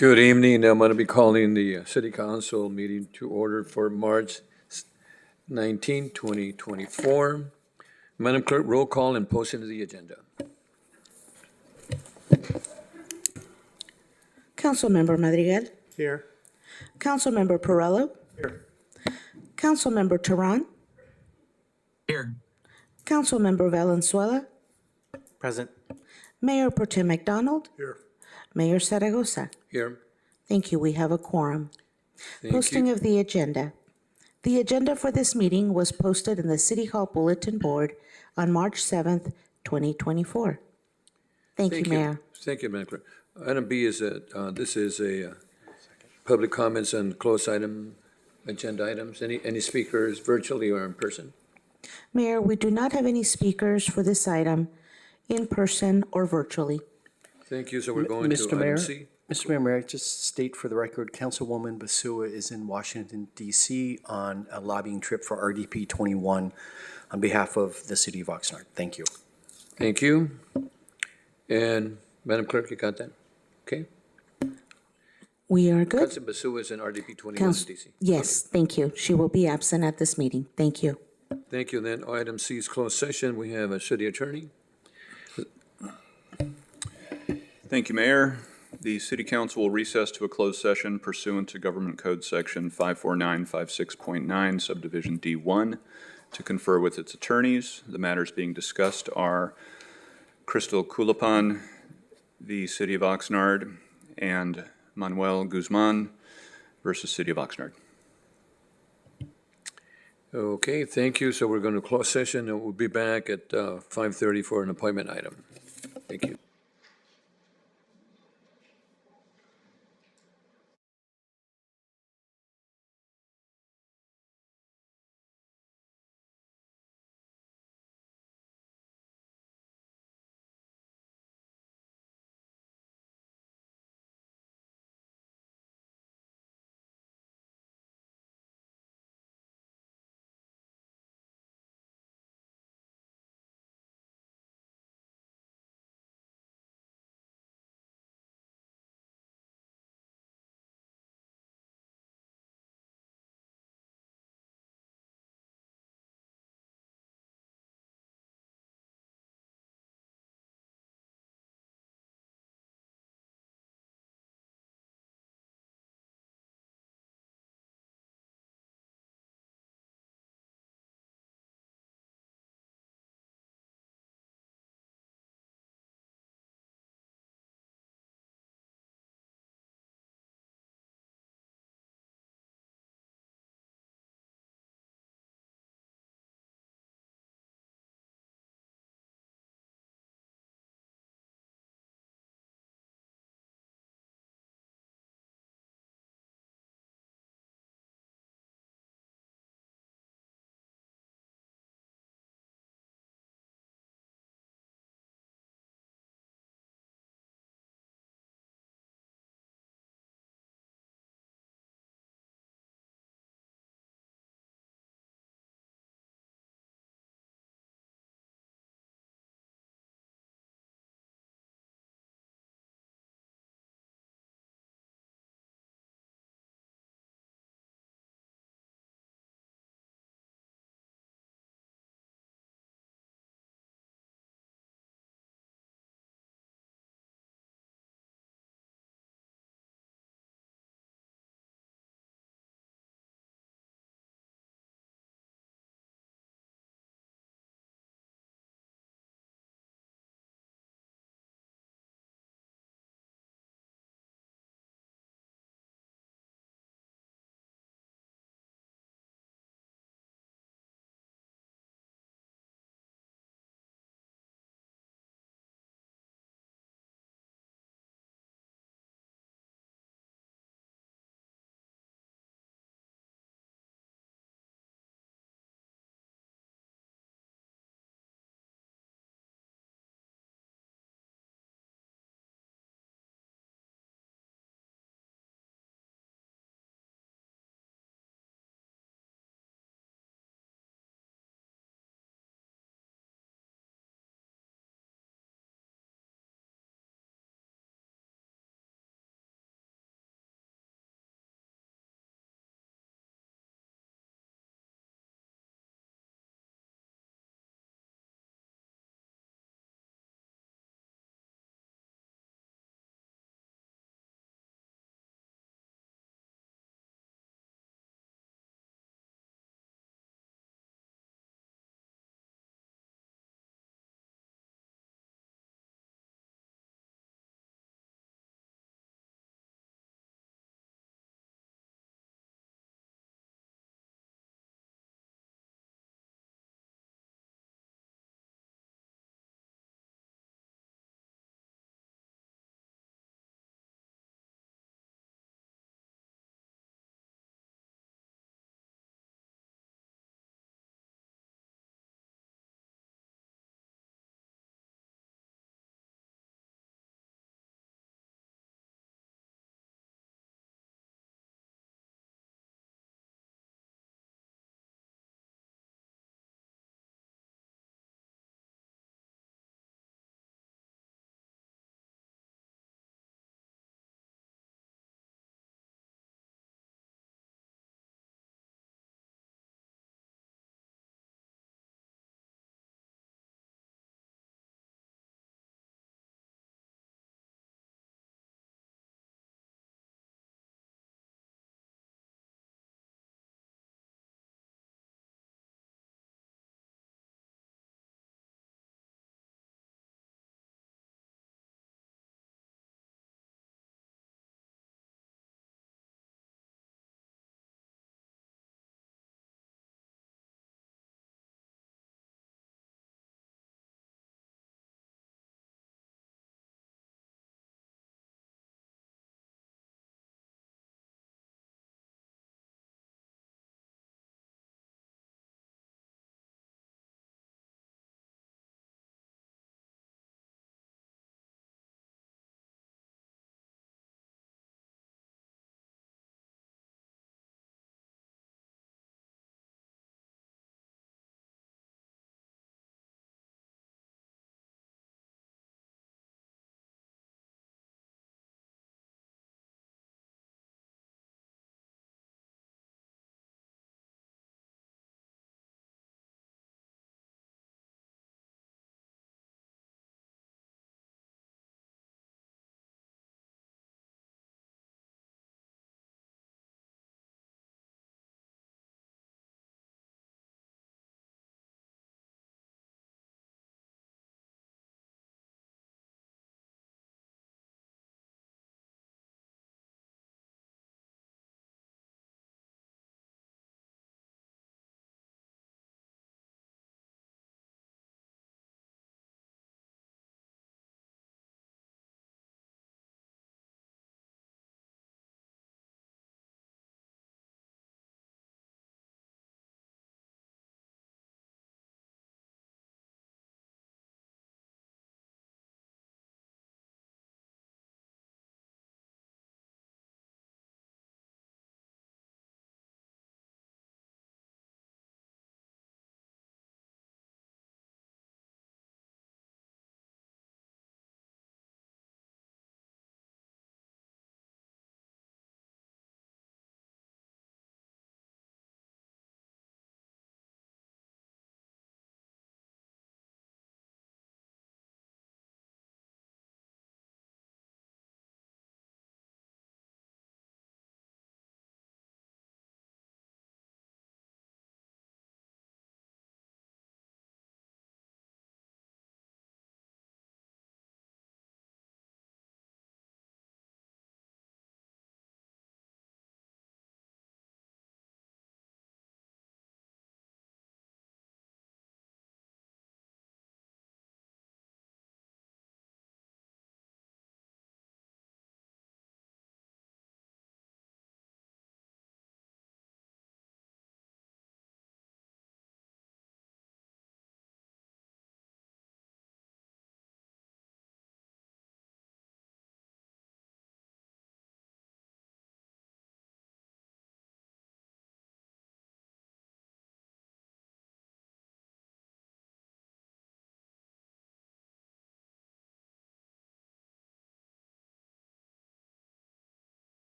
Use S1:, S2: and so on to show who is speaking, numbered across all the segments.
S1: Good evening. I'm going to be calling the City Council meeting to order for March 19, 2024. Madam Clerk, roll call and posting of the agenda.
S2: Councilmember Madrigal.
S3: Here.
S2: Councilmember Perrello.
S3: Here.
S2: Councilmember Tehran.
S4: Here.
S2: Councilmember Valenzuela.
S3: Present.
S2: Mayor Pro Tem McDonald.
S3: Here.
S2: Mayor Zaragoza.
S1: Here.
S2: Thank you. We have a quorum.
S1: Thank
S2: Posting
S1: you.
S2: of the agenda. The agenda for this meeting was posted in the City Hall Bulletin Board on March 7th, 2024. Thank you, Mayor.
S1: Thank you, Madam Clerk. Item B is this is a public comments on closed item, agenda items. Any speakers virtually or in person?
S2: Mayor, we do not have any speakers for this item in person or virtually.
S1: Thank you. So we're going
S3: Mr.
S1: to
S3: Mayor?
S1: item C.
S3: Mr. Mayor, may I just state for the record, Councilwoman Basua is in Washington, D.C. on a lobbying trip for RDP 21 on behalf of the city of Oxnard. Thank you.
S1: Thank you. And Madam Clerk, you got that? Okay.
S2: We are good.
S1: Council Basua is in RDP 21 in
S2: Council-
S1: DC.
S2: Yes, thank you. She will be absent at this meeting. Thank you.
S1: Thank you. Then item C is closed session. We have a city attorney.
S5: Thank you, Mayor. The City Council will recess to a closed session pursuant to Government Code Section 54956.9, Subdivision D1, to confer with its attorneys. The matters being discussed are Crystal Culapan, the City of Oxnard, and Manuel Guzman versus City of Oxnard.
S1: Okay, thank you. So we're going to close session and we'll be back at 5:30 for an appointment item. Thank you.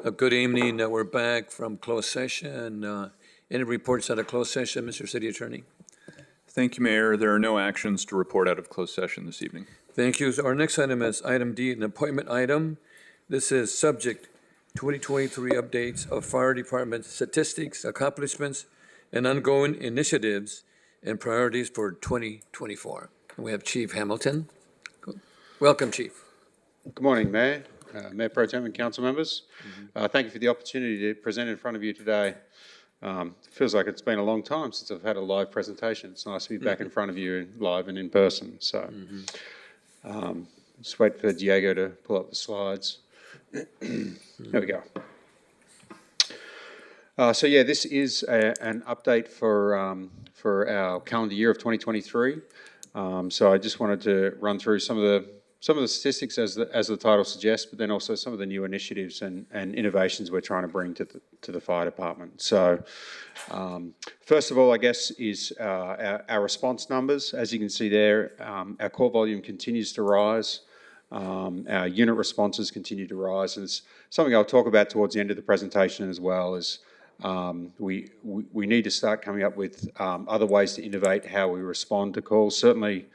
S1: Good evening. We're back from closed session. Any reports out of closed session, Mr. City Attorney?
S5: Thank you, Mayor. There are no actions to report out of closed session this evening.
S1: Thank you. So our next item is item D, an appointment item. This is subject 2023 updates of fire department statistics, accomplishments, and ongoing initiatives and priorities for 2024. We have Chief Hamilton. Welcome, Chief.
S6: Good morning, Mayor, Mayor Pro Tem and council members. Thank you for the opportunity to present in front of you today. Feels like it's been a long time since I've had a live presentation. It's nice to be back in front of you live and in person. So just wait for Diego to pull up the slides. There we go. So yeah, this is an update for our calendar year of 2023. So I just wanted to run through some of the statistics as the title suggests, but then also some of the new initiatives and innovations we're trying to bring to the fire department. So first of all, I guess, is our response numbers. As you can see there, our call volume continues to rise. Our unit responses continue to rise, and it's something I'll talk about towards the end of the presentation as well. Is we need to start coming up with other ways to innovate how we respond to calls. Certainly,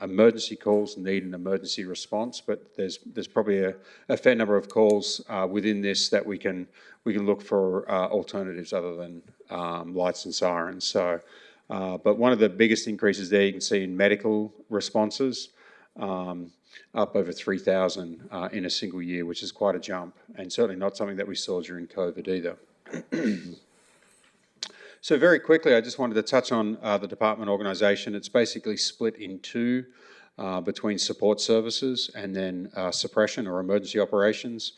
S6: emergency calls need an emergency response, but there's probably a fair number of calls within this that we can look for alternatives other than lights and sirens. So, but one of the biggest increases there you can see in medical responses. Up over 3,000 in a single year, which is quite a jump, and certainly not something that we saw during COVID either. So very quickly, I just wanted to touch on the department organisation. It's basically split in two between support services and then suppression or emergency operations.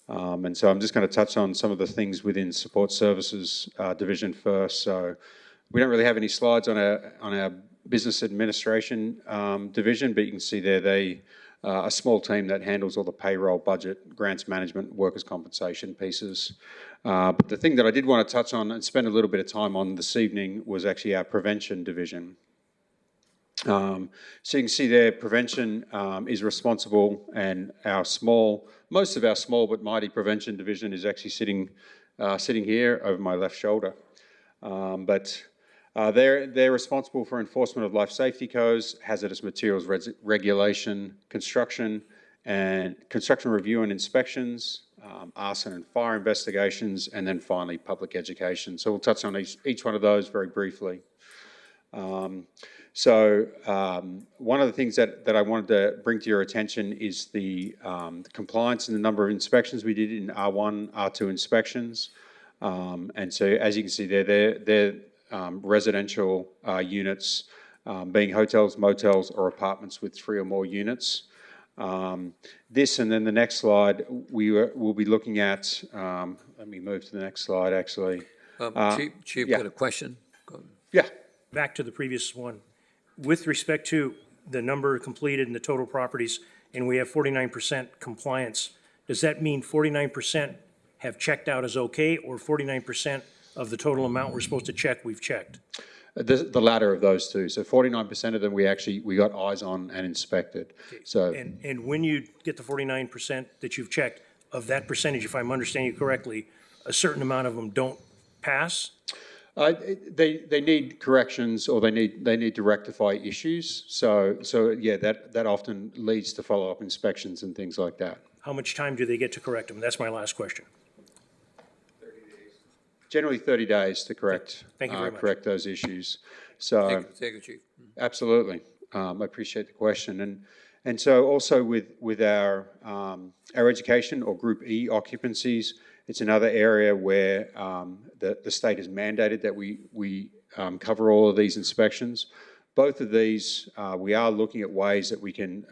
S6: And so I'm just going to touch on some of the things within support services division first. So we don't really have any slides on our business administration division, but you can see there a small team that handles all the payroll, budget, grants management, workers' compensation pieces. But the thing that I did want to touch on and spend a little bit of time on this evening was actually our prevention division. So you can see there, prevention is responsible, and most of our small but mighty prevention division is actually sitting here over my left shoulder. They're responsible for enforcement of life safety codes, hazardous materials regulation, construction review and inspections, arson and fire investigations, and then finally public education. So we'll touch on each one of those very briefly. One of the things that I wanted to bring to your attention is the compliance and the number of inspections we did in R1, R2 inspections. And so as you can see there, they're residential units, being hotels, motels, or apartments with 3 or more units. This and then the next slide, we'll be looking at, let me move to the next slide actually.
S1: Chief,
S6: yeah.
S1: got a question? Go.
S6: Yeah.
S7: Back to the previous one. With respect to the number completed and the total properties, and we have 49% compliance, does that mean 49% have checked out as okay, or 49% of the total amount we're supposed to check, we've checked?
S6: The latter of those two. So 49% of them we got eyes on and inspected. So
S7: And when you get the 49% that you've checked, of that percentage, if I'm understanding you correctly, a certain amount of them don't pass?
S6: they need corrections, or they need to rectify issues. So yeah, that often leads to follow-up inspections and things like that.
S7: How much time do they get to correct them? That's my last question.
S6: Generally 30 days to correct
S7: Thank you very much.
S6: correct those issues. So
S1: Thank you, Chief.
S6: absolutely, I appreciate the question, and so also with our education or Group E occupancies, it's another area where the state has mandated that we cover all of these inspections. Both of these, we are looking at ways that we can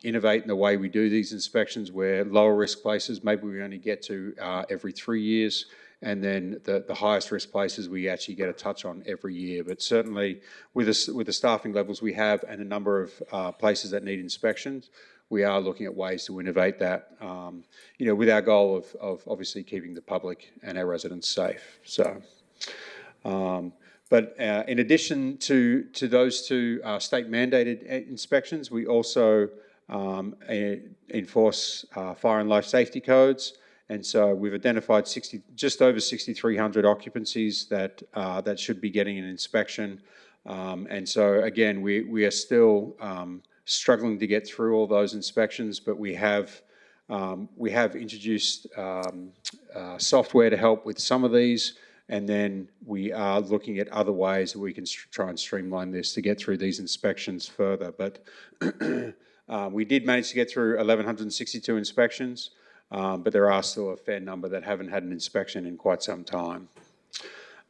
S6: innovate in the way we do these inspections, where lower risk places, maybe we only get to every 3 years, and then the highest risk places we actually get a touch on every year. But certainly with the staffing levels we have and the number of places that need inspections, we are looking at ways to innovate that, with our goal of obviously keeping the public and our residents safe. So, but in addition to those two state mandated inspections, we also enforce fire and life safety codes, And so we've identified just over 6,300 occupancies that should be getting an inspection. And so again, we are still struggling to get through all those inspections, but we have introduced software to help with some of these, and then we are looking at other ways that we can try and streamline this to get through these inspections further. But we did manage to get through 1,162 inspections, but there are still a fair number that haven't had an inspection in quite some time.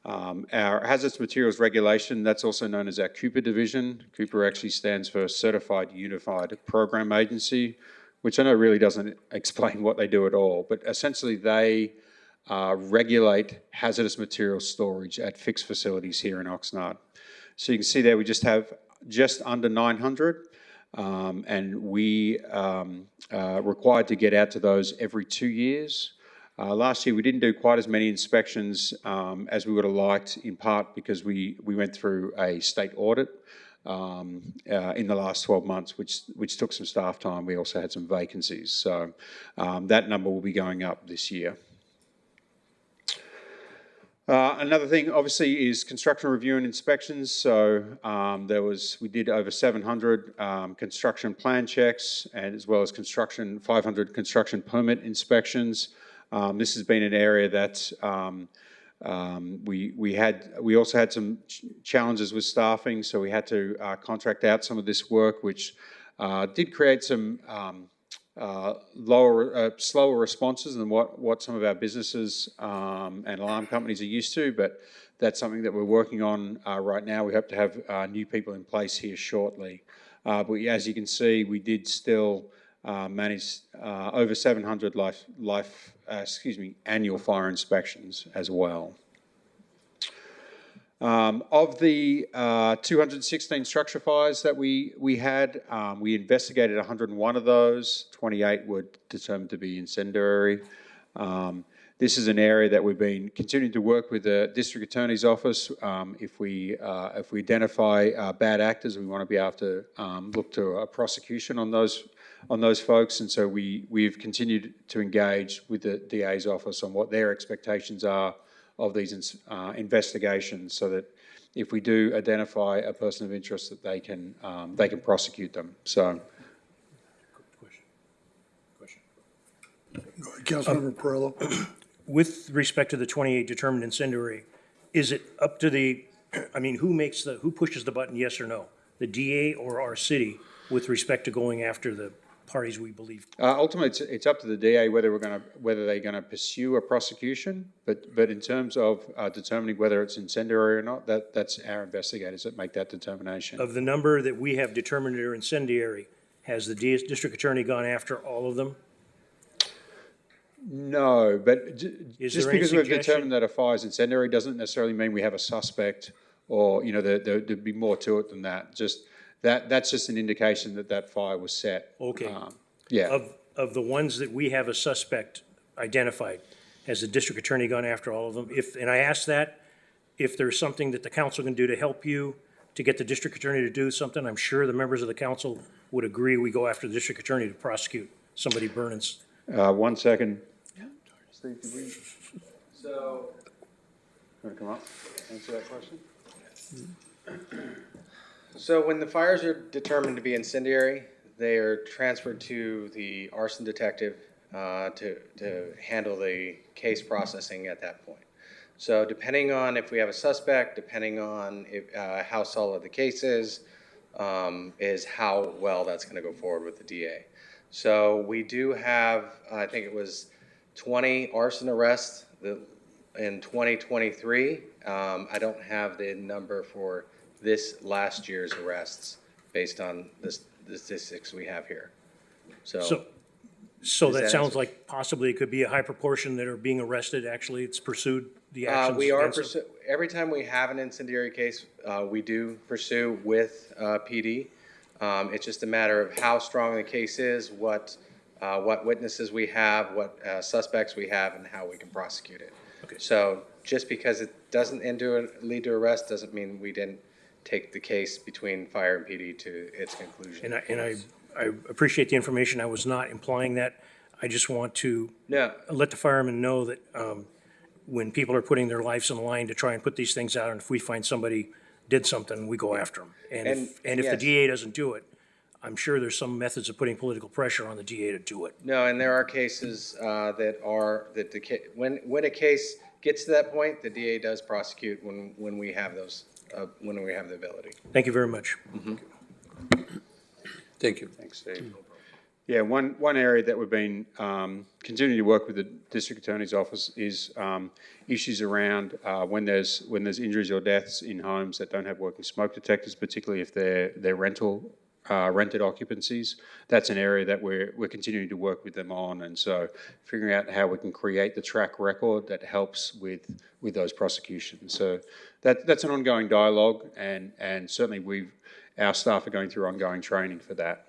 S6: Our hazardous materials regulation, that's also known as our Cooper division. Cooper actually stands for Certified Unified Program Agency, which I know really doesn't explain what they do at all, but essentially they regulate hazardous material storage at fixed facilities here in Oxnard. So you can see there we just have just under 900, and we are required to get out to those every 2 years. Last year we didn't do quite as many inspections as we would have liked, in part because we went through a state audit in the last 12 months, which took some staff time. We also had some vacancies, so that number will be going up this year. Another thing, obviously, is construction review and inspections. So we did over 700 construction plan checks, and as well as 500 construction permit inspections. This has been an area that we also had some challenges with staffing, so we had to contract out some of this work, which did create some slower responses than what some of our businesses and alarm companies are used to, but that's something that we're working on right now. We hope to have new people in place here shortly. But as you can see, we did still manage over 700 annual fire inspections as well. Of the 216 structure fires that we had, we investigated 101 of those. 28 were determined to be incendiary. This is an area that we've been continuing to work with the district attorney's office. If we identify bad actors, we want to be able to look to a prosecution on those folks, and so we've continued to engage with the DA's office on what their expectations are of these investigations, so that if we do identify a person of interest, that they can prosecute them. So,
S8: Councilmember Perillo.
S7: With respect to the 28 determined incendiary, is it up to who pushes the button, yes or no? The DA or our city with respect to going after the parties we believe?
S6: Ultimately, it's up to the DA whether they're going to pursue a prosecution. But in terms of determining whether it's incendiary or not, that's our investigators that make that determination.
S7: Of the number that we have determined are incendiary, has the district attorney gone after all of them?
S6: No, but just because we've
S7: suggestion?
S6: determined that a fire is incendiary doesn't necessarily mean we have a suspect, or there'd be more to it than that. That's just an indication that fire was set.
S7: Okay.
S6: Yeah.
S7: Of the ones that we have a suspect identified, has the district attorney gone after all of them? And I ask that, if there's something that the council can do to help you to get the district attorney to do something, I'm sure the members of the council would agree we go after the district attorney to prosecute somebody burning.
S6: 1 second. Steve, did we? So, want to come up, answer that question?
S9: So when the fires are determined to be incendiary, they are transferred to the arson detective to handle the case processing at that point. So depending on if we have a suspect, depending on how solid the case is how well that's going to go forward with the DA. So we do have, I think it was 20 arson arrests in 2023. I don't have the number for this last year's arrests based on the statistics we have here. So
S7: that sounds like possibly it could be a high proportion that are being arrested. Actually, it's pursued the actions.
S9: We are
S7: against them.
S9: every time we have an incendiary case, we do pursue with PD. It's just a matter of how strong the case is, what witnesses we have, what suspects we have, and how we can prosecute it.
S7: Okay.
S9: So just because it doesn't lead to arrest doesn't mean we didn't take the case between fire and PD to its conclusion.
S7: And I appreciate the information. I was not implying that. I just want to
S9: No,
S7: let the firemen know that when people are putting their lives on the line to try and put these things out, and if we find somebody did something, we go after them. And if the
S9: yes.
S7: DA doesn't do it, I'm sure there's some methods of putting political pressure on the DA to do it.
S9: No, and there are cases when a case gets to that point, the DA does prosecute when we have those, when we have the ability.
S7: Thank you very much.
S1: Thank you.
S6: Thanks, Steve. Yeah, one area that we've been continuing to work with the District Attorney's Office is issues around when there's injuries or deaths in homes that don't have working smoke detectors, particularly if they're rented occupancies. That's an area that we're continuing to work with them on, and so figuring out how we can create the track record that helps with those prosecutions. So that's an ongoing dialogue, and certainly our staff are going through ongoing training for that.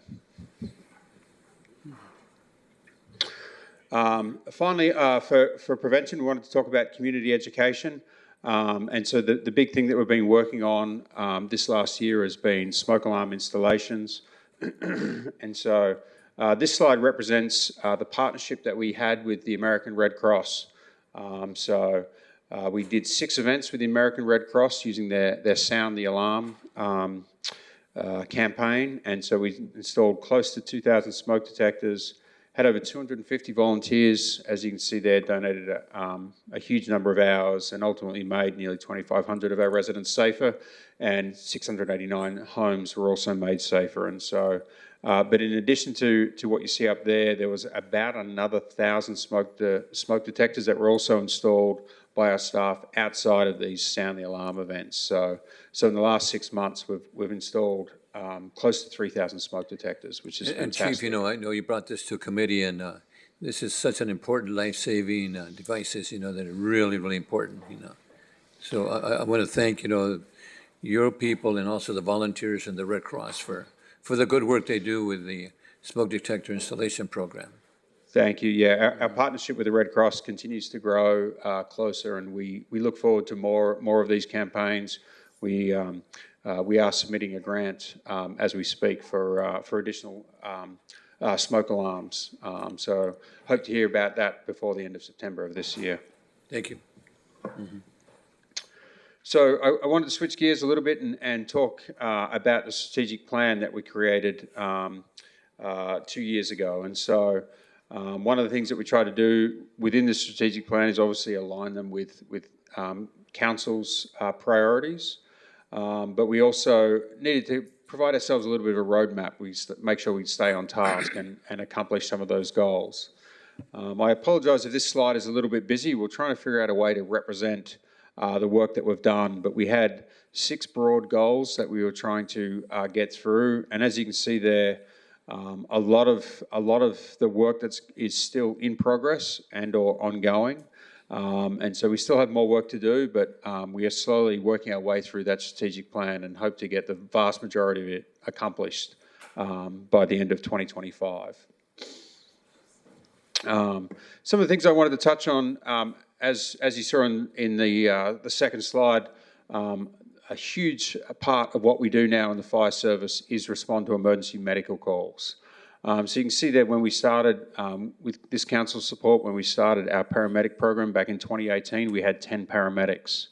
S6: Finally, for prevention, we wanted to talk about community education. And so the big thing that we've been working on this last year has been smoke alarm installations. And so this slide represents the partnership that we had with the American Red Cross. We did 6 events with the American Red Cross using their Sound the Alarm campaign. And so we installed close to 2,000 smoke detectors, had over 250 volunteers, as you can see there, donated a huge number of hours, and ultimately made nearly 2,500 of our residents safer, and 689 homes were also made safer. And so, but in addition to what you see up there, there was about another 1,000 smoke detectors that were also installed by our staff outside of these Sound the Alarm events. So in the last 6 months, we've installed close to 3,000 smoke detectors, which is
S1: And
S6: fantastic.
S1: Chief, I know you brought this to committee, and this is such an important life-saving devices, that are really, really important, So I want to thank, your people and also the volunteers and the Red Cross for the good work they do with the smoke detector installation program.
S6: Thank you. Yeah, our partnership with the Red Cross continues to grow closer, and we look forward to more of these campaigns. We are submitting a grant as we speak for additional smoke alarms. So hope to hear about that before the end of September of this year.
S1: Thank you.
S6: So I wanted to switch gears a little bit and talk about the strategic plan that we created 2 years ago. And so one of the things that we try to do within the strategic plan is obviously align them with council's priorities. But we also needed to provide ourselves a little bit of a roadmap. We make sure we stay on task and accomplish some of those goals. I apologise if this slide is a little bit busy. We're trying to figure out a way to represent the work that we've done, but we had 6 broad goals that we were trying to get through. And as you can see there, a lot of the work is still in progress and or ongoing. And so we still have more work to do, but we are slowly working our way through that strategic plan and hope to get the vast majority of it accomplished by the end of 2025. Some of the things I wanted to touch on, as you saw in the second slide, a huge part of what we do now in the fire service is respond to emergency medical calls. So you can see that when we started, with this council's support, when we started our paramedic program back in 2018, we had 10 paramedics.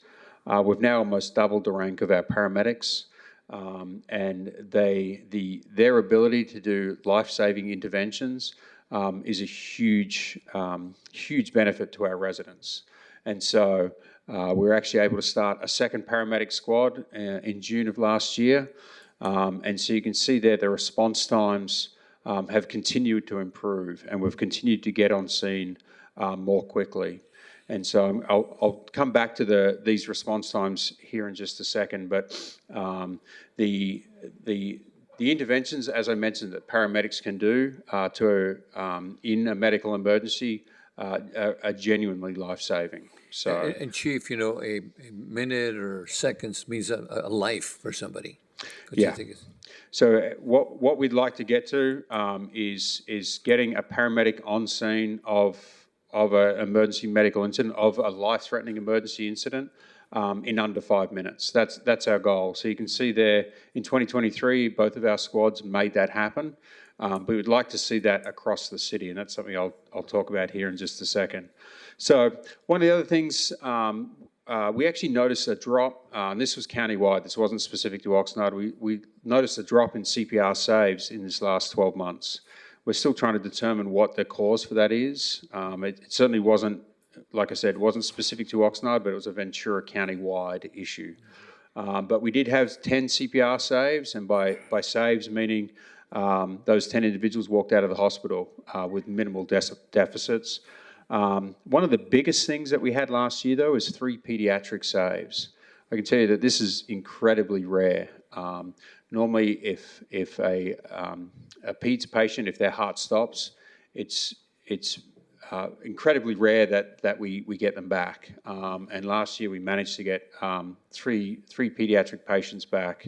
S6: We've now almost doubled the rank of our paramedics, and their ability to do life-saving interventions is a huge benefit to our residents. And so we were actually able to start a second paramedic squad in June of last year. And so you can see there the response times have continued to improve, and we've continued to get on scene more quickly. And so I'll come back to these response times here in just a second, but the interventions, as I mentioned, that paramedics can do in a medical emergency are genuinely life-saving. So,
S1: And Chief, a minute or seconds means a life for somebody. What do you think is?
S6: So what we'd like to get to is getting a paramedic on scene of an emergency medical incident, of a life-threatening emergency incident, in under 5 minutes. That's our goal. So you can see there in 2023, both of our squads made that happen. but we'd like to see that across the city, and that's something I'll talk about here in just a second. So one of the other things, we actually noticed a drop, and this was countywide, this wasn't specific to Oxnard. We noticed a drop in CPR saves in this last 12 months. We're still trying to determine what the cause for that is. It certainly wasn't, like I said, wasn't specific to Oxnard, but it was a Ventura County-wide issue. But we did have 10 CPR saves, and by saves meaning those 10 individuals walked out of the hospital with minimal deficits. One of the biggest things that we had last year, though, is 3 pediatric saves. I can tell you that this is incredibly rare. Normally, if a peds patient, if their heart stops, it's incredibly rare that we get them back. And last year we managed to get three pediatric patients back.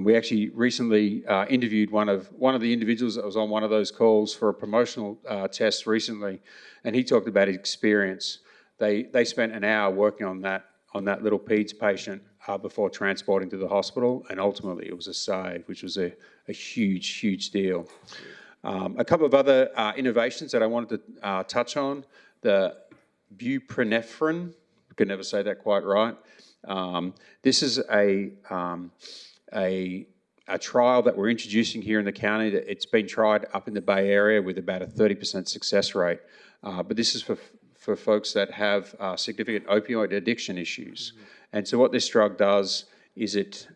S6: We actually recently interviewed one of the individuals that was on one of those calls for a promotional test recently, and he talked about his experience. They spent an hour working on that little peds patient before transporting to the hospital, and ultimately it was a save, which was a huge deal. A couple of other innovations that I wanted to touch on: the buprenorphine. I could never say that quite right. This is a trial that we're introducing here in the county. That it's been tried up in the Bay Area with about a 30% success rate. But this is for folks that have significant opioid addiction issues. And so what this drug does is it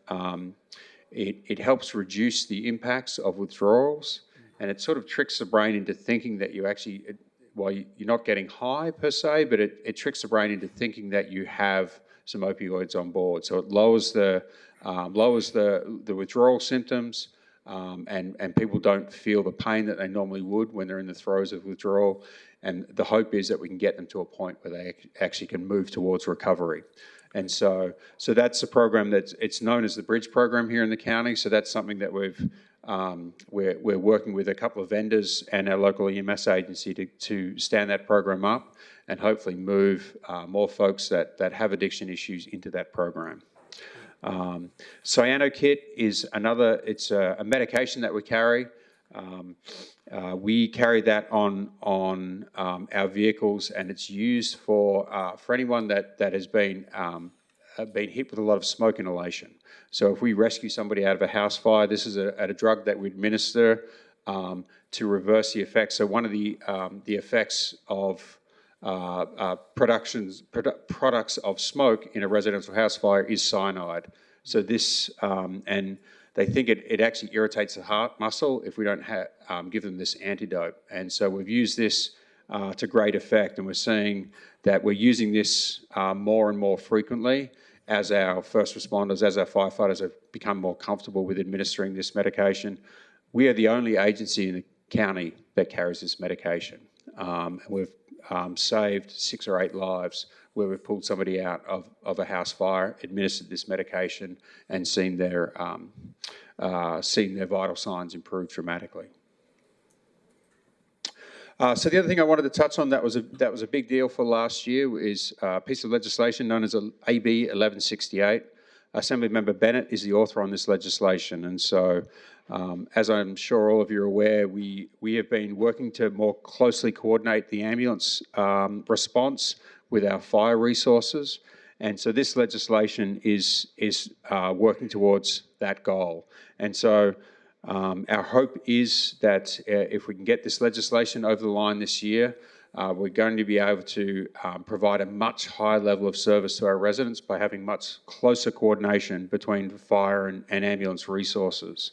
S6: helps reduce the impacts of withdrawals, and it sort of tricks the brain into thinking that you actually, well, you're not getting high per se, but it tricks the brain into thinking that you have some opioids on board. So it lowers the withdrawal symptoms, and people don't feel the pain that they normally would when they're in the throes of withdrawal. And the hope is that we can get them to a point where they actually can move towards recovery. And so that's a program it's known as the Bridge program here in the county. So that's something that we're working with a couple of vendors and our local EMS agency to stand that program up and hopefully move more folks that have addiction issues into that program. Cyanokit is it's a medication that we carry. We carry that on our vehicles, and it's used for anyone that has been hit with a lot of smoke inhalation. So if we rescue somebody out of a house fire, this is a drug that we administer to reverse the effects. So one of the effects of products of smoke in a residential house fire is cyanide. So this, and they think it actually irritates the heart muscle if we don't give them this antidote. And so we've used this to great effect, and we're seeing that we're using this more and more frequently as our first responders, as our firefighters have become more comfortable with administering this medication. We are the only agency in the county that carries this medication. And we've saved 6 or 8 lives where we've pulled somebody out of a house fire, administered this medication, and seen their vital signs improve dramatically. So the other thing I wanted to touch on that was a big deal for last year is a piece of legislation known as AB 1168. Assemblymember Bennett is the author on this legislation, and so as I'm sure all of you are aware, we have been working to more closely coordinate the ambulance response with our fire resources, and so this legislation is working towards that goal. And so our hope is that if we can get this legislation over the line this year, we're going to be able to provide a much higher level of service to our residents by having much closer coordination between fire and ambulance resources.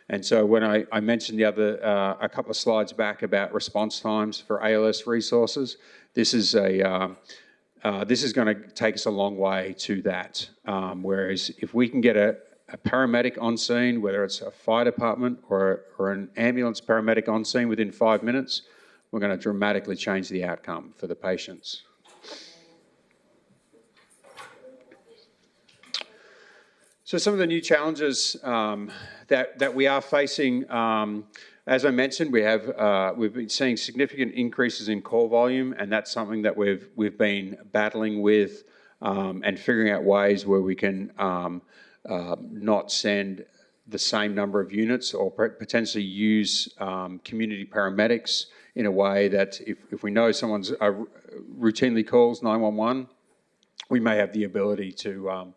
S6: And so when I mentioned a couple of slides back about response times for ALS resources, this is going to take us a long way to that. Whereas if we can get a paramedic on scene, whether it's a fire department or an ambulance paramedic on scene within 5 minutes, we're going to dramatically change the outcome for the patients. So some of the new challenges that we are facing, as I mentioned, we've been seeing significant increases in call volume, and that's something that we've been battling with and figuring out ways where we can not send the same number of units or potentially use community paramedics in a way that if we know someone's routinely calls 911, we may have the ability to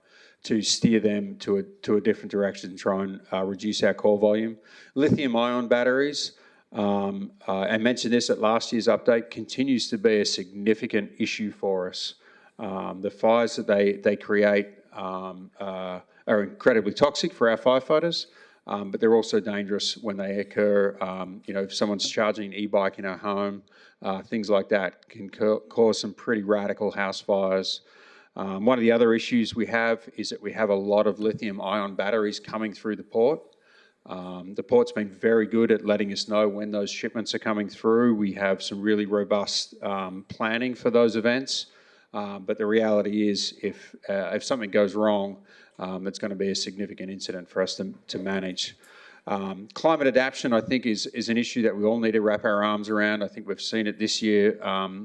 S6: steer them to a different direction and try and reduce our call volume. Lithium-ion batteries, I mentioned this at last year's update, continues to be a significant issue for us. The fires that they create are incredibly toxic for our firefighters, but they're also dangerous when they occur. If someone's charging an e-bike in our home, things like that can cause some pretty radical house fires. One of the other issues we have is that we have a lot of lithium-ion batteries coming through the port. The port's been very good at letting us know when those shipments are coming through. We have some really robust planning for those events, but the reality is if something goes wrong, it's going to be a significant incident for us to manage. Climate adaptation, I think, is an issue that we all need to wrap our arms around. I think we've seen it this year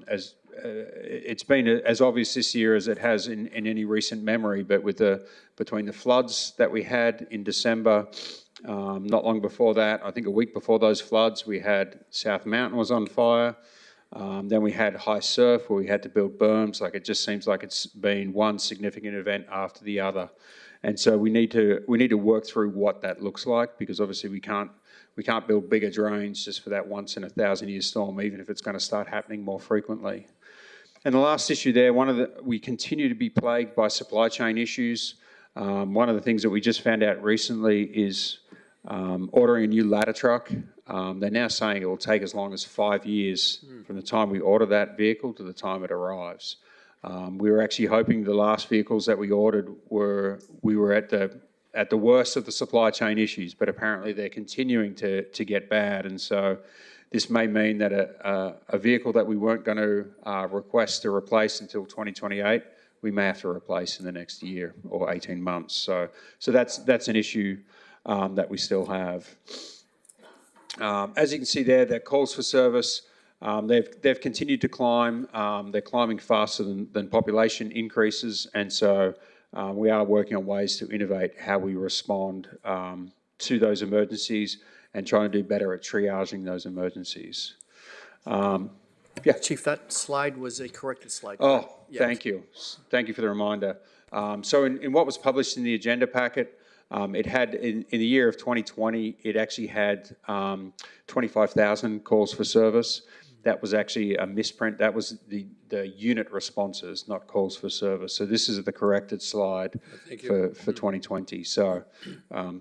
S6: as it's been as obvious this year as it has in any recent memory, but between the floods that we had in December, not long before that, I think a week before those floods, we had South Mountain was on fire. Then we had high surf where we had to build berms. Like, it just seems like it's been one significant event after the other. And so we need to work through what that looks like, because obviously we can't build bigger drains just for that once in a 1,000-year storm, even if it's going to start happening more frequently. And the last issue there, we continue to be plagued by supply chain issues. One of the things that we just found out recently is ordering a new ladder truck. They're now saying it will take as long as 5 years from the time we order that vehicle to the time it arrives. We were actually hoping the last vehicles that we ordered we were at the worst of the supply chain issues, but apparently they're continuing to get bad. And so this may mean that a vehicle that we weren't going to request to replace until 2028, we may have to replace in the next year or 18 months. So that's an issue that we still have. As you can see there, their calls for service, they've continued to climb. They're climbing faster than population increases, and so we are working on ways to innovate how we respond to those emergencies and trying to do better at triaging those emergencies. Yeah.
S3: Chief, that slide was a corrected slide.
S6: Oh,
S3: Yes.
S6: thank you. Thank you for the reminder. So in what was published in the agenda packet, it had, in the year of 2020, it actually had 25,000 calls for service. That was actually a misprint. That was the unit responses, not calls for service. So this is the corrected slide for 2020. So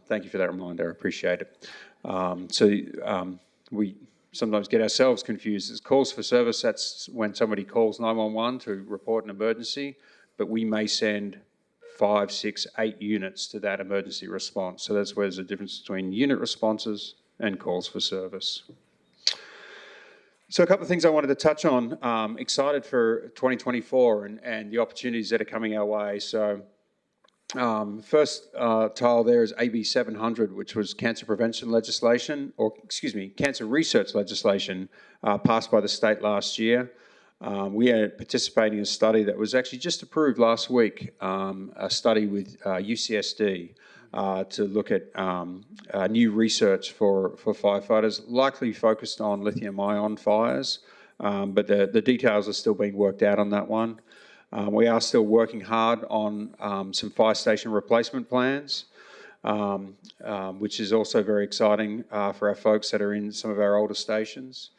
S6: thank you for that reminder. I appreciate it. We sometimes get ourselves confused. As calls for service, that's when somebody calls 911 to report an emergency, but we may send 5, 6, 8 units to that emergency response. So that's where there's a difference between unit responses and calls for service. So a couple of things I wanted to touch on. Excited for 2024 and the opportunities that are coming our way. So first tile there is AB 700, which was cancer prevention legislation, cancer research legislation passed by the state last year. We are participating in a study that was actually just approved last week, a study with UCSD to look at new research for firefighters, likely focused on lithium-ion fires, but the details are still being worked out on that one. We are still working hard on some fire station replacement plans, which is also very exciting for our folks that are in some of our older stations.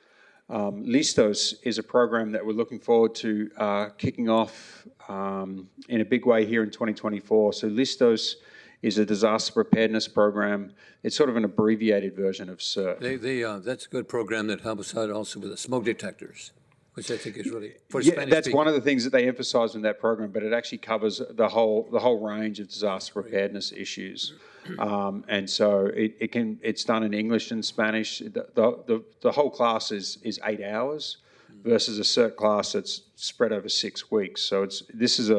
S6: Listos is a program that we're looking forward to kicking off in a big way here in 2024. So Listos is a disaster preparedness program. It's sort of an abbreviated version of CERT.
S1: That's a good program that helps out also with the smoke detectors, which I think is really for
S6: Yeah,
S1: Spanish
S6: that's
S1: speaking.
S6: one of the things that they emphasize in that program, but it actually covers the whole range of disaster preparedness issues. And so it's done in English and Spanish. The whole class is 8 hours versus a CERT class that's spread over 6 weeks. So this is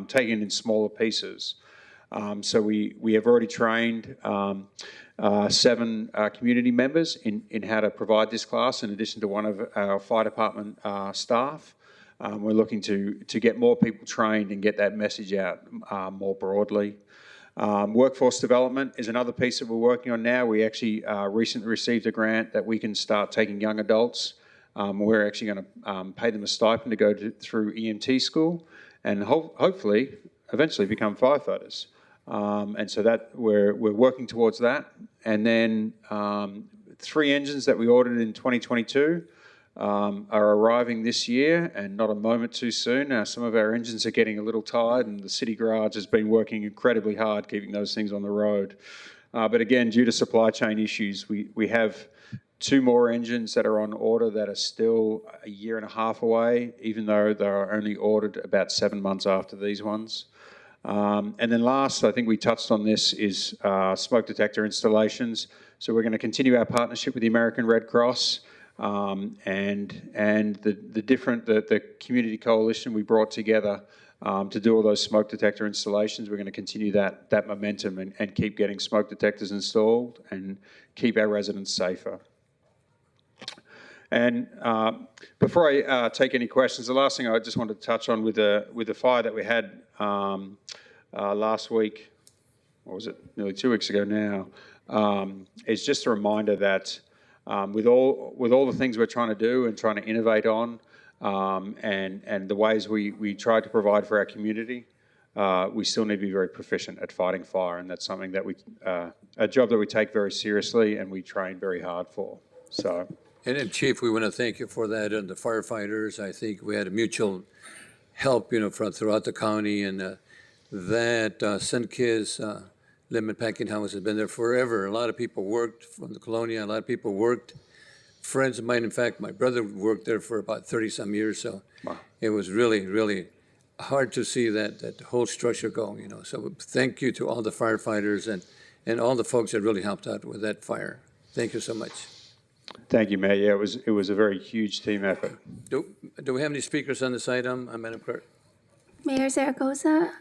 S6: taken in smaller pieces. So we have already trained 7 community members in how to provide this class, in addition to one of our fire department staff. We're looking to get more people trained and get that message out more broadly. Workforce development is another piece that we're working on now. We actually recently received a grant that we can start taking young adults. We're actually going to pay them a stipend to go through EMT school and hopefully eventually become firefighters. And so that we're working towards that. And then 3 engines that we ordered in 2022 are arriving this year, and not a moment too soon. Now, some of our engines are getting a little tired, and the city garage has been working incredibly hard keeping those things on the road. But again, due to supply chain issues, we have 2 more engines that are on order that are still a year and a half away, even though they're only ordered about 7 months after these ones. And then last, I think we touched on this, is smoke detector installations. So we're going to continue our partnership with the American Red Cross and the community coalition we brought together to do all those smoke detector installations. We're going to continue that momentum and keep getting smoke detectors installed and keep our residents safer. And before I take any questions, the last thing I just wanted to touch on with the fire that we had last week, or was it nearly 2 weeks ago now, is just a reminder that with all the things we're trying to do and trying to innovate on, and the ways we try to provide for our community, we still need to be very proficient at fighting fire, and that's something that a job that we take very seriously and we train very hard for. So.
S1: And Chief, we want to thank you for that, and the firefighters. I think we had a mutual help, throughout the county, and that St. Kitts lemon packing house has been there forever. A lot of people worked from the Colonia. A lot of people worked. Friends of mine, in fact, my brother worked there for about 30-some years, so wow. It was really, really hard to see that whole structure go, So thank you to all the firefighters and all the folks that really helped out with that fire. Thank you so much.
S6: Thank you, Mayor. Yeah, it was a very huge team effort.
S1: Do we have any speakers on this item, Madam Clerk?
S10: Mayor Zaragoza,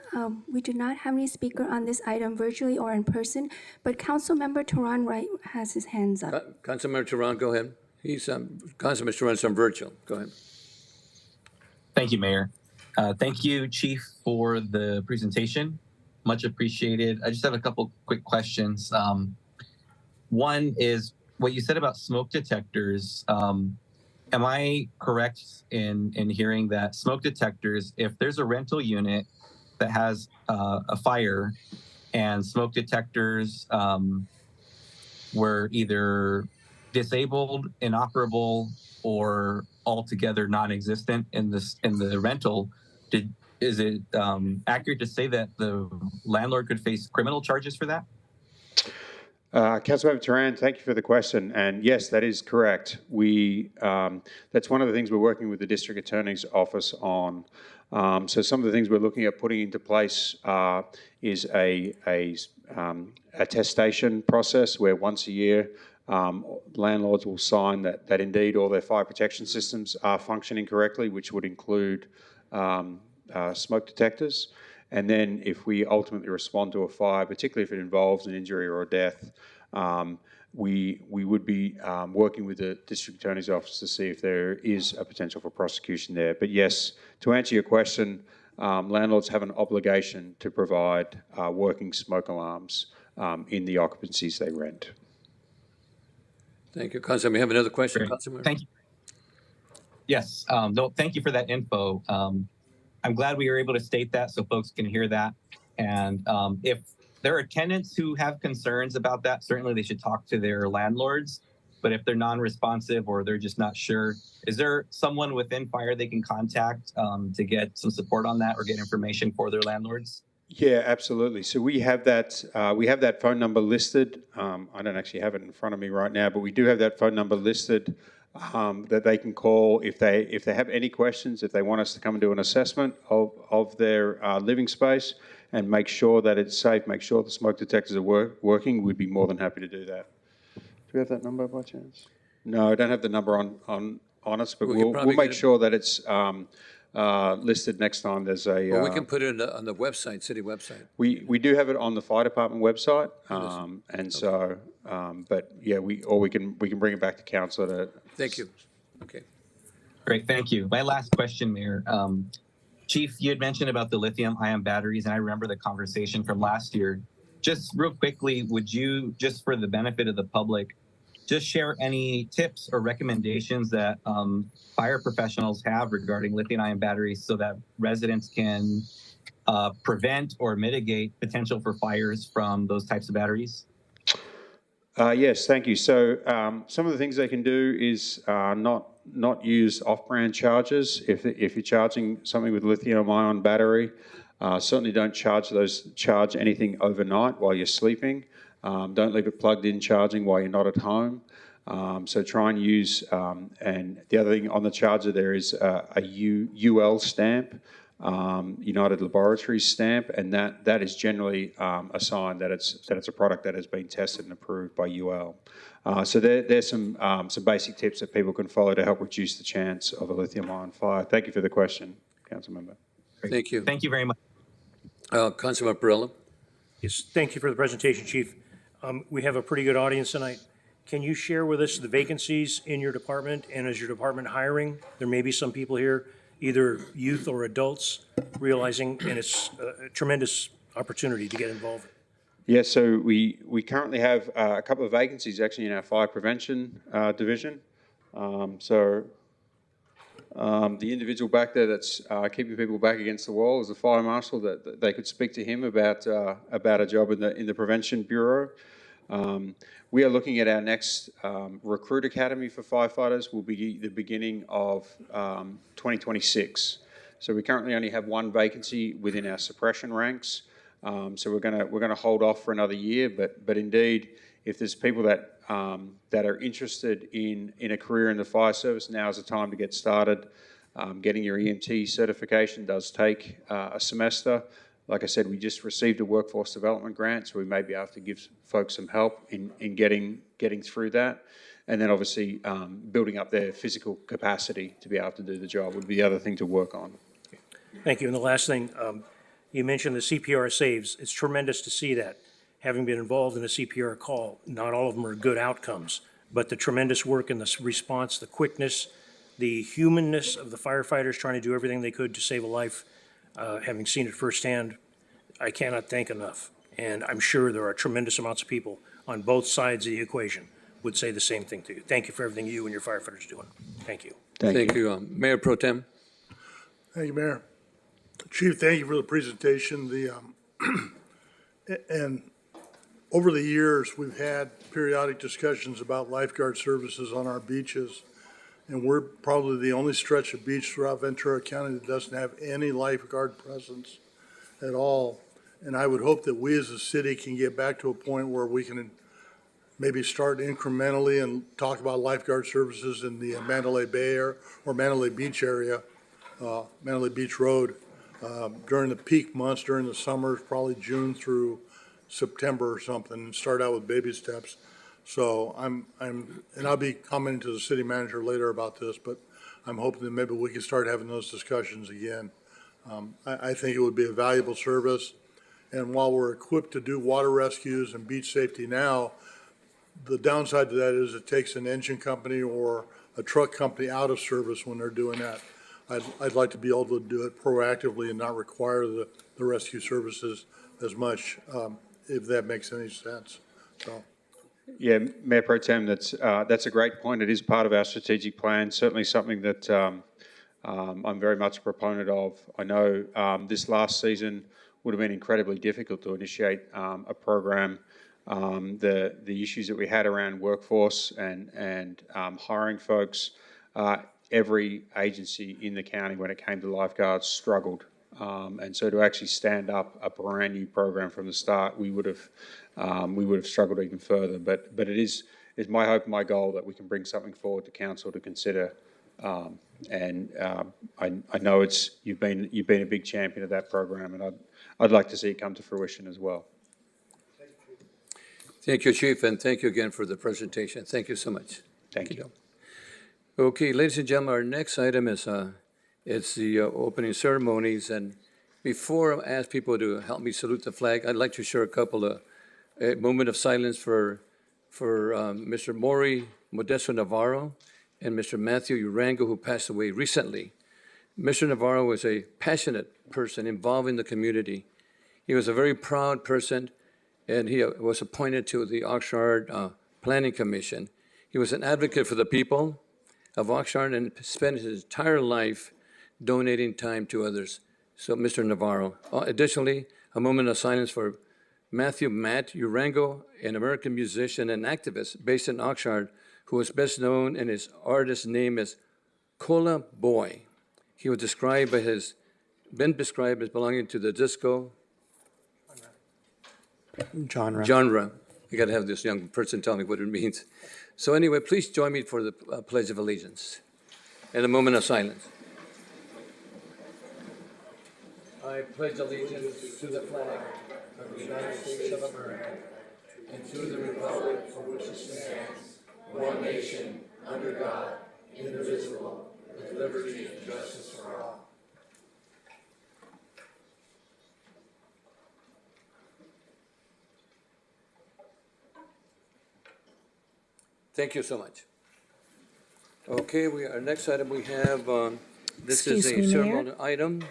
S10: we do not have any speaker on this item virtually or in person, but Councilmember Teran Wright has his hands up.
S1: Councilmember Teran, go ahead. Councilmember Teran's on virtual. Go ahead.
S4: Thank you, Mayor. Thank you, Chief, for the presentation. Much appreciated. I just have a couple quick questions. One is what you said about smoke detectors. Am I correct in hearing that smoke detectors, if there's a rental unit that has a fire and smoke detectors were either disabled, inoperable, or altogether non-existent in the rental, is it accurate to say that the landlord could face criminal charges for that?
S6: Councilmember Teran, thank you for the question. And yes, that is correct. That's one of the things we're working with the District Attorney's Office on. So some of the things we're looking at putting into place is a attestation process where once a year landlords will sign that indeed all their fire protection systems are functioning correctly, which would include smoke detectors. And then if we ultimately respond to a fire, particularly if it involves an injury or a death, we would be working with the District Attorney's Office to see if there is a potential for prosecution there. But yes, to answer your question, landlords have an obligation to provide working smoke alarms in the occupancies they rent.
S1: Thank you. Councilman, we have another question.
S4: Thank you. Yes. No, thank you for that info. I'm glad we were able to state that so folks can hear that. And if there are tenants who have concerns about that, certainly they should talk to their landlords. But if they're non-responsive or they're just not sure, is there someone within fire they can contact to get some support on that or get information for their landlords?
S6: Yeah, absolutely. So we have that phone number listed. I don't actually have it in front of me right now, but we do have that phone number listed that they can call if they have any questions, if they want us to come and do an assessment of their living space and make sure that it's safe, make sure the smoke detectors are working. We'd be more than happy to do that. Do we have that number by chance? No, I don't have the number on us, but we'll make sure that it's listed next time there's a...
S1: Well, we can put it on the website, city website.
S6: We do have it on the fire department website, and so, but yeah, we can bring it back to council to...
S1: Thank you. Okay.
S4: Great, thank you. My last question, Mayor. Chief, you had mentioned about the lithium-ion batteries, and I remember the conversation from last year. just real quickly, would you, just for the benefit of the public, just share any tips or recommendations that fire professionals have regarding lithium-ion batteries so that residents can prevent or mitigate potential for fires from those types of batteries?
S6: Yes, thank you. So some of the things they can do is not use off-brand chargers. If you're charging something with lithium-ion battery, certainly don't charge anything overnight while you're sleeping. Don't leave it plugged in charging while you're not at home. So try and use, and the other thing on the charger there is a UL stamp, United Laboratories stamp, and that is generally a sign that it's a product that has been tested and approved by UL. So there's some basic tips that people can follow to help reduce the chance of a lithium-ion fire. Thank you for the question, Council Member.
S1: Thank you.
S4: Thank you very much.
S1: Councilman Perrella?
S7: Yes, thank you for the presentation, Chief. We have a pretty good audience tonight. Can you share with us the vacancies in your department, and is your department hiring? There may be some people here, either youth or adults, realizing, and it's a tremendous opportunity to get involved.
S6: Yes, so we currently have a couple of vacancies actually in our fire prevention division. The individual back there that's keeping people back against the wall is a fire marshal. That they could speak to him about a job in the prevention bureau. We are looking at our next recruit academy for firefighters. Will be the beginning of 2026. So we currently only have one vacancy within our suppression ranks. So we're gonna hold off for another year. But indeed, if there's people that are interested in a career in the fire service, now is the time to get started. Getting your EMT certification does take a semester. Like I said, we just received a workforce development grant, so we may be able to give folks some help in getting through that. And then obviously building up their physical capacity to be able to do the job would be the other thing to work on.
S7: Thank you. And the last thing, you mentioned the CPR saves. It's tremendous to see that. Having been involved in a CPR call, not all of them are good outcomes, but the tremendous work in the response, the quickness, the humanness of the firefighters trying to do everything they could to save a life, having seen it firsthand, I cannot thank enough. And I'm sure there are tremendous amounts of people on both sides of the equation would say the same thing to you. Thank you for everything you and your firefighters are doing. Thank you.
S1: Thank you. Mayor Pro Tem?
S8: Thank you, Mayor. Chief, thank you for the presentation. And over the years, we've had periodic discussions about lifeguard services on our beaches. And we're probably the only stretch of beach throughout Ventura County that doesn't have any lifeguard presence at all. And I would hope that we as a city can get back to a point where we can maybe start incrementally and talk about lifeguard services in the Mandalay Bay or Mandalay Beach area, Mandalay Beach Road, during the peak months, during the summers, probably June through September or something, and start out with baby steps. So and I'll be commenting to the city manager later about this, but I'm hoping that maybe we can start having those discussions again. I think it would be a valuable service. And while we're equipped to do water rescues and beach safety now, the downside to that is it takes an engine company or a truck company out of service when they're doing that. I'd like to be able to do it proactively and not require the rescue services as much, if that makes any sense. So.
S6: Yeah, Mayor Pro Tem, that's a great point. It is part of our strategic plan, certainly something that I'm very much a proponent of. I know this last season would have been incredibly difficult to initiate a program. The issues that we had around workforce and hiring folks, every agency in the county when it came to lifeguards struggled. And so to actually stand up a brand new program from the start, we would have struggled even further. But it is my hope and my goal that we can bring something forward to council to consider. I know you've been a big champion of that program, and I'd like to see it come to fruition as well.
S1: Thank you, Chief, and thank you again for the presentation. Thank you so much.
S6: Thank you.
S1: Okay, ladies and gentlemen, our next item is it's the opening ceremonies. And before I ask people to help me salute the flag, I'd like to share a moment of silence for Mr. Maury Modesto Navarro and Mr. Matthew Urango, who passed away recently. Mr. Navarro was a passionate person involved in the community. He was a very proud person, and he was appointed to the Oxnard Planning Commission. He was an advocate for the people of Oxnard and spent his entire life donating time to others. So, Mr. Navarro. Additionally, a moment of silence for Matthew Matt Urango, an American musician and activist based in Oxnard, who is best known in his artist name as Cola Boy. He was been described as belonging to the disco genre. You got to have this young person tell me what it means. So anyway, please join me for the Pledge of Allegiance and a moment of silence. I pledge allegiance to the flag of the United States of America and to the republic for which it stands, one nation, under God, indivisible, with liberty and justice for all. Thank you so much. Okay, our next item we have, this is
S2: Excuse
S1: a
S2: me, Mayor?
S1: ceremonial item,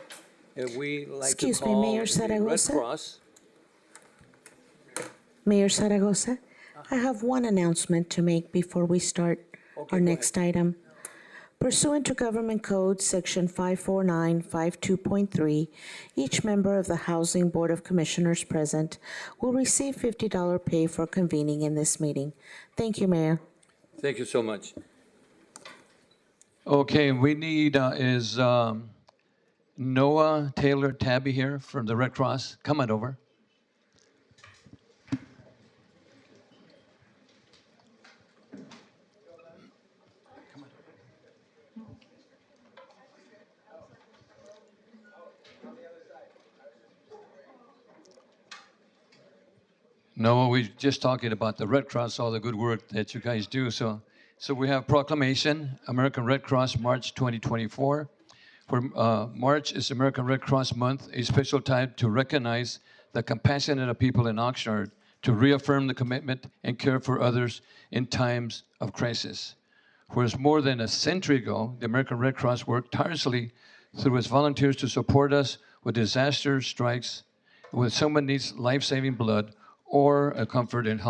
S1: and we like to
S2: Excuse me,
S1: call
S2: Mayor
S1: the Red
S2: Zaragoza?
S1: Cross.
S2: Mayor Zaragoza, I have one announcement to make before we start
S1: Okay,
S2: our
S1: go
S2: next item. Pursuant to Government Code Section 54952.3, each member of the Housing Board of Commissioners present will receive $50 pay for convening in this meeting. Thank you, Mayor.
S1: Thank you so much. Okay, we need, is Noah Taylor Tabby here from the Red Cross? Come on over. No, we're just talking about the Red Cross, all the good work that you guys do. So we have proclamation, American Red Cross March 2024. March is American Red Cross Month, a special time to recognize the compassion of the people in Oxnard, to reaffirm the commitment and care for others in times of crisis. Whereas more than a century ago, the American Red Cross worked tirelessly through its volunteers to support us with disaster strikes, when someone needs life-saving blood, or a comfort and a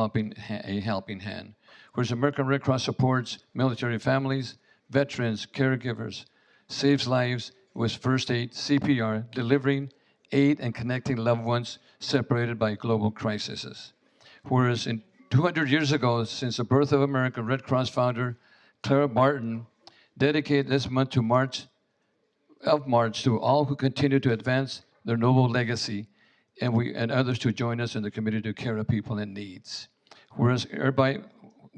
S1: helping hand. Whereas American Red Cross supports military families, veterans, caregivers, saves lives with first aid, CPR, delivering aid and connecting loved ones separated by global crises. Whereas 200 years ago, since the birth of American Red Cross founder Clara Barton dedicated this month to March to all who continue to advance their noble legacy, and others to join us in the committee to care of people in needs. Whereas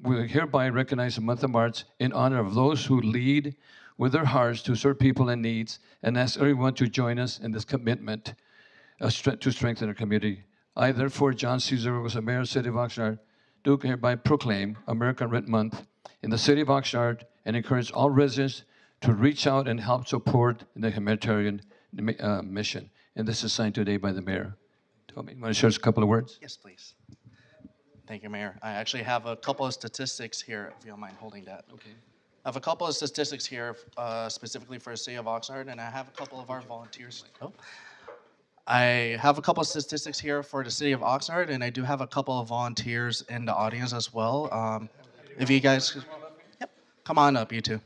S1: we hereby recognize the month of March in honor of those who lead with their hearts to serve people in needs, and ask everyone to join us in this commitment to strengthen our community. I, therefore, John Cesar, was the mayor of the city of Oxnard, do hereby proclaim American Red Month in the city of Oxnard and encourage all residents to reach out and help support the humanitarian mission. And this is signed today by the mayor. Want to share a couple of words?
S11: Yes, please. Thank you, Mayor. I actually have a couple of statistics here, if you don't mind holding that.
S1: Okay.
S11: I have a couple of statistics here specifically for the city of Oxnard, and I have a couple of our volunteers. I have a couple of statistics here for the city of Oxnard, and I do have a couple of volunteers in the audience as well. If you guys, come on up, you two.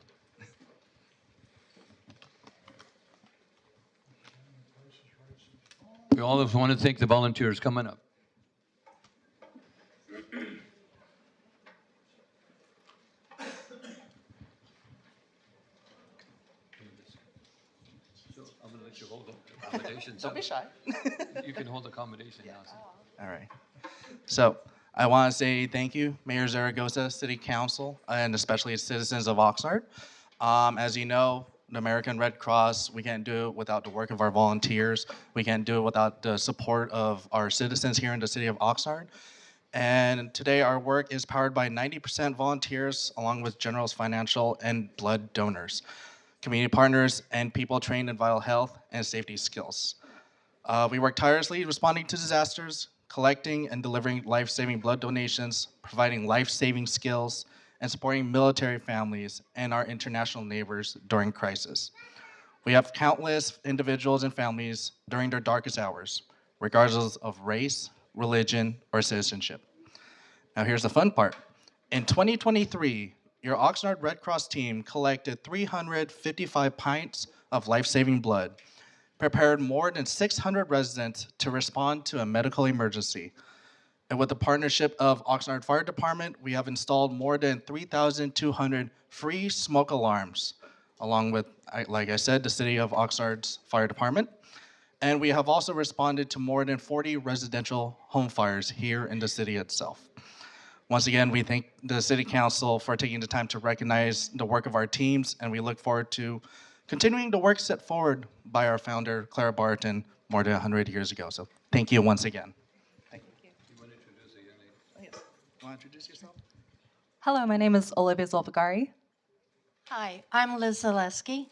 S1: We all want to thank the volunteers coming up. So I'm going to let you hold the accommodation.
S11: Don't be shy.
S1: You can hold the accommodation now.
S11: All right. So I want to say thank you, Mayor Zaragoza, City Council, and especially citizens of Oxnard. As you know, the American Red Cross, we can't do it without the work of our volunteers. We can't do it without the support of our citizens here in the city of Oxnard. And today our work is powered by 90% volunteers, along with generous financial and blood donors, community partners, and people trained in vital health and safety skills. We work tirelessly responding to disasters, collecting and delivering life-saving blood donations, providing life-saving skills, and supporting military families and our international neighbors during crisis. We have countless individuals and families during their darkest hours, regardless of race, religion, or citizenship. Now here's the fun part. In 2023, your Oxnard Red Cross team collected 355 pints of life-saving blood, prepared more than 600 residents to respond to a medical emergency. And with the partnership of Oxnard Fire Department, we have installed more than 3,200 free smoke alarms, along with, like I said, the City of Oxnard's Fire Department. And we have also responded to more than 40 residential home fires here in the city itself. Once again, we thank the City Council for taking the time to recognize the work of our teams, and we look forward to continuing the work set forward by our founder, Clara Barton, more than 100 years ago. So thank you once again. Thank you. You want to introduce the young lady? Oh, yes. You want to introduce yourself?
S12: Hello, my name is Olivia Zolfagari.
S13: Hi, I'm Liz Zaleski.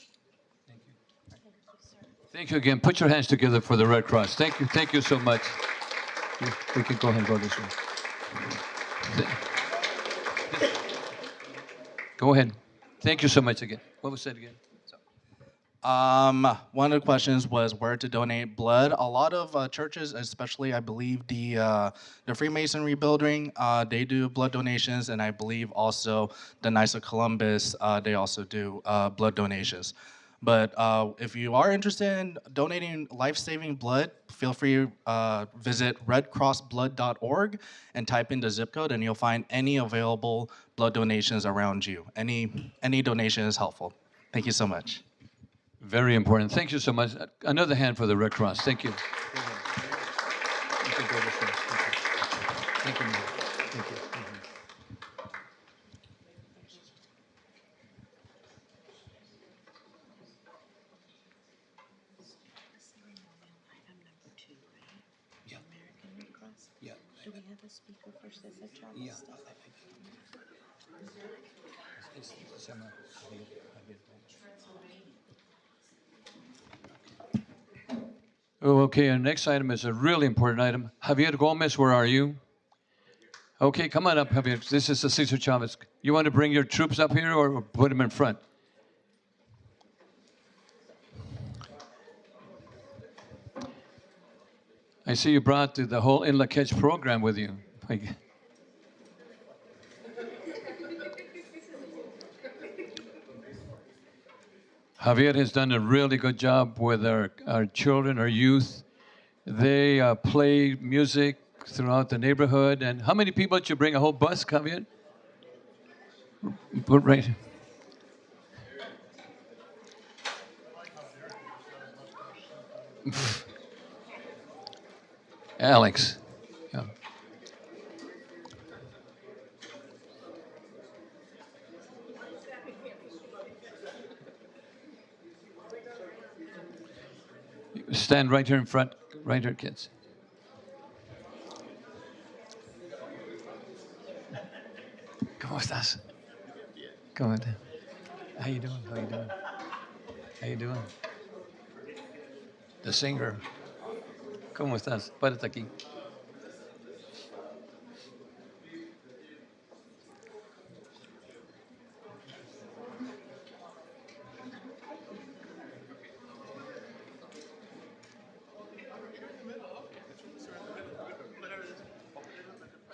S1: Thank you again. Put your hands together for the Red Cross. Thank you so much. We can go ahead and go this way. Go ahead. Thank you so much again. What was said again?
S11: One of the questions was where to donate blood. A lot of churches, especially I believe the Freemasonry building, they do blood donations, and I believe also the Knights of Columbus, they also do blood donations. But if you are interested in donating life-saving blood, feel free to visit redcrossblood.org and type in the zip code, and you'll find any available blood donations around you. Any donation is helpful. Thank you so much.
S1: Very important. Thank you so much. Another hand for the Red Cross. Thank you. You can go this way. Thank you. Thank you. Thank you. Yeah.
S2: Do we have a speaker for Cesar Chavez?
S1: Yeah. Oh, okay, our next item is a really important item. Javier Gomez, where are you? Okay, come on up, Javier. This is the Cesar Chavez. You want to bring your troops up here or put them in front? I see you brought the whole In La Catch program with you. Javier has done a really good job with our children, our youth. They play music throughout the neighborhood. And how many people did you bring? A whole bus, Javier? Put right. Alex. Yeah. Stand right here in front. Right here, kids. ¿Cómo estás? ¿Cómo estás? How you doing? How you doing? How you doing? The singer. ¿Cómo estás? Párate aquí.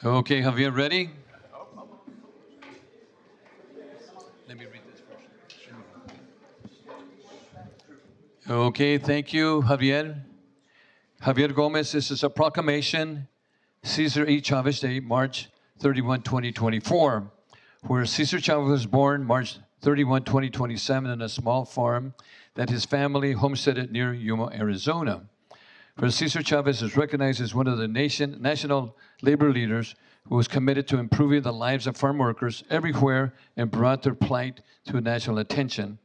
S1: Okay, Javier, ready? Let me read this first. Okay, thank you, Javier. Javier Gomez, this is a proclamation, Cesar E. Chavez Day, March 31, 2024, where Cesar Chavez was born March 31, 2027 in a small farm that his family homesteaded near Yuma, Arizona. For Cesar Chavez is recognized as one of the national labor leaders who was committed to improving the lives of farm workers everywhere and brought their plight to national attention.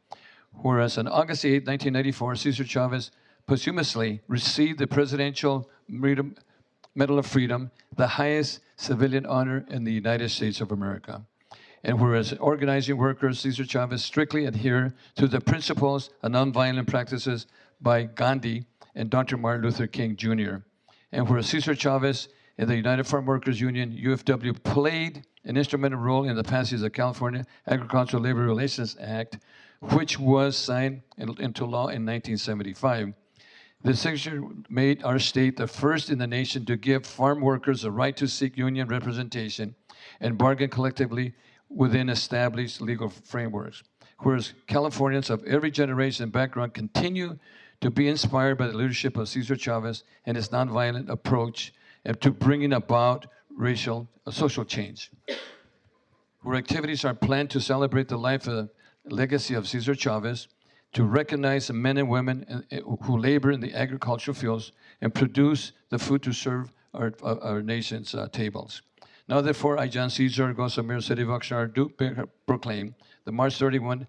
S1: Whereas on August 8, 1994, Cesar Chavez posthumously received the Presidential Medal of Freedom, the highest civilian honor in the United States of America. And whereas organizing workers, Cesar Chavez strictly adhered to the principles of nonviolent practices by Gandhi and Dr. Martin Luther King Jr. And whereas Cesar Chavez and the United Farm Workers Union, UFW, played an instrumental role in the passage of the California Agricultural Labor Relations Act, which was signed into law in 1975. This signature made our state the first in the nation to give farm workers the right to seek union representation and bargain collectively within established legal frameworks. Whereas Californians of every generation and background continue to be inspired by the leadership of Cesar Chavez and his nonviolent approach and to bringing about social change. Where activities are planned to celebrate the life and legacy of Cesar Chavez, to recognize the men and women who labor in the agricultural fields and produce the food to serve our nation's tables. Now, therefore, I, John Cesar Gosa, Mayor, City of Oxnard, do proclaim the March 31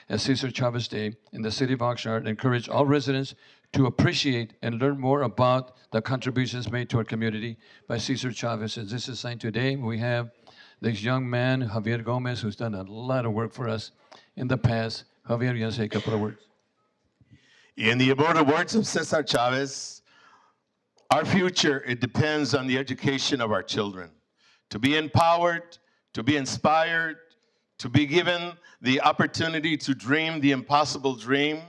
S1: as Cesar Chavez Day in the City of Oxnard and encourage all residents to appreciate and learn more about the contributions made to our community by Cesar Chavez. As this is signed today, we have this young man, Javier Gomez, who's done a lot of work for us in the past. Javier, you want to say a couple of words?
S14: In the immortal words of Cesar Chavez, our future, it depends on the education of our children. To be empowered, to be inspired, to be given the opportunity to dream the impossible dream,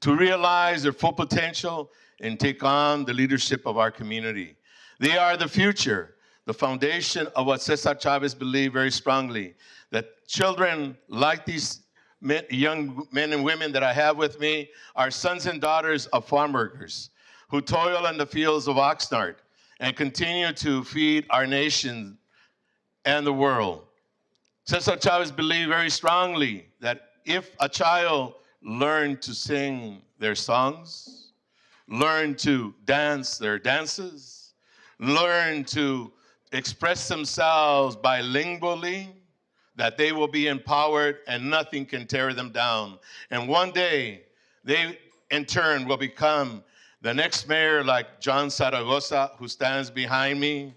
S14: to realize their full potential and take on the leadership of our community. They are the future, the foundation of what Cesar Chavez believed very strongly, that children like these young men and women that I have with me are sons and daughters of farm workers who toil in the fields of Oxnard and continue to feed our nation and the world. Cesar Chavez believed very strongly that if a child learned to sing their songs, learn to dance their dances, learn to express themselves bilingually, that they will be empowered and nothing can tear them down. And one day, they in turn will become the next mayor like John Zaragoza, who stands behind me,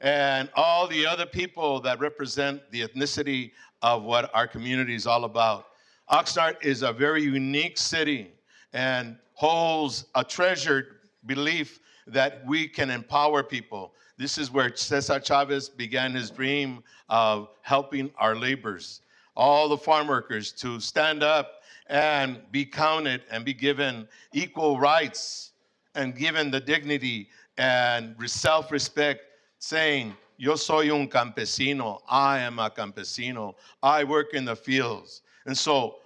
S14: and all the other people that represent the ethnicity of what our community is all about. Oxnard is a very unique city and holds a treasured belief that we can empower people. This is where Cesar Chavez began his dream of helping our laborers, all the farm workers, to stand up and be counted and be given equal rights and given the dignity and self-respect, saying, yo soy un campesino, I am a campesino, I work in the fields. And so,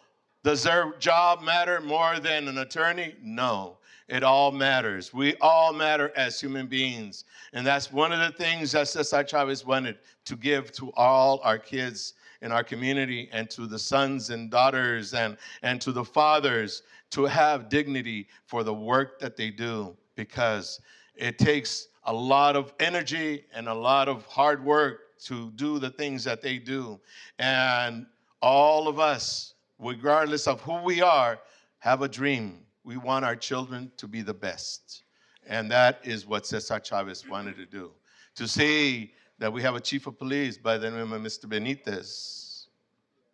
S14: does their job matter more than an attorney? No. It all matters. We all matter as human beings. And that's one of the things that Cesar Chavez wanted to give to all our kids in our community and to the sons and daughters and to the fathers to have dignity for the work that they do, because it takes a lot of energy and a lot of hard work to do the things that they do. And all of us, regardless of who we are, have a dream. We want our children to be the best. And that is what Cesar Chavez wanted to do. To see that we have a chief of police by the name of Mr. Benitez.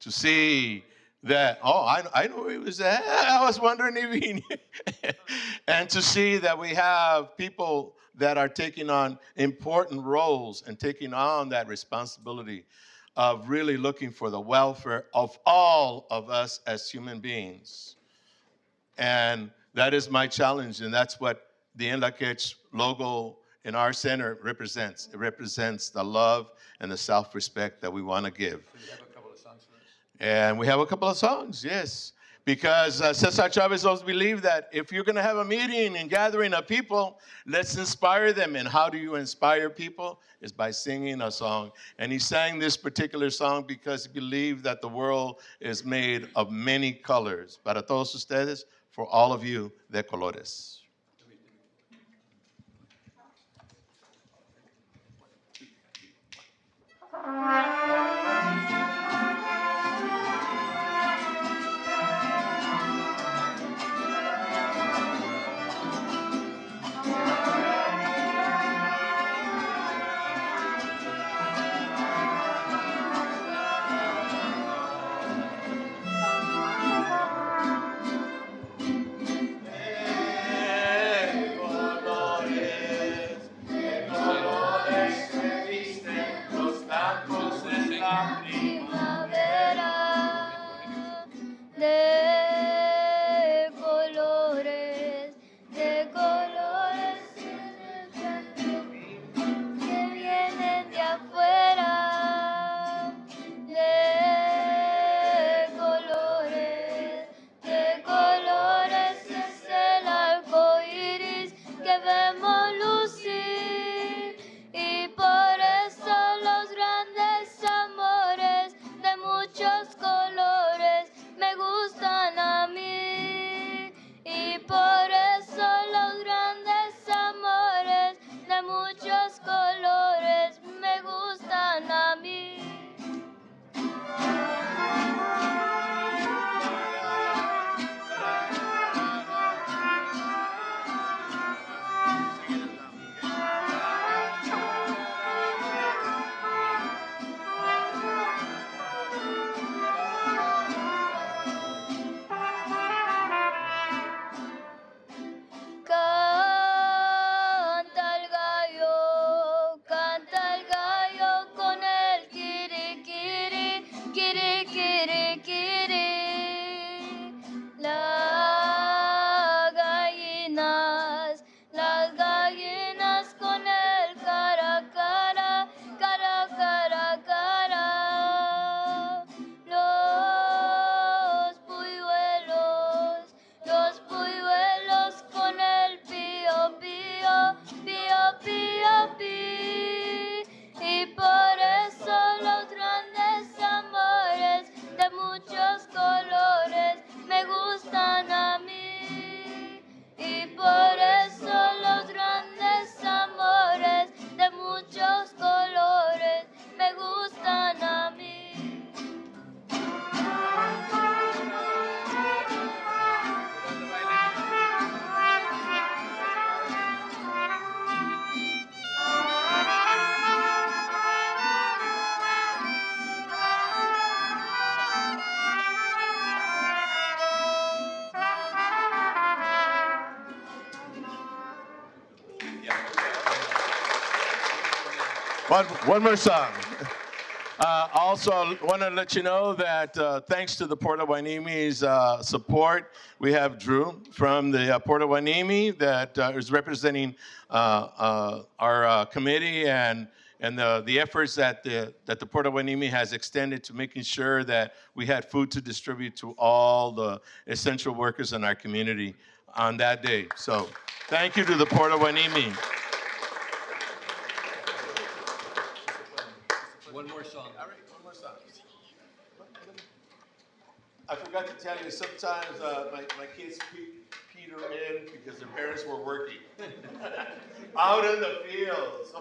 S14: To see that, I know he was there. I was wondering if he knew. And to see that we have people that are taking on important roles and taking on that responsibility of really looking for the welfare of all of us as human beings. And that is my challenge, and that's what the NLACH logo in our center represents. It represents the love and the self-respect that we want to give. So you have a couple of songs for us? And we have a couple of songs, yes. Because Cesar Chavez always believed that if you're going to have a meeting and gathering of people, let's inspire them. And how do you inspire people? Is by singing a song. And he sang this particular song because he believed that the world is made of many colors. Para todos ustedes, for all of you, de colores. One more song. Also, I want to let you know that thanks to the Port of Huenemi's support, we have Drew from the Port of Hueneme that is representing our committee and the efforts that the Port of Hueneme has extended to making sure that we had food to distribute to all the essential workers in our community on that day. So thank you to the Port of Hueneme.
S1: One more song.
S14: All right, one more song. I forgot to tell you, sometimes my kids peter in because their parents were working out in the fields.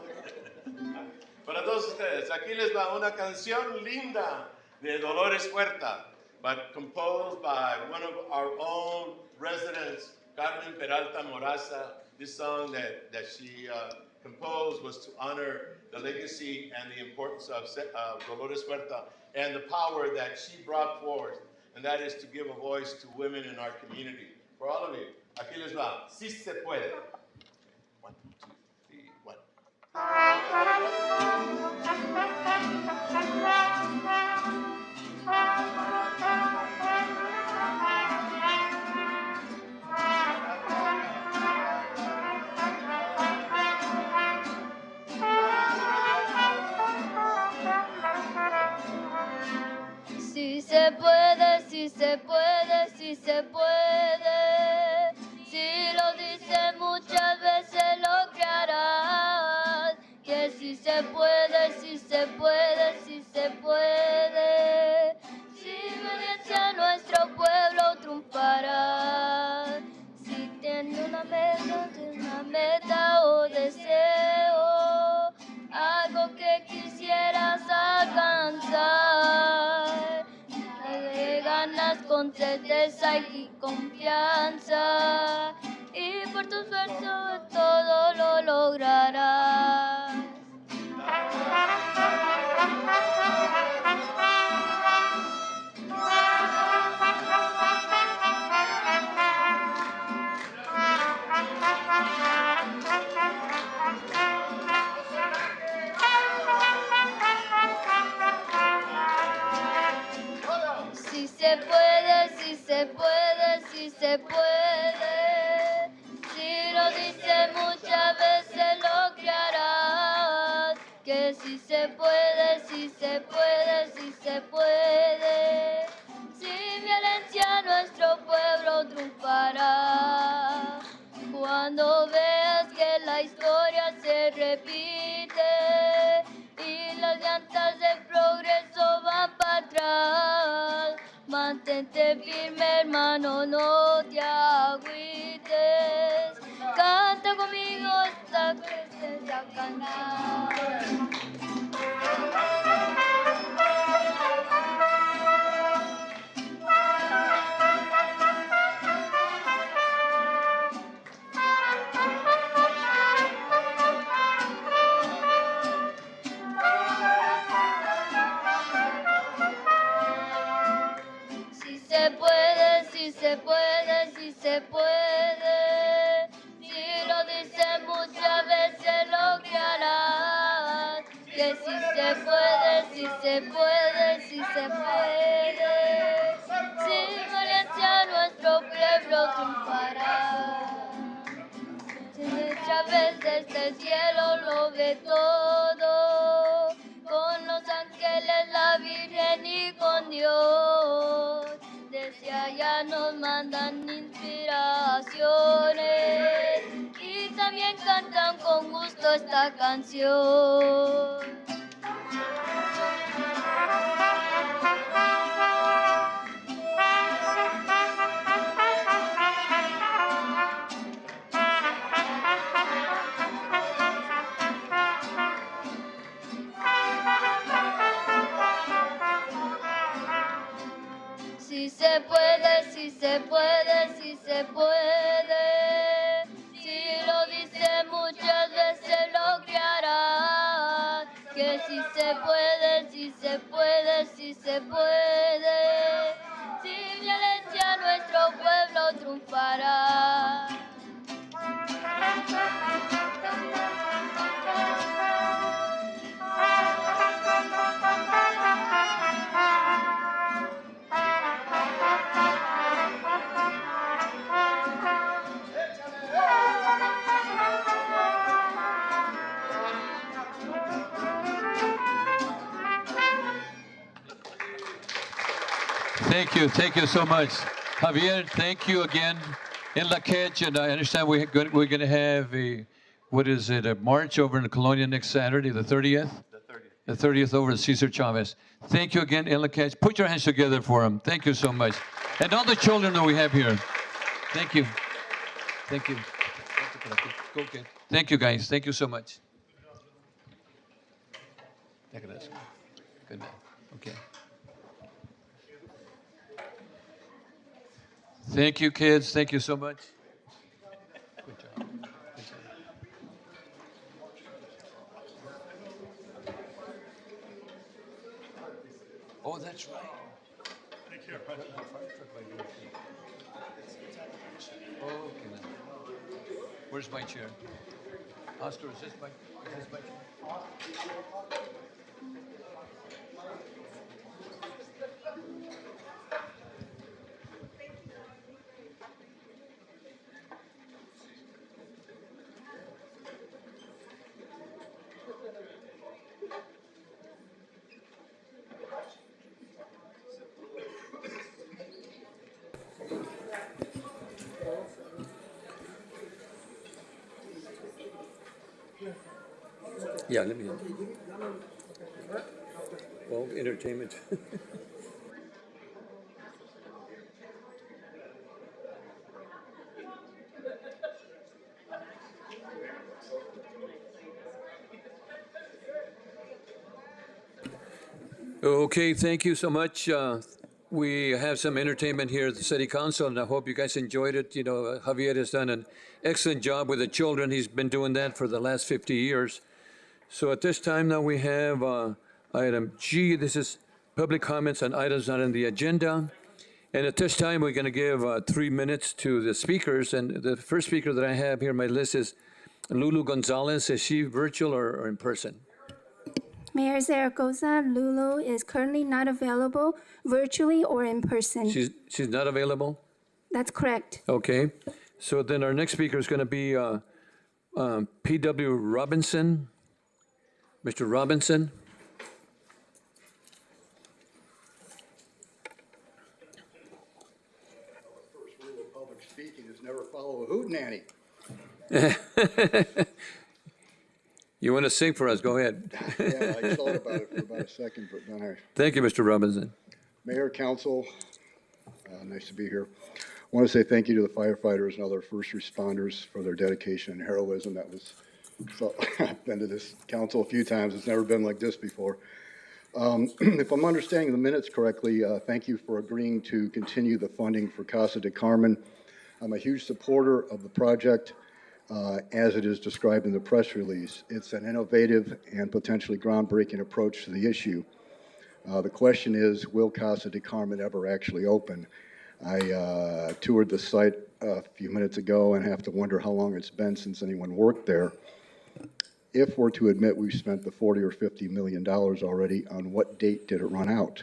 S14: Para todos ustedes, aquí les va una canción linda de Dolores Huerta, but composed by one of our own residents, Carmen Peralta Moraza. This song that she composed was to honor the legacy and the importance of Dolores Huerta and the power that she brought forth, and that is to give a voice to women in our community. For all of you, aquí les va. Si se puede. 1, 2, 3, 1.
S15: Si se puede, si se puede, si se puede. Si lo dices muchas veces lo crearás. Que si se puede, si se puede, si se puede. Si obediencia nuestro pueblo triunfará. Si tiene una meta o deseo, algo que quisieras alcanzar, dale ganas con certeza y confianza, y por tu esfuerzo todo lo lograrás. Si se puede, si se puede, si se puede. Si lo dices muchas veces lo crearás. Que si se puede, si se puede, si se puede. Sin violencia nuestro pueblo triunfará. Cuando veas que la historia se repite y las llantas del progreso van para atrás, mantente firme, hermano, no te agüites. Canta conmigo hasta que estés a cantar. Si se puede, si se puede, si se puede. Si lo dices muchas veces lo crearás. Que si se puede, si se puede, si se puede. Sin violencia nuestro pueblo triunfará. Cesar Chavez desde el cielo lo ve todo, con los ángeles, la Virgen y con Dios. Desde allá nos mandan inspiraciones y también cantan con gusto esta canción. Si se puede, si se puede, si se puede. Si lo dices muchas veces lo crearás. Que si se puede, si se puede, si se puede. Sin violencia nuestro pueblo triunfará.
S1: Thank you so much. Javier, thank you again. In La Quech, and I understand we're going to have a march over in Colonia next Saturday, the 30th? The 30th over at Cesar Chavez. Thank you again, in La Quech. Put your hands together for him. Thank you so much. And all the children that we have here. Thank you. Thank you. Okay. Thank you, guys. Thank you so much. Good night. Okay. Thank you, kids. Thank you so much. Good job. Good job. Oh, that's right. Take care. Oh, okay. Where's my chair? Oscar, is this my chair? Yeah, let me. Well, entertainment. Okay, thank you so much. We have some entertainment here at the City Council, and I hope you guys enjoyed it. You know, Javier has done an excellent job with the children. He's been doing that for the last 50 years. So at this time now we have item G. This is public comments on items not on the agenda. And at this time, we're going to give 3 minutes to the speakers. And the first speaker that I have here on my list is Lulu Gonzalez. Is she virtual or in person?
S10: Mayor Zaragoza, Lulu is currently not available virtually or in person.
S1: She's not available?
S10: That's correct.
S1: Okay. So then our next speaker is going to be P.W. Robinson. Mr. Robinson.
S16: First rule of public speaking is never follow a hootenanny.
S1: You want to sing for us? Go ahead.
S16: Yeah, I thought about it for about a second, but then I...
S1: Thank you, Mr. Robinson.
S16: Mayor, Council, nice to be here. I want to say thank you to the firefighters and other first responders for their dedication and heroism. I've been to this council a few times. It's never been like this before. If I'm understanding the minutes correctly, thank you for agreeing to continue the funding for Casa de Carmen. I'm a huge supporter of the project as it is described in the press release. It's an innovative and potentially groundbreaking approach to the issue. The question is, will Casa de Carmen ever actually open? I toured the site a few minutes ago and have to wonder how long it's been since anyone worked there. If we're to admit we've spent the $40 or $50 million already, on what date did it run out?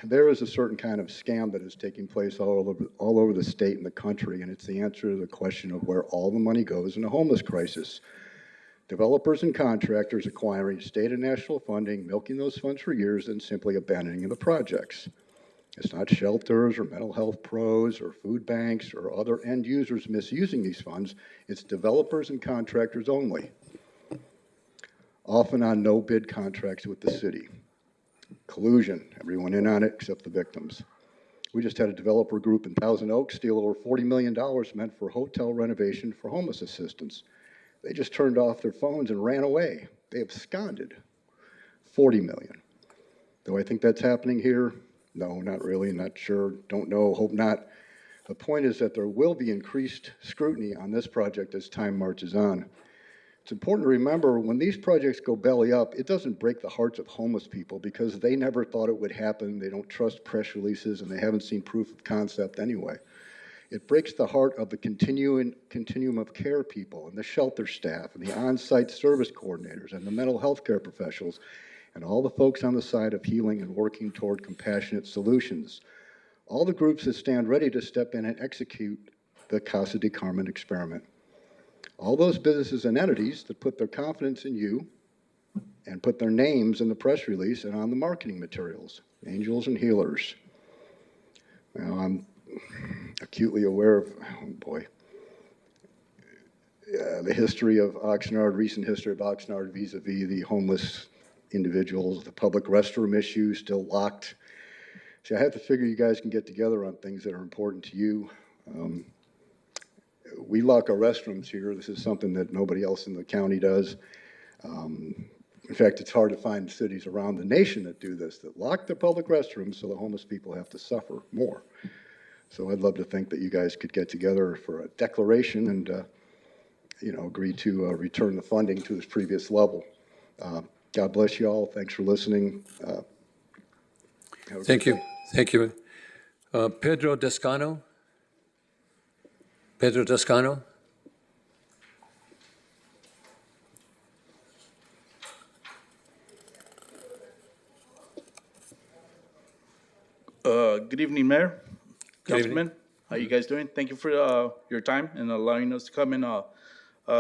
S16: There is a certain kind of scam that is taking place all over the state and the country, and it's the answer to the question of where all the money goes in a homeless crisis. Developers and contractors acquiring state and national funding, milking those funds for years, and simply abandoning the projects. It's not shelters or mental health pros or food banks or other end users misusing these funds. It's developers and contractors only, often on no-bid contracts with the city. Collusion, everyone in on it except the victims. We just had a developer group in Thousand Oaks steal over $40 million meant for hotel renovation for homeless assistance. They just turned off their phones and ran away. They absconded. $40 million. Do I think that's happening here? No, not really, not sure, don't know, hope not. The point is that there will be increased scrutiny on this project as time marches on. It's important to remember when these projects go belly up, it doesn't break the hearts of homeless people because they never thought it would happen, they don't trust press releases, and they haven't seen proof of concept anyway. It breaks the heart of the continuum of care people and the shelter staff and the on-site service coordinators and the mental health care professionals and all the folks on the side of healing and working toward compassionate solutions. All the groups that stand ready to step in and execute the Casa de Carmen experiment. All those businesses and entities that put their confidence in you and put their names in the press release and on the marketing materials, Angels and Healers. Now, I'm acutely aware of, oh boy, the history of Oxnard, recent history of Oxnard vis-a-vis the homeless individuals, the public restroom issue still locked. See, I have to figure you guys can get together on things that are important to you. We lock our restrooms here. This is something that nobody else in the county does. In fact, it's hard to find cities around the nation that do this, that lock their public restrooms so the homeless people have to suffer more. So I'd love to think that you guys could get together for a declaration and, agree to return the funding to its previous level. God bless you all. Thanks for listening.
S1: Thank you. Thank you. Pedro Descano. Pedro Descano.
S17: Good evening, Mayor,
S1: Good
S17: Councilman. How you guys doing? Thank you for your time and allowing us to come and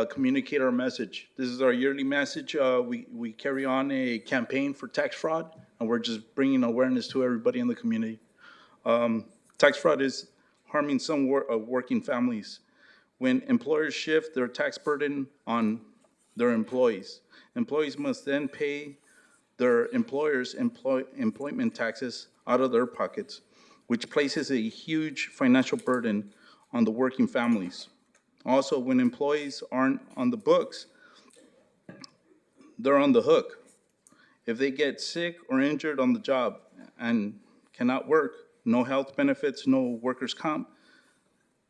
S17: communicate our message. This is our yearly message. We carry on a campaign for tax fraud, and we're just bringing awareness to everybody in the community. Tax fraud is harming some working families. When employers shift their tax burden on their employees, employees must then pay their employers' employment taxes out of their pockets, which places a huge financial burden on the working families. Also, when employees aren't on the books, they're on the hook. If they get sick or injured on the job and cannot work, no health benefits, no workers' comp.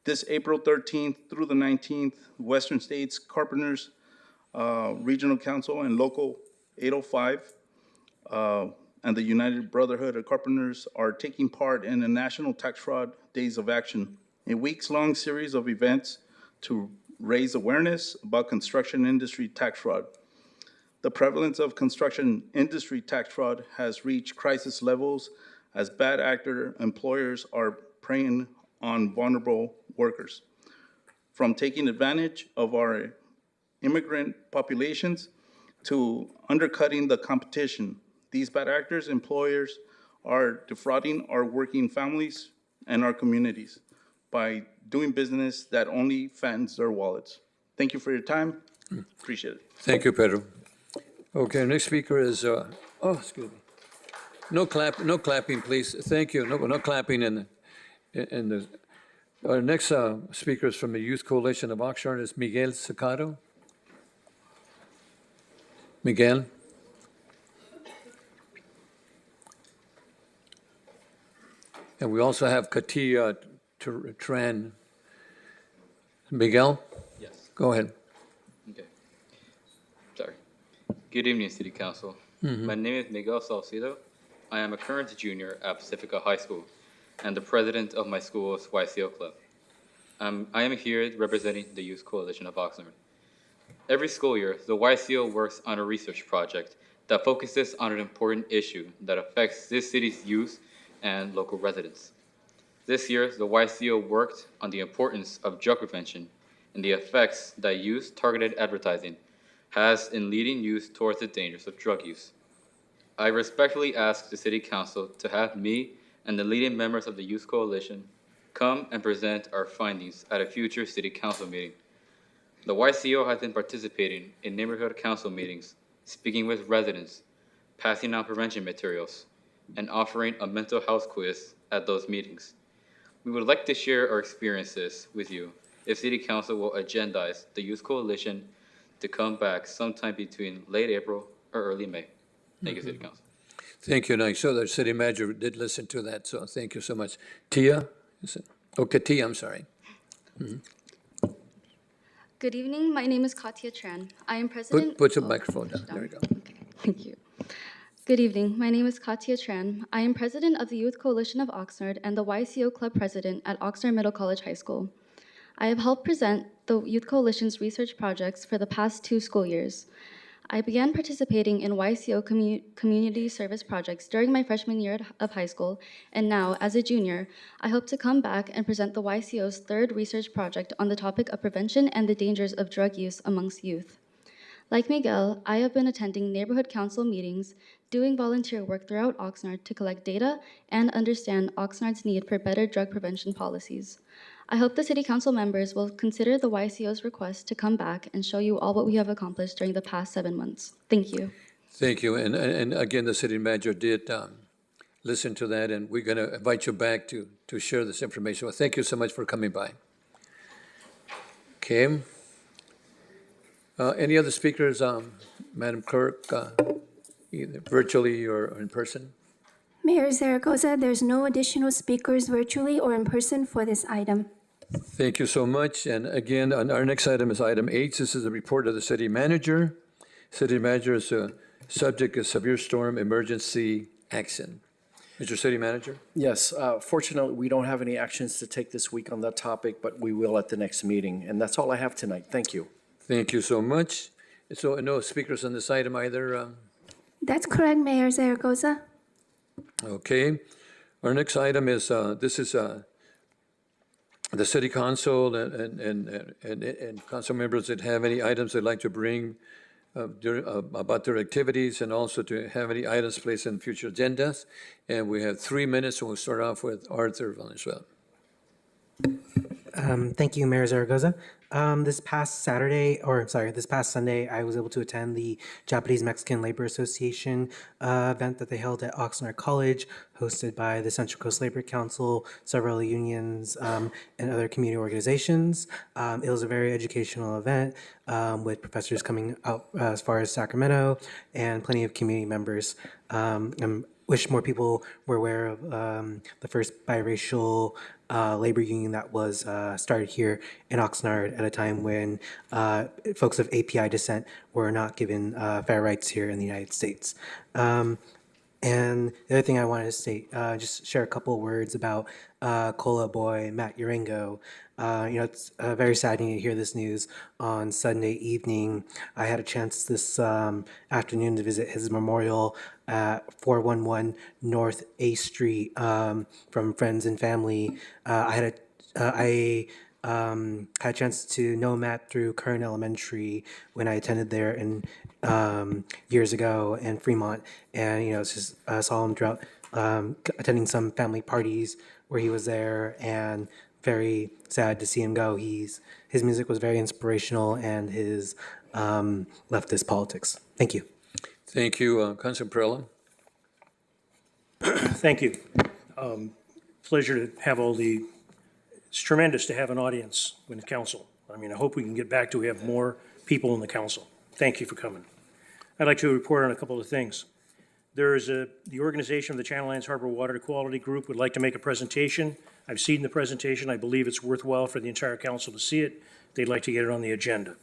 S17: This April 13th through the 19th, Western States Carpenters Regional Council and Local 805 and the United Brotherhood of Carpenters are taking part in a National Tax Fraud Days of Action, a weeks-long series of events to raise awareness about construction industry tax fraud. The prevalence of construction industry tax fraud has reached crisis levels as bad actor employers are preying on vulnerable workers. From taking advantage of our immigrant populations to undercutting the competition, these bad actors, employers, are defrauding our working families and our communities by doing business that only fattens their wallets. Thank you for your time. Appreciate it.
S1: Thank you, Pedro. Okay, next speaker is, excuse me. No clapping, please. Thank you. No clapping in the, our next speaker is from the Youth Coalition of Oxnard is Miguel Sacado. Miguel. And we also have Katia Tran. Miguel?
S18: Yes.
S1: Go ahead.
S18: Okay. Sorry. Good evening, City Council. My name is Miguel Salcido. I am a current junior at Pacifica High School and the president of my school's YCO club. I am here representing the Youth Coalition of Oxnard. Every school year, the YCO works on a research project that focuses on an important issue that affects this city's youth and local residents. This year, the YCO worked on the importance of drug prevention and the effects that youth-targeted advertising has in leading youth towards the dangers of drug use. I respectfully ask the City Council to have me and the leading members of the Youth Coalition come and present our findings at a future City Council meeting. The YCO has been participating in neighborhood council meetings, speaking with residents, passing out prevention materials, and offering a mental health quiz at those meetings. We would like to share our experiences with you if City Council will agendize the Youth Coalition to come back sometime between late April or early May. Thank you, City Council.
S1: Thank you, and I saw that city manager did listen to that, so thank you so much. Tia? Is it? Oh, Katia, I'm sorry.
S19: Good evening. My name is Katya Tran. I am president.
S1: Put your microphone down. There we go.
S19: Okay, thank you. Good evening. My name is Katya Tran. I am president of the Youth Coalition of Oxnard and the YCO Club president at Oxnard Middle College High School. I have helped present the Youth Coalition's research projects for the past 2 school years. I began participating in YCO community service projects during my freshman year of high school, and now, as a junior, I hope to come back and present the YCO's 3rd research project on the topic of prevention and the dangers of drug use amongst youth. Like Miguel, I have been attending neighborhood council meetings, doing volunteer work throughout Oxnard to collect data and understand Oxnard's need for better drug prevention policies. I hope the City Council members will consider the YCO's request to come back and show you all what we have accomplished during the past 7 months. Thank you.
S1: Thank you. And again, the city manager did listen to that, and we're going to invite you back to share this information. Well, thank you so much for coming by. Okay. Any other speakers, Madam Clerk, either virtually or in person?
S10: Mayor Zaragoza, there's no additional speakers virtually or in person for this item.
S1: Thank you so much. And again, our next item is item H. This is the report of the city manager. City manager is subject of severe storm emergency action. Mr. City Manager?
S3: Yes, fortunately, we don't have any actions to take this week on that topic, but we will at the next meeting. And that's all I have tonight. Thank you.
S1: Thank you so much. So no speakers on this item either?
S10: That's correct, Mayor Zaragoza.
S1: Okay. Our next item is, this is the city council and council members that have any items they'd like to bring about their activities, and also to have any items placed in future agendas. And we have 3 minutes, and we'll start off with Arthur Valenzuela.
S20: Thank you, Mayor Zaragoza. This past Sunday, I was able to attend the Japanese Mexican Labor Association event that they held at Oxnard College, hosted by the Central Coast Labor Council, several unions, and other community organizations. It was a very educational event with professors coming out as far as Sacramento and plenty of community members. I wish more people were aware of the first biracial labor union that was started here in Oxnard at a time when folks of API descent were not given fair rights here in the United States. And the other thing I wanted to state, just share a couple of words about Cola boy Matt Urengo. It's very saddening to hear this news on Sunday evening. I had a chance this afternoon to visit his memorial at 411 North A Street from friends and family. I had a chance to know Matt through Kern Elementary when I attended there years ago in Fremont, and it's just saw him throughout attending some family parties where he was there, and very sad to see him go. His music was very inspirational, and his leftist politics. Thank you.
S1: Thank you, Councilor Perella.
S7: Thank you. Pleasure to have it's tremendous to have an audience in the council. I hope we can get back to we have more people in the council. Thank you for coming. I'd like to report on a couple of things. The organization of the Channel Islands Harbor Water Quality Group would like to make a presentation. I've seen the presentation. I believe it's worthwhile for the entire council to see it. They'd like to get it on the agenda.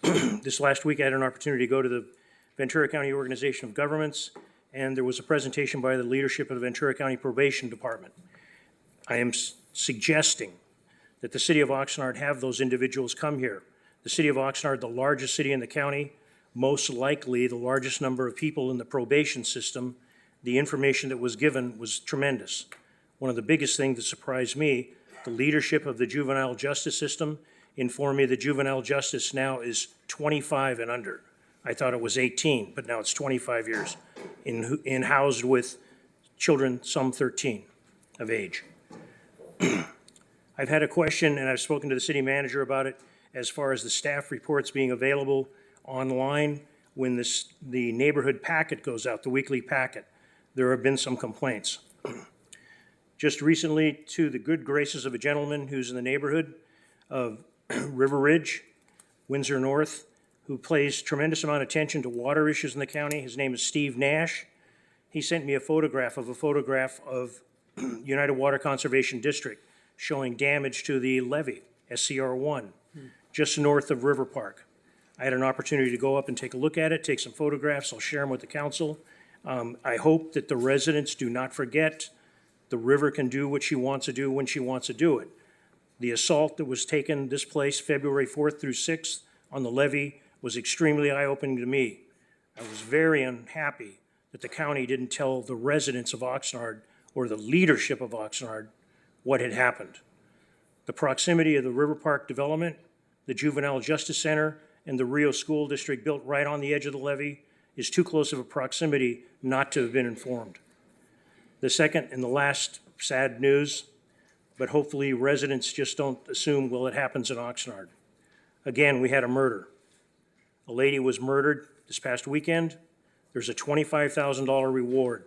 S7: This last week, I had an opportunity to go to the Ventura County Organization of Governments, and there was a presentation by the leadership of the Ventura County Probation Department. I am suggesting that the city of Oxnard have those individuals come here. The city of Oxnard, the largest city in the county, most likely the largest number of people in the probation system. The information that was given was tremendous. One of the biggest things that surprised me, the leadership of the juvenile justice system informed me that juvenile justice now is 25 and under. I thought it was 18, but now it's 25 years in housed with children, some 13 of age. I've had a question, and I've spoken to the city manager about it, as far as the staff reports being available online when the neighborhood packet goes out, the weekly packet. There have been some complaints. Just recently, to the good graces of a gentleman who's in the neighborhood of River Ridge, Windsor North, who pays tremendous amount of attention to water issues in the county. His name is Steve Nash. He sent me a photograph of United Water Conservation District showing damage to the levee, SCR1, just north of River Park. I had an opportunity to go up and take a look at it, take some photographs. I'll share them with the council. I hope that the residents do not forget the river can do what she wants to do when she wants to do it. The assault that was taken this place February 4th through 6th on the levee was extremely eye-opening to me. I was very unhappy that the county didn't tell the residents of Oxnard or the leadership of Oxnard what had happened. The proximity of the River Park development, the Juvenile Justice Center, and the Rio School District built right on the edge of the levee is too close of a proximity not to have been informed. The second and the last sad news, but hopefully residents just don't assume, well, it happens in Oxnard. Again, we had a murder. A lady was murdered this past weekend. There's a $25,000 reward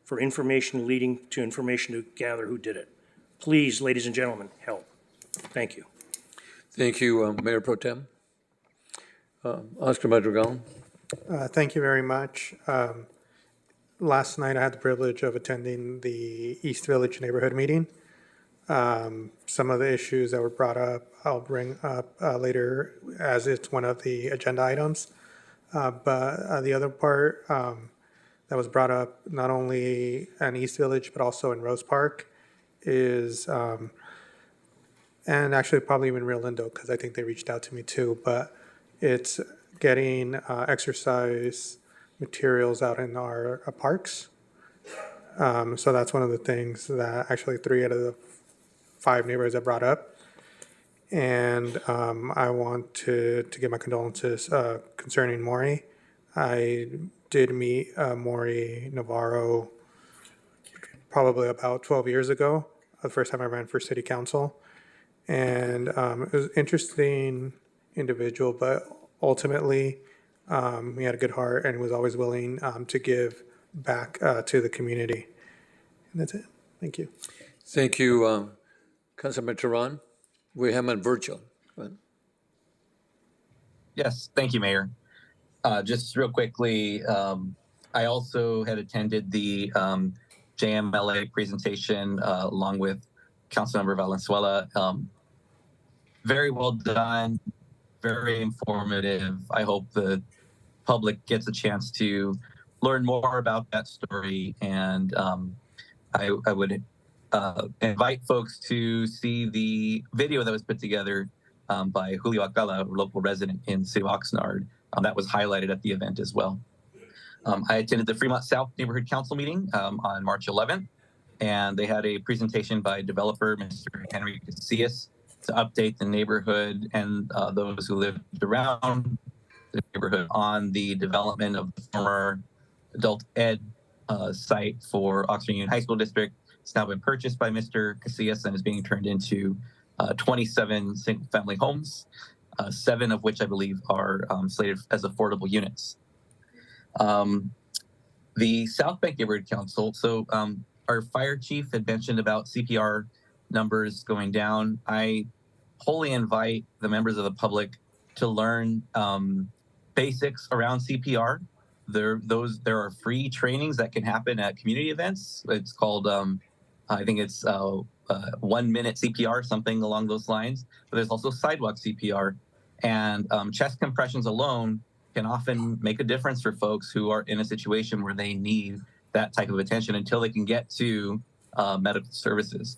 S7: for information leading to information to gather who did it. Please, ladies and gentlemen, help. Thank you.
S1: Thank you, Mayor Pro Tem. Oscar Madrigal.
S21: Thank you very much. Last night I had the privilege of attending the East Village neighborhood meeting. Some of the issues that were brought up, I'll bring up later as it's one of the agenda items. But the other part that was brought up, not only in East Village, but also in Rose Park, is, and actually probably even Rio Lindo, because I think they reached out to me too, but it's getting exercise materials out in our parks. So that's one of the things that actually 3 out of the 5 neighbors have brought up. And I want to give my condolences concerning Maury. I did meet Maury Navarro probably about 12 years ago, the first time I ran for city council. And it was an interesting individual, but ultimately he had a good heart and was always willing to give back to the community. And that's it. Thank you.
S1: Thank you, Councilman Tehran. We have him on virtual. Go ahead.
S4: Yes, thank you, Mayor. Just real quickly, I also had attended the JMLA presentation along with Councilmember Valenzuela. Very well done, very informative. I hope the public gets a chance to learn more about that story, and I would invite folks to see the video that was put together by Julio Acala, a local resident in City of Oxnard. That was highlighted at the event as well. I attended the Fremont South Neighborhood Council meeting on March 11th, and they had a presentation by developer Mr. Henry Casillas to update the neighborhood and those who lived around the neighborhood on the development of the former adult ed site for Oxnard Union High School District. It's now been purchased by Mr. Casillas and is being turned into 27 single-family homes, 7 of which I believe are slated as affordable units. The South Bank Neighborhood Council, so our fire chief had mentioned about CPR numbers going down. I wholly invite the members of the public to learn basics around CPR. There are free trainings that can happen at community events. It's called, I think it's 1 minute CPR, something along those lines. But there's also sidewalk CPR. And chest compressions alone can often make a difference for folks who are in a situation where they need that type of attention until they can get to medical services.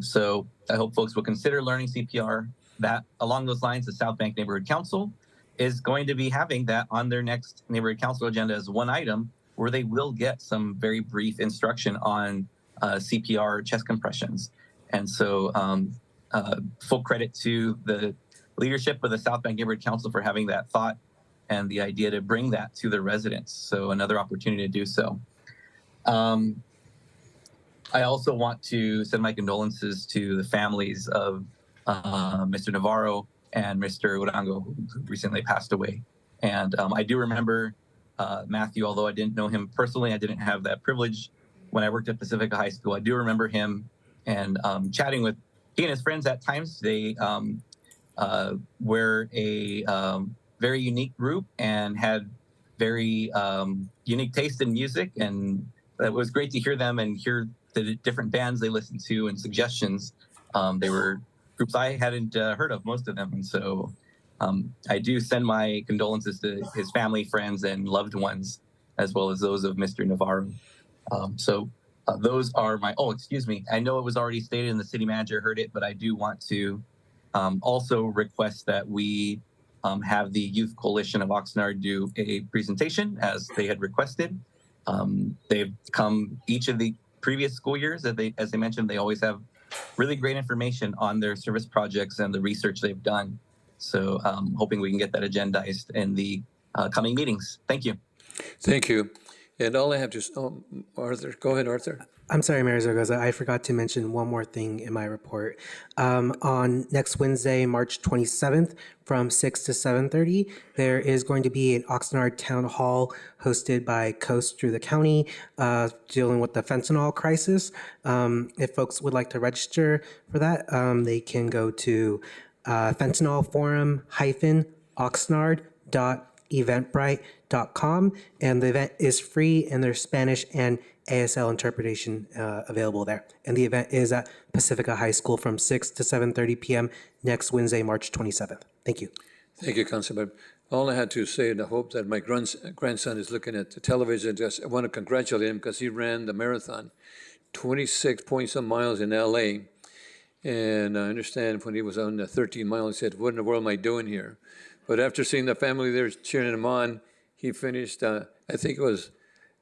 S4: So I hope folks will consider learning CPR. That along those lines, the South Bank Neighborhood Council is going to be having that on their next neighborhood council agenda as one item where they will get some very brief instruction on CPR chest compressions. And so full credit to the leadership of the South Bank Neighborhood Council for having that thought and the idea to bring that to the residents. So another opportunity to do so. I also want to send my condolences to the families of Mr. Navarro and Mr. Urango, who recently passed away. And I do remember Matthew, although I didn't know him personally, I didn't have that privilege when I worked at Pacifica High School. I do remember him and chatting with he and his friends at times. They were a very unique group and had very unique taste in music. And it was great to hear them and hear the different bands they listened to and suggestions. They were groups I hadn't heard of, most of them. And so I do send my condolences to his family, friends, and loved ones, as well as those of Mr. Navarro. Those are my, excuse me. I know it was already stated and the city manager heard it, but I do want to also request that we have the Youth Coalition of Oxnard do a presentation as they had requested. They've come each of the previous school years, as they mentioned, they always have really great information on their service projects and the research they've done. So hoping we can get that agendized in the coming meetings. Thank you.
S1: Thank you. And all I have to, Arthur, go ahead, Arthur.
S20: I'm sorry, Mayor Zaragoza, I forgot to mention one more thing in my report. On next Wednesday, March 27th, from 6 to 7:30, there is going to be an Oxnard Town Hall hosted by Coast through the county, dealing with the fentanyl crisis. If folks would like to register for that, they can go to fentanylforum-oxnard.eventbrite.com, and the event is free, and there's Spanish and ASL interpretation available there. And the event is at Pacifica High School from 6 to 7:30 p.m. next Wednesday, March 27th. Thank you.
S1: Thank you, Councilman. All I had to say, and I hope that my grandson is looking at the television, just I want to congratulate him because he ran the marathon, 26 point some miles in LA. And I understand when he was on the 13 miles, he said, what in the world am I doing here? But after seeing the family there cheering him on, he finished, I think it was,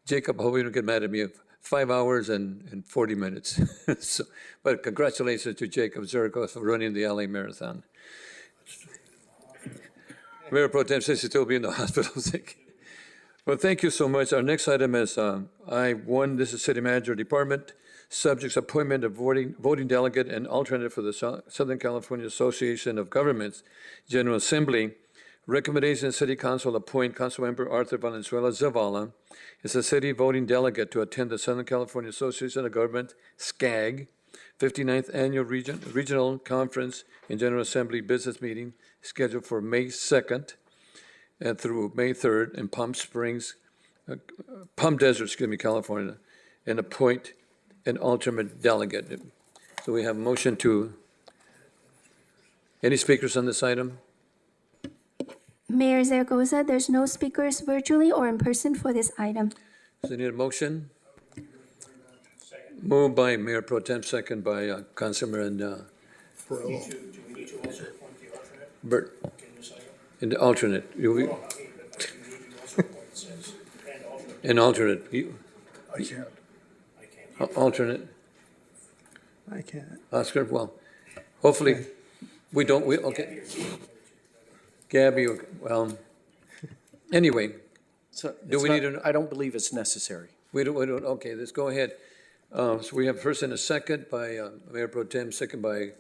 S1: Jacob, I hope you don't get mad at me, 5 hours and 40 minutes. So, but congratulations to Jacob Zaragoza for running the LA Marathon. Mayor Pro Tem says he's still be in the hospital. Well, thank you so much. Our next item is I-1, this is City Manager Department. Subjects appointment of voting delegate and alternate for the Southern California Association of Governments General Assembly. Recommendation, City Council appoint Councilmember Arthur Valenzuela Zavala as a city voting delegate to attend the Southern California Association of Government, SCAG, 59th Annual Regional Conference and General Assembly Business Meeting scheduled for May 2nd and through May 3rd in Palm Desert, California, and appoint an alternate delegate. So we have a motion to, any speakers on this item?
S10: Mayor Zaragoza, there's no speakers virtually or in person for this item.
S1: So need a motion? Moved by Mayor Pro Tem, second by Councilor and Bert. And the alternate. An alternate.
S8: I can't.
S1: Alternate.
S21: I can't.
S1: Oscar, well, hopefully, okay. Gabby, well, anyway.
S3: So
S1: Do we need to?
S3: I don't believe it's necessary.
S1: We don't, okay, let's go ahead. So we have first and a second by Mayor Pro Tem, second by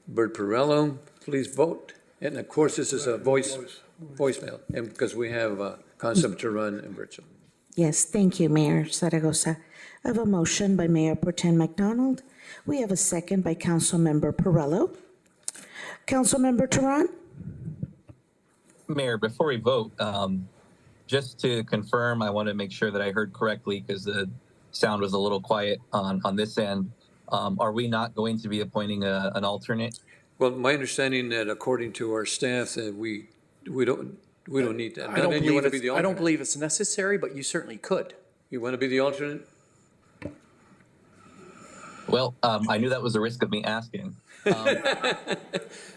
S1: Bert Perello. Please vote. And of course, this is a voicemail, and because we have Councilman Turan and virtual.
S2: Yes, thank you, Mayor Zaragoza. I have a motion by Mayor Pro Tem McDonald. We have a second by Councilmember Perello. Councilmember Turan?
S4: Mayor, before we vote, just to confirm, I want to make sure that I heard correctly because the sound was a little quiet on this end. Are we not going to be appointing an alternate?
S1: Well, my understanding that according to our staff that we don't need that.
S3: I don't believe it's necessary, but you certainly could.
S1: You want to be the alternate?
S4: Well, I knew that was a risk of me asking.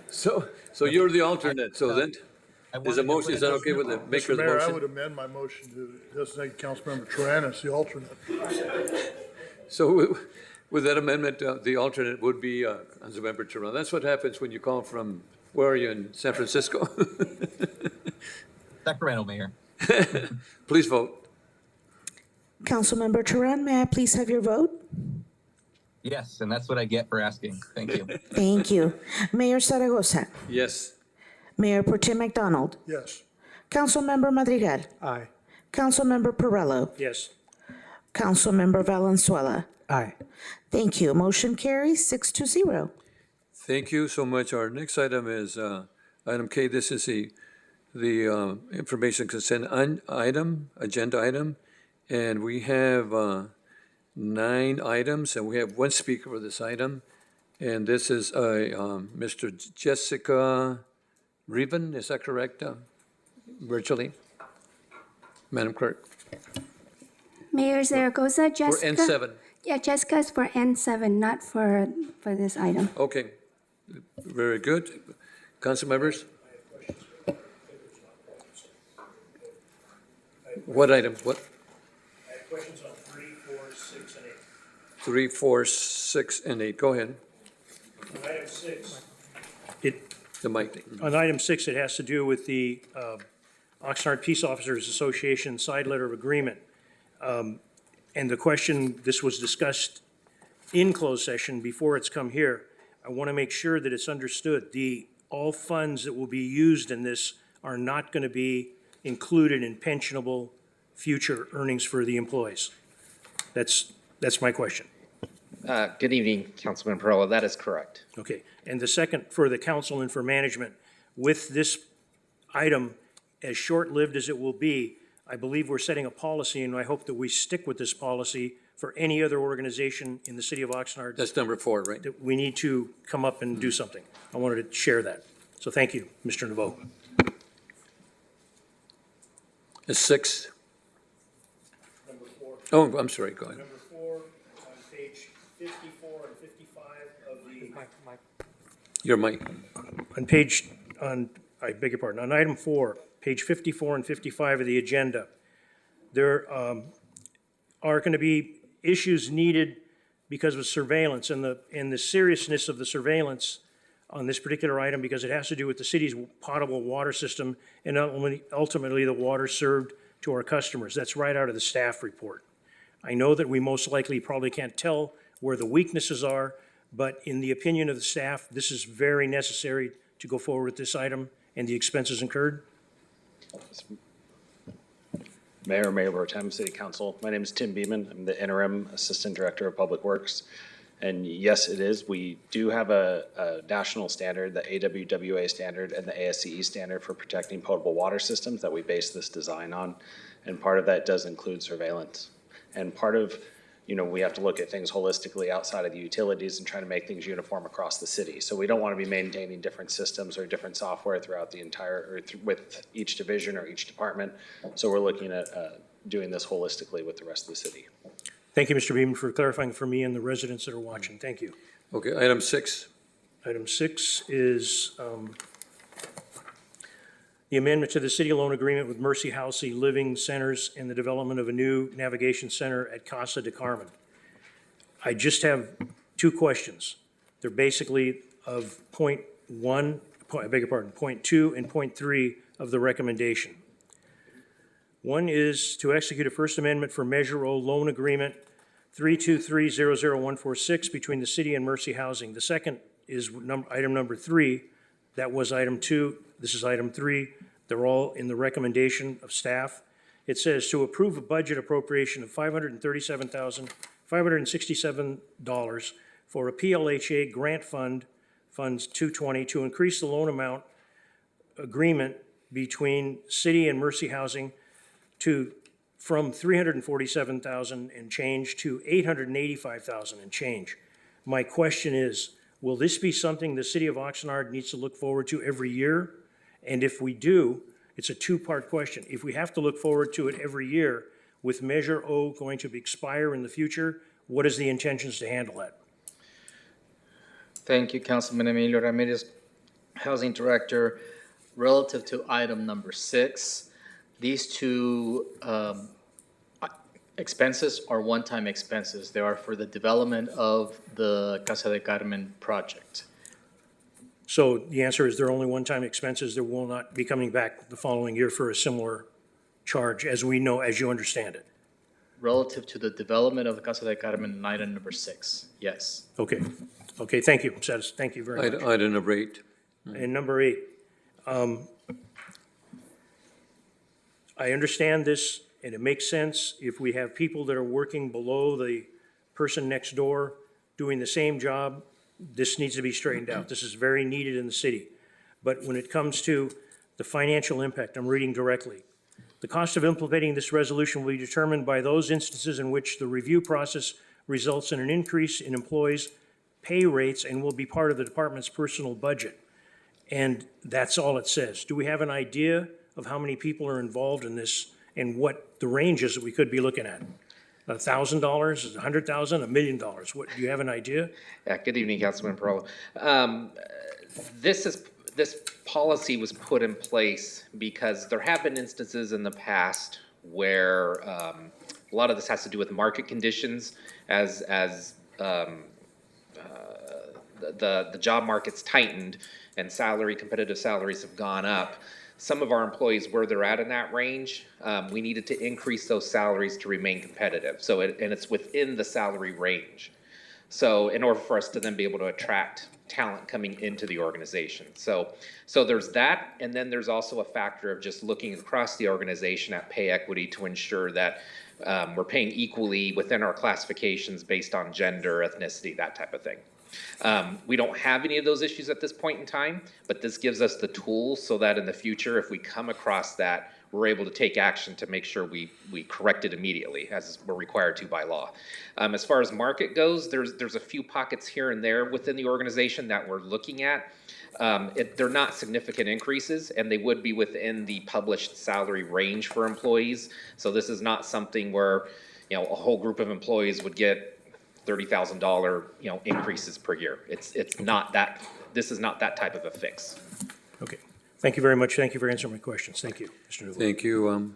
S1: So you're the alternate. So then, is a motion? Is that okay with the maker of the
S8: Mr. Mayor, I
S1: motion?
S8: would amend my motion to designate Councilmember Tran as the alternate.
S1: So with that amendment, the alternate would be Councilmember Turan. That's what happens when you call from, where are you, in San Francisco?
S4: Sacramento, Mayor.
S1: Please vote.
S2: Councilmember Turan, may I please have your vote?
S4: Yes, and that's what I get for asking. Thank you.
S2: Thank you. Mayor Zaragoza?
S1: Yes.
S2: Mayor Pro Tem McDonald?
S8: Yes.
S2: Councilmember Madrigal?
S21: Aye.
S2: Councilmember Perello?
S7: Yes.
S2: Councilmember Valenzuela?
S20: Aye.
S2: Thank you. Motion carries 6-0.
S1: Thank you so much. Our next item is item K. This is the information consent agenda item, and we have 9 items, and we have 1 speaker for this item, and this is Mr. Jessica Reven. Is that correct? Virtually, Madam Clerk.
S10: Mayor Zaragoza, Jessica.
S1: For N7.
S10: Yeah, Jessica is for N7, not for this item.
S1: Okay, very good. Council members? What item? What?
S7: I have questions on 3, 4, 6, and 8.
S1: 3, 4, 6, and 8. Go ahead.
S7: Item 6,
S1: The mic.
S7: On item 6, it has to do with the Oxnard Peace Officers Association side letter of agreement. And the question, this was discussed in closed session before it's come here. I want to make sure that it's understood. All funds that will be used in this are not going to be included in pensionable future earnings for the employees. That's my question.
S5: Good evening, Councilman Perola. That is correct.
S7: Okay. And the second, for the council and for management, with this item, as short-lived as it will be, I believe we're setting a policy, and I hope that we stick with this policy for any other organization in the city of Oxnard.
S1: That's number 4, right?
S7: That we need to come up and do something. I wanted to share that. So thank you, Mr. Naveau.
S1: Is 6?
S7: Number 4.
S1: Oh, I'm sorry, go ahead.
S7: Number 4 on page 54 and 55 of the.
S1: Your mic.
S7: I beg your pardon, on item 4, page 54 and 55 of the agenda, there are going to be issues needed because of surveillance and the seriousness of the surveillance on this particular item, because it has to do with the city's potable water system and ultimately the water served to our customers. That's right out of the staff report. I know that we most likely probably can't tell where the weaknesses are, but in the opinion of the staff, this is very necessary to go forward with this item and the expenses incurred.
S22: Mayor, Mayor Pro Tem, City Council. My name is Tim Beeman. I'm the Interim Assistant Director of Public Works. And yes, it is. We do have a national standard, the AWWA standard and the ASCE standard for protecting potable water systems that we base this design on. And part of that does include surveillance. And part of, we have to look at things holistically outside of the utilities and try to make things uniform across the city. So we don't want to be maintaining different systems or different software throughout the entire, with each division or each department. So we're looking at doing this holistically with the rest of the city.
S7: Thank you, Mr. Beeman, for clarifying for me and the residents that are watching. Thank you.
S1: Okay, item 6.
S7: Item 6 is the amendment to the city loan agreement with Mercy Housing Living Centers and the development of a new navigation center at Casa de Carmen. I just have 2 questions. They're basically of point 2 and point 3 of the recommendation. One is to execute a First Amendment for Measure O loan agreement 323-00146 between the city and Mercy Housing. The second is item number 3. That was item 2. This is item 3. They're all in the recommendation of staff. It says to approve a budget appropriation of $537,567 for a PLHA grant fund, Funds 220, to increase the loan amount agreement between city and Mercy Housing from $347,000 and change to $885,000 and change. My question is, will this be something the city of Oxnard needs to look forward to every year? And if we do, it's a 2-part question. If we have to look forward to it every year, with Measure O going to expire in the future, what is the intentions to handle that?
S23: Thank you, Councilman Emilio Ramirez, Housing Director. Relative to item number 6, these 2 expenses are one-time expenses. They are for the development of the Casa de Carmen project.
S7: So the answer is they're only one-time expenses that will not be coming back the following year for a similar charge, as we know, as you understand it.
S23: Relative to the development of the Casa de Carmen in item number 6, yes.
S7: Okay. Okay, thank you. Thank you very much.
S1: Item number 8.
S7: And number 8. I understand this, and it makes sense if we have people that are working below the person next door doing the same job. This needs to be straightened out. This is very needed in the city. But when it comes to the financial impact, I'm reading directly. The cost of implementing this resolution will be determined by those instances in which the review process results in an increase in employees' pay rates and will be part of the department's personal budget. And that's all it says. Do we have an idea of how many people are involved in this and what the range is that we could be looking at? $1,000, $100,000, $1 million? What, do you have an idea?
S5: Yeah, good evening, Councilman Perola. This policy was put in place because there have been instances in the past where a lot of this has to do with market conditions as the job market's tightened and competitive salaries have gone up, some of our employees, where they're at in that range, we needed to increase those salaries to remain competitive. So and it's within the salary range. So in order for us to then be able to attract talent coming into the organization. So there's that, and then there's also a factor of just looking across the organization at pay equity to ensure that we're paying equally within our classifications based on gender, ethnicity, that type of thing. We don't have any of those issues at this point in time, but this gives us the tools so that in the future, if we come across that, we're able to take action to make sure we correct it immediately, as we're required to by law. As far as market goes, there's a few pockets here and there within the organization that we're looking at. They're not significant increases, and they would be within the published salary range for employees. So this is not something where, a whole group of employees would get $30,000, increases per year. It's not that. This is not that type of a fix.
S7: Okay. Thank you very much. Thank you for answering my questions. Thank you, Mr. Newell.
S1: Thank you.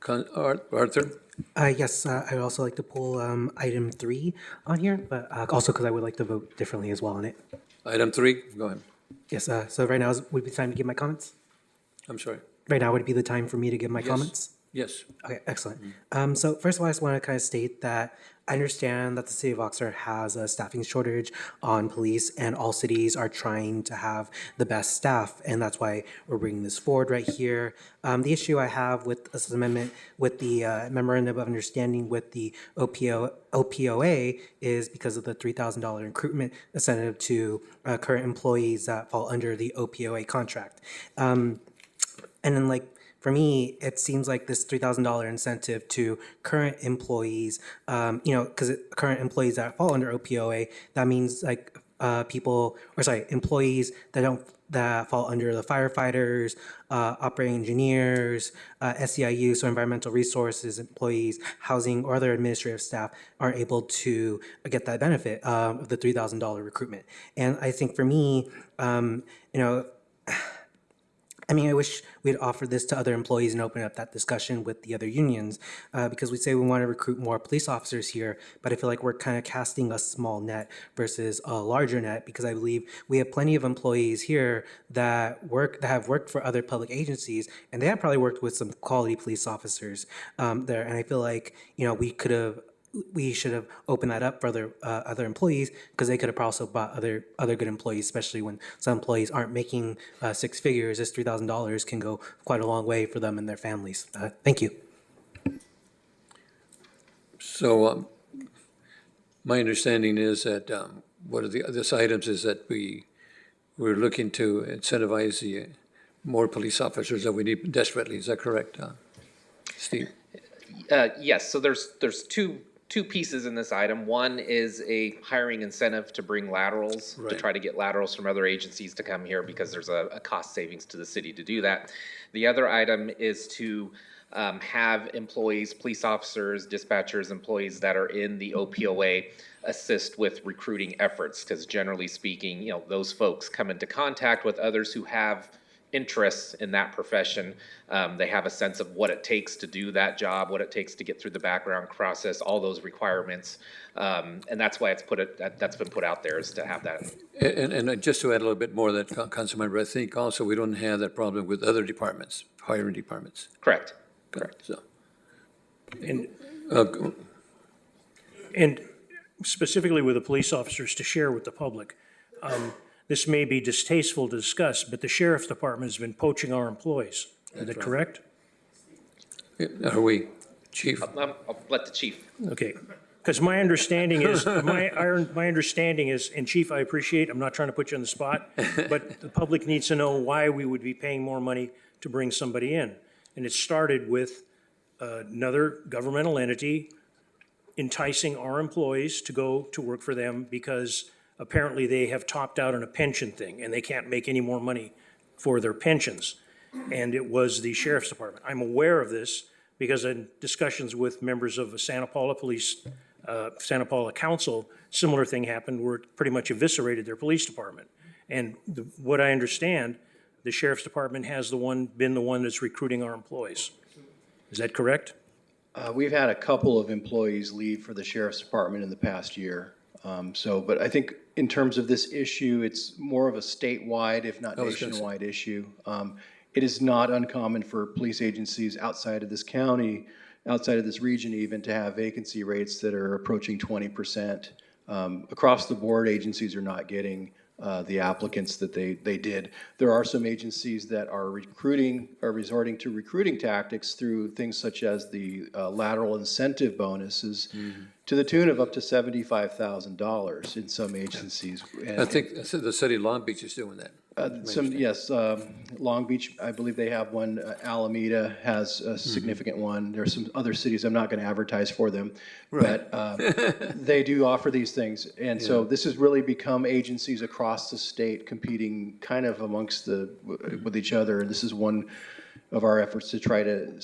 S1: Arthur?
S20: Yes, I would also like to pull item 3 on here, but also because I would like to vote differently as well on it.
S1: Item 3, go ahead.
S20: Yes, so right now would be the time to give my comments?
S1: I'm sorry.
S20: Right now would be the time for me to give my comments?
S1: Yes.
S20: Okay, excellent. So first of all, I just want to kind of state that I understand that the city of Oxnard has a staffing shortage on police, and all cities are trying to have the best staff, and that's why we're bringing this forward right here. The issue I have with this amendment, with the memorandum of understanding with the OPOA, is because of the $3,000 recruitment incentive to current employees that fall under the OPOA contract. And then, for me, it seems like this $3,000 incentive to current employees, because current employees that fall under OPOA, that means employees that fall under the firefighters, operating engineers, SEIU, so environmental resources employees, housing, or other administrative staff aren't able to get that benefit of the $3,000 recruitment. And I think for me, I wish we'd offered this to other employees and open up that discussion with the other unions, because we say we want to recruit more police officers here, but I feel like we're kind of casting a small net versus a larger net, because I believe we have plenty of employees here that have worked for other public agencies, and they have probably worked with some quality police officers there. And I feel like we should have opened that up for other employees, because they could have also bought other good employees, especially when some employees aren't making 6 figures. This $3,000 can go quite a long way for them and their families. Thank you.
S1: So my understanding is that one of the other items is that we're looking to incentivize the more police officers that we need desperately. Is that correct, Steve?
S5: Yes. So there's two pieces in this item. One is a hiring incentive to bring laterals, to try to get laterals from other agencies to come here, because there's a cost savings to the city to do that. The other item is to have employees, police officers, dispatchers, employees that are in the OPOA assist with recruiting efforts, because generally speaking, those folks come into contact with others who have interests in that profession. They have a sense of what it takes to do that job, what it takes to get through the background process, all those requirements, and that's why that's been put out there, is to have that.
S1: And just to add a little bit more, that Councilmember, I think also we don't have that problem with other departments, hiring departments.
S5: Correct.
S1: So.
S7: And specifically with the police officers, to share with the public, this may be distasteful to discuss, but the sheriff's department has been poaching our employees. Is that correct?
S1: Are we, Chief?
S5: I'll let the chief.
S7: Okay, because my understanding is, my understanding is, and Chief, I appreciate, I'm not trying to put you on the spot, but the public needs to know why we would be paying more money to bring somebody in. And it started with another governmental entity enticing our employees to go to work for them, because apparently they have topped out on a pension thing and they can't make any more money for their pensions. And it was the sheriff's department. I'm aware of this because in discussions with members of the Santa Paula Police, Santa Paula Council, similar thing happened where it pretty much eviscerated their police department. And what I understand, the sheriff's department has been the one that's recruiting our employees. Is that correct?
S6: We've had a couple of employees leave for the sheriff's department in the past year. But I think
S3: in terms of this issue, it's more of a statewide, if not
S1: I was gonna say.
S3: nationwide issue. It is not uncommon for police agencies outside of this county, outside of this region even, to have vacancy rates that are approaching 20%. Across the board, agencies are not getting the applicants that they did. There are some agencies that are resorting to recruiting tactics through things such as the lateral incentive bonuses to the tune of up to $75,000 in some agencies. And,
S1: I think the city of Long Beach is doing that.
S3: yes, Long Beach, I believe they have one. Alameda has a significant one. There's some other cities, I'm not going to advertise for them, but they do offer these things. And so this has really become agencies across the state competing kind of amongst with each other. And this is one of our efforts to try to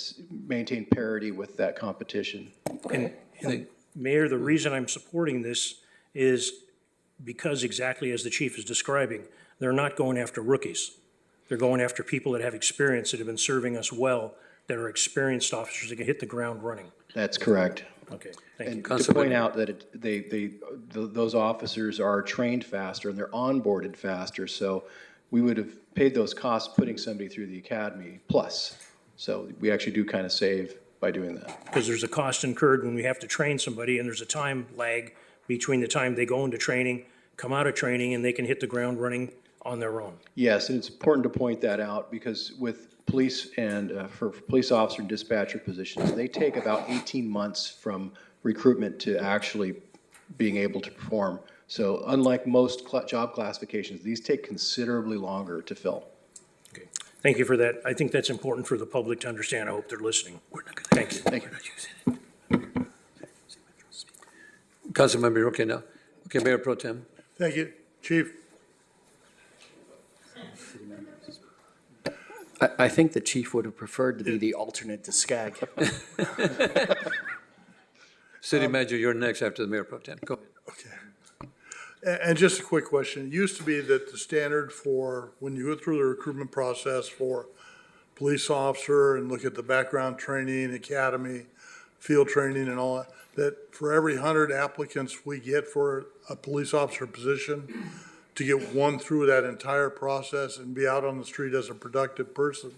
S3: maintain parity with that competition.
S7: And Mayor, the reason I'm supporting this is because exactly as the chief is describing, they're not going after rookies. They're going after people that have experience, that have been serving us well, that are experienced officers that can hit the ground running.
S3: That's correct.
S7: Okay, thank you.
S3: And to point out that those officers are trained faster and they're onboarded faster, so we would have paid those costs putting somebody through the academy plus. So we actually do kind of save by doing that.
S7: Because there's a cost incurred when we have to train somebody, and there's a time lag between the time they go into training, come out of training, and they can hit the ground running on their own.
S3: Yes, and it's important to point that out because with police and for police officer and dispatcher positions, they take about 18 months from recruitment to actually being able to perform. So unlike most job classifications, these take considerably longer to fill.
S7: Okay, thank you for that. I think that's important for the public to understand. I hope they're listening. Thank you.
S3: Thank you.
S1: Councilmember, okay now. Okay, Mayor Pro Tem.
S8: Thank you, Chief.
S3: I think the chief would have preferred to be the alternate to SCAG.
S1: City Manager, you're next after the Mayor Pro Tem. Go ahead.
S8: Okay. And just a quick question. It used to be that the standard for when you go through the recruitment process for police officer and look at the background training, academy, field training and all that for every 100 applicants we get for a police officer position, to get one through that entire process and be out on the street as a productive person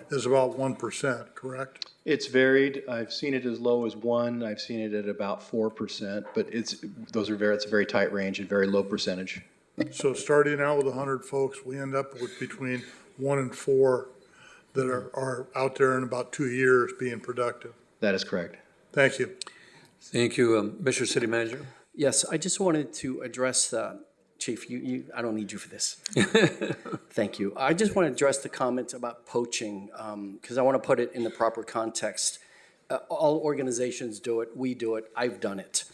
S8: is about 1%, correct?
S3: It's varied. I've seen it as low as 1. I've seen it at about 4%, but it's a very tight range and very low percentage.
S8: So starting out with 100 folks, we end up with between 1 and 4 that are out there in about 2 years being productive.
S3: That is correct.
S8: Thank you.
S1: Thank you, Mr. City Manager.
S6: Yes, I just wanted to address Chief, I don't need you for this. Thank you. I just want to address the comments about poaching because I want to put it in the proper context. All organizations do it. We do it. I've done it.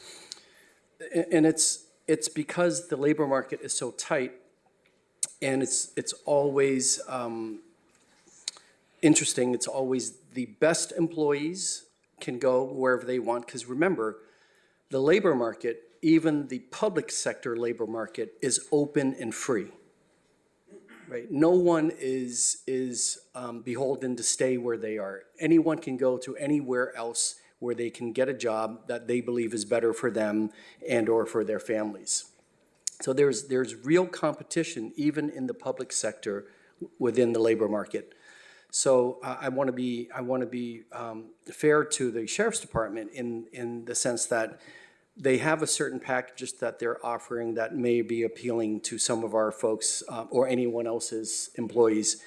S6: And it's because the labor market is so tight, and it's always interesting. It's always the best employees can go wherever they want because remember, the labor market, even the public sector labor market, is open and free, right? No one is beholden to stay where they are. Anyone can go to anywhere else where they can get a job that they believe is better for them and or for their families. So there's real competition even in the public sector within the labor market. So I want to be fair to the Sheriff's Department in the sense that they have a certain packages that they're offering that may be appealing to some of our folks or anyone else's employees.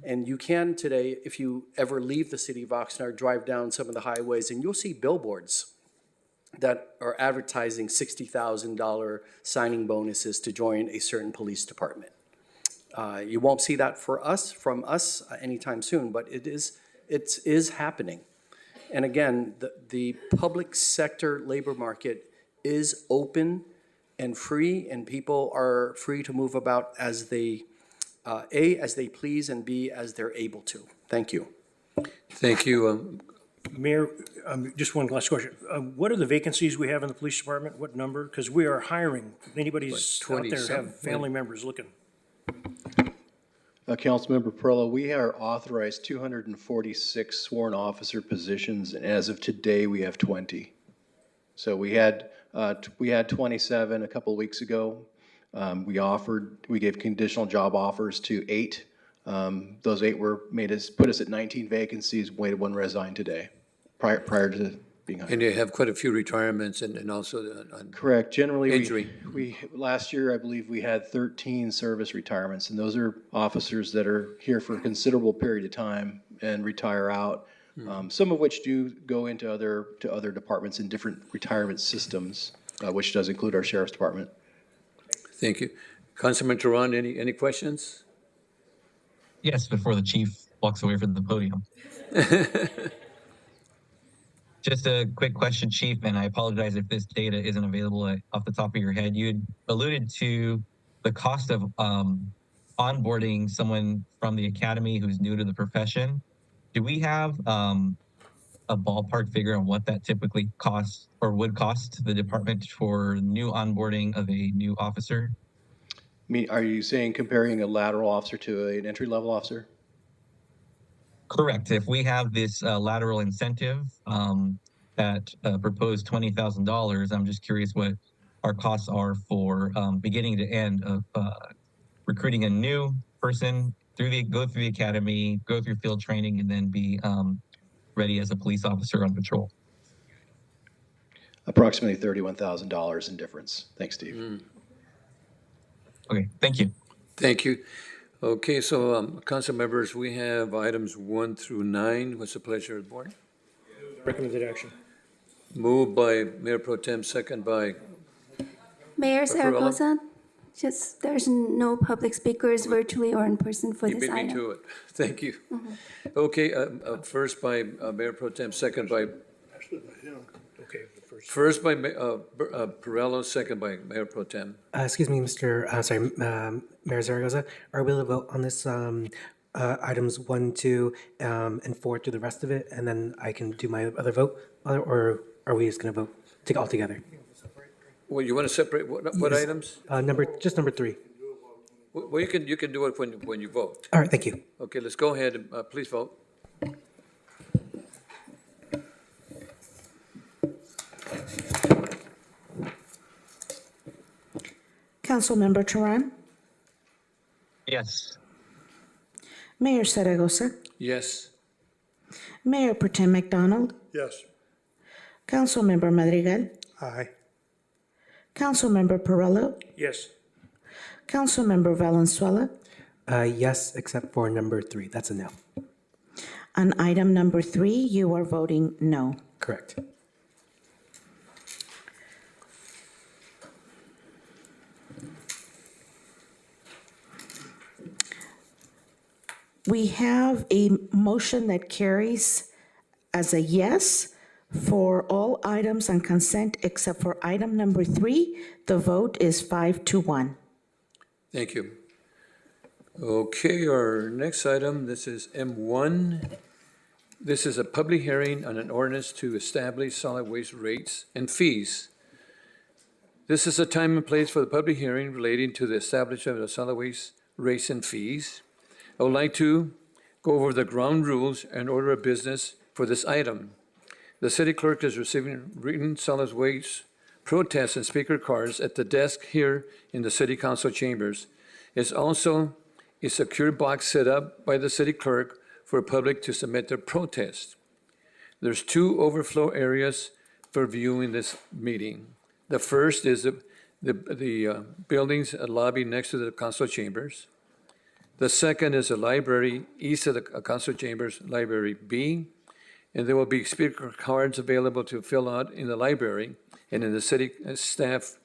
S6: And you can today, if you ever leave the city of Oxnard, drive down some of the highways and you'll see billboards that are advertising $60,000 signing bonuses to join a certain police department. You won't see that from us anytime soon, but it is happening. And again, the public sector labor market is open and free, and people are free to move about as they, as they please, and B, as they're able to. Thank you.
S1: Thank you.
S7: Mayor, just one last question. What are the vacancies we have in the police department? What number? Because we are hiring. If anybody's out there have family members looking.
S3: Councilmember Perla, we are authorized 246 sworn officer positions, and as of today, we have 20. So we had 27 a couple of weeks ago. We gave conditional job offers to 8. Those 8 put us at 19 vacancies. We had 1 resign today, prior to being hired.
S1: And you have quite a few retirements and also
S3: Correct. Generally,
S1: injury.
S3: we last year, I believe we had 13 service retirements, and those are officers that are here for a considerable period of time and retire out. Some of which do go into other departments in different retirement systems, which does include our sheriff's department.
S1: Thank you. Councilman Tehran, any questions?
S4: Yes, before the chief walks away from the podium. Just a quick question, Chief, and I apologize if this data isn't available off the top of your head. You had alluded to the cost of onboarding someone from the academy who's new to the profession. Do we have a ballpark figure on what that typically costs or would cost the department for new onboarding of a new officer?
S3: Are you saying comparing a lateral officer to an entry-level officer?
S4: Correct. If we have this lateral incentive that proposed $20,000, I'm just curious what our costs are for beginning to end of recruiting a new person go through the academy, go through field training, and then be ready as a police officer on patrol.
S3: Approximately $31,000 in difference. Thanks, Steve.
S4: Okay, thank you.
S1: Thank you. Okay, so council members, we have items 1 through 9. What's the pleasure of the board?
S7: Recommended action.
S1: Moved by Mayor Pro Tem, second by
S10: Mayor
S1: Farella?
S10: Zaragoza, there's no public speakers virtually or in person for
S1: You
S10: this
S1: beat me
S10: item.
S1: to it. Thank you. Okay, first by Mayor Pro Tem, second by,
S7: Okay, first.
S1: first by Perello, second by Mayor Pro Tem.
S20: Excuse me, Mayor Zaragoza, are we able to vote on this items 1, 2, and 4 through the rest of it, and then I can do my other vote, or are we just going to vote all together?
S1: Well, you want to separate what
S20: Yes.
S1: items?
S20: Just number 3.
S1: Well, you can do it when you vote.
S20: All right, thank you.
S1: Okay, let's go ahead and please vote.
S2: Councilmember Tehran,
S4: Yes.
S2: Mayor Zaragoza,
S1: Yes.
S2: Mayor Pro Tem McDonald,
S8: Yes.
S2: Councilmember Madrigal,
S21: Aye.
S2: Councilmember Perello,
S7: Yes.
S2: Councilmember Valenzuela.
S20: Yes, except for number 3. That's a no.
S2: On item number 3, you are voting no.
S20: Correct.
S2: We have a motion that carries as a yes for all items on consent except for item number 3. The vote is 5-1.
S1: Thank you. Okay, our next item, this is M1. This is a public hearing on an ordinance to establish solid waste rates and fees. This is a time and place for the public hearing relating to the establishment of solid waste rates and fees. I would like to go over the ground rules and order of business for this item. The city clerk is receiving written solid waste protests and speaker cards at the desk here in the city council chambers. It's also a secure box set up by the city clerk for public to submit their protest. There's 2 overflow areas for viewing this meeting. The first is the building's lobby next to the council chambers. The second is a library east of the council chambers, Library B, and there will be speaker cards available to fill out in the library and in the city staff.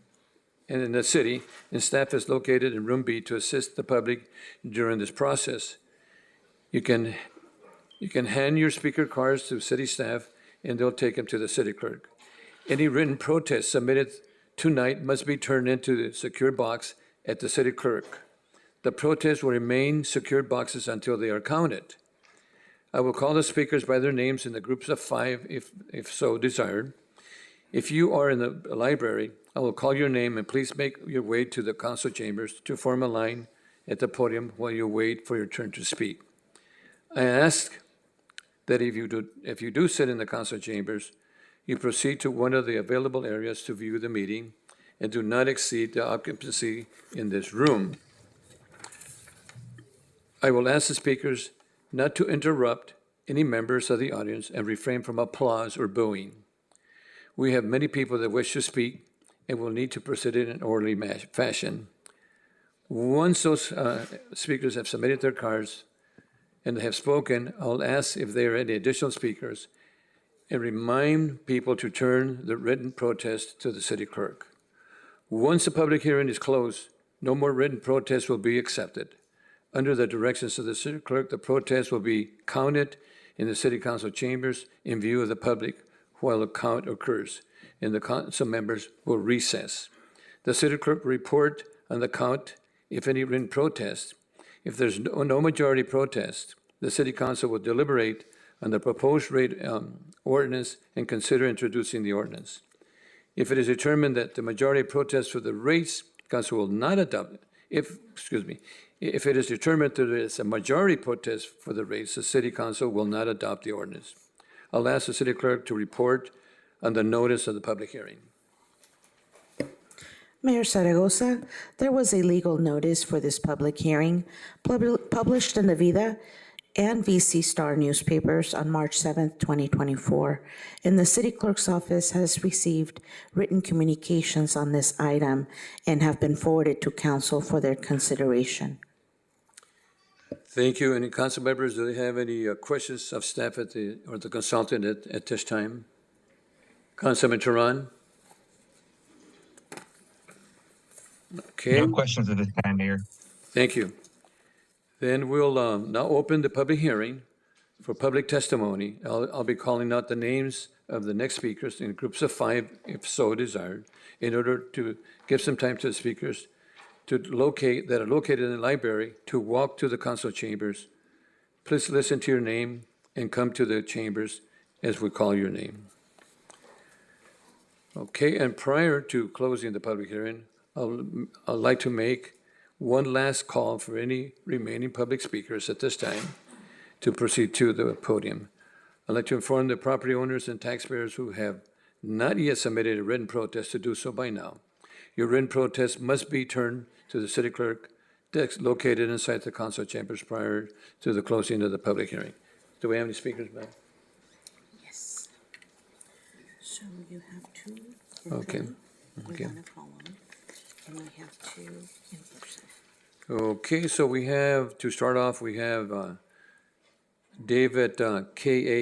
S1: And in the city, and staff is located in room B to assist the public during this process. You can hand your speaker cards to city staff, and they'll take them to the city clerk. Any written protests submitted tonight must be turned into the secure box at the city clerk. The protests will remain secure boxes until they are counted. I will call the speakers by their names in the groups of 5 if so desired. If you are in the library, I will call your name and please make your way to the council chambers to form a line at the podium while you wait for your turn to speak. I ask that if you do sit in the council chambers, you proceed to one of the available areas to view the meeting and do not exceed the occupancy in this room. I will ask the speakers not to interrupt any members of the audience and refrain from applause or booing. We have many people that wish to speak and will need to proceed in an orderly fashion. Once those speakers have submitted their cards and have spoken, I'll ask if there are any additional speakers and remind people to turn the written protest to the city clerk. Once the public hearing is closed, no more written protests will be accepted. Under the directions of the city clerk, the protest will be counted in the city council chambers in view of the public while the count occurs, and the council members will recess. The city clerk will report on the count, if any written protest. If there's no majority protest, the city council will deliberate on the proposed rate ordinance and consider introducing the ordinance. If it is determined that the majority protest for the rates, council will not adopt it. If it is determined that there is a majority protest for the rates, the city council will not adopt the ordinance. I'll ask the city clerk to report on the notice of the public hearing.
S2: Mayor Zaragoza, there was a legal notice for this public hearing published in the Vida and VC Star newspapers on March 7th, 2024, and the city clerk's office has received written communications on this item and have been forwarded to council for their consideration.
S1: Thank you. Any council members, do they have any questions of staff or the consultant at this time? Councilman Turan? Okay.
S4: No questions at this time, Mayor.
S1: Thank you. Then we'll now open the public hearing for public testimony. I'll be calling out the names of the next speakers in groups of 5, if so desired, in order to give some time to the speakers that are located in the library to walk to the council chambers. Please listen to your name and come to the chambers as we call your name. Okay, and prior to closing the public hearing, I'd like to make one last call for any remaining public speakers at this time to proceed to the podium. I'd like to inform the property owners and taxpayers who have not yet submitted a written protest to do so by now. Your written protest must be turned to the city clerk desk located inside the council chambers prior to the closing of the public hearing. Do we have any speakers, ma'am?
S2: Yes. So you have 2
S1: Okay. Okay.
S2: on a column, and we have 2 in person.
S1: Okay, so we have, to start off, we have David, Kashchy.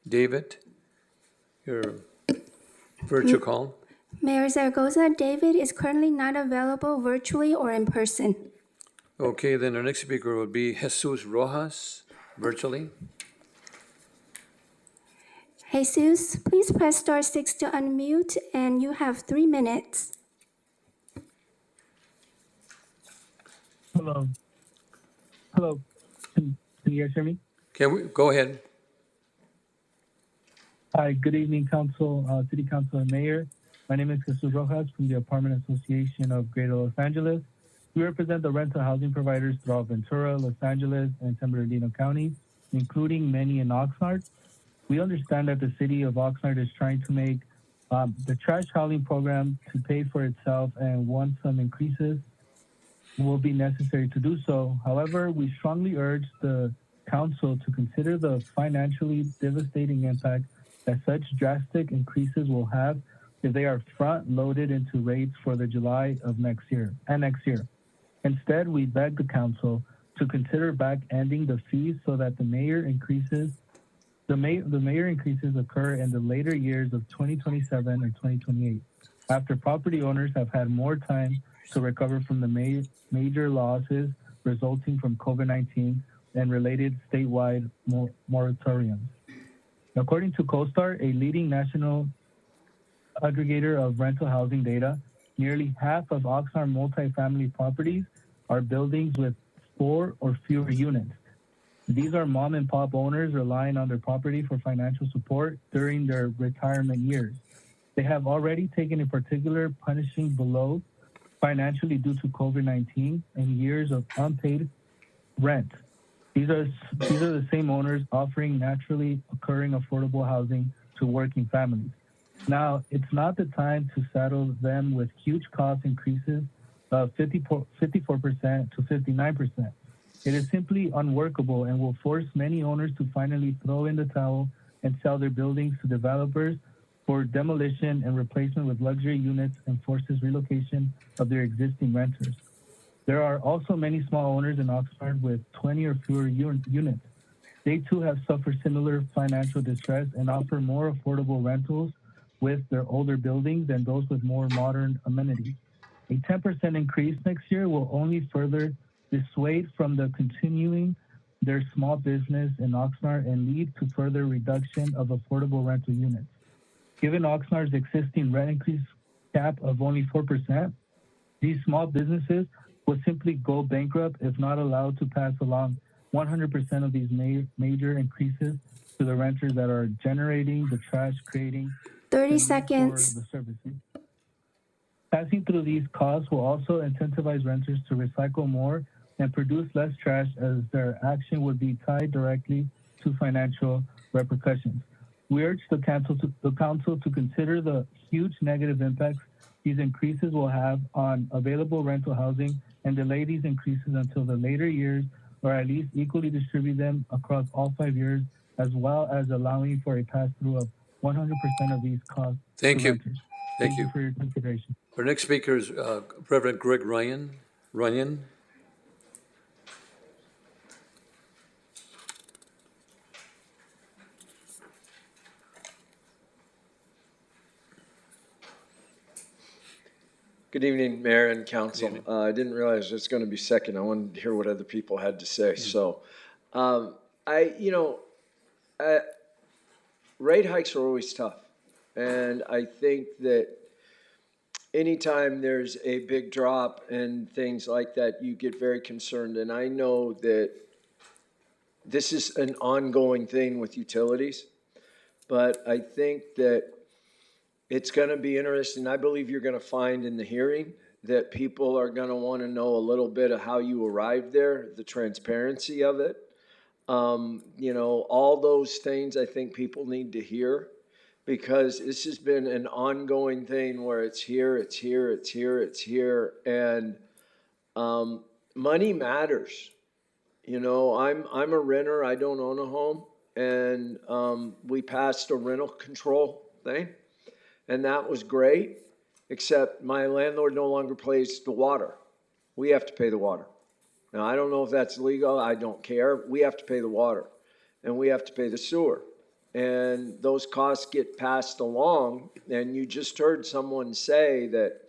S1: David, your virtual call.
S10: Mayor Zaragoza, David is currently not available virtually or in person.
S1: Okay, then our next speaker will be Jesus Rojas, virtually.
S10: Jesus, please press star 6 to unmute, and you have 3 minutes.
S9: Hello. Hello. Can you guys hear me?
S1: Go ahead.
S9: Hi, good evening, Council, City Council and Mayor. My name is Jesus Rojas from the Apartment Association of Greater Los Angeles. We represent the rental housing providers throughout Ventura, Los Angeles, and San Bernardino counties, including many in Oxnard. We understand that the city of Oxnard is trying to make the trash hauling program to pay for itself, and once some increases will be necessary to do so. However, we strongly urge the council to consider the financially devastating impact that such drastic increases will have if they are front-loaded into rates for the July of next year. Instead, we beg the council to consider back-ending the fees so that the mayor increases occur in the later years of 2027 or 2028, after property owners have had more time to recover from the major losses resulting from COVID-19 and related statewide moratoriums. According to CoStar, a leading national aggregator of rental housing data, nearly half of Oxnard multifamily properties are buildings with 4 or fewer units. These are mom and pop owners relying on their property for financial support during their retirement years. They have already taken a particular punishing blow financially due to COVID-19 and years of unpaid rent. These are the same owners offering naturally occurring affordable housing to working families. Now, it's not the time to saddle them with huge cost increases of 54% to 59%. It is simply unworkable and will force many owners to finally throw in the towel and sell their buildings to developers for demolition and replacement with luxury units, and forces relocation of their existing renters. There are also many small owners in Oxnard with 20 or fewer units. They too have suffered similar financial distress and offer more affordable rentals with their older buildings than those with more modern amenities. A 10% increase next year will only further dissuade from the continuing their small business in Oxnard and lead to further reduction of affordable rental units. Given Oxnard's existing rent increase cap of only 4%, these small businesses will simply go bankrupt if not allowed to pass along 100% of these major increases to the renters that are generating the trash, creating
S10: 30
S9: the need
S10: seconds.
S9: for the services. Passing through these costs will also incentivize renters to recycle more and produce less trash, as their action would be tied directly to financial repercussions. We urge the council to consider the huge negative impacts these increases will have on available rental housing and delay these increases until the later years, or at least equally distribute them across all 5 years, as well as allowing for a pass-through of 100% of these costs.
S1: Thank
S9: to
S1: you.
S9: renters.
S1: Thank you.
S9: For your consideration.
S1: Our next speaker is Reverend Greg Runyon.
S11: Good evening, Mayor and Council. I didn't realize it was going to be second. I wanted to hear what other people had to say. So, rate hikes are always tough. And I think that anytime there's a big drop and things like that, you get very concerned. And I know that this is an ongoing thing with utilities, but I think that it's going to be interesting. I believe you're going to find in the hearing that people are going to want to know a little bit of how you arrived there, the transparency of it. All those things I think people need to hear, because this has been an ongoing thing where it's here, it's here, it's here, it's here. And money matters. I'm a renter. I don't own a home. And we passed a rental control thing. And that was great, except my landlord no longer pays the water. We have to pay the water. Now, I don't know if that's legal. I don't care. We have to pay the water, and we have to pay the sewer. And those costs get passed along. And you just heard someone say that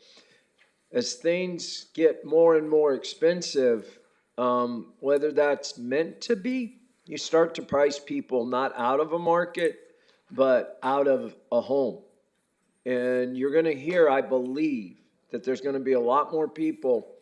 S11: as things get more and more expensive, whether that's meant to be, you start to price people not out of a market, but out of a home. And you're going to hear, I believe, that there's going to be a lot more people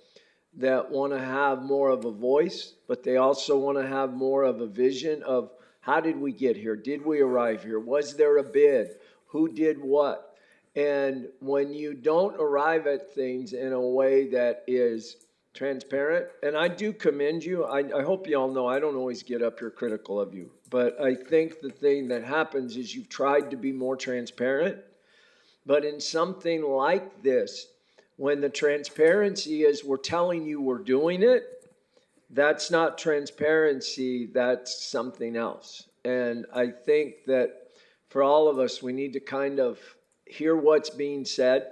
S11: that want to have more of a voice, but they also want to have more of a vision of how did we get here? Did we arrive here? Was there a bid? Who did what? And when you don't arrive at things in a way that is transparent, and I do commend you. I hope you all know I don't always get up here critical of you, but I think the thing that happens is you've tried to be more transparent. But in something like this, when the transparency is we're telling you we're doing it, that's not transparency, that's something else. And I think that for all of us, we need to kind of hear what's being said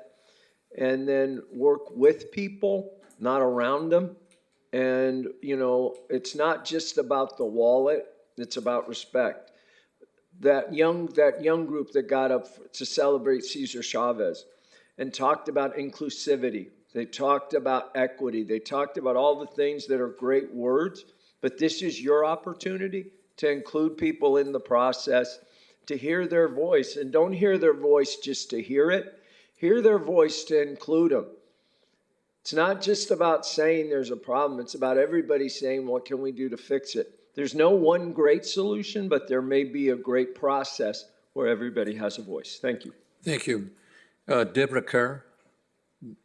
S11: and then work with people, not around them. And, it's not just about the wallet, it's about respect. That young group that got up to celebrate Cesar Chavez and talked about inclusivity. They talked about equity. They talked about all the things that are great words, but this is your opportunity to include people in the process, to hear their voice. And don't hear their voice just to hear it. Hear their voice to include them. It's not just about saying there's a problem. It's about everybody saying, what can we do to fix it? There's no one great solution, but there may be a great process where everybody has a voice. Thank you.
S1: Thank you. Deborah Kerr.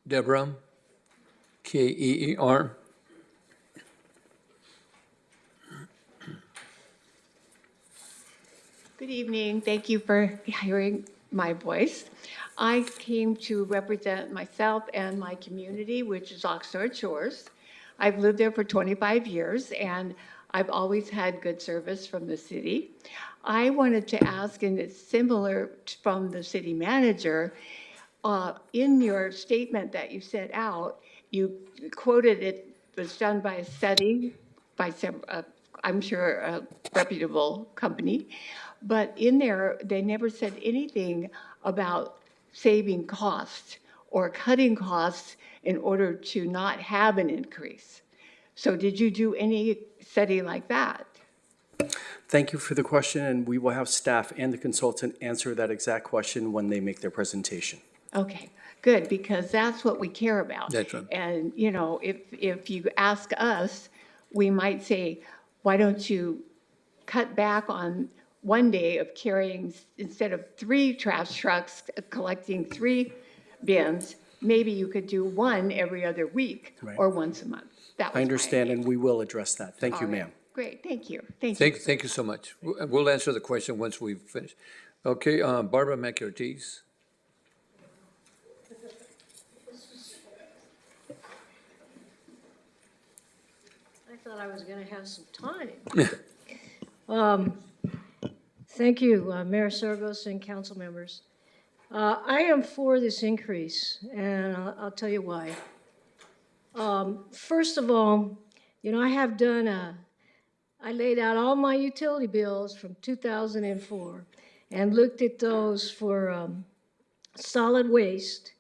S1: Deborah, Keer.
S12: Good evening. Thank you for my voice. I came to represent myself and my community, which is Oxnard Shores. I've lived there for 25 years, and I've always had good service from the city. I wanted to ask, and it's similar from the city manager, in your statement that you set out, you quoted it was done by a study by some, I'm sure, a reputable company. But in there, they never said anything about saving costs or cutting costs in order to not have an increase. So did you do any study like that?
S6: Thank you for the question, and we will have staff and the consultant answer that exact question when they make their presentation.
S12: Okay, good, because that's what we care about.
S1: That's right.
S12: And, you know, if you ask us, we might say, why don't you cut back on one day of carrying, instead of 3 trash trucks collecting 3 bins, maybe you could do 1 every other week
S6: Right.
S12: or once a month. That was
S6: I understand, and we will address that. Thank you,
S12: All right.
S6: ma'am.
S12: Great, thank you. Thank you.
S1: Thank you so much. We'll answer the question once we've finished. Okay, Barbara Mackey-Ortiz.
S13: I thought I was going to have some time. Thank you, Mayor Sargos and council members. I am for this increase, and I'll tell you why. First of all, you know, I laid out all my utility bills from 2004 and looked at those for solid waste,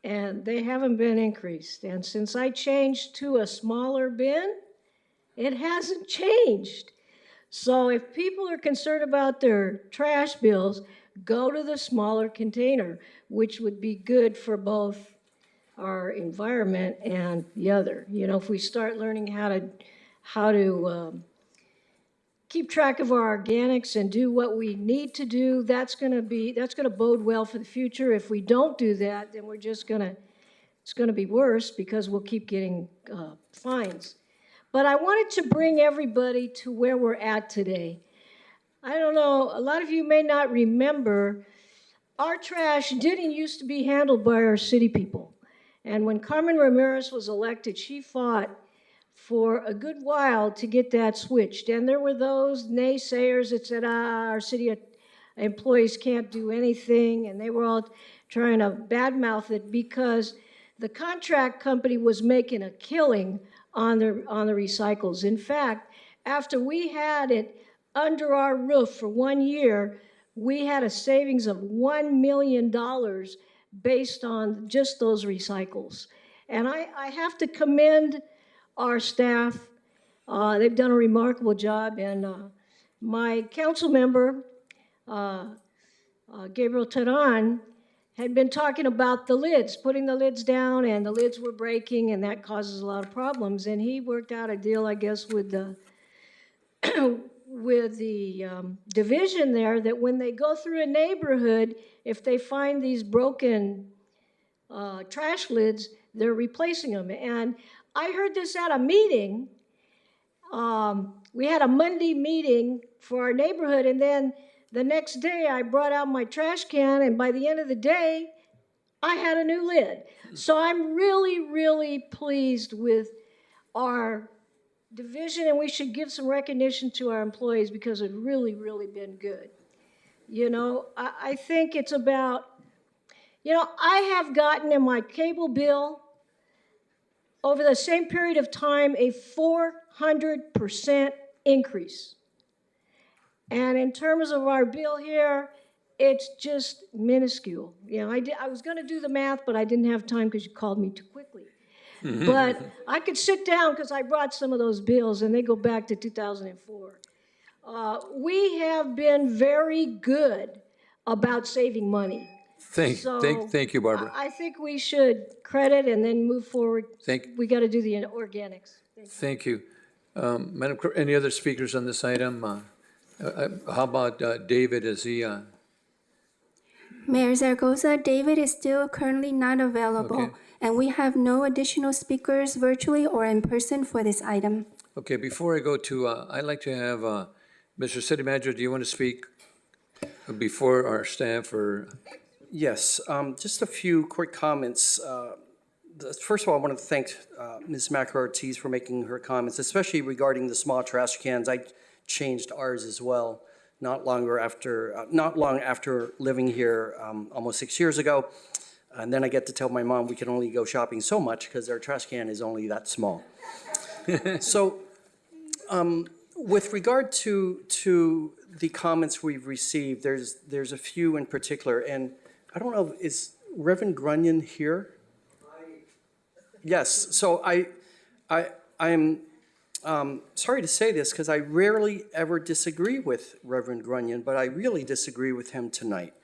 S13: and they haven't been increased. And since I changed to a smaller bin, it hasn't changed. So if people are concerned about their trash bills, go to the smaller container, which would be good for both our environment and the other. You know, if we start learning how to keep track of our organics and do what we need to do, that's gonna bode well for the future. If we don't do that, then it's gonna be worse because we'll keep getting fines. But I wanted to bring everybody to where we're at today. I don't know, a lot of you may not remember, our trash didn't used to be handled by our city people. And when Carmen Ramirez was elected, she fought for a good while to get that switched. And there were those naysayers that said, our city employees can't do anything. And they were all trying to badmouth it because the contract company was making a killing on the recycles. In fact, after we had it under our roof for 1 year, we had a savings of $1 million based on just those recycles. And I have to commend our staff. They've done a remarkable job. And my council member, Gabriel Teran, had been talking about the lids, putting the lids down, and the lids were breaking, and that causes a lot of problems. And he worked out a deal, I guess, with the division there, that when they go through a neighborhood, if they find these broken trash lids, they're replacing them. And I heard this at a meeting. We had a Monday meeting for our neighborhood, and then the next day I brought out my trash can, and by the end of the day, I had a new lid. So I'm really, really pleased with our division, and we should give some recognition to our employees because it's really, really been good. You know, I think it's about, you know, I have gotten in my cable bill over the same period of time a 400% increase. And in terms of our bill here, it's just minuscule. You know, I was going to do the math, but I didn't have time because you called me too quickly. But I could sit down because I brought some of those bills, and they go back to 2004. We have been very good about saving money.
S1: Thank you, Barbara.
S13: I think we should credit and then move forward. We got to do the organics.
S1: Thank you. Madam Clerk, any other speakers on this item? How about David? Is he?
S10: Mayor Zaragoza, David is still currently not available,
S1: Okay.
S10: and we have no additional speakers virtually or in person for this item.
S1: Okay, before I go to, I'd like to have Mr. City Manager, do you want to speak? before our staff or?
S6: Yes, just a few quick comments. First of all, I want to thank Ms. Macker-Ortiz for making her comments, especially regarding the small trash cans. I changed ours as well not long after living here almost 6 years ago. And then I get to tell my mom we can only go shopping so much because our trash can is only that small. So with regard to the comments we've received, there's a few in particular, and I don't know, is Reverend Grunion here? Yes, so I'm sorry to say this because I rarely ever disagree with Reverend Grunion, but I really disagree with him tonight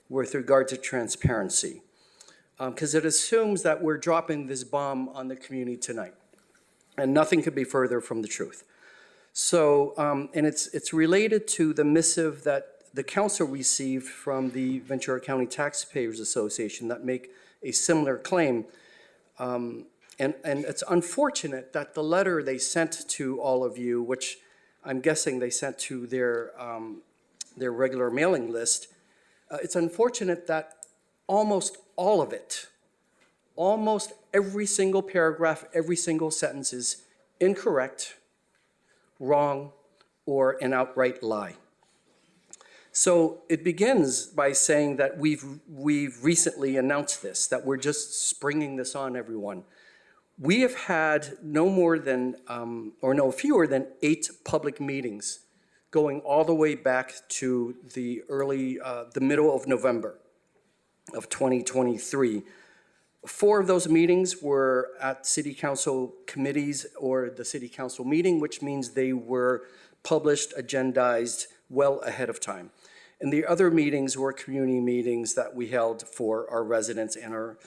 S6: with regard to transparency, because it assumes that we're dropping this bomb on the community tonight, and nothing could be further from the truth. So, and it's related to the missive that the council received from the Ventura County Taxpayers Association that make a similar claim. And it's unfortunate that the letter they sent to all of you, which I'm guessing they sent to their regular mailing list, it's unfortunate that almost all of it, almost every single paragraph, every single sentence is incorrect, wrong, or an outright lie. So it begins by saying that we've recently announced this, that we're just springing this on everyone. We have had no more than, or no fewer than 8 public meetings going all the way back to the middle of November of 2023. 4 of those meetings were at city council committees or the city council meeting, which means they were published, agendized well ahead of time. And the other meetings were community meetings that we held for our residents and our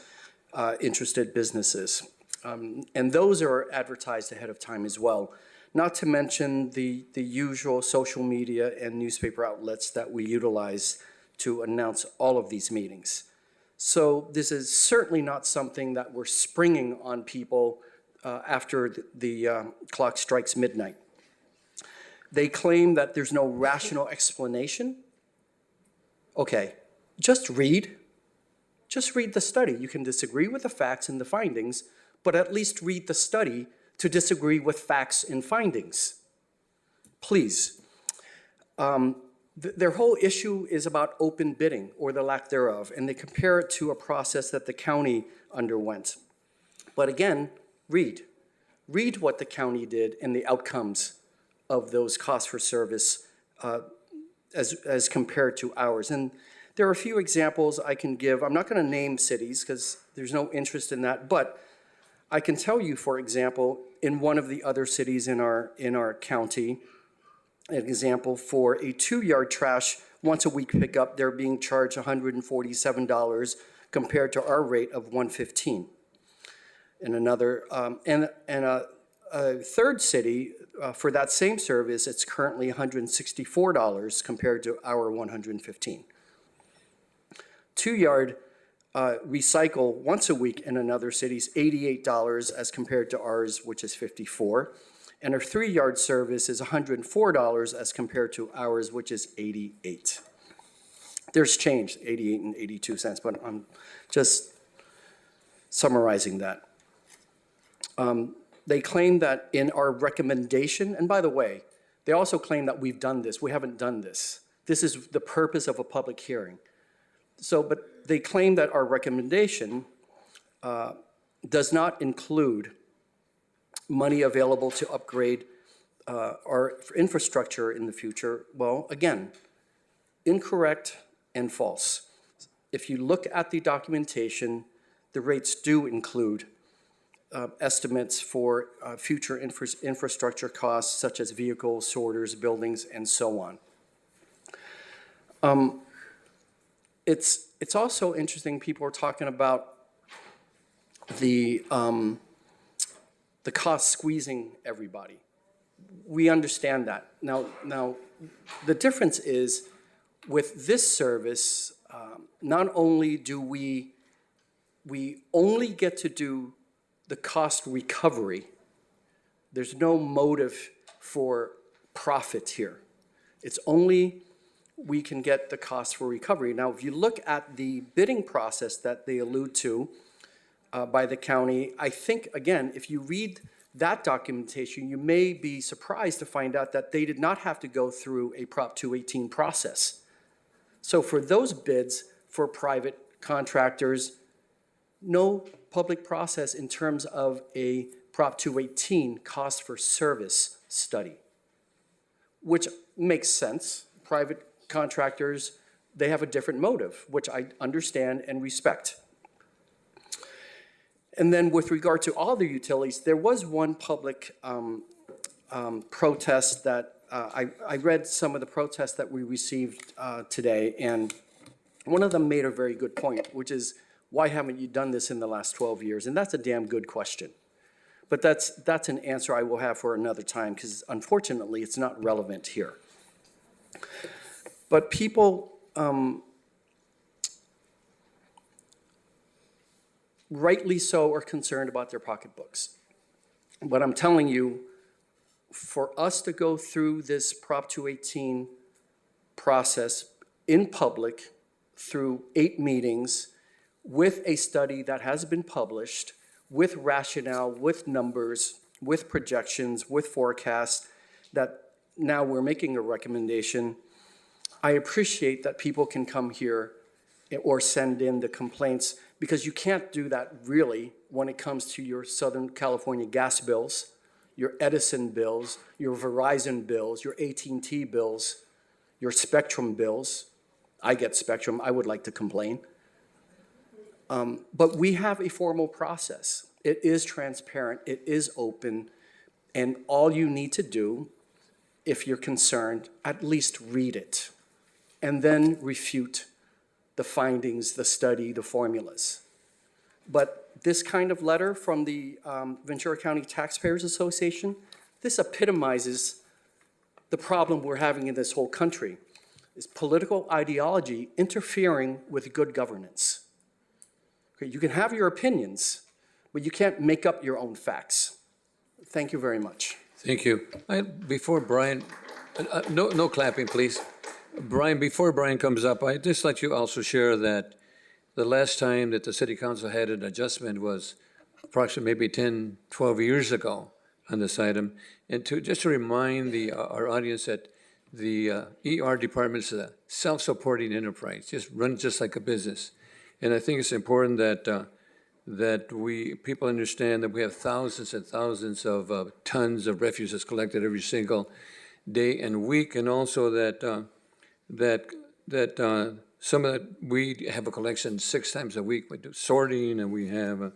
S6: interested businesses. And those are advertised ahead of time as well. Not to mention the usual social media and newspaper outlets that we utilize to announce all of these meetings. So this is certainly not something that we're springing on people after the clock strikes midnight. They claim that there's no rational explanation. Okay, just read the study. You can disagree with the facts and the findings, but at least read the study to disagree with facts and findings. Please. Their whole issue is about open bidding or the lack thereof, and they compare it to a process that the county underwent. But again, read what the county did and the outcomes of those costs for service as compared to ours. And there are a few examples I can give. I'm not going to name cities because there's no interest in that, but I can tell you, for example, in one of the other cities in our county, an example for a 2-yard trash once a week pickup, they're being charged $147 compared to our rate of $115. In another, and a third city for that same service, it's currently $164 compared to our $115. 2-yard recycle once a week in another city's $88 as compared to ours, which is $54. And our 3-yard service is $104 as compared to ours, which is $88. There's change, 88 and 82 cents, but I'm just summarizing that. They claim that in our recommendation, and by the way, they also claim that we've done this. We haven't done this. This is the purpose of a public hearing. So, but they claim that our recommendation does not include money available to upgrade our infrastructure in the future. Well, again, incorrect and false. If you look at the documentation, the rates do include estimates for future infrastructure costs, such as vehicles, sorters, buildings, and so on. It's also interesting, people are talking about the cost squeezing everybody. We understand that. Now the difference is with this service, not only do we only get to do the cost recovery, there's no motive for profit here. It's only we can get the cost for recovery. Now, if you look at the bidding process that they allude to by the county, I think, again, if you read that documentation, you may be surprised to find out that they did not have to go through a Prop 218 process. So for those bids for private contractors, no public process in terms of a Prop 218 cost for service study, which makes sense. Private contractors, they have a different motive, which I understand and respect. And then with regard to all the utilities, there was one public protest that I read some of the protests that we received today, and one of them made a very good point, which is, why haven't you done this in the last 12 years? And that's a damn good question. But that's an answer I will have for another time, because unfortunately, it's not relevant here. But people rightly so are concerned about their pocketbooks. But I'm telling you, for us to go through this Prop 218 process in public through 8 meetings with a study that has been published, with rationale, with numbers, with projections, with forecasts, that now we're making a recommendation, I appreciate that people can come here or send in the complaints, because you can't do that really when it comes to your Southern California gas bills, your Edison bills, your Verizon bills, your AT&T bills, your Spectrum bills. I get Spectrum, I would like to complain. But we have a formal process. It is transparent, it is open, and all you need to do, if you're concerned, at least read it, and then refute the findings, the study, the formulas. But this kind of letter from the Ventura County Taxpayers Association, this epitomizes the problem we're having in this whole country, is political ideology interfering with good governance. Okay, you can have your opinions, but you can't make up your own facts. Thank you very much.
S1: Thank you. Before Brian, no clapping, please. Brian, before Brian comes up, I'd just like you also share that the last time that the city council had an adjustment was approximately maybe 10, 12 years ago on this item. And just to remind our audience that the ER department is a self-supporting enterprise, just runs just like a business. And I think it's important that people understand that we have thousands and thousands of tons of refuse that's collected every single day and week, and also that some of that, we have a collection 6 times a week. We do sorting, and we have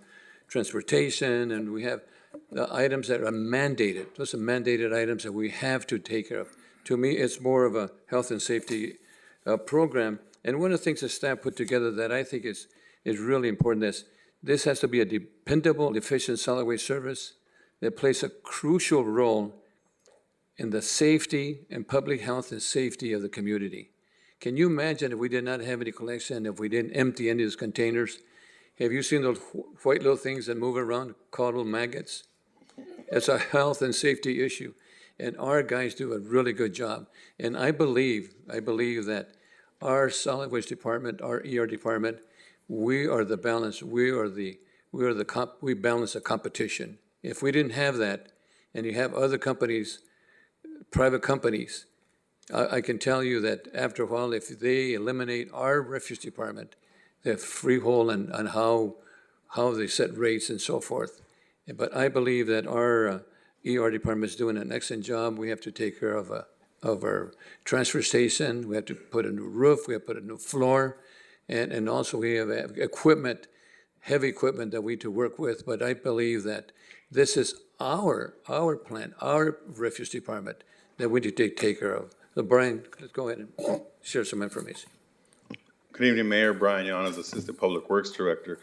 S1: transportation, and we have the items that are mandated. Those are mandated items that we have to take care of. To me, it's more of a health and safety program. And one of the things that staff put together that I think is really important is this has to be a dependable, efficient solid waste service that plays a crucial role in the safety and public health and safety of the community. Can you imagine if we did not have any collection, if we didn't empty any of those containers? Have you seen those white little things that move around called little maggots? It's a health and safety issue. And our guys do a really good job. And I believe that our solid waste department, our ER department, we are the balance. We balance the competition. If we didn't have that, and you have other companies, private companies, I can tell you that after a while, if they eliminate our refuse department, they have freehold on how they set rates and so forth. But I believe that our ER department is doing an excellent job. We have to take care of our transfer station. We have to put a new roof. We have to put a new floor. And also we have equipment, heavy equipment that we need to work with. But I believe that this is our plant, our refuse department that we need to take care of. So Brian, let's go ahead and share some information.
S14: Good evening, Mayor. Brian Llanos, Assistant Public Works Director.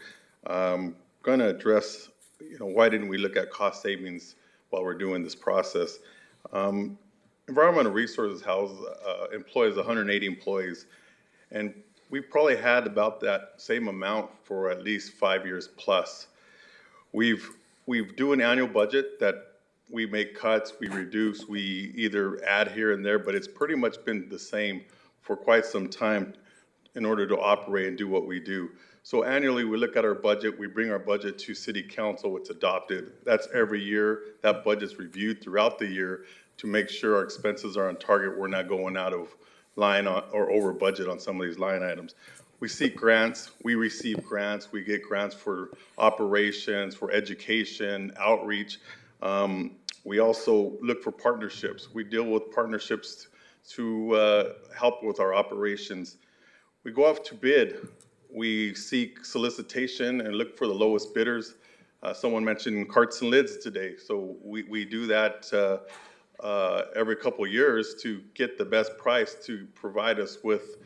S14: I'm going to address, why didn't we look at cost savings while we're doing this process? Environmental Resources House employs 180 employees, and we probably had about that same amount for at least 5 years plus. We've do an annual budget that we make cuts, we reduce, we either add here and there, but it's pretty much been the same for quite some time in order to operate and do what we do. So annually, we look at our budget, we bring our budget to City Council, it's adopted. That's every year. That budget's reviewed throughout the year to make sure our expenses are on target. We're not going out of line or over budget on some of these line items. We seek grants, we receive grants, we get grants for operations, for education, outreach. We also look for partnerships. We deal with partnerships to help with our operations. We go off to bid. We seek solicitation and look for the lowest bidders. Someone mentioned carts and lids today, so we do that every couple of years to get the best price to provide us with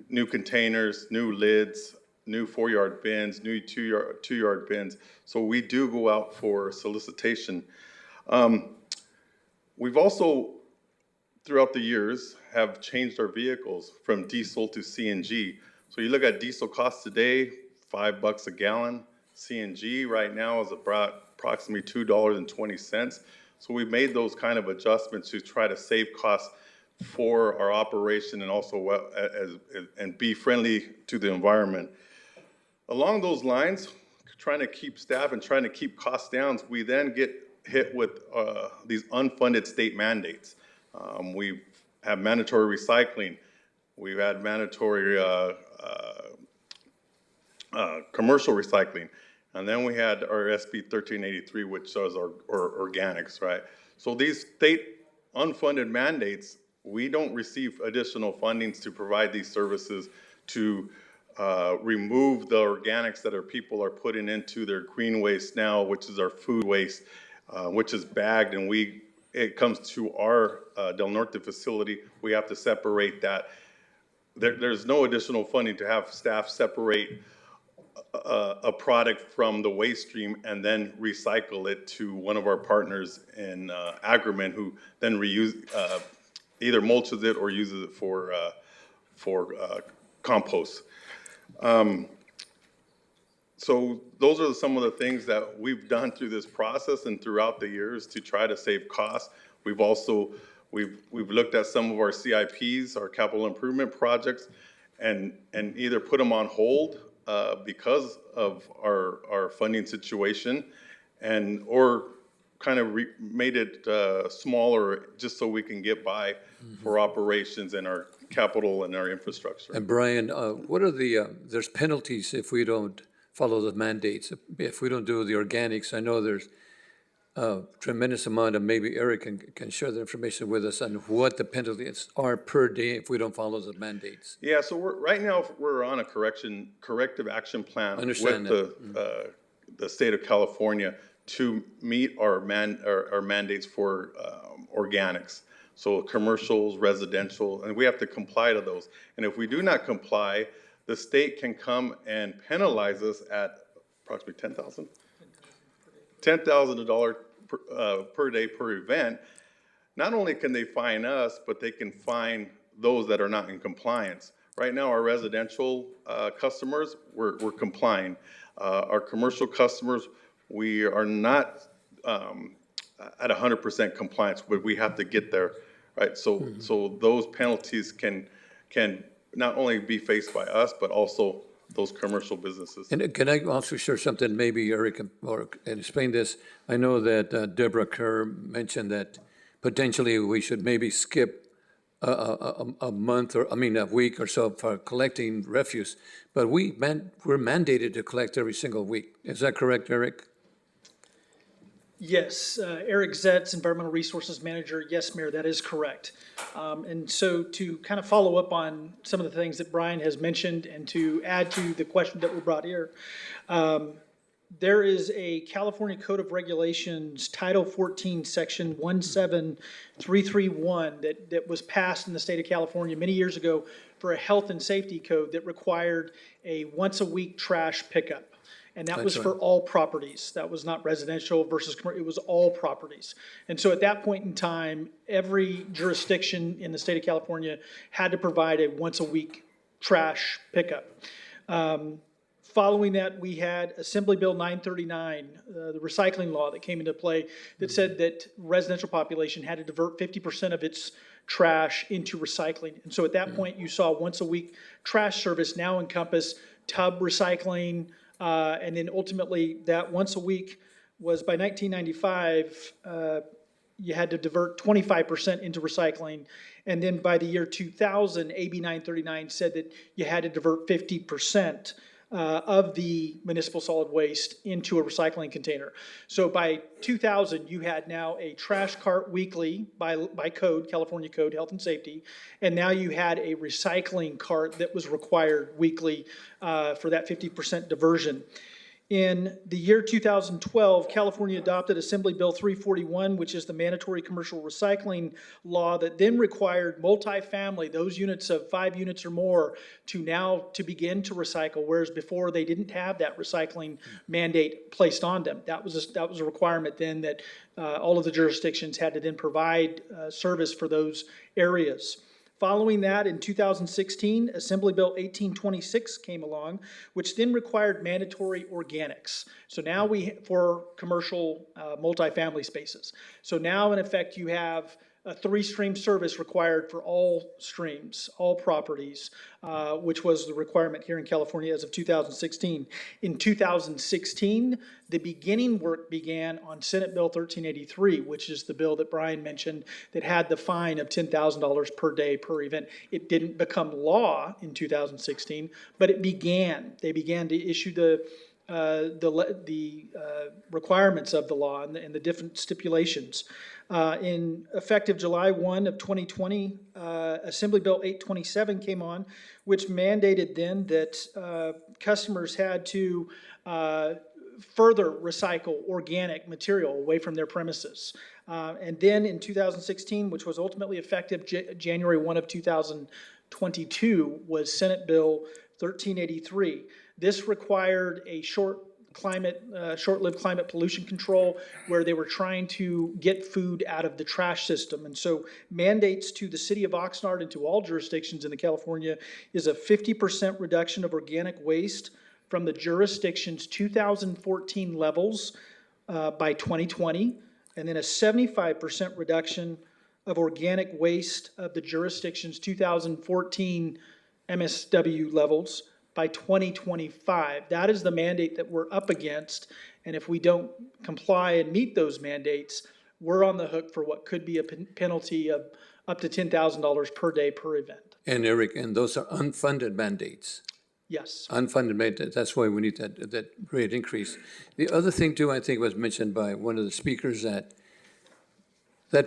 S14: new containers, new lids, new 4-yard bins, new 2-yard bins. So we do go out for solicitation. We've also, throughout the years, have changed our vehicles from diesel to CNG. So you look at diesel costs today, $5 a gallon. CNG right now is approximately $2.20. So we've made those kind of adjustments to try to save costs for our operation and also and be friendly to the environment. Along those lines, trying to keep staff and trying to keep costs down, we then get hit with these unfunded state mandates. We have mandatory recycling. We've had mandatory commercial recycling. And then we had our SB 1383, which does our organics, right? So these state unfunded mandates, we don't receive additional fundings to provide these services to remove the organics that our people are putting into their green waste now, which is our food waste, which is bagged, and it comes to our Del Norte facility. We have to separate that. There's no additional funding to have staff separate a product from the waste stream and then recycle it to one of our partners in Agriment, who then either mulches it or uses it for compost. So those are some of the things that we've done through this process and throughout the years to try to save costs. We've also we've looked at some of our CIPs, our capital improvement projects, and either put them on hold because of our funding situation, or kind of made it smaller just so we can get by for operations and our capital and our infrastructure.
S1: And Brian, what are there's penalties if we don't follow the mandates, if we don't do the organics? I know there's a tremendous amount of, maybe Eric can share the information with us on what the penalties are per day if we don't follow the mandates.
S14: Yeah, so right now we're on a corrective action plan with the state of California to meet our mandates for organics. So commercials, residential, and we have to comply to those. And if we do not comply, the state can come and penalize us at approximately $10,000 per day per event. Not only can they fine us, but they can fine those that are not in compliance. Right now, our residential customers, we're complying. Our commercial customers, we are not at 100% compliance, but we have to get there, right? So so those penalties can not only be faced by us, but also those commercial businesses.
S1: And can I also share something, maybe Eric can explain this? I know that Deborah Kerr mentioned that potentially we should maybe skip a month or, a week or so for collecting refuse, but we're mandated to collect every single week. Is that correct, Eric?
S15: Yes, Eric Zetz, Environmental Resources Manager. Yes, Mayor, that is correct. And so to kind of follow up on some of the things that Brian has mentioned and to add to the question that were brought here, there is a California Code of Regulations, Title 14, Section 17331 that was passed in the state of California many years ago for a health and safety code that required a once-a-week trash pickup. And that was for all properties. That was not residential versus commercial, it was all properties. And so at that point in time, every jurisdiction in the state of California had to provide a once-a-week trash pickup. Following that, we had Assembly Bill 939, the recycling law that came into play that said that residential population had to divert 50% of its trash into recycling. And so at that point, you saw once a week trash service now encompass tub recycling, and then ultimately that once a week was by 1995, you had to divert 25% into recycling. And then by the year 2000, AB 939 said that you had to divert 50% of the municipal solid waste into a recycling container. So by 2000, you had now a trash cart weekly by code, California Code, Health and Safety, and now you had a recycling cart that was required weekly for that 50% diversion. In the year 2012, California adopted Assembly Bill 341, which is the mandatory commercial recycling law that then required multifamily, those units of 5 units or more, to begin to recycle, whereas before they didn't have that recycling mandate placed on them. That was a requirement then that all of the jurisdictions had to then provide service for those areas. Following that, in 2016, Assembly Bill 1826 came along, which then required mandatory organics. So now for commercial multifamily spaces. So now in effect you have a 3-stream service required for all streams, all properties, which was the requirement here in California as of 2016. In 2016, the beginning work began on Senate Bill 1383, which is the bill that Brian mentioned that had the fine of $10,000 per day per event. It didn't become law in 2016, but it began. They began to issue the requirements of the law and the different stipulations. In effective July 1 of 2020, Assembly Bill 827 came on, which mandated then that customers had to further recycle organic material away from their premises. And then in 2016, which was ultimately effective January 1 of 2022, was Senate Bill 1383. This required a short-lived climate pollution control where they were trying to get food out of the trash system. And so mandates to the city of Oxnard and to all jurisdictions in California is a 50% reduction of organic waste from the jurisdiction's 2014 levels by 2020, and then a 75% reduction of organic waste of the jurisdiction's 2014 MSW levels by 2025. That is the mandate that we're up against, and if we don't comply and meet those mandates, we're on the hook for what could be a penalty of up to $10,000 per day per event.
S1: And Eric, and those are unfunded mandates.
S15: Yes.
S1: Unfunded mandates. That's why we need that rate increase. The other thing too, I think was mentioned by one of the speakers, that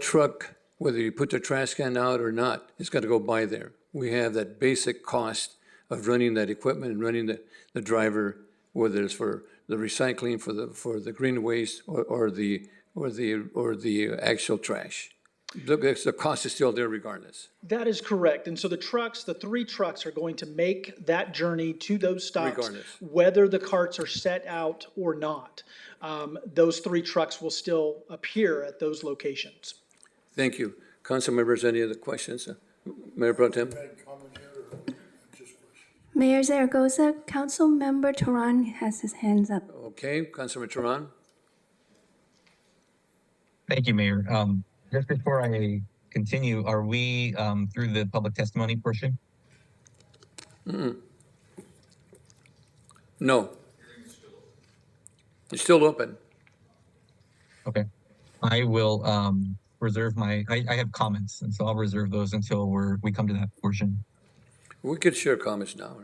S1: truck, whether you put the trash can out or not, it's got to go by there. We have that basic cost of running that equipment and running the driver, whether it's for the recycling, for the green waste or the actual trash. The cost is still there regardless.
S15: That is correct. And so the 3 trucks are going to make that journey to those stops,
S1: regardless,
S15: whether the carts are set out or not. Those 3 trucks will still appear at those locations.
S1: Thank you. Council members, any other questions? Mayor Pro Tem?
S10: Mayor Zaragoza, Council Member Turan has his hands up.
S1: Okay, Councilman Turan.
S4: Thank you, Mayor. Just before I continue, are we through the public testimony portion?
S1: No. It's still open.
S4: Okay. I will reserve I have comments, and so I'll reserve those until we come to that portion.
S1: We could share comments now.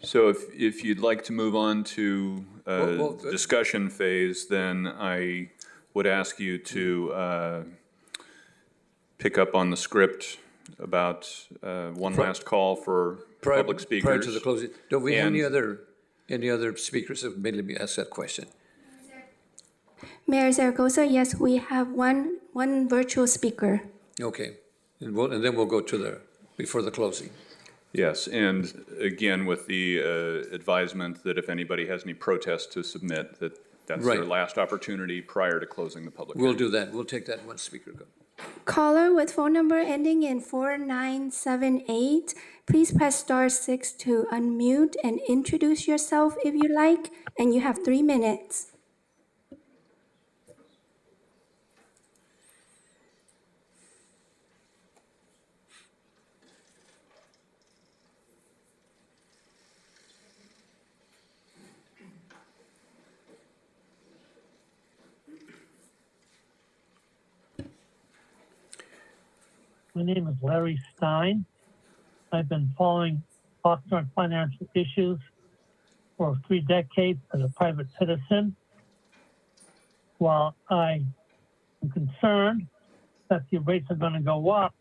S16: So if you'd like to move on to discussion phase, then I would ask you to pick up on the script about one last call for public speakers.
S1: Prior to the closing, don't we have any other speakers that made me ask that question?
S10: Mayor Zaragoza, yes, we have one virtual speaker.
S1: Okay, and then we'll go to before the closing.
S16: Yes, and again, with the advisement that if anybody has any protests to submit, that's their last opportunity prior to closing the public hearing.
S1: We'll do that. We'll take that one speaker.
S10: Caller with phone number ending in 4978, please press star 6 to unmute and introduce yourself if you like, and you have 3 minutes.
S17: My name is Larry Stein. I've been following Oxnard financial issues for 3 decades as a private citizen. While I am concerned that the rates are going to go up,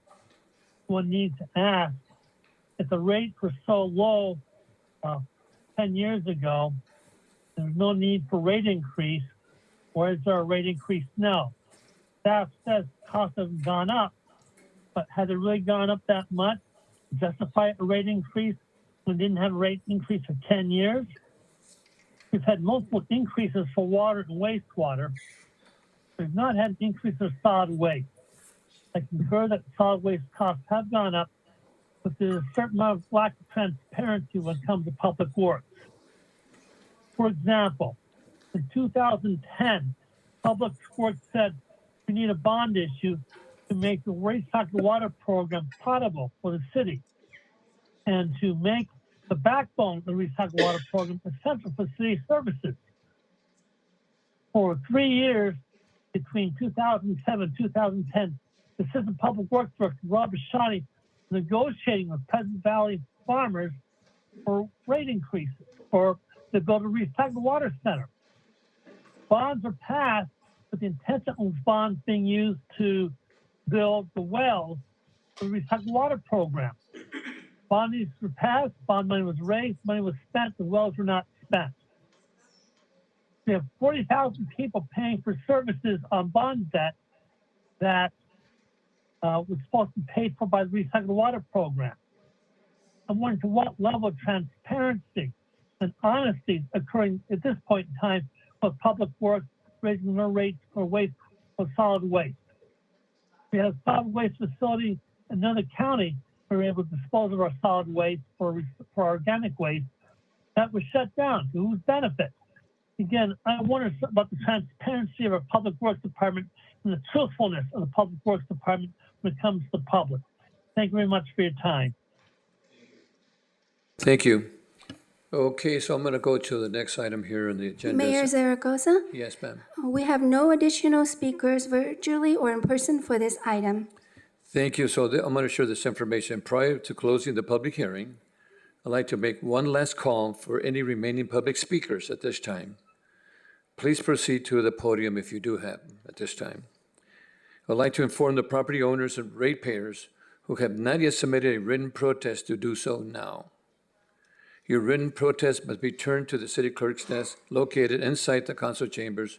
S17: one needs to ask, if the rates were so low 10 years ago, there's no need for rate increase. Where is there a rate increase now? Staff says costs have gone up, but has it really gone up that much to justify a rate increase when we didn't have a rate increase for 10 years? We've had multiple increases for water and wastewater. We've not had an increase of solid waste. I concur that solid waste costs have gone up, but there's a certain amount of lack of transparency when it comes to public works. For example, in 2010, Public Works said we need a bond issue to make the wastewater water program potable for the city and to make the backbone of the recycled water program essential for city services. For 3 years, between 2007 and 2010, the Assistant Public Works Director, Robert Shani, negotiating with Pleasant Valley farmers for rate increases to build a recycled water center. Bonds are passed, but the intention of bonds being used to build the wells for the recycled water program. Bond needs were passed, bond money was raised, money was spent, the wells were not spent. We have 40,000 people paying for services on bond debt that was supposed to be paid for by the recycled water program. I'm wondering to what level of transparency and honesty is occurring at this point in time with Public Works raising their rates for solid waste. We have a solid waste facility in another county where we're able to dispose of our solid waste for organic waste that was shut down. To whose benefit? Again, I wonder about the transparency of our Public Works Department and the truthfulness of the Public Works Department when it comes to the public. Thank you very much for your time.
S1: Thank you. Okay, so I'm going to go to the next item here on the agenda.
S10: Mayor Zaragoza?
S1: Yes, ma'am.
S10: We have no additional speakers virtually or in person for this item.
S1: Thank you. So I'm going to share this information. Prior to closing the public hearing, I'd like to make one last call for any remaining public speakers at this time. Please proceed to the podium if you do have them at this time. I'd like to inform the property owners and ratepayers who have not yet submitted a written protest to do so now. Your written protest must be turned to the city clerk's desk located inside the council chambers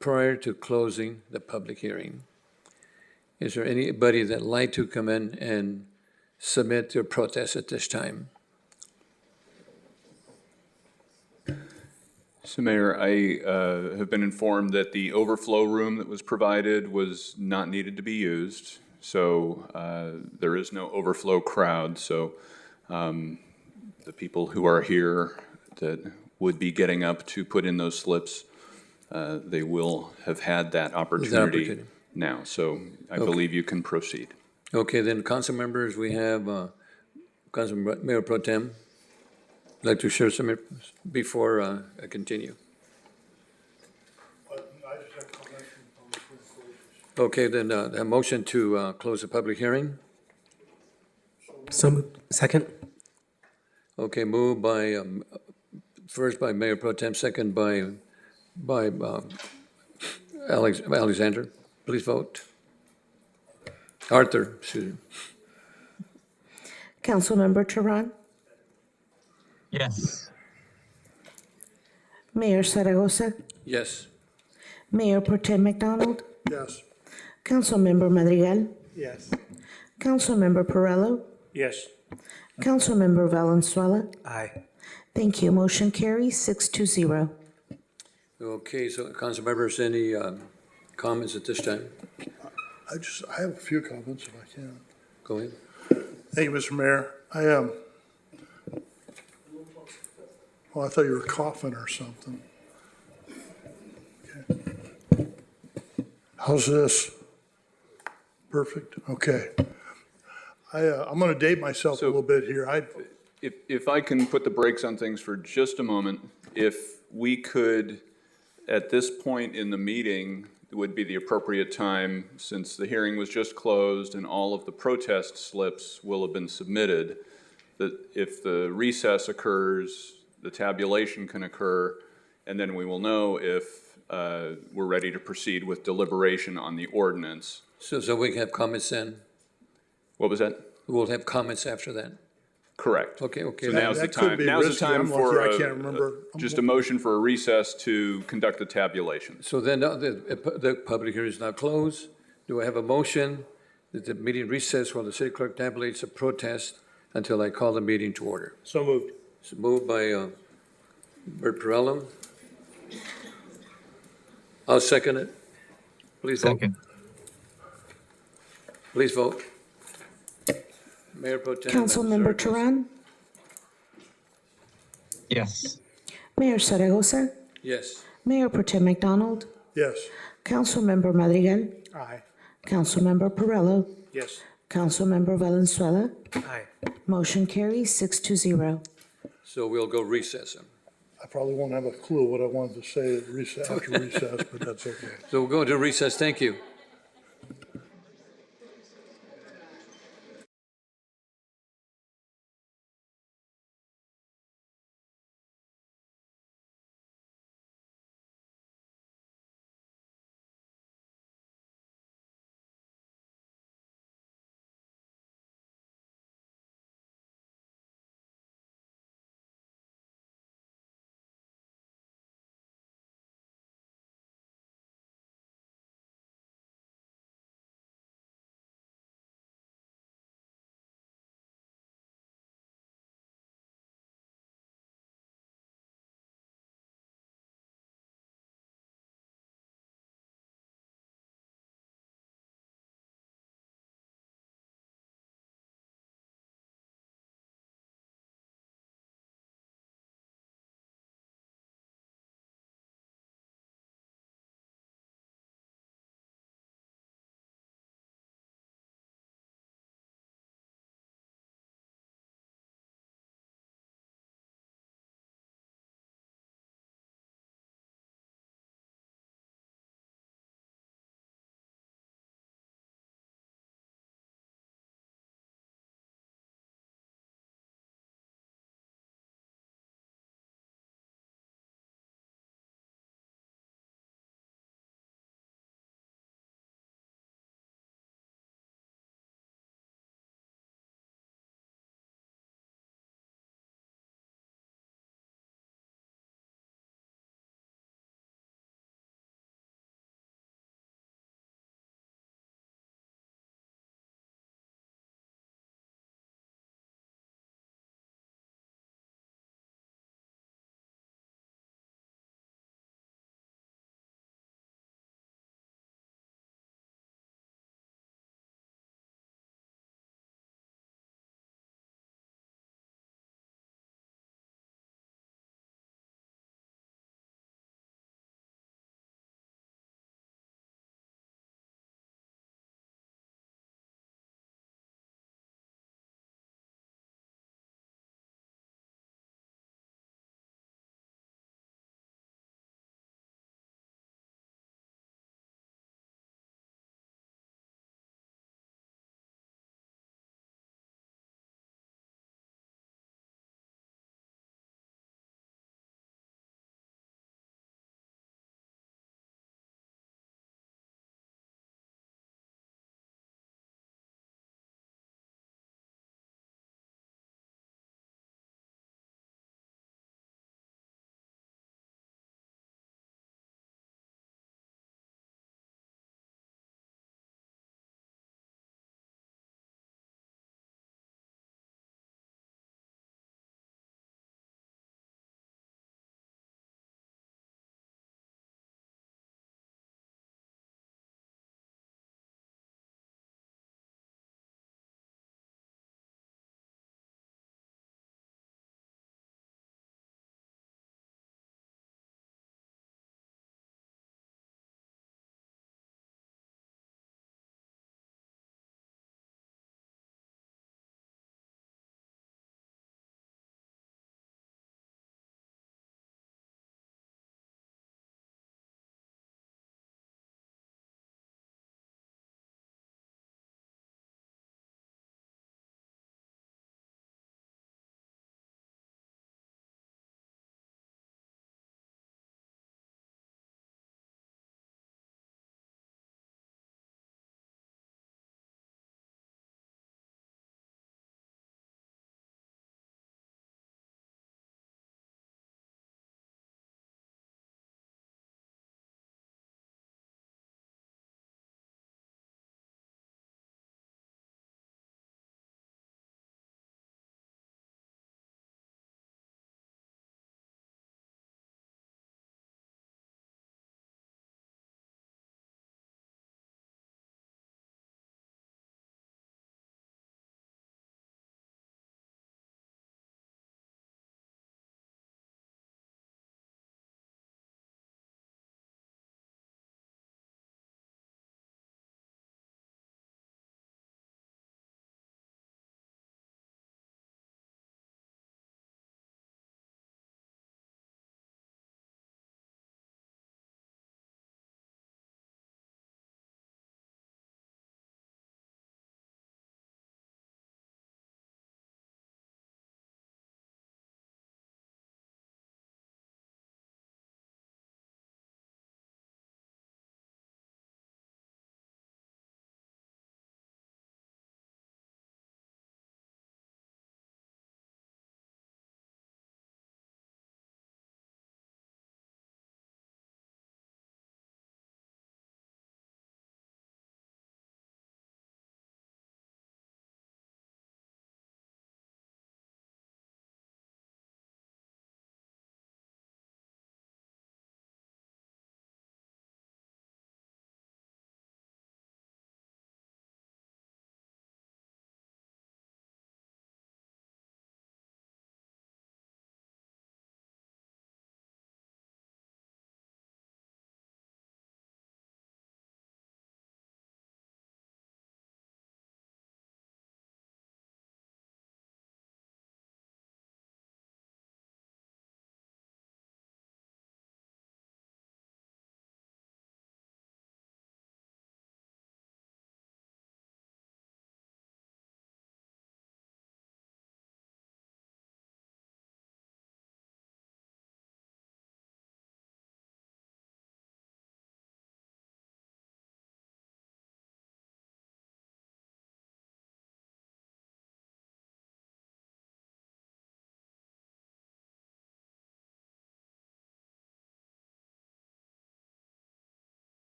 S1: prior to closing the public hearing. Is there anybody that'd like to come in and submit their protest at this time?
S16: So, Mayor, I have been informed that the overflow room that was provided was not needed to be used. So there is no overflow crowd. So the people who are here that would be getting up to put in those slips, they will have had that opportunity now. So I believe you can proceed.
S1: Okay, then council members, we have Council Mayor Pro Tem. I'd like to share some before I continue. Okay, then a motion to close the public hearing.
S20: So second.
S1: Okay, moved by, first by Mayor Pro Tem, second by Alexander. Please vote. Arthur, excuse me.
S2: Councilmember Tehran,
S4: Yes.
S2: Mayor Zaragoza,
S1: Yes.
S2: Mayor Pro Tem McDonald,
S8: Yes.
S2: Councilmember Madrigal,
S21: Yes.
S2: Councilmember Perrello,
S7: Yes.
S2: Councilmember Valenzuela.
S20: Aye.
S2: Thank you. Motion carries 6-0.
S1: Okay, so council members, any comments at this time?
S8: I have a few comments if I can.
S1: Go ahead.
S8: Thank you, Mr. Mayor. I thought you were coughing or something. Okay. How's this? Perfect, okay. I'm gonna date myself a little bit here.
S16: If I can put the brakes on things for just a moment, if we could, at this point in the meeting, would be the appropriate time, since the hearing was just closed and all of the protest slips will have been submitted, that if the recess occurs, the tabulation can occur, and then we will know if we're ready to proceed with deliberation on the ordinance.
S1: So we can have comments then?
S16: What was that?
S1: We'll have comments after that?
S16: Correct.
S1: Okay.
S16: So now's the time. Now's the time for just a motion for a recess to conduct the tabulation.
S1: So then the public hearing is now closed. Do I have a motion that the meeting recess while the city clerk tabulates a protest until I call the meeting to order?
S7: So moved.
S1: It's moved by Bert Perella. I'll second it. Please vote.
S4: Second.
S1: Please vote. Mayor Pro Tem.
S2: Councilmember Turan,
S4: Yes.
S2: Mayor Zaragoza,
S1: Yes.
S2: Mayor Pro Tem McDonald,
S8: Yes.
S2: Councilmember Madrigal,
S21: Aye.
S2: Councilmember Perrello,
S7: Yes.
S2: Councilmember Valenzuela.
S21: Aye.
S2: Motion carries 6-0.
S1: So we'll go recess them.
S8: I probably won't have a clue what I wanted to say after recess, but that's okay.
S1: So we'll go into recess. Thank you.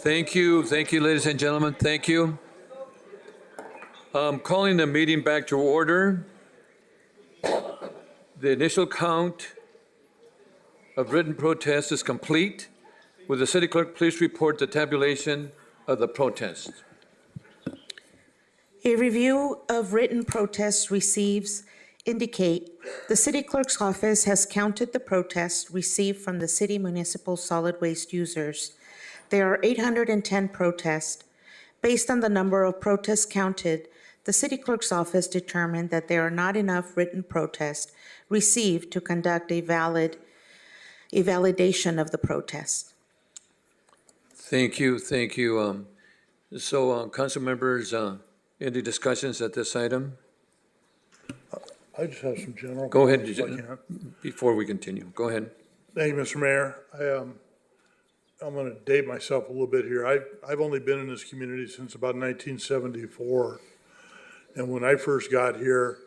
S1: Thank you, ladies and gentlemen, thank you. Calling the meeting back to order. The initial count of written protests is complete. Will the city clerk please report the tabulation of the protest?
S2: A review of written protests received indicate the city clerk's office has counted the protests received from the city municipal solid waste users. There are 810 protests. Based on the number of protests counted, the city clerk's office determined that there are not enough written protests received to conduct a validation of the protest.
S1: Thank you. Council members, any discussions at this item?
S8: I just have some general.
S1: Go ahead,
S8: comments if I can.
S1: before we continue. Go ahead.
S8: Thank you, Mr. Mayor. I'm going to date myself a little bit here. I've only been in this community since about 1974. And when I first got here,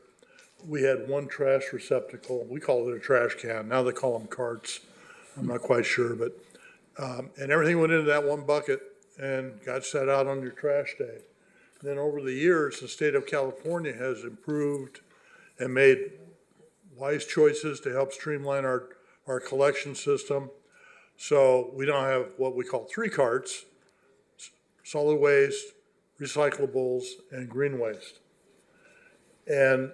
S8: we had one trash receptacle. We call it a trash can. Now they call them carts. I'm not quite sure, but, and everything went into that one bucket and got set out on your trash day. Then over the years, the state of California has improved and made wise choices to help streamline our collection system. So we don't have what we call 3 carts: solid waste, recyclables, and green waste. And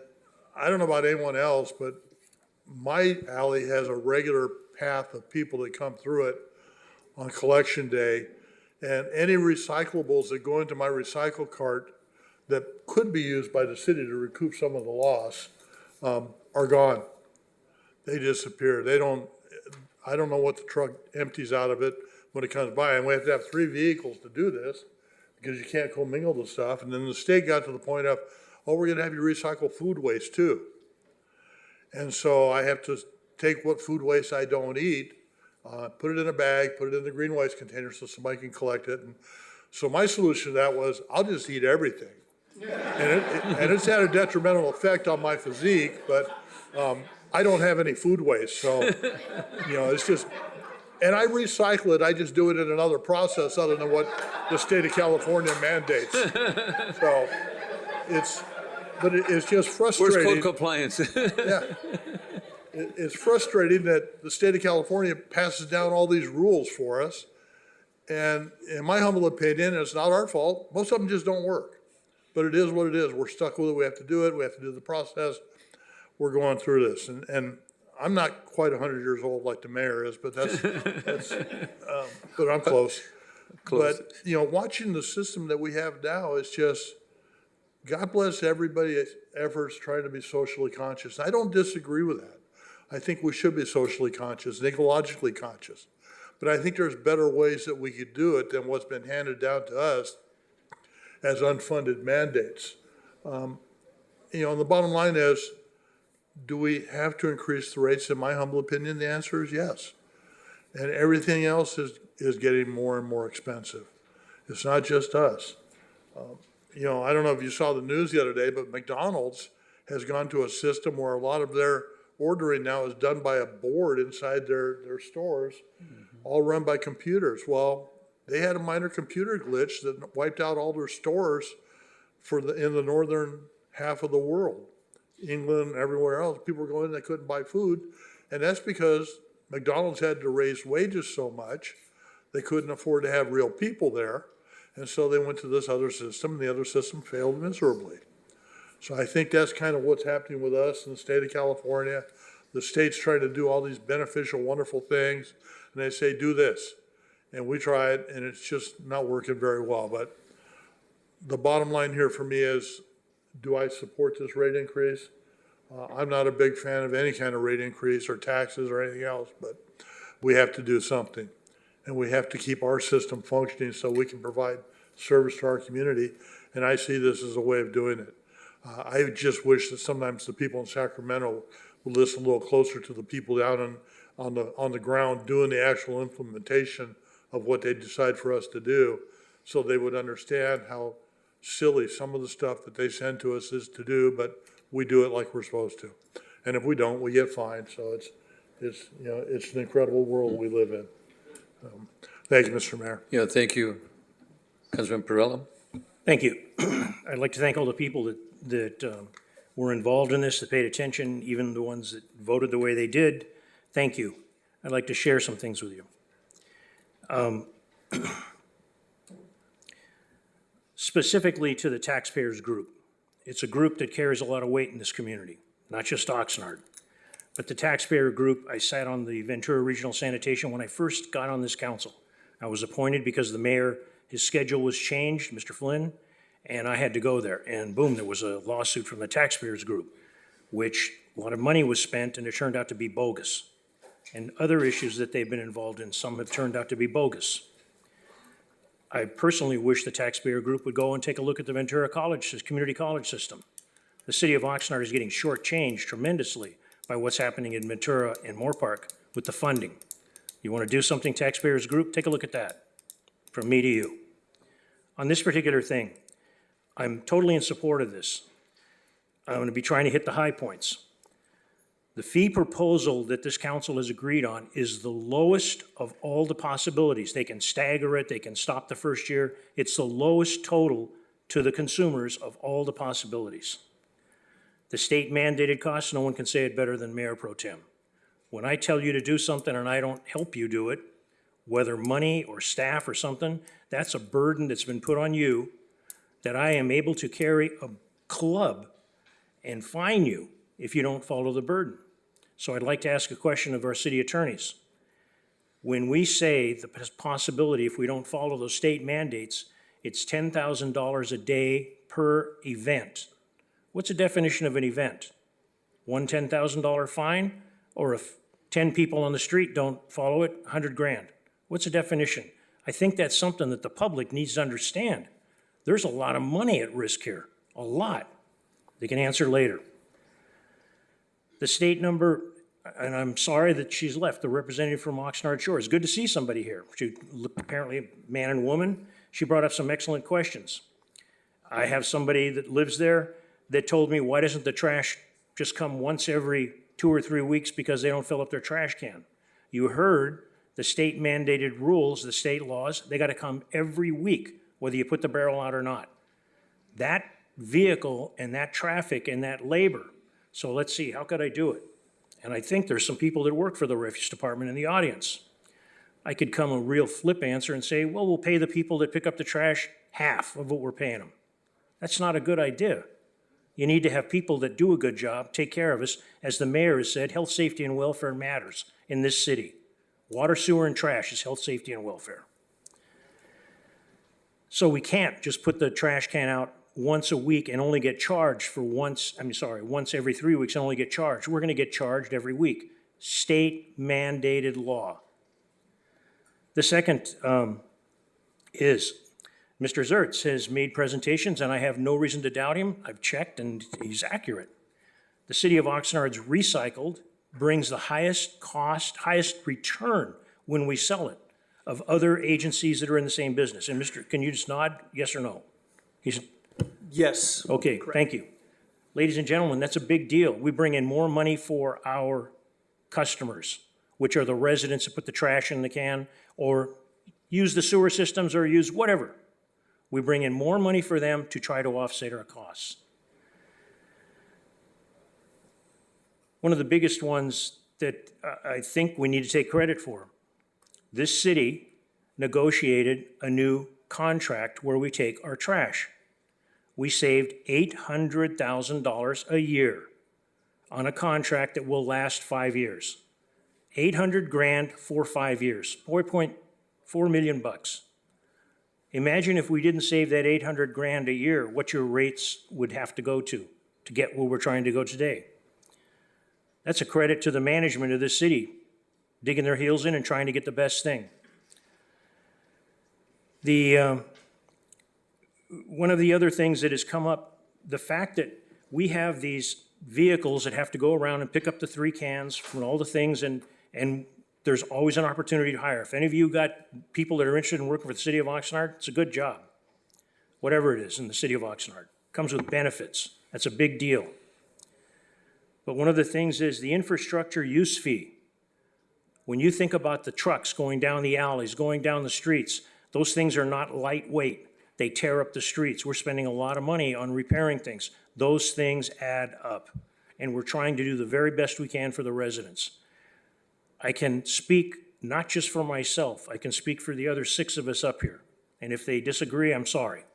S8: I don't know about anyone else, but my alley has a regular path of people that come through it on collection day. And any recyclables that go into my recycle cart that could be used by the city to recoup some of the loss are gone. They disappear. I don't know what the truck empties out of it when it comes by. And we have to have 3 vehicles to do this because you can't commingle the stuff. And then the state got to the point of, oh, we're gonna have you recycle food waste too. And so I have to take what food waste I don't eat, put it in a bag, put it in the green waste container so somebody can collect it. And so my solution to that was, I'll just eat everything. And it's had a detrimental effect on my physique, but I don't have any food waste, so, it's just, and I recycle it, I just do it in another process other than what the state of California mandates. So, it's just frustrating.
S1: Where's code compliance?
S8: Yeah. It's frustrating that the state of California passes down all these rules for us. And in my humble opinion, it's not our fault. Most of them just don't work. But it is what it is. We're stuck with it. We have to do it. We have to do the process. We're going through this. And I'm not quite 100 years old like the mayor is, but but I'm close. But, watching the system that we have now is just, God bless everybody's efforts trying to be socially conscious. I don't disagree with that. I think we should be socially conscious, and ecologically conscious. But I think there's better ways that we could do it than what's been handed down to us as unfunded mandates. And the bottom line is, do we have to increase the rates? In my humble opinion, the answer is yes. And everything else is getting more and more expensive. It's not just us. I don't know if you saw the news the other day, but McDonald's has gone to a system where a lot of their ordering now is done by a board inside their stores, all run by computers. Well, they had a minor computer glitch that wiped out all their stores in the northern half of the world, England, everywhere else. People were going in, they couldn't buy food. And that's because McDonald's had to raise wages so much, they couldn't afford to have real people there. And so they went to this other system, and the other system failed miserably. So I think that's kind of what's happening with us in the state of California. The state's trying to do all these beneficial, wonderful things, and they say, do this. And we try it, and it's just not working very well. But the bottom line here for me is, do I support this rate increase? I'm not a big fan of any kind of rate increase or taxes or anything else, but we have to do something. And we have to keep our system functioning so we can provide service to our community. And I see this as a way of doing it. I just wish that sometimes the people in Sacramento would listen a little closer to the people down on the ground doing the actual implementation of what they decide for us to do, so they would understand how silly some of the stuff that they send to us is to do, but we do it like we're supposed to. And if we don't, we get fined. So It's, it's an incredible world we live in. Thank you, Mr. Mayor.
S1: Yeah, thank you. Councilman Perrella?
S7: Thank you. I'd like to thank all the people that were involved in this, that paid attention, even the ones that voted the way they did. Thank you. I'd like to share some things with you. Specifically to the taxpayers group. It's a group that carries a lot of weight in this community, not just Oxnard. But the taxpayer group, I sat on the Ventura Regional Sanitation when I first got on this council. I was appointed because the mayor, his schedule was changed, Mr. Flynn, and I had to go there. And boom, there was a lawsuit from the taxpayers group, which a lot of money was spent and it turned out to be bogus. And other issues that they've been involved in, some have turned out to be bogus. I personally wish the taxpayer group would go and take a look at the Ventura community college system. The city of Oxnard is getting shortchanged tremendously by what's happening in Ventura and Moorpark with the funding. You want to do something, taxpayers group, take a look at that, from me to you. On this particular thing, I'm totally in support of this. I'm going to be trying to hit the high points. The fee proposal that this council has agreed on is the lowest of all the possibilities. They can stagger it, they can stop the first year. It's the lowest total to the consumers of all the possibilities. The state mandated costs, no one can say it better than Mayor Pro Tem. When I tell you to do something and I don't help you do it, whether money or staff or something, that's a burden that's been put on you that I am able to carry a club and fine you if you don't follow the burden. So I'd like to ask a question of our city attorneys. When we say the possibility, if we don't follow those state mandates, it's $10,000 a day per event. What's the definition of an event? One $10,000 fine? Or if 10 people on the street don't follow it, 100 grand? What's the definition? I think that's something that the public needs to understand. There's a lot of money at risk here, a lot. They can answer later. The state number, and I'm sorry that she's left, the representative from Oxnard Shores. Good to see somebody here. She looked apparently a man and woman. She brought up some excellent questions. I have somebody that lives there that told me, why doesn't the trash just come once every 2 or 3 weeks because they don't fill up their trash can? You heard the state mandated rules, the state laws, they gotta come every week, whether you put the barrel out or not. That vehicle and that traffic and that labor. So let's see, how could I do it? And I think there's some people that work for the refuse department in the audience. I could come a real flip answer and say, well, we'll pay the people that pick up the trash half of what we're paying them. That's not a good idea. You need to have people that do a good job, take care of us. As the mayor has said, health, safety, and welfare matters in this city. Water, sewer, and trash is health, safety, and welfare. So we can't just put the trash can out once a week and only get charged for once every 3 weeks and only get charged. We're gonna get charged every week. State mandated law. The second is Mr. Zertz has made presentations and I have no reason to doubt him. I've checked and he's accurate. The city of Oxnard's recycled brings the highest cost, highest return when we sell it of other agencies that are in the same business. And Mr., can you just nod, yes or no?
S6: Yes.
S7: Okay,
S6: correct.
S7: Thank you. Ladies and gentlemen, that's a big deal. We bring in more money for our customers, which are the residents that put the trash in the can or use the sewer systems or use whatever. We bring in more money for them to try to offset our costs. One of the biggest ones that I think we need to take credit for, this city negotiated a new contract where we take our trash. We saved $800,000 a year on a contract that will last 5 years. 800 grand for 5 years, 4.4 million bucks. Imagine if we didn't save that 800 grand a year, what your rates would have to go to get where we're trying to go today. That's a credit to the management of this city, digging their heels in and trying to get the best thing. One of the other things that has come up, the fact that we have these vehicles that have to go around and pick up the 3 cans from all the things, and there's always an opportunity to hire. If any of you got people that are interested in working for the city of Oxnard, it's a good job. Whatever it is in the city of Oxnard. Comes with benefits. That's a big deal. But one of the things is the infrastructure use fee. When you think about the trucks going down the alleys, going down the streets, those things are not lightweight. They tear up the streets. We're spending a lot of money on repairing things. Those things add up. And we're trying to do the very best we can for the residents. I can speak not just for myself, I can speak for the other 6 of us up here. And if they disagree, I'm sorry.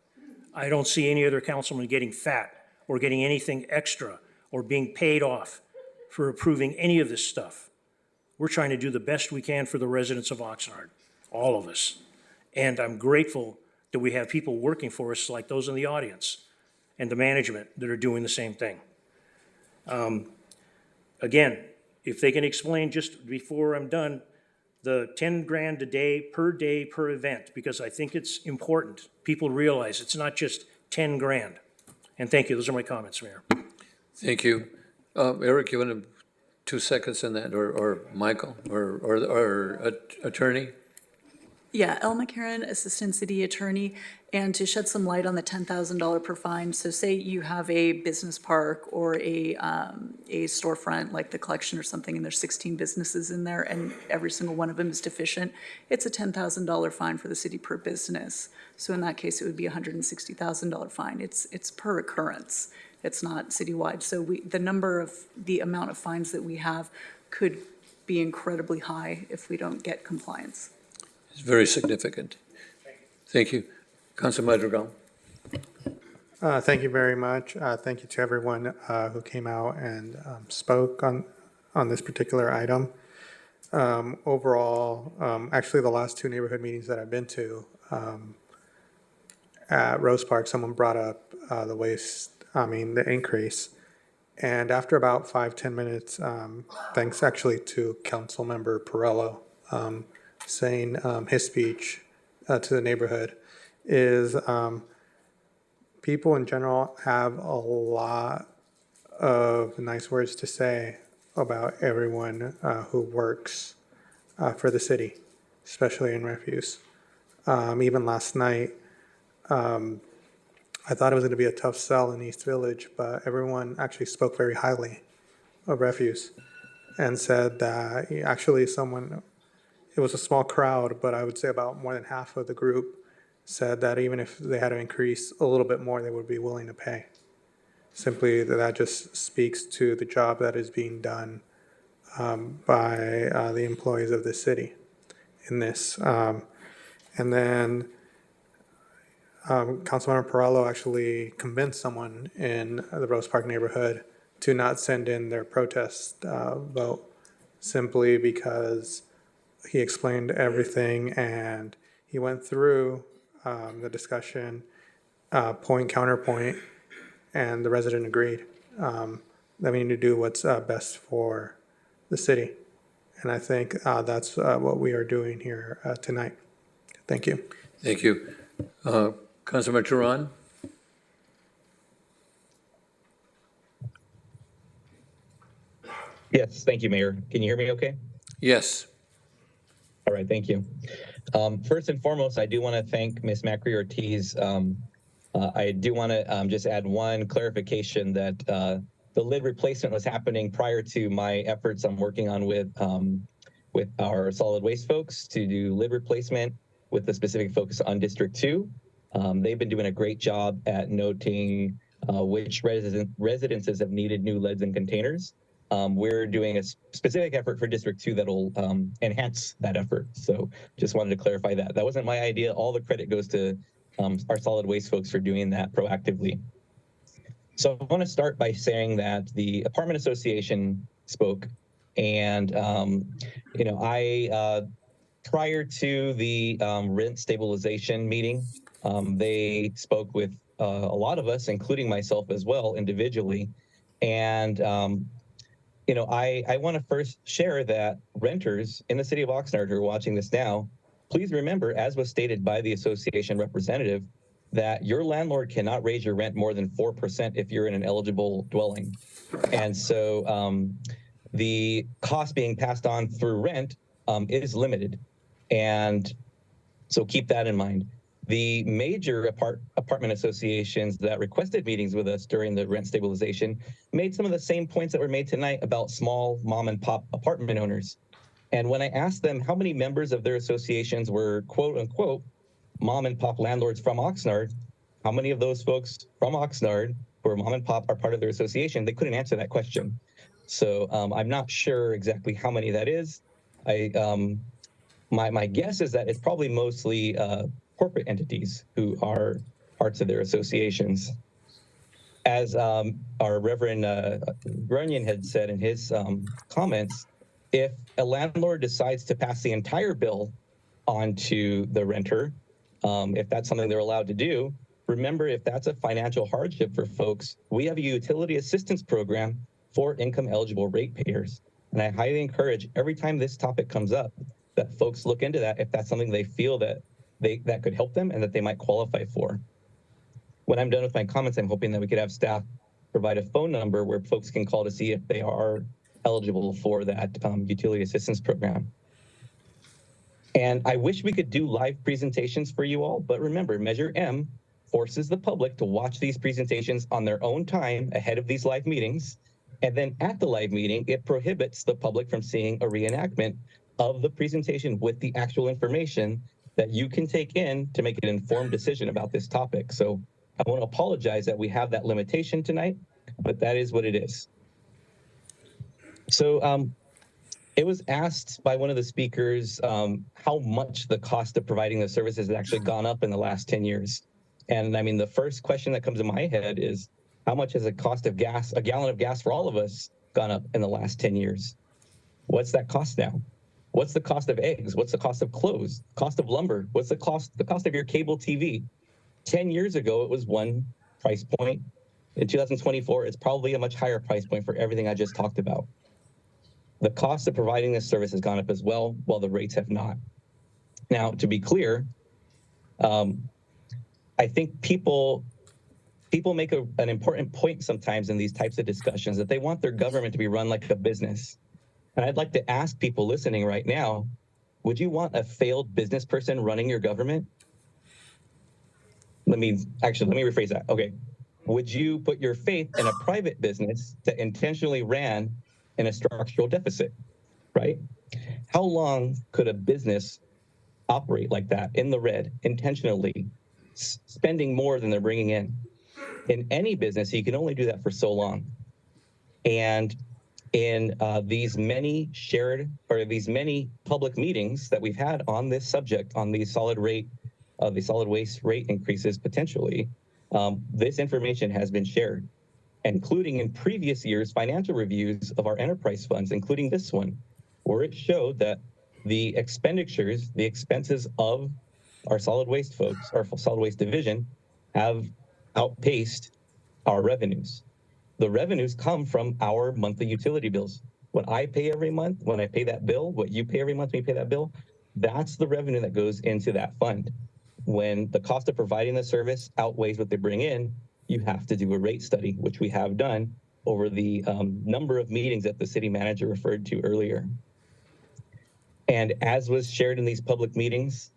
S7: I don't see any other councilman getting fat or getting anything extra or being paid off for approving any of this stuff. We're trying to do the best we can for the residents of Oxnard, all of us. And I'm grateful that we have people working for us like those in the audience and the management that are doing the same thing. Again, if they can explain just before I'm done, the 10 grand a day per event, because I think it's important. People realize it's not just 10 grand. And thank you. Those are my comments, Mayor.
S1: Thank you. Eric, you want 2 seconds on that, or Michael, or attorney?
S18: Yeah, Elle McCarran, Assistant City Attorney, and to shed some light on the $10,000 per fine. So say you have a business park or a storefront like the collection or something, and there's 16 businesses in there, and every single one of them is deficient. It's a $10,000 fine for the city per business. So in that case, it would be a $160,000 fine. It's per occurrence. It's not citywide. So the amount of fines that we have could be incredibly high if we don't get compliance.
S1: It's very significant. Thank you. Councilor Madrigal.
S21: Thank you very much. Thank you to everyone who came out and spoke on this particular item. Overall, actually the last 2 neighborhood meetings that I've been to, at Rose Park, someone brought up the increase. And after about 5-10 minutes, thanks actually to Councilmember Perello, saying his speech to the neighborhood is people in general have a lot of nice words to say about everyone who works for the city, especially in refuse. Even last night, I thought it was going to be a tough sell in East Village, but everyone actually spoke very highly of refuse and said that actually it was a small crowd, but I would say about more than half of the group said that even if they had to increase a little bit more, they would be willing to pay. Simply that just speaks to the job that is being done by the employees of the city in this. And then Councilmember Perello actually convinced someone in the Rose Park neighborhood to not send in their protest vote, simply because he explained everything and he went through the discussion, point, counterpoint, and the resident agreed that we need to do what's best for the city. And I think that's what we are doing here tonight. Thank you.
S1: Thank you. Councilor Turan?
S4: Yes, thank you, Mayor. Can you hear me okay?
S1: Yes.
S4: All right, thank you. First and foremost, I do want to thank Ms. Macri-Ortiz. I do want to just add one clarification that the lid replacement was happening prior to my efforts I'm working on with our solid waste folks to do lid replacement with a specific focus on District 2. They've been doing a great job at noting which residences have needed new lids and containers. We're doing a specific effort for District 2 that'll enhance that effort. So just wanted to clarify that. That wasn't my idea. All the credit goes to our solid waste folks for doing that proactively. So I want to start by saying that the Apartment Association spoke, and I prior to the rent stabilization meeting, they spoke with a lot of us, including myself as well, individually, and I want to first share that renters in the city of Oxnard who are watching this now, please remember, as was stated by the association representative, that your landlord cannot raise your rent more than 4% if you're in an eligible dwelling. And so the cost being passed on through rent is limited. And so keep that in mind. The major apartment associations that requested meetings with us during the rent stabilization made some of the same points that were made tonight about small mom and pop apartment owners. And when I asked them how many members of their associations were quote unquote mom and pop landlords from Oxnard, how many of those folks from Oxnard who are mom and pop are part of their association, they couldn't answer that question. So I'm not sure exactly how many that is. My guess is that it's probably mostly corporate entities who are parts of their associations. As our Reverend Runyon had said in his comments, if a landlord decides to pass the entire bill onto the renter, if that's something they're allowed to do, remember, if that's a financial hardship for folks, we have a utility assistance program for income eligible ratepayers. And I highly encourage every time this topic comes up that folks look into that if that's something they feel that that could help them and that they might qualify for. When I'm done with my comments, I'm hoping that we could have staff provide a phone number where folks can call to see if they are eligible for that utility assistance program. And I wish we could do live presentations for you all, but remember, Measure M forces the public to watch these presentations on their own time ahead of these live meetings. And then at the live meeting, it prohibits the public from seeing a reenactment of the presentation with the actual information that you can take in to make an informed decision about this topic. So I want to apologize that we have that limitation tonight, but that is what it is. So it was asked by one of the speakers how much the cost of providing the services has actually gone up in the last 10 years. And I mean, the first question that comes to my head is, how much has the cost of gas, a gallon of gas for all of us, gone up in the last 10 years? What's that cost now? What's the cost of eggs? What's the cost of clothes? Cost of lumber? What's the cost of your cable TV? 10 years ago, it was one price point. In 2024, it's probably a much higher price point for everything I just talked about. The cost of providing this service has gone up as well, while the rates have not. Now, to be clear, I think people make an important point sometimes in these types of discussions, that they want their government to be run like a business. And I'd like to ask people listening right now, would you want a failed business person running your government? Let me rephrase that. Okay. Would you put your faith in a private business that intentionally ran in a structural deficit, right? How long could a business operate like that in the red, intentionally, spending more than they're bringing in? In any business, you can only do that for so long. And in these many public meetings that we've had on this subject, on the solid waste rate increases potentially, this information has been shared, including in previous years' financial reviews of our enterprise funds, including this one, where it showed that the expenditures, the expenses of our solid waste folks, our solid waste division, have outpaced our revenues. The revenues come from our monthly utility bills. What I pay every month, when I pay that bill, what you pay every month when you pay that bill, that's the revenue that goes into that fund. When the cost of providing the service outweighs what they bring in, you have to do a rate study, which we have done over the number of meetings that the city manager referred to earlier. And as was shared in these public meetings,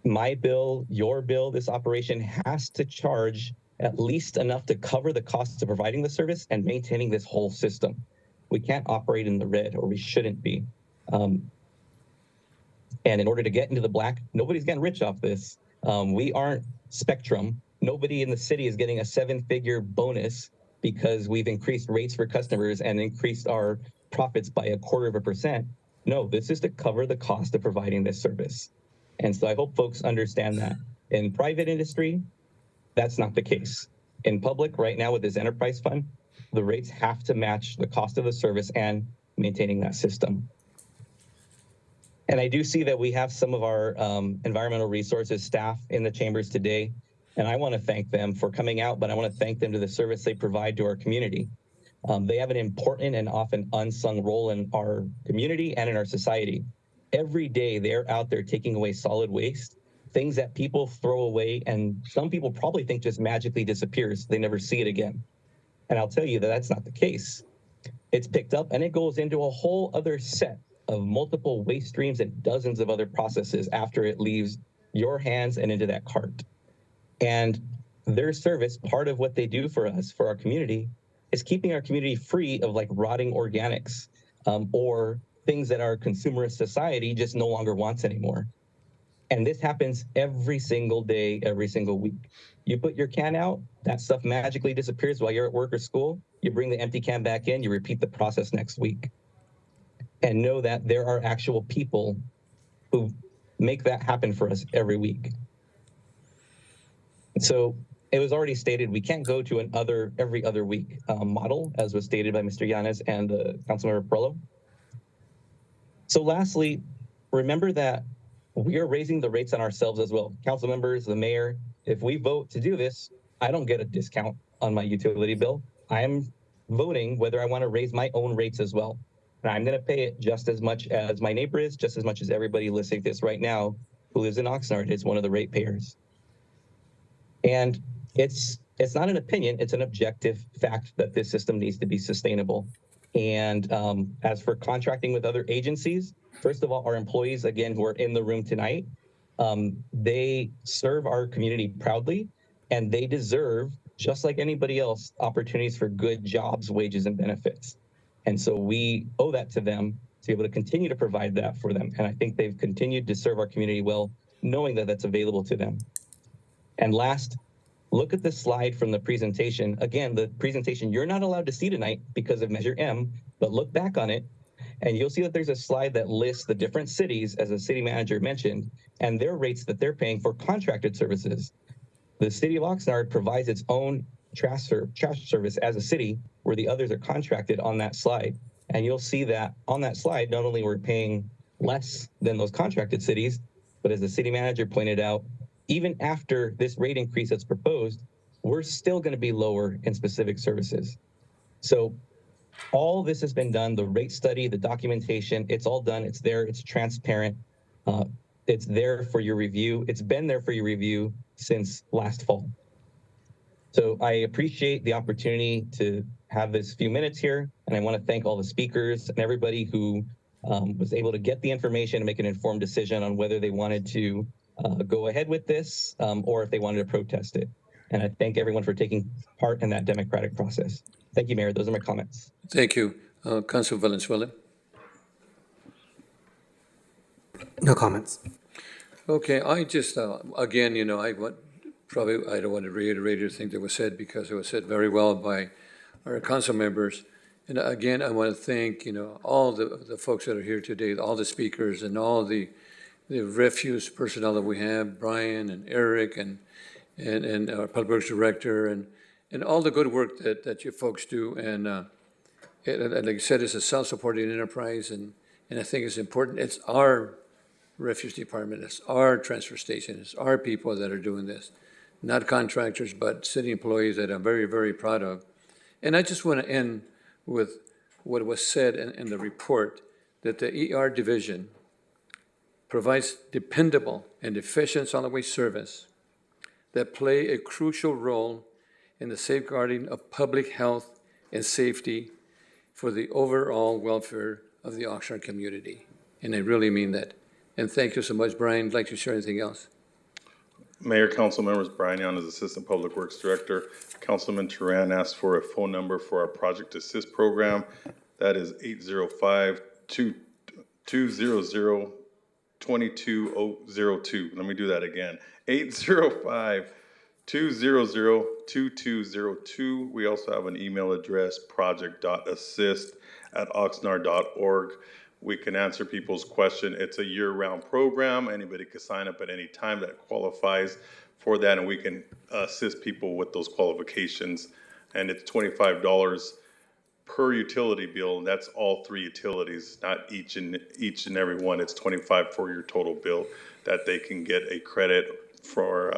S4: my bill, your bill, this operation has to charge at least enough to cover the costs of providing the service and maintaining this whole system. We can't operate in the red, or we shouldn't be. And in order to get into the black, nobody's getting rich off this. We aren't Spectrum. Nobody in the city is getting a 7-figure bonus because we've increased rates for customers and increased our profits by 0.25%. No, this is to cover the cost of providing this service. And so I hope folks understand that. In private industry, that's not the case. In public, right now with this enterprise fund, the rates have to match the cost of the service and maintaining that system. And I do see that we have some of our environmental resources staff in the chambers today, and I want to thank them for coming out, but I want to thank them to the service they provide to our community. They have an important and often unsung role in our community and in our society. Every day they're out there taking away solid waste, things that people throw away, and some people probably think just magically disappears. They never see it again. And I'll tell you that that's not the case. It's picked up and it goes into a whole other set of multiple waste streams and dozens of other processes after it leaves your hands and into that cart. And their service, part of what they do for us, for our community, is keeping our community free of like rotting organics or things that our consumerist society just no longer wants anymore. And this happens every single day, every single week. You put your can out, that stuff magically disappears while you're at work or school. You bring the empty can back in, you repeat the process next week. And know that there are actual people who make that happen for us every week. So it was already stated we can't go to every other week model, as was stated by Mr. Yanez and Councilmember Perlo. So lastly, remember that we are raising the rates on ourselves as well. Council members, the mayor, if we vote to do this, I don't get a discount on my utility bill. I am voting whether I want to raise my own rates as well. And I'm going to pay it just as much as my neighbor is, just as much as everybody listening to this right now who lives in Oxnard is one of the ratepayers. And it's not an opinion, it's an objective fact that this system needs to be sustainable. And as for contracting with other agencies, first of all, our employees, again, who are in the room tonight, they serve our community proudly, and they deserve, just like anybody else, opportunities for good jobs, wages, and benefits. And so we owe that to them to be able to continue to provide that for them. And I think they've continued to serve our community well, knowing that that's available to them. And last, look at the slide from the presentation. Again, the presentation you're not allowed to see tonight because of Measure M, but look back on it, and you'll see that there's a slide that lists the different cities, as the city manager mentioned, and their rates that they're paying for contracted services. The city of Oxnard provides its own trash service as a city, where the others are contracted on that slide. And you'll see that on that slide, not only we're paying less than those contracted cities, but as the city manager pointed out, even after this rate increase that's proposed, we're still going to be lower in specific services. So all this has been done, the rate study, the documentation, it's all done, it's there, it's transparent, it's there for your review. It's been there for your review since last fall. So I appreciate the opportunity to have this few minutes here, and I want to thank all the speakers and everybody who was able to get the information and make an informed decision on whether they wanted to go ahead with this or if they wanted to protest it. And I thank everyone for taking part in that democratic process. Thank you, Mayor. Those are my comments.
S1: Thank you. Council Valenzuela.
S20: No comments.
S1: Okay, I just, again, I don't want to reiterate everything that was said because it was said very well by our council members. And again, I want to thank, all the folks that are here today, all the speakers and all the refuse personnel that we have, Brian and Eric and our Public Works Director and all the good work that you folks do. And like I said, it's a self-supporting enterprise, and I think it's important. It's our refuse department, it's our transfer station, it's our people that are doing this, not contractors, but city employees that I'm very, very proud of. And I just want to end with what was said in the report, that the ER division provides dependable and efficient solid waste service that play a crucial role in the safeguarding of public health and safety for the overall welfare of the Oxnard community. And I really mean that. And thank you so much, Brian. I'd like to share anything else.
S14: Mayor, council members, Brian Young is Assistant Public Works Director. Councilman Turan asked for a phone number for our Project Assist program. That is 805-200-2202. Let me do that again. 805-200-2202. We also have an email address, project.assist@oxnard.org. We can answer people's question. It's a year-round program. Anybody can sign up at any time that qualifies for that, and we can assist people with those qualifications. And it's $25 per utility bill, and that's all three utilities, not each and every one. It's $25 for your total bill that they can get a credit for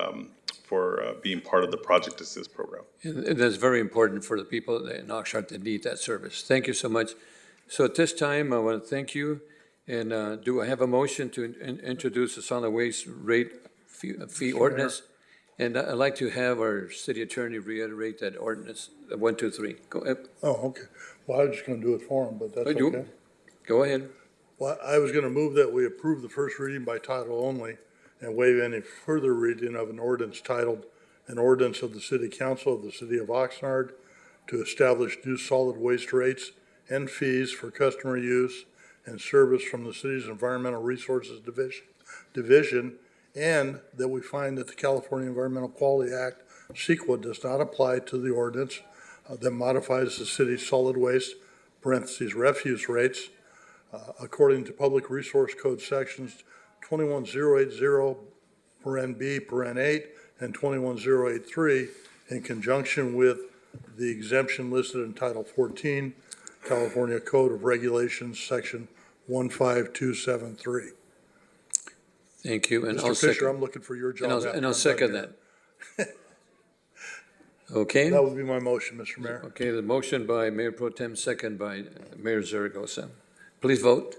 S14: being part of the Project Assist program.
S1: And that's very important for the people in Oxnard that need that service. Thank you so much. So at this time, I want to thank you. And do I have a motion to introduce the solid waste rate fee ordinance? And I'd like to have our city attorney reiterate that ordinance, 1, 2, 3. Go ahead.
S8: Oh, okay. Well, I was just going to do it for him, but that's okay.
S1: Go ahead.
S8: Well, I was going to move that we approve the first reading by title only and waive any further reading of an ordinance titled, an ordinance of the City Council of the City of Oxnard to establish new solid waste rates and fees for customer use and service from the city's Environmental Resources Division, and that we find that the California Environmental Quality Act, CEQA, does not apply to the ordinance that modifies the city's solid waste, parentheses, refuse rates, according to Public Resource Code sections 21080 paren B, paren 8, and 21083, in conjunction with the exemption listed in Title 14, California Code of Regulations, Section 15273.
S1: Thank you, and I'll
S8: Mr. Fisher,
S1: second.
S8: I'm looking for your job.
S1: And I'll second that. Okay?
S8: That would be my motion, Mr. Mayor.
S1: Okay, the motion by Mayor Pro Tem, second by Mayor Zaragoza. Please vote.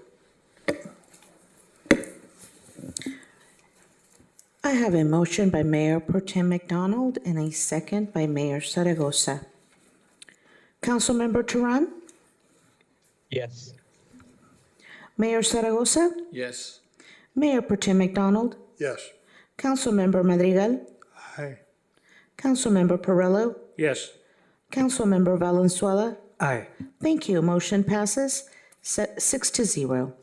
S2: I have a motion by Mayor Pro Tem McDonald and a second by Mayor Zaragoza. Councilmember Turan?
S4: Yes.
S2: Mayor Zaragoza?
S1: Yes.
S2: Mayor Pro Tem McDonald?
S8: Yes.
S2: Councilmember Madrigal?
S21: Aye.
S2: Councilmember Perillo?
S7: Yes.
S2: Councilmember Valenzuela?
S20: Aye.
S2: Thank you. Motion passes 6-0.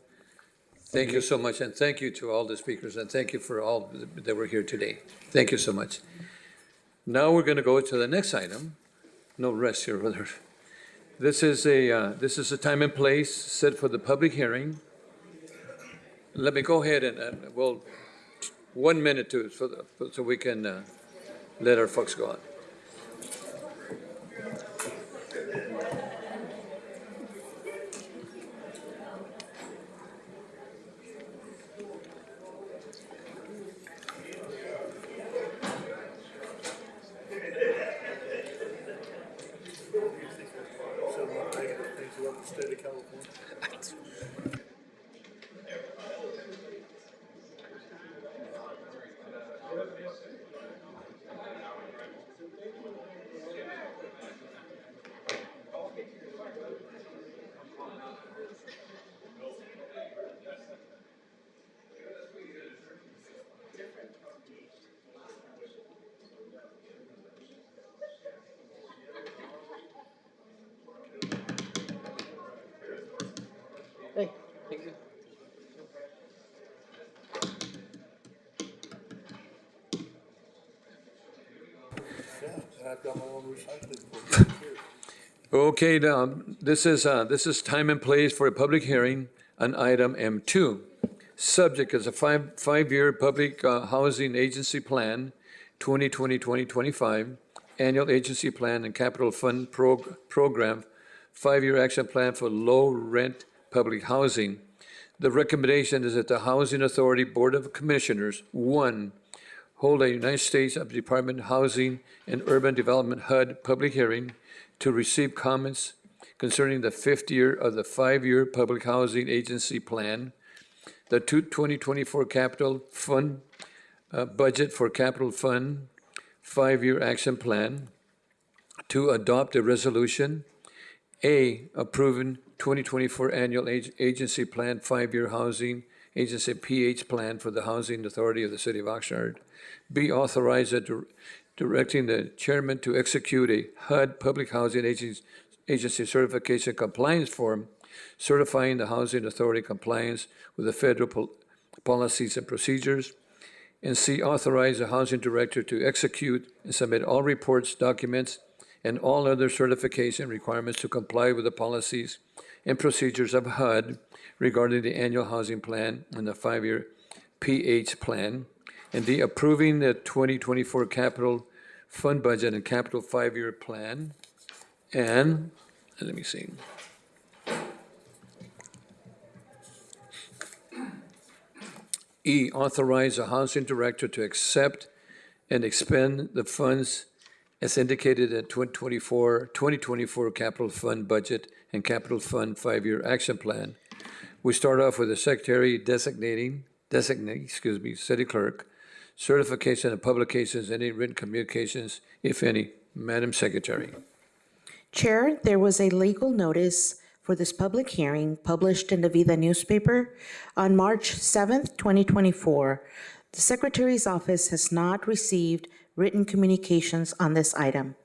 S1: Thank you so much, and thank you to all the speakers, and thank you for all that were here today. Thank you so much. Now we're going to go to the next item. No rest here, brother. This is a time and place set for the public hearing. Let me go ahead and we'll 1 minute so we can let our folks go on.
S6: Hey, thank you.
S1: Okay, now, this is time and place for a public hearing on item M2. Subject is a five-year public housing agency plan, 2020-2025, annual agency plan and capital fund program, 5-year action plan for low-rent public housing. The recommendation is that the Housing Authority Board of Commissioners, 1, hold a United States Department of Housing and Urban Development HUD public hearing to receive comments concerning the 5th year of the 5-year public housing agency plan, the 2024 capital fund budget for capital fund 5-year action plan, to adopt a resolution, A, approving 2024 annual agency plan 5-year housing agency PH plan for the Housing Authority of the City of Oxnard. B, authorize directing the chairman to execute a HUD Public Housing Agency Certification Compliance Form, certifying the Housing Authority compliance with the federal policies and procedures. And C, authorize the housing director to execute and submit all reports, documents, and all other certification requirements to comply with the policies and procedures of HUD regarding the annual housing plan and the 5-year PH plan. And D, approving the 2024 capital fund budget and capital 5-year plan. And let me see. E, authorize the housing director to accept and expend the funds as indicated in 2024 capital fund budget and capital fund 5-year action plan. We start off with the secretary designate, city clerk, certification of publications, any written communications, if any. Madam Secretary.
S2: Chair, there was a legal notice for this public hearing published in the Vida newspaper on March 7th, 2024. The Secretary's office has not received written communications on this item.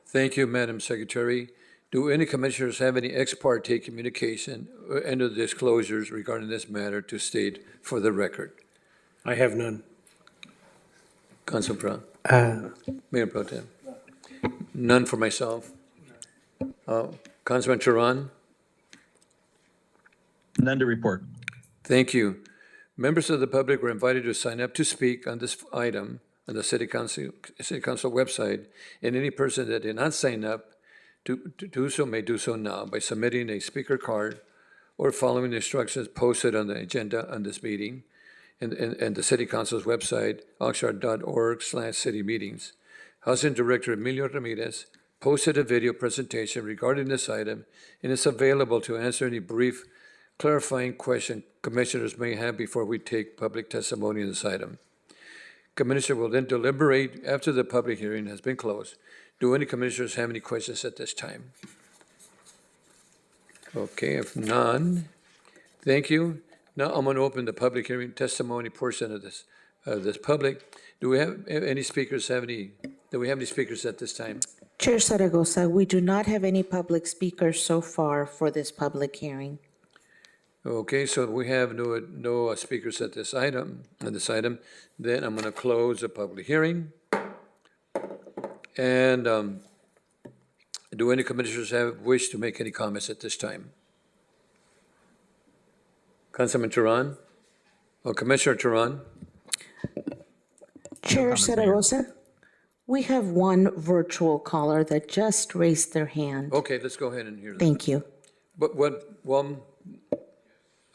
S1: Thank you, Madam Secretary. Do any commissioners have any ex parte communication or any disclosures regarding this matter to state for the record?
S7: I have none.
S1: Council Brown? Mayor Pro Tem? None for myself. Councilman Turan?
S4: None to report.
S1: Thank you. Members of the public were invited to sign up to speak on this item on the City Council website, and any person that did not sign up to do so may do so now by submitting a speaker card or following the instructions posted on the agenda on this meeting and the City Council's website, oxnard.org/city meetings. Housing Director Emilio Ramirez posted a video presentation regarding this item and is available to answer any brief clarifying question commissioners may have before we take public testimony on this item. Commissioner will then deliberate after the public hearing has been closed. Do any commissioners have any questions at this time? Okay, if none, thank you. Now I'm going to open the public hearing testimony portion of this public. Do we have any speakers? Do we have any speakers at this time?
S2: Chair Zaragoza, we do not have any public speakers so far for this public hearing.
S1: Okay, so we have no speakers at this item. Then I'm going to close the public hearing. And do any commissioners wish to make any comments at this time? Councilman Turan? Or Commissioner Turan?
S2: Chair Zaragoza, we have one virtual caller that just raised their hand.
S1: Okay, let's go ahead and hear them.
S2: Thank you.
S1: But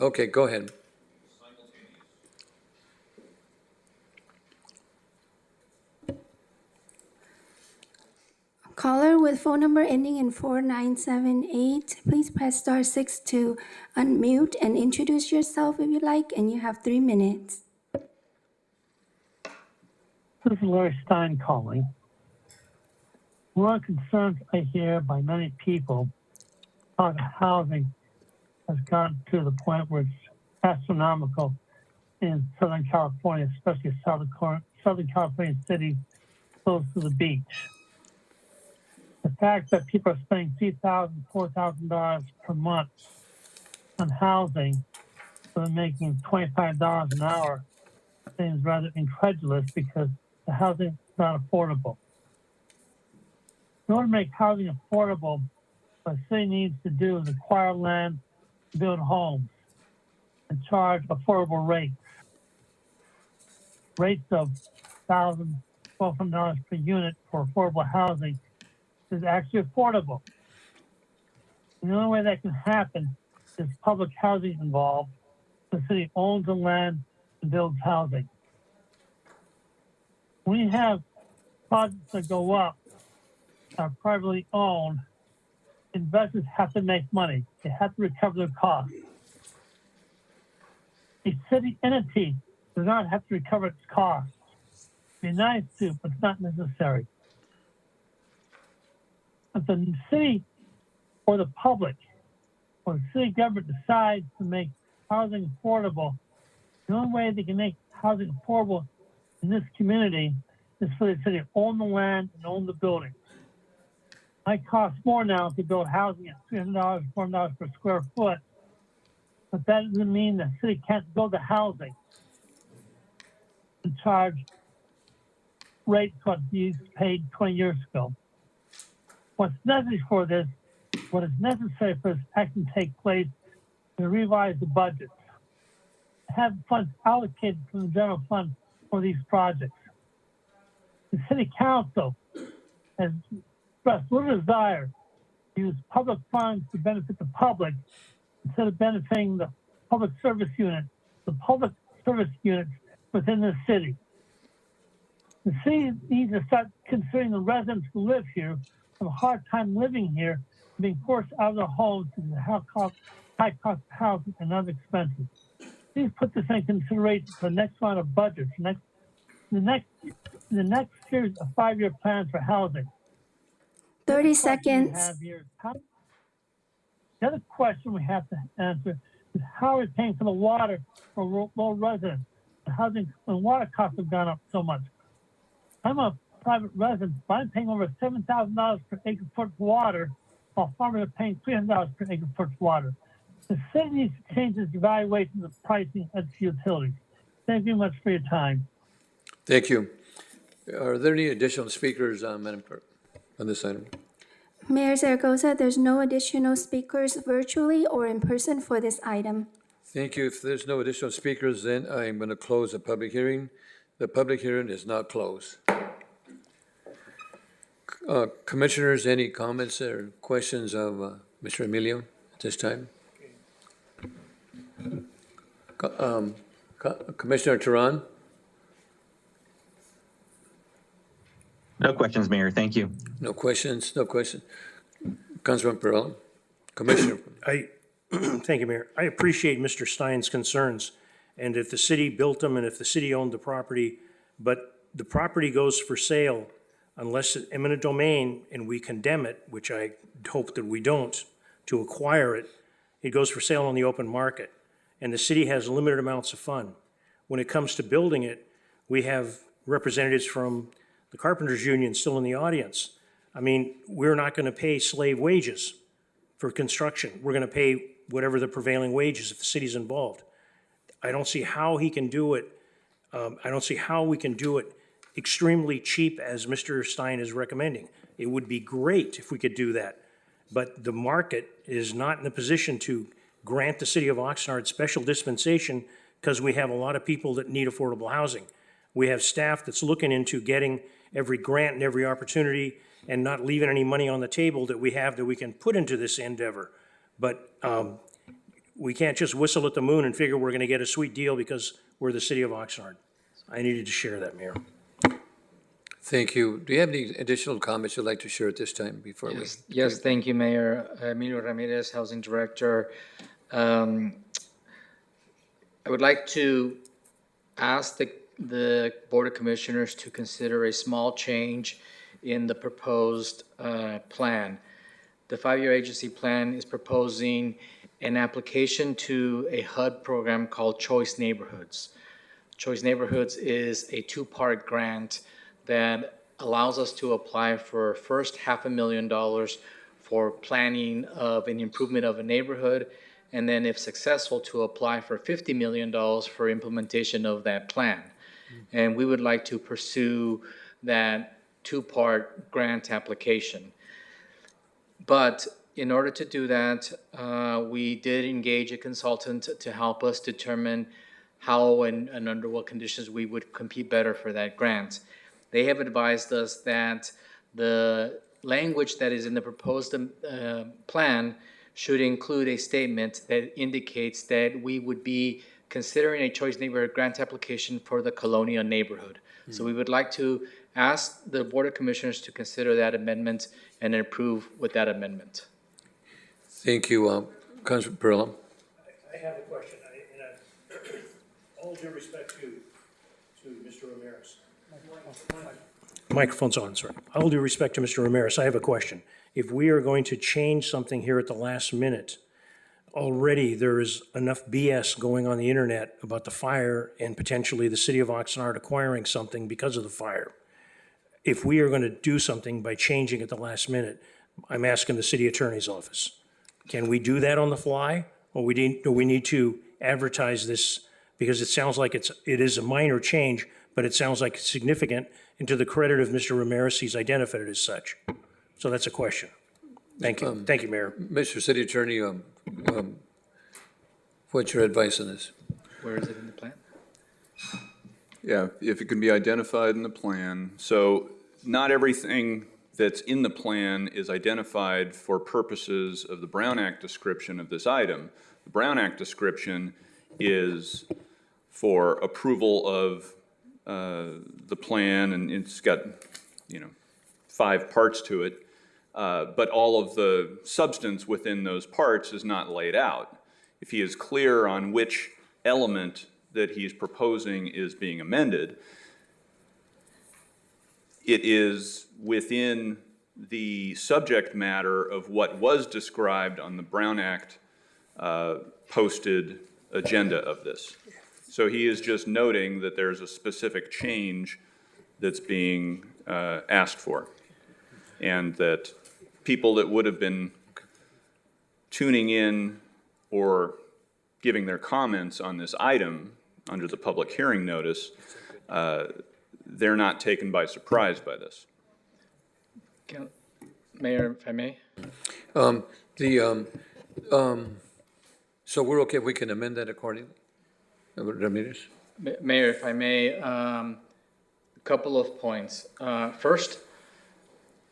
S1: okay, go ahead.
S10: Caller with phone number ending in 4978, please press star 6 to unmute and introduce yourself if you like, and you have 3 minutes.
S17: This is Larry Stein calling. One of the concerns I hear by many people about housing has gotten to the point where it's astronomical in Southern California, especially Southern California cities close to the beach. The fact that people are spending $3,000, $4,000 per month on housing, so they're making $25 an hour, seems rather incredulous because the housing is not affordable. In order to make housing affordable, what the city needs to do is acquire land, build homes, and charge affordable rates. Rates of $1,000, $1,200 per unit for affordable housing is actually affordable. And the only way that can happen is public housing involved. The city owns the land and builds housing. When you have projects that go up, are privately owned, investors have to make money. They have to recover their costs. A city entity does not have to recover its costs. It'd be nice to, but it's not necessary. If the city or the public or the city government decides to make housing affordable, the only way they can make housing affordable in this community is for the city to own the land and own the buildings. It costs more now to build housing at $300, $400 per square foot, but that doesn't mean the city can't build the housing and charge rates what you paid 20 years ago. What is necessary for this action to take place is to revise the budget, have funds allocated from the general fund for these projects. The city council has expressed little desire to use public funds to benefit the public instead of benefiting the public service units within the city. The city needs to start considering the residents who live here have a hard time living here, being forced out of their homes due to the high cost of housing and other expenses. Please put this in consideration for the next round of budgets, the next series of 5-year plans for housing.
S10: 30 seconds.
S17: The other question we have to answer is how are we paying for the water for low residents? Housing and water costs have gone up so much. I'm a private resident, but I'm paying over $7,000 per acre foot of water while farmers are paying $300 per acre for water. The city needs to change its evaluation of pricing of utilities. Thank you much for your time.
S1: Thank you. Are there any additional speakers, Madam Clerk, on this item?
S10: Mayor Zaragoza, there's no additional speakers virtually or in person for this item.
S1: Thank you. If there's no additional speakers, then I'm going to close the public hearing. The public hearing is now closed. Commissioners, any comments or questions of Mr. Emilio at this time? Commissioner Teran?
S4: No questions, Mayor. Thank you.
S1: No questions, no questions. Councilman Perrella? Commissioner?
S7: Thank you, Mayor. I appreciate Mr. Stein's concerns, and if the city built them and if the city owned the property, but the property goes for sale unless it's eminent domain and we condemn it, which I hope that we don't, to acquire it, it goes for sale on the open market, and the city has limited amounts of funds. When it comes to building it, we have representatives from the Carpenters Union still in the audience. I mean, we're not going to pay slave wages for construction. We're going to pay whatever the prevailing wage is if the city's involved. I don't see how he can do it. I don't see how we can do it extremely cheap as Mr. Stein is recommending. It would be great if we could do that. But the market is not in a position to grant the city of Oxnard special dispensation because we have a lot of people that need affordable housing. We have staff that's looking into getting every grant and every opportunity and not leaving any money on the table that we have that we can put into this endeavor. But we can't just whistle at the moon and figure we're going to get a sweet deal because we're the city of Oxnard. I needed to share that, Mayor.
S1: Thank you. Do you have any additional comments you'd like to share at this time before we?
S19: Yes, thank you, Mayor. Emilio Ramirez, Housing Director. I would like to ask the Board of Commissioners to consider a small change in the proposed plan. The 5-year agency plan is proposing an application to a HUD program called Choice Neighborhoods. Choice Neighborhoods is a 2-part grant that allows us to apply for first $500,000 for planning of an improvement of a neighborhood, and then if successful, to apply for $50 million for implementation of that plan. And we would like to pursue that 2-part grant application. But in order to do that, we did engage a consultant to help us determine how and under what conditions we would compete better for that grant. They have advised us that the language that is in the proposed plan should include a statement that indicates that we would be considering a Choice Neighborhood grant application for the Colonia neighborhood. So we would like to ask the Board of Commissioners to consider that amendment and approve with that amendment.
S1: Thank you, Councilman Perrella.
S7: I have a question. All due respect to Mr. Ramirez. Microphone's on, sorry. All due respect to Mr. Ramirez, I have a question. If we are going to change something here at the last minute, already there is enough BS going on the internet about the fire and potentially the city of Oxnard acquiring something because of the fire. If we are going to do something by changing at the last minute, I'm asking the city attorney's office, can we do that on the fly? Or do we need to advertise this? Because it sounds like it is a minor change, but it sounds like it's significant, and to the credit of Mr. Ramirez, he's identified it as such. So that's a question. Thank you. Thank you, Mayor.
S1: Mr. City Attorney, what's your advice on this?
S19: Where is it in the plan?
S16: Yeah, if it can be identified in the plan. So not everything that's in the plan is identified for purposes of the Brown Act description of this item. The Brown Act description is for approval of the plan, and it's got, 5 parts to it. But all of the substance within those parts is not laid out. If he is clear on which element that he's proposing is being amended, it is within the subject matter of what was described on the Brown Act posted agenda of this. So he is just noting that there's a specific change that's being asked for, and that people that would have been tuning in or giving their comments on this item under the public hearing notice, they're not taken by surprise by this.
S19: Mayor, if I may?
S1: So we're okay, we can amend that accordingly? Ramirez?
S19: Mayor, if I may, a couple of points. First,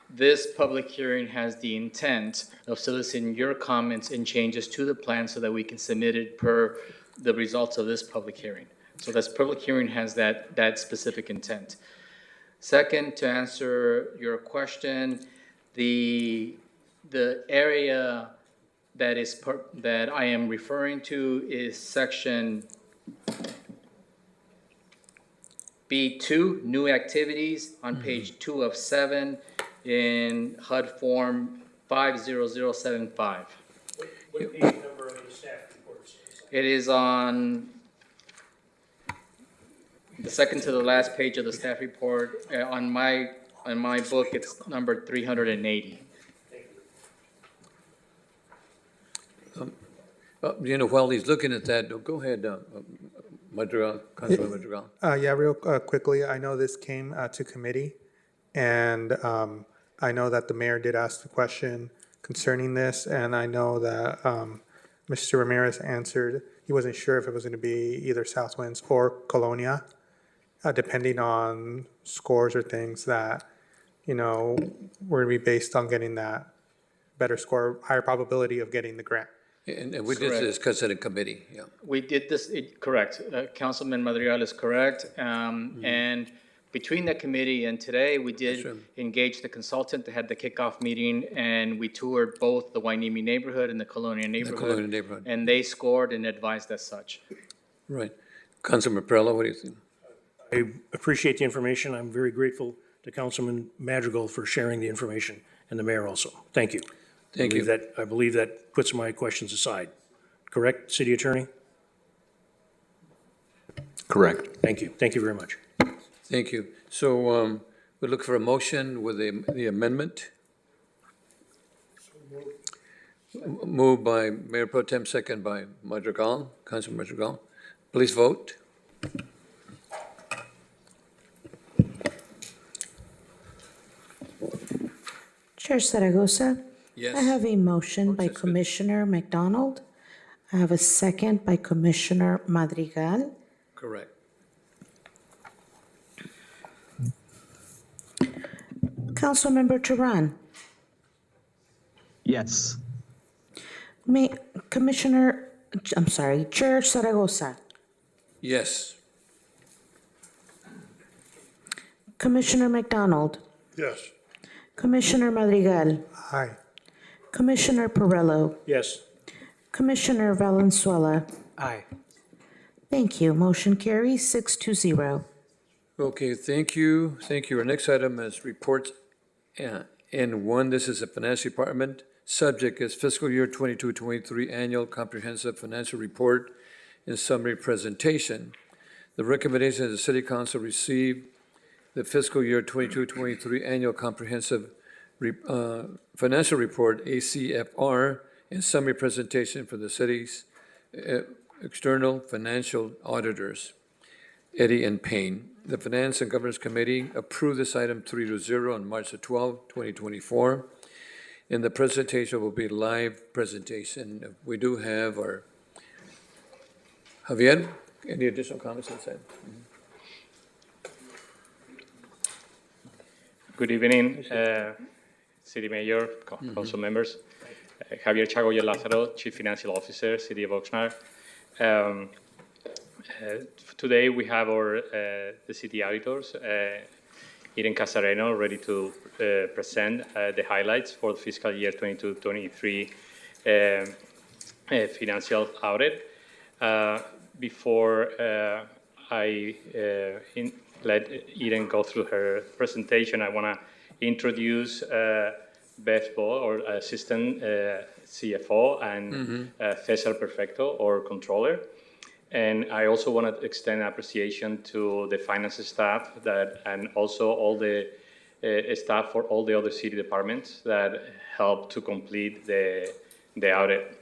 S19: this public hearing has the intent of soliciting your comments and changes to the plan so that we can submit it per the results of this public hearing. So this public hearing has that specific intent. Second, to answer your question, the area that I am referring to is section B2, new activities, on page 2 of 7 in HUD form 50075.
S7: What page number of the staff report?
S19: It is on the second to the last page of the staff report. On my book, it's number 380.
S1: While he's looking at that, go ahead, Madrigal, Councilman Madrigal.
S21: Yeah, real quickly, I know this came to committee, and I know that the mayor did ask the question concerning this, and I know that Mr. Ramirez answered he wasn't sure if it was going to be either Southwinds or Colonia, depending on scores or things that, were going to be based on getting that better score, higher probability of getting the grant.
S1: And we did discuss it in committee, yeah.
S19: We did this, correct. Councilman Madrigal is correct. And between the committee and today, we did engage the consultant that had the kickoff meeting, and we toured both the Wainimi neighborhood and the Colonia neighborhood. And they scored and advised as such.
S1: Right. Councilman Perella, what do you think?
S7: I appreciate the information. I'm very grateful to Councilman Madrigal for sharing the information, and the mayor also. Thank you.
S1: Thank you.
S7: I believe that puts my questions aside. Correct, City Attorney?
S16: Correct.
S7: Thank you. Thank you very much.
S1: Thank you. So we look for a motion with the amendment. Moved by Mayor Pro Tem, second by Madrigal, Councilman Madrigal. Please vote.
S2: Chair Zaragoza?
S1: Yes.
S2: I have a motion by Commissioner McDonald. I have a second by Commissioner Madrigal.
S1: Correct.
S2: Councilmember Turan?
S4: Yes.
S2: Chair Zaragoza?
S1: Yes.
S2: Commissioner McDonald?
S8: Yes.
S2: Commissioner Madrigal?
S21: Aye.
S2: Commissioner Perello?
S7: Yes.
S2: Commissioner Valenzuela?
S20: Aye.
S2: Thank you. Motion carries 6-0.
S1: Okay, thank you. Thank you. Our next item is reports N1. This is the Finance Department. Subject is fiscal year 22-23 annual comprehensive financial report and summary presentation. The recommendation of the City Council receive the fiscal year 22-23 annual comprehensive financial report, ACFR, and summary presentation for the city's external financial auditors, Eddie and Payne. The Finance and Governance Committee approved this item 3-0 on March 12, 2024. And the presentation will be live presentation. We do have our Javier, any additional comments on that?
S5: Good evening, City Mayor, Council members. Javier Chagoya Lázaro, Chief Financial Officer, City of Oxnard. Today we have the city auditors, Irene Casareno, ready to present the highlights for the fiscal year 22-23 financial audit. Before I let Irene go through her presentation, I want to introduce Beth Bo, our Assistant CFO, and Cesar Perfecto, our Controller. And I also want to extend appreciation to the finance staff and also all the staff for all the other city departments that helped to complete the the audit.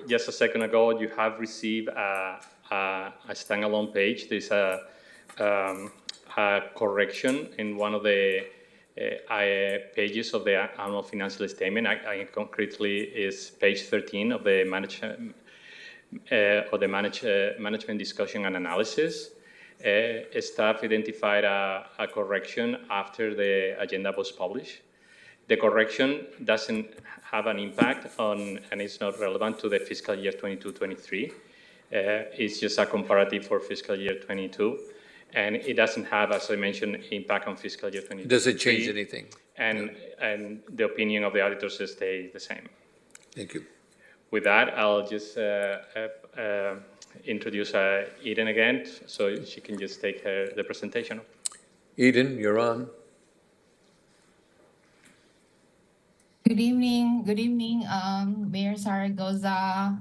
S5: Just a second ago, you have received a standalone page. There's a correction in one of the pages of the annual financial statement. I concretely is page 13 of the management discussion and analysis. Staff identified a correction after the agenda was published. The correction doesn't have an impact on, and it's not relevant to the fiscal year 22-23. It's just a comparative for fiscal year 22. And it doesn't have, as I mentioned, impact on fiscal year 23.
S1: Does it change anything?
S5: And the opinion of the auditors stays the same.
S1: Thank you.
S5: With that, I'll just introduce Eden again, so she can just take the presentation.
S1: Eden, you're on.
S3: Good evening, Mayor Zaragoza,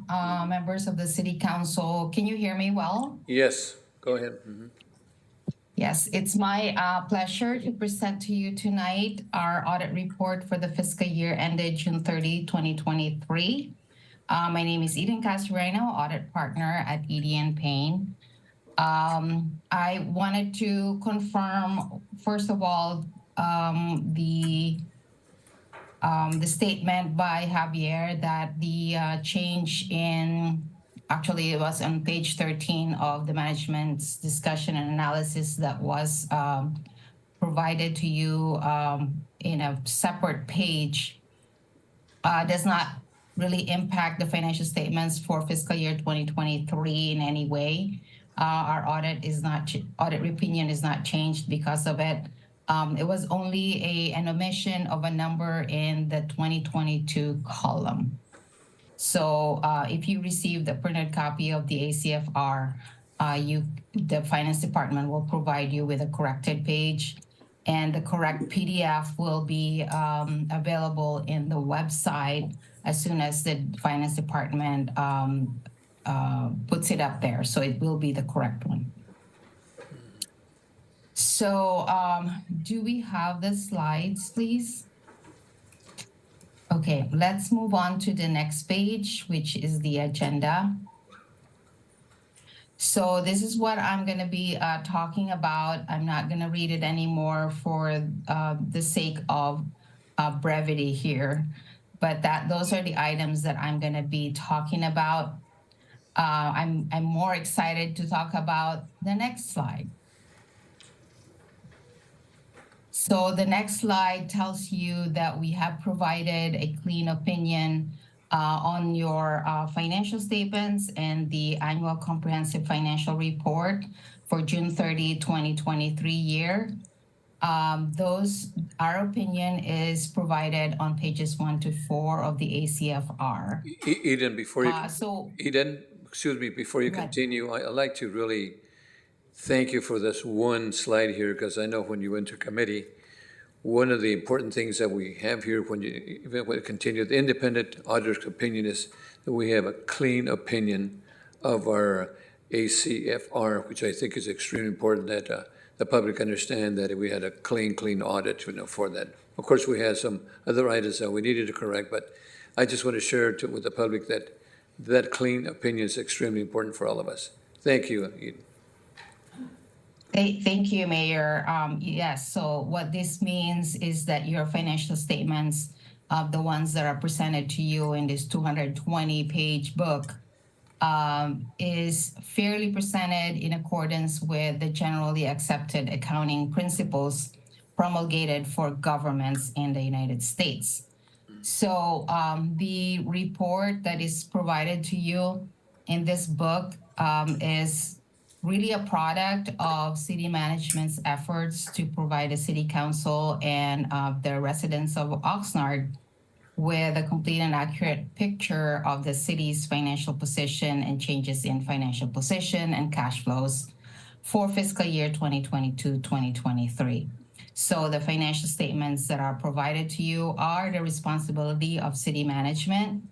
S3: members of the City Council. Can you hear me well?
S1: Yes, go ahead.
S3: Yes, it's my pleasure to present to you tonight our audit report for the fiscal year ended June 30, 2023. My name is Eden Casareno, audit partner at EDN Payne. I wanted to confirm, first of all, the statement by Javier that the change in, actually it was on page 13 of the management's discussion and analysis that was provided to you in a separate page, does not really impact the financial statements for fiscal year 2023 in any way. Our audit opinion is not changed because of it. It was only an omission of a number in the 2022 column. So if you received a printed copy of the ACFR, the finance department will provide you with a corrected page, and the correct PDF will be available in the website as soon as the finance department puts it up there. So it will be the correct one. So do we have the slides, please? Okay, let's move on to the next page, which is the agenda. So this is what I'm going to be talking about. I'm not going to read it anymore for the sake of brevity here, but those are the items that I'm going to be talking about. I'm more excited to talk about the next slide. So the next slide tells you that we have provided a clean opinion on your financial statements and the annual comprehensive financial report for June 30, 2023 year. Our opinion is provided on pages 1 to 4 of the ACFR.
S1: Eden, before you continue, I'd like to really thank you for this one slide here, because I know when you enter committee, one of the important things that we have here when you continue, the independent auditor's opinion is that we have a clean opinion of our ACFR, which I think is extremely important that the public understand that we had a clean audit for that. Of course, we had some other items that we needed to correct, but I just want to share with the public that clean opinion is extremely important for all of us. Thank you, Eden.
S3: Thank you, Mayor. Yes, so what this means is that your financial statements, the ones that are presented to you in this 220-page book, is fairly presented in accordance with the generally accepted accounting principles promulgated for governments in the United States. So the report that is provided to you in this book is really a product of city management's efforts to provide the city council and the residents of Oxnard with a complete and accurate picture of the city's financial position and changes in financial position and cash flows for fiscal year 2022-2023. So the financial statements that are provided to you are the responsibility of city management.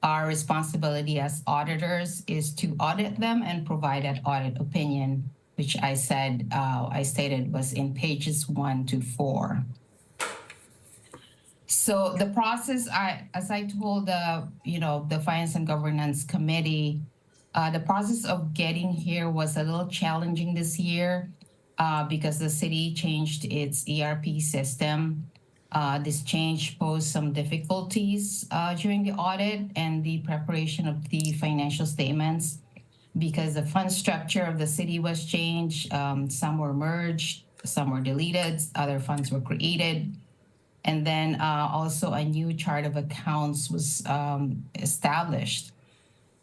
S3: Our responsibility as auditors is to audit them and provide an audit opinion, which I stated was in pages 1 to 4. So the process, as I told the Finance and Governance Committee, the process of getting here was a little challenging this year because the city changed its ERP system. This change posed some difficulties during the audit and the preparation of the financial statements because the fund structure of the city was changed. Some were merged, some were deleted, other funds were created. And then also a new chart of accounts was established.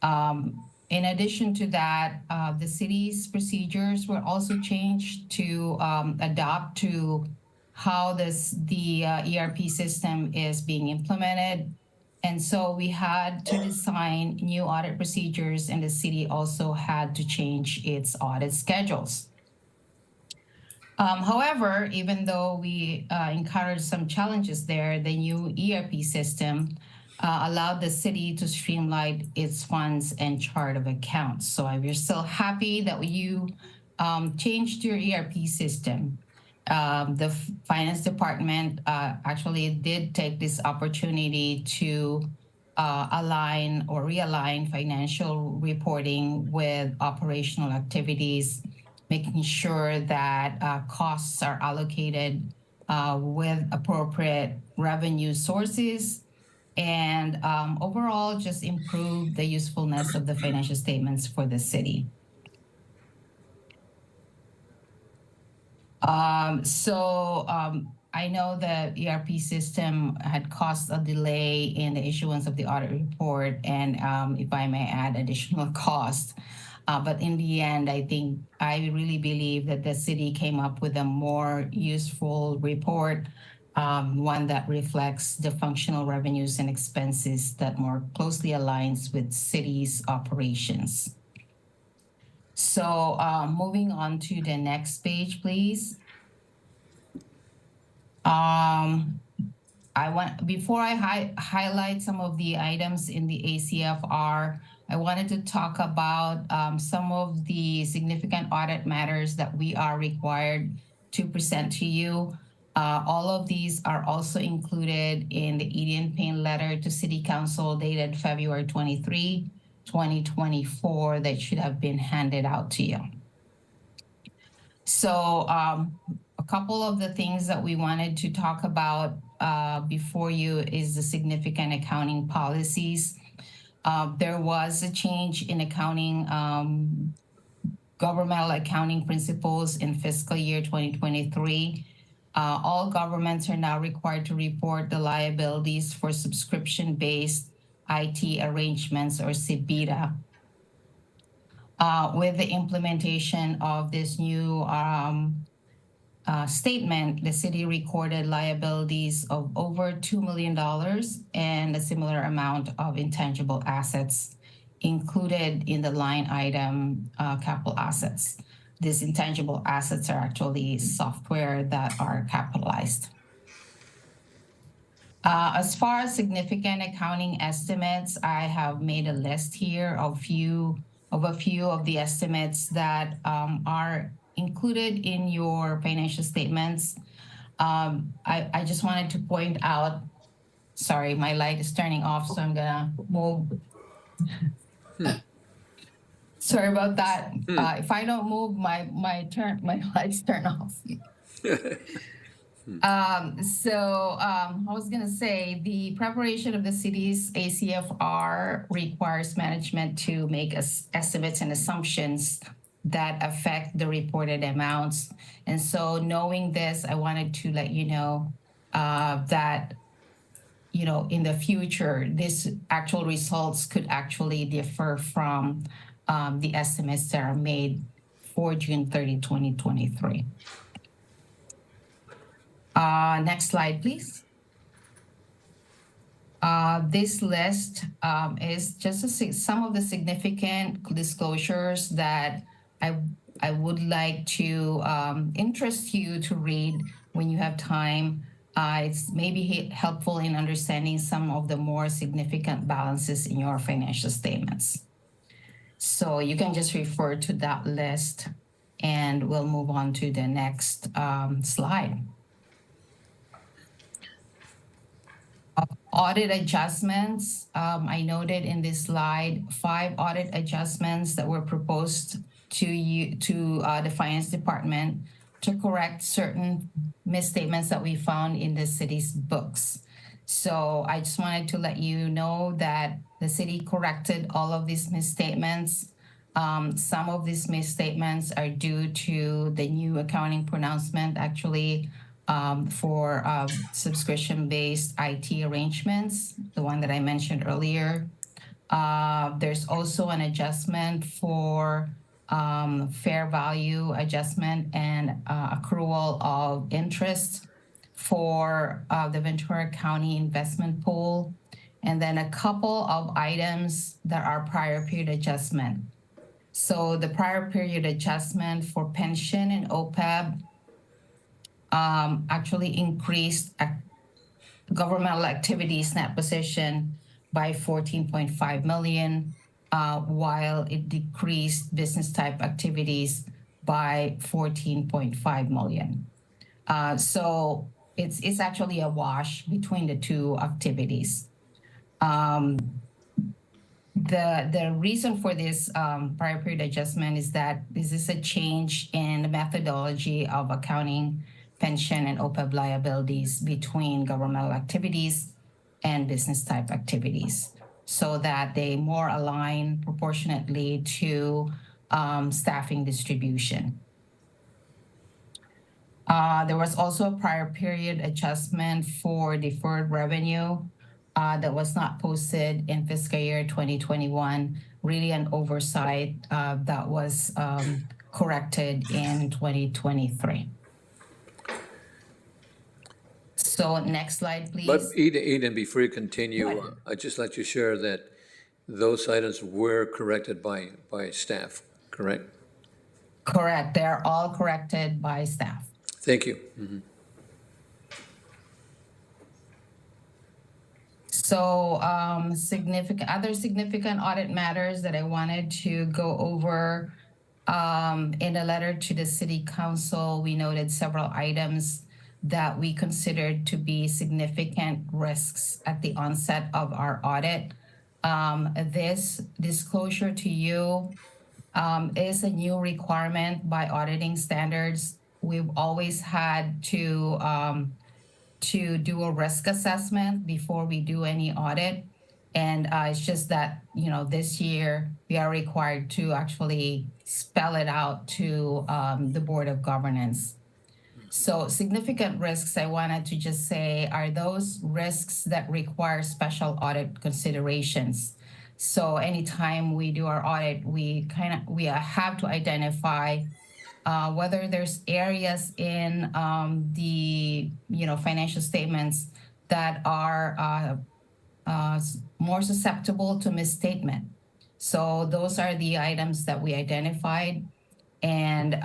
S3: In addition to that, the city's procedures were also changed to adapt to how the ERP system is being implemented. And so we had to design new audit procedures, and the city also had to change its audit schedules. However, even though we encountered some challenges there, the new ERP system allowed the city to streamline its funds and chart of accounts. So we're still happy that you changed your ERP system. The finance department actually did take this opportunity to align or realign financial reporting with operational activities, making sure that costs are allocated with appropriate revenue sources, and overall just improve the usefulness of the financial statements for the city. I know the ERP system had caused a delay in the issuance of the audit report, and if I may add, additional cost. But in the end, I really believe that the city came up with a more useful report, one that reflects the functional revenues and expenses that more closely aligns with city's operations. So moving on to the next page, please. Before I highlight some of the items in the ACFR, I wanted to talk about some of the significant audit matters that we are required to present to you. All of these are also included in the Indian Pain letter to City Council dated February 23, 2024 that should have been handed out to you. So a couple of the things that we wanted to talk about before you is the significant accounting policies. There was a change in accounting, governmental accounting principles in fiscal year 2023. All governments are now required to report the liabilities for subscription-based IT arrangements, or CBITA. With the implementation of this new statement, the city recorded liabilities of over $2 million and a similar amount of intangible assets included in the line item capital assets. These intangible assets are actually software that are capitalized. As far as significant accounting estimates, I have made a list here of a few of the estimates that are included in your financial statements. I just wanted to point out, sorry, my light is turning off, so I'm gonna move. Sorry about that. If I don't move, my lights turn off. I was gonna say the preparation of the city's ACFR requires management to make estimates and assumptions that affect the reported amounts. And so knowing this, I wanted to let you know that in the future, this actual results could actually differ from the estimates that are made for June 30, 2023. Next slide, please. This list is just some of the significant disclosures that I would like to interest you to read when you have time. It's maybe helpful in understanding some of the more significant balances in your financial statements. So you can just refer to that list, and we'll move on to the next slide. Audit adjustments, I noted in this slide, 5 audit adjustments that were proposed to the finance department to correct certain misstatements that we found in the city's books. So I just wanted to let you know that the city corrected all of these misstatements. Some of these misstatements are due to the new accounting pronouncement, actually, for subscription-based IT arrangements, the one that I mentioned earlier. There's also an adjustment for fair value adjustment and accrual of interest for the Ventura County investment pool, and then a couple of items that are prior period adjustment. So the prior period adjustment for pension and OPEB actually increased governmental activities net position by 14.5 million, while it decreased business type activities by 14.5 million. So it's actually a wash between the two activities. The reason for this prior period adjustment is that this is a change in the methodology of accounting pension and OPEB liabilities between governmental activities and business type activities, so that they more align proportionately to staffing distribution. There was also a prior period adjustment for deferred revenue that was not posted in fiscal year 2021, really an oversight that was corrected in 2023. So next slide, please.
S1: But Eden, before you continue, I'd just like to share that those items were corrected by staff, correct?
S3: Correct. They're all corrected by staff.
S1: Thank you. Mm-hmm.
S3: So other significant audit matters that I wanted to go over. In a letter to the City Council, we noted several items that we considered to be significant risks at the onset of our audit. This disclosure to you is a new requirement by auditing standards. We've always had to do a risk assessment before we do any audit. And it's just that, this year we are required to actually spell it out to the Board of Governance. So significant risks, I wanted to just say, are those risks that require special audit considerations. So anytime we do our audit, we have to identify whether there's areas in the financial statements that are more susceptible to misstatement. So those are the items that we identified, and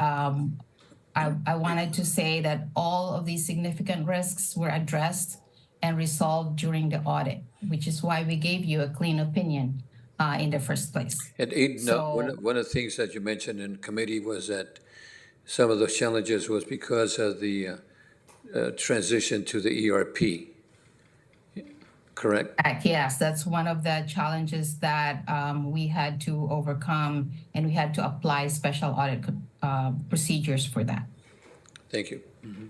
S3: I wanted to say that all of these significant risks were addressed and resolved during the audit, which is why we gave you a clean opinion in the first place.
S1: And Eden, one of the things that you mentioned in committee was that some of those challenges was because of the transition to the ERP, correct?
S3: Yes, that's one of the challenges that we had to overcome, and we had to apply special audit procedures for that.
S1: Thank you. Mm-hmm.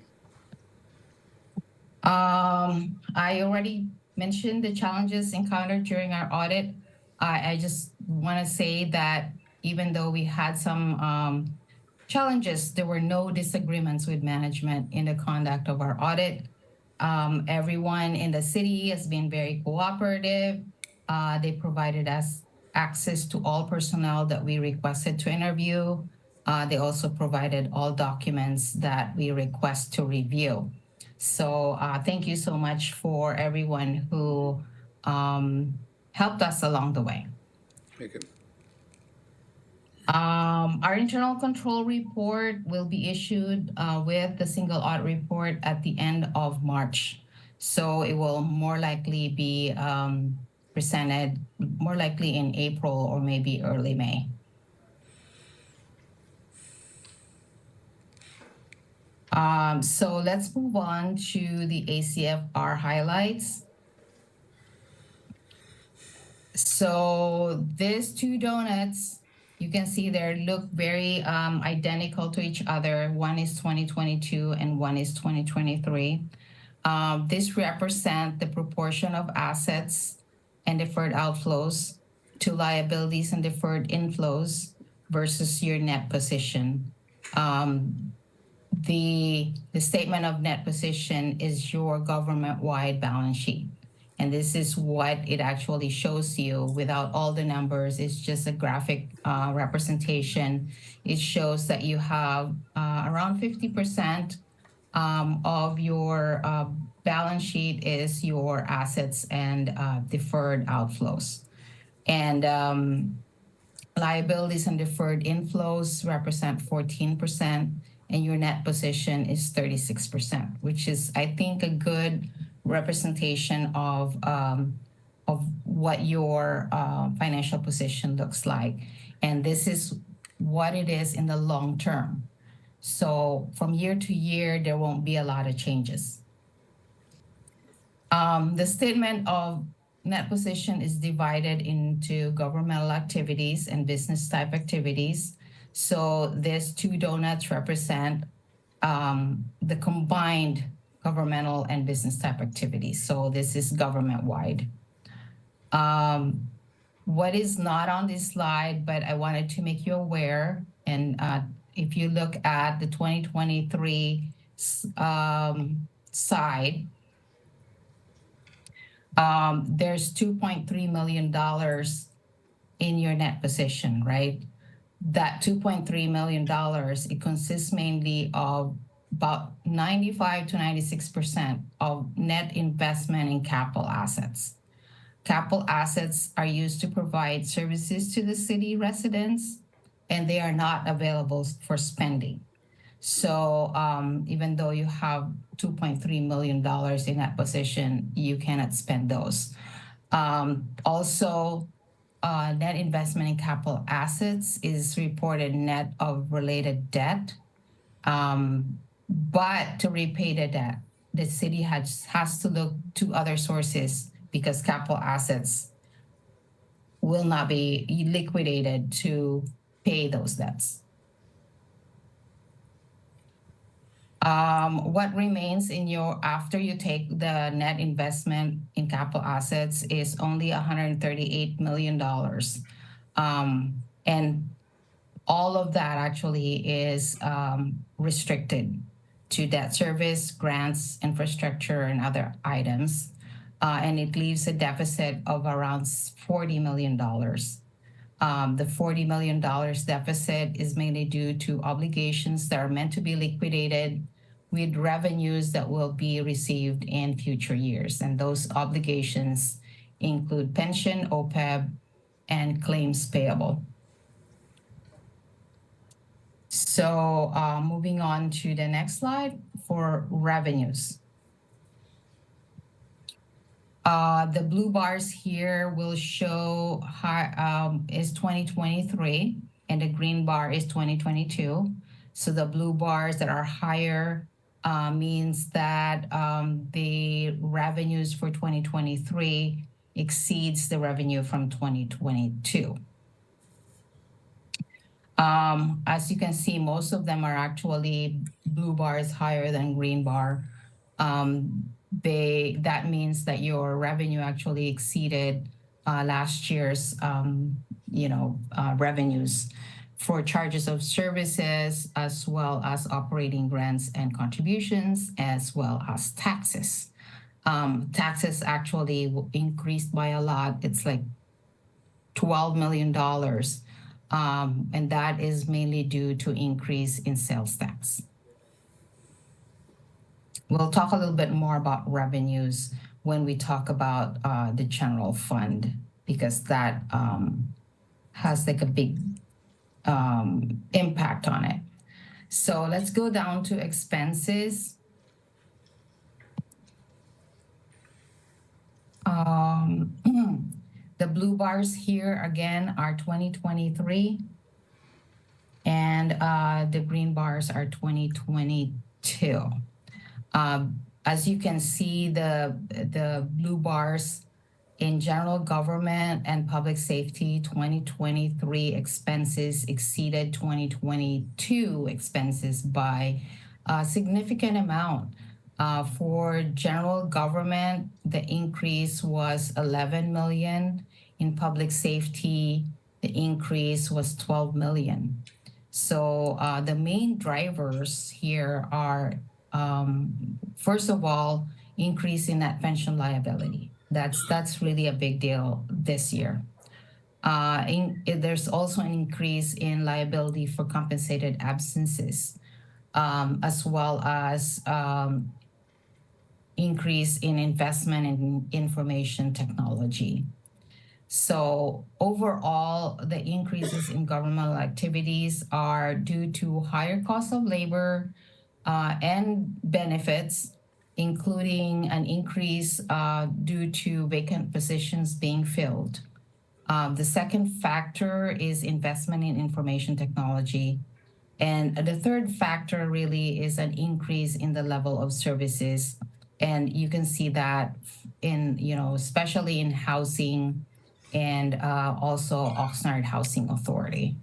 S3: I already mentioned the challenges encountered during our audit. I just want to say that even though we had some challenges, there were no disagreements with management in the conduct of our audit. Everyone in the city has been very cooperative. They provided us access to all personnel that we requested to interview. They also provided all documents that we request to review. So thank you so much for everyone who helped us along the way.
S1: Thank you.
S3: Our internal control report will be issued with the single audit report at the end of March. So it will more likely be presented more likely in April or maybe early May. So let's move on to the ACFR highlights. So these two donuts, you can see they look very identical to each other. One is 2022 and one is 2023. This represent the proportion of assets and deferred outflows to liabilities and deferred inflows versus your net position. The statement of net position is your government-wide balance sheet. And this is what it actually shows you without all the numbers. It's just a graphic representation. It shows that you have around 50% of your balance sheet is your assets and deferred outflows. And liabilities and deferred inflows represent 14%, and your net position is 36%, which is, I think, a good representation of what your financial position looks like. And this is what it is in the long term. So from year to year, there won't be a lot of changes. The statement of net position is divided into governmental activities and business type activities. So these two donuts represent the combined governmental and business type activities. So this is government-wide. What is not on this slide, but I wanted to make you aware, and if you look at the 2023 side, there's $2.3 million in your net position, right? That $2.3 million, it consists mainly of about 95 to 96% of net investment in capital assets. Capital assets are used to provide services to the city residents, and they are not available for spending. So even though you have $2.3 million in that position, you cannot spend those. Also, net investment in capital assets is reported net of related debt. But to repay the debt, the city has to look to other sources because capital assets will not be liquidated to pay those debts. What remains in your, after you take the net investment in capital assets, is only $138 million. And all of that actually is restricted to debt service, grants, infrastructure, and other items. And it leaves a deficit of around $40 million. The $40 million deficit is mainly due to obligations that are meant to be liquidated with revenues that will be received in future years. And those obligations include pension, OPEB, and claims payable. So moving on to the next slide for revenues. The blue bars here will show is 2023, and the green bar is 2022. So the blue bars that are higher means that the revenues for 2023 exceeds the revenue from 2022. As you can see, most of them are actually blue bars higher than green bar. That means that your revenue actually exceeded last year's revenues for charges of services, as well as operating grants and contributions, as well as taxes. Taxes actually increased by a lot. It's like $12 million. And that is mainly due to increase in sales tax. We'll talk a little bit more about revenues when we talk about the general fund, because that has like a big impact on it. So let's go down to expenses. The blue bars here again are 2023, and the green bars are 2022. As you can see, the blue bars in general government and public safety, 2023 expenses exceeded 2022 expenses by a significant amount. For general government, the increase was 11 million. In public safety, the increase was 12 million. So the main drivers here are, first of all, increase in net pension liability. That's really a big deal this year. There's also an increase in liability for compensated absences, as well as increase in investment in information technology. So overall, the increases in governmental activities are due to higher cost of labor and benefits, including an increase due to vacant positions being filled. The second factor is investment in information technology. And the third factor really is an increase in the level of services. And you can see that in, especially in housing and also Oxnard Housing Authority.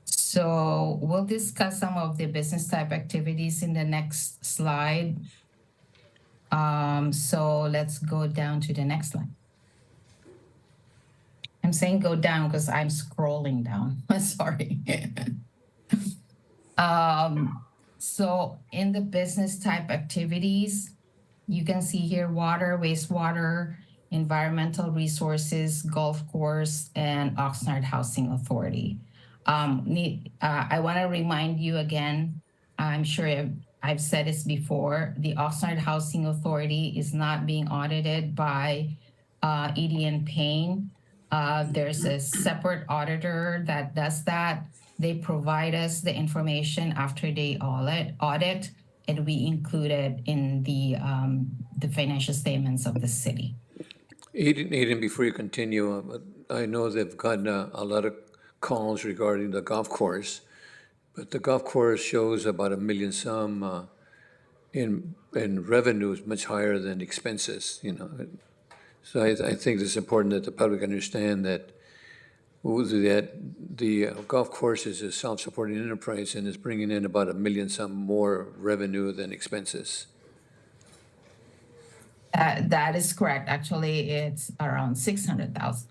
S3: So we'll discuss some of the business type activities in the next slide. So let's go down to the next slide. I'm saying go down because I'm scrolling down. Sorry. So in the business type activities, you can see here water, wastewater, environmental resources, golf course, and Oxnard Housing Authority. I want to remind you again, I'm sure I've said this before, the Oxnard Housing Authority is not being audited by ED&P Payne. There's a separate auditor that does that. They provide us the information after they audit, and we include it in the financial statements of the city.
S1: Aiden, before you continue, I know they've gotten a lot of calls regarding the golf course, but the golf course shows about $1 million some in revenues, much higher than expenses. So I think it's important that the public understand that the golf course is a self-supporting enterprise and is bringing in about $1 million some more revenue than expenses.
S3: That is correct. Actually, it's around 600,000.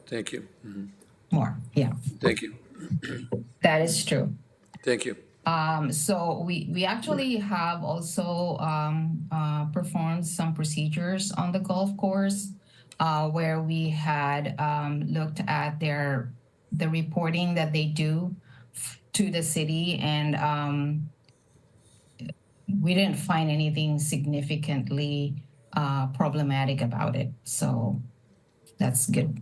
S1: Thank you. Mm-hmm.
S3: More, yeah.
S1: Thank you.
S3: That is true.
S1: Thank you.
S3: So we actually have also performed some procedures on the golf course where we had looked at the reporting that they do to the city, and we didn't find anything significantly problematic about it. So that's good.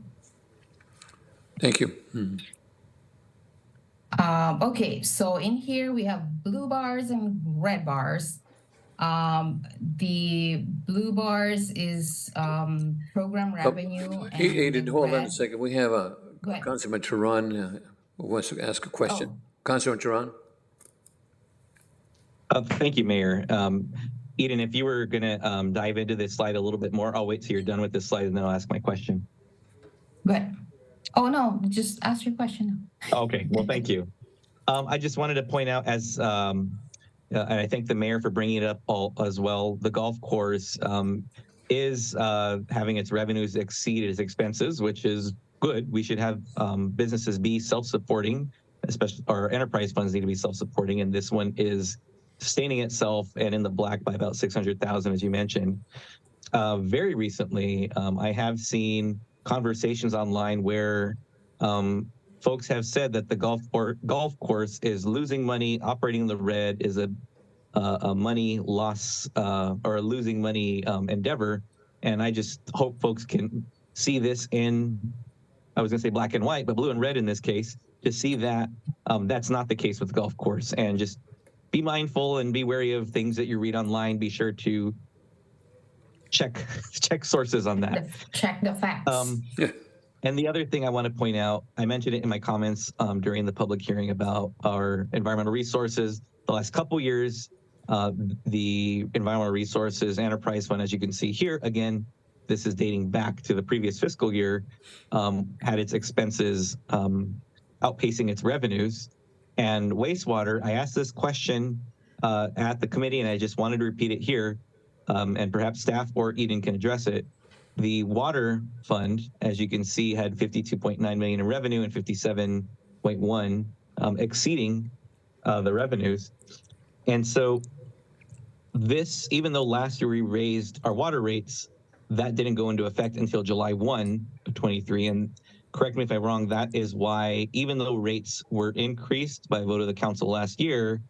S1: Thank you. Mm-hmm.
S3: Okay, so in here we have blue bars and red bars. The blue bars is program revenue.
S1: Aiden, hold on a second. We have Councilman Turan who wants to ask a question.
S3: Oh.
S1: Councilman Turan?
S4: Thank you, Mayor. Eden, if you were going to dive into this slide a little bit more, I'll wait till you're done with this slide and then I'll ask my question.
S3: Good. Oh, no, just ask your question.
S4: Okay, well, thank you. I just wanted to point out, as and I thank the mayor for bringing it up as well, the golf course is having its revenues exceed its expenses, which is good. We should have businesses be self-supporting, especially our enterprise funds need to be self-supporting, and this one is sustaining itself and in the black by about 600,000, as you mentioned. Very recently, I have seen conversations online where folks have said that the golf course is losing money, operating in the red, is a money loss or a losing money endeavor. And I just hope folks can see this in, I was going to say black and white, but blue and red in this case, to see that that's not the case with the golf course. And just be mindful and be wary of things that you read online. Be sure to check sources on that.
S3: Check the facts.
S4: And the other thing I want to point out, I mentioned it in my comments during the public hearing about our environmental resources. The last couple years, The Environmental Resources Enterprise Fund, as you can see here, again, this is dating back to the previous fiscal year, had its expenses outpacing its revenues. And wastewater, I asked this question at the committee, and I just wanted to repeat it here, and perhaps staff or Eden can address it. The water fund, as you can see, had 52.9 million in revenue and 57.1 exceeding the revenues. And so this, even though last year we raised our water rates, that didn't go into effect until July 1 of 23. And correct me if I'm wrong, that is why, even though rates were increased by a vote of the council last year,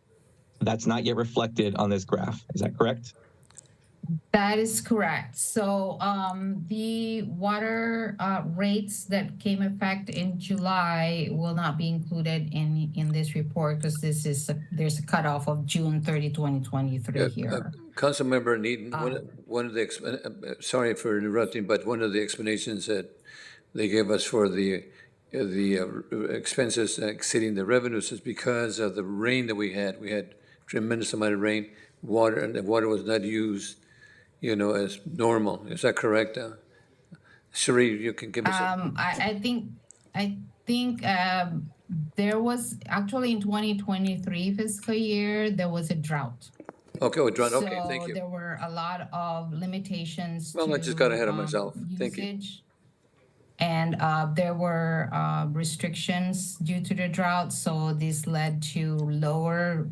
S4: that's not yet reflected on this graph. Is that correct?
S3: That is correct. So the water rates that came effect in July will not be included in this report because there's a cutoff of June 30, 2023 here.
S1: Councilmember Needham, one of the sorry for interrupting, but one of the explanations that they gave us for the expenses exceeding the revenues is because of the rain that we had. We had tremendous amount of rain, water, and the water was not used, as normal. Is that correct? Sheree, you can give us
S3: I think there was actually in 2023 fiscal year, there was a drought.
S1: Okay, well, drought. Okay, thank you.
S3: There were a lot of limitations
S1: Well, I just got ahead of myself. Thank you.
S3: Usage. And there were restrictions due to the drought, so this led to lower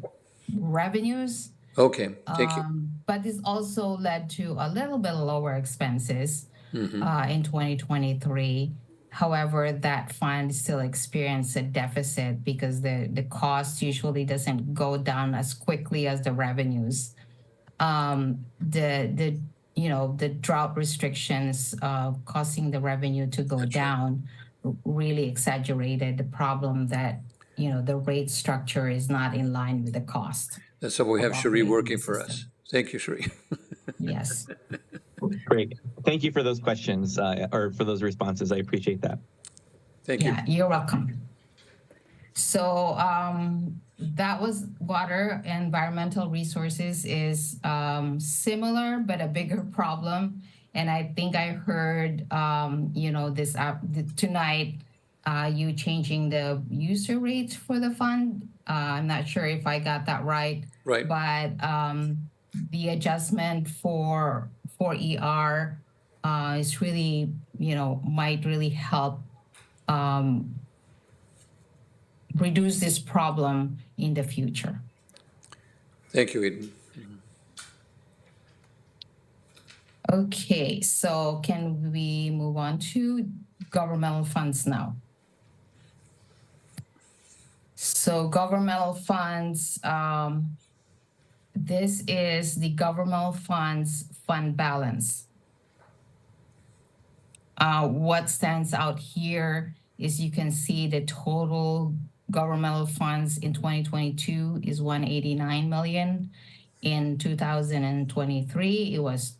S3: revenues.
S1: Okay, thank you.
S3: But this also led to a little bit lower expenses in 2023. However, that fund still experienced a deficit because the cost usually doesn't go down as quickly as the revenues. The drought restrictions causing the revenue to go down really exaggerated the problem that, the rate structure is not in line with the cost.
S1: That's why we have Sheree working for us. Thank you, Sheree.
S3: Yes.
S4: Great. Thank you for those questions or for those responses. I appreciate that.
S1: Thank you.
S3: Yeah, you're welcome. So that was water. Environmental resources is similar, but a bigger problem. And I think I heard, this tonight, you changing the user rates for the fund. I'm not sure if I got that right.
S1: Right.
S3: But the adjustment for ER is really, might really help reduce this problem in the future.
S1: Thank you, Eden.
S3: Okay, so can we move on to governmental funds now? So governmental funds, this is the governmental funds fund balance. What stands out here is you can see the total governmental funds in 2022 is 189 million. In 2023, it was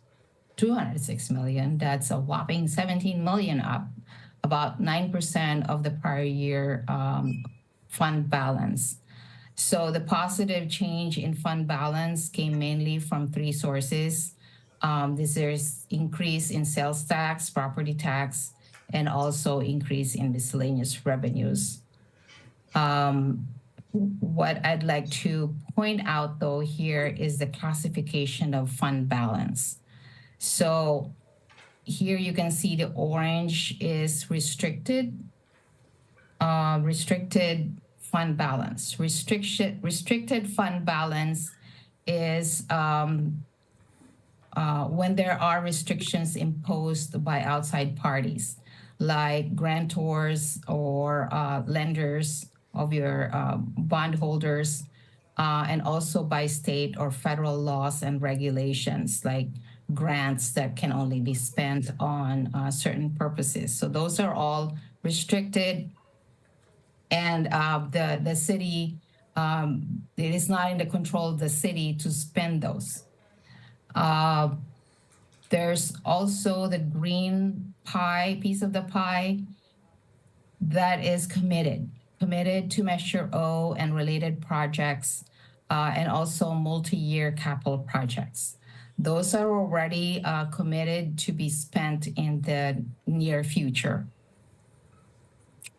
S3: 206 million. That's a whopping 17 million up, about 9% of the prior year fund balance. So the positive change in fund balance came mainly from three sources. There's increase in sales tax, property tax, and also increase in miscellaneous revenues. What I'd like to point out though here is the classification of fund balance. So here you can see the orange is restricted fund balance. Restricted fund balance is when there are restrictions imposed by outside parties, like grantors or lenders of your bondholders, and also by state or federal laws and regulations, like grants that can only be spent on certain purposes. So those are all restricted, and the city, it is not in the control of the city to spend those. There's also the green pie, piece of the pie, that is committed to Measure O and related projects and also multi-year capital projects. Those are already committed to be spent in the near future.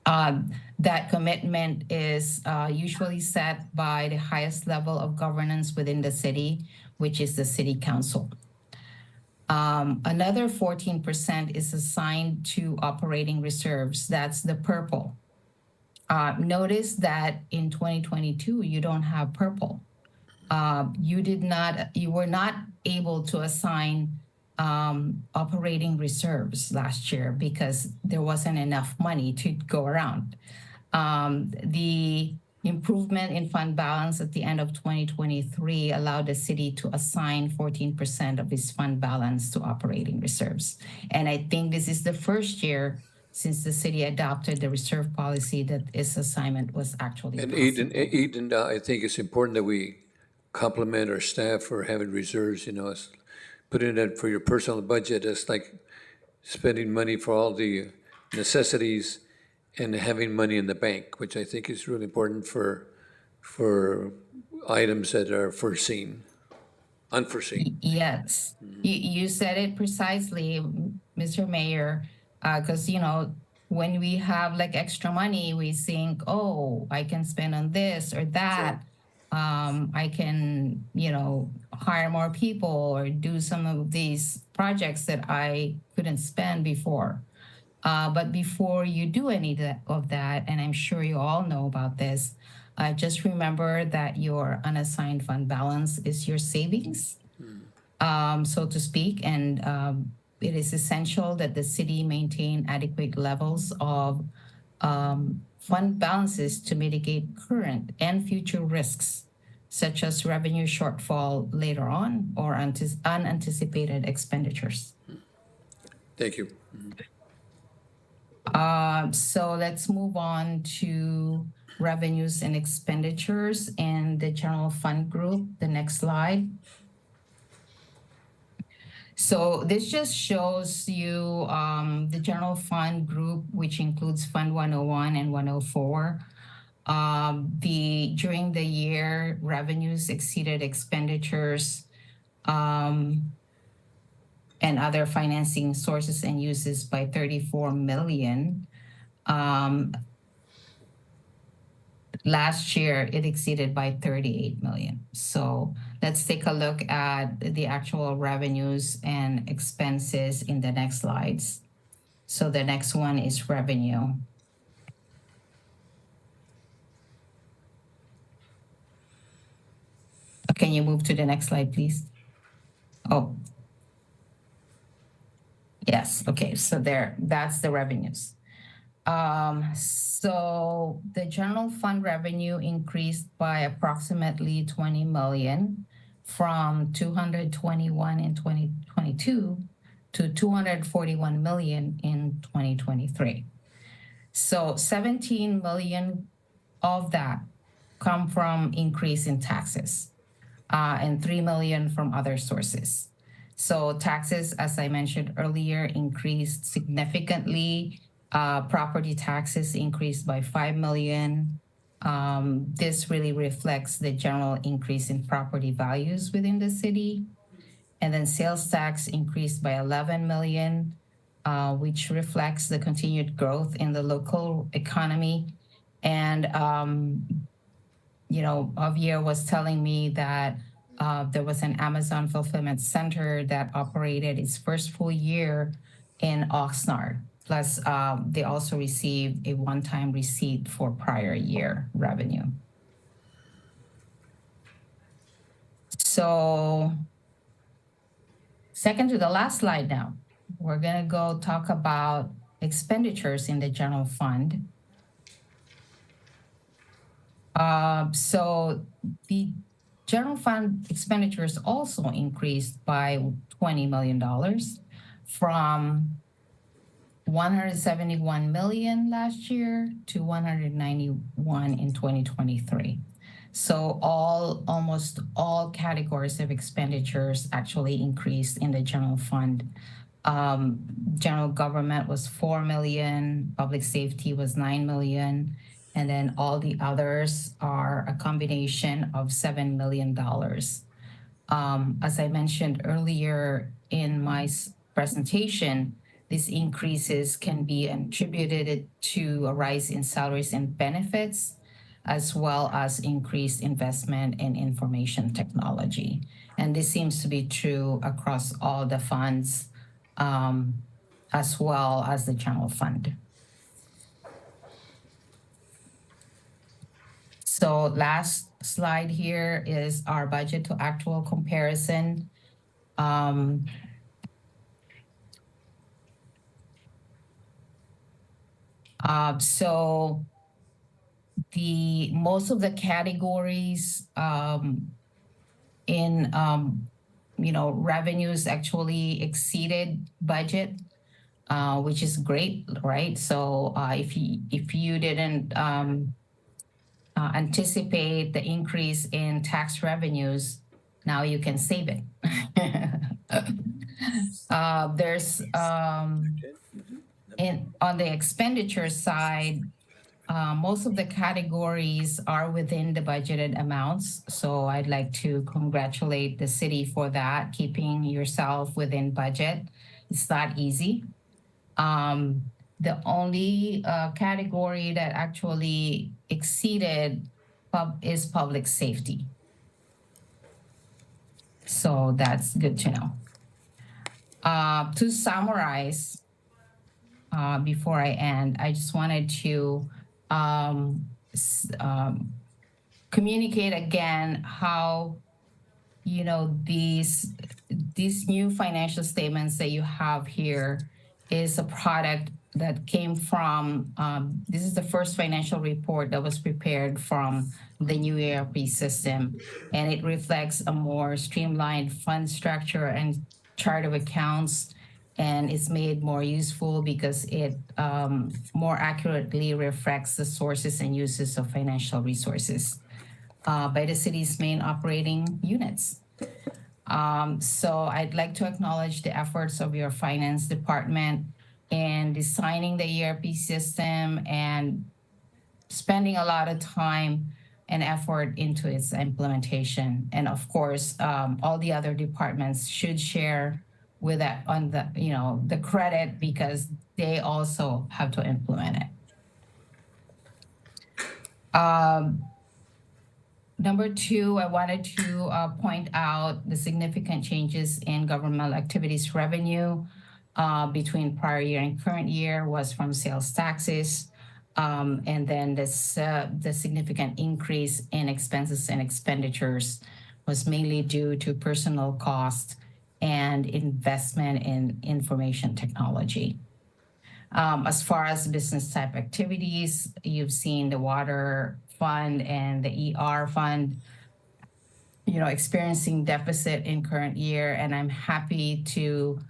S3: That commitment is usually set by the highest level of governance within the city, which is the city council. Another 14% is assigned to operating reserves. That's the purple. Notice that in 2022, you don't have purple. You were not able to assign operating reserves last year because there wasn't enough money to go around. The improvement in fund balance at the end of 2023 allowed the city to assign 14% of its fund balance to operating reserves. And I think this is the first year since the city adopted the reserve policy that this assignment was actually
S1: And
S3: possible.
S1: Eden, I think it's important that we compliment our staff for having reserves, it's putting it for your personal budget. It's like spending money for all the necessities and having money in the bank, which I think is really important for items that are unforeseen.
S3: Yes, you said it precisely, Mr. Mayor, because, when we have like extra money, we think, oh, I can spend on this or that. I can, hire more people or do some of these projects that I couldn't spend before. But before you do any of that, and I'm sure you all know about this, just remember that your unassigned fund balance is your savings, so to speak, and it is essential that the city maintain adequate levels of fund balances to mitigate current and future risks, such as revenue shortfall later on or unanticipated expenditures.
S1: Thank you.
S3: So let's move on to revenues and expenditures in the general fund group. The next slide. So this just shows you the general fund group, which includes Fund 101 and 104. During the year, revenues exceeded expenditures and other financing sources and uses by 34 million. Last year, it exceeded by 38 million. So let's take a look at the actual revenues and expenses in the next slides. So the next one is revenue. Can you move to the next slide, please? Oh. Yes, okay, so that's the revenues. So the general fund revenue increased by approximately 20 million from 221 in 2022 to 241 million in 2023. So 17 million of that come from increase in taxes and 3 million from other sources. So taxes, as I mentioned earlier, increased significantly. Property taxes increased by 5 million. This really reflects the general increase in property values within the city. And then sales tax increased by 11 million, which reflects the continued growth in the local economy. And, Javier was telling me that there was an Amazon fulfillment center that operated its first full year in Oxnard. Plus, they also received a one-time receipt for prior year revenue. So, second to the last slide now, we're gonna go talk about expenditures in the general fund. So the general fund expenditures also increased by $20 million from 171 million last year to 191 in 2023. So almost all categories of expenditures actually increased in the general fund. General government was 4 million, public safety was 9 million, And then all the others are a combination of $7 million. As I mentioned earlier in my presentation, these increases can be attributed to a rise in salaries and benefits, as well as increased investment in information technology. And this seems to be true across all the funds, as well as the general fund. So last slide here is our budget to actual comparison. So the most of the categories in revenues actually exceeded budget, which is great, right? So if you didn't anticipate the increase in tax revenues, now you can save it. There's on the expenditure side, most of the categories are within the budgeted amounts. So I'd like to congratulate the city for that, keeping yourself within budget. It's not easy. The only category that actually exceeded is public safety. So that's good to know. To summarize, before I end, I just wanted to communicate again how, these new financial statements that you have here is a product that came from, this is the first financial report that was prepared from the new ERP system, and it reflects a more streamlined fund structure and chart of accounts, and it's made more useful because it more accurately reflects the sources and uses of financial resources by the city's main operating units. So I'd like to acknowledge the efforts of your finance department in designing the ERP system and spending a lot of time and effort into its implementation. And of course, all the other departments should share with that on the credit, because they also have to implement it. Number two, I wanted to point out the significant changes in governmental activities revenue between prior year and current year was from sales taxes. And then the significant increase in expenses and expenditures was mainly due to personnel costs and investment in information technology. As far as business type activities, you've seen the water fund and the ER fund, experiencing deficit in current year. And I'm happy to,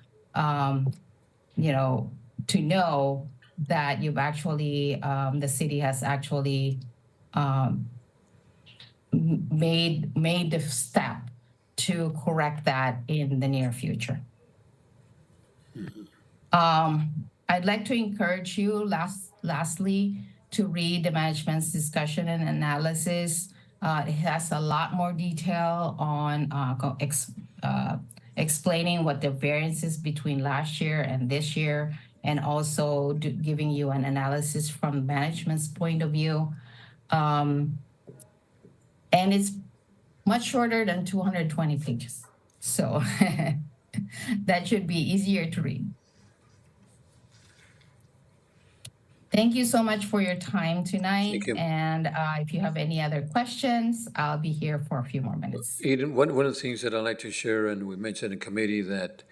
S3: know that you've actually, the city has actually made the step to correct that in the near future. I'd like to encourage you, lastly, to read the management's discussion and analysis. It has a lot more detail on explaining what the variances between last year and this year, and also giving you an analysis from management's point of view. And it's much shorter than 220 pages. So that should be easier to read. Thank you so much for your time tonight.
S1: Thank you.
S3: And if you have any other questions, I'll be here for a few more minutes.
S1: Eden, one of the things that I'd like to share, and we mentioned in committee, that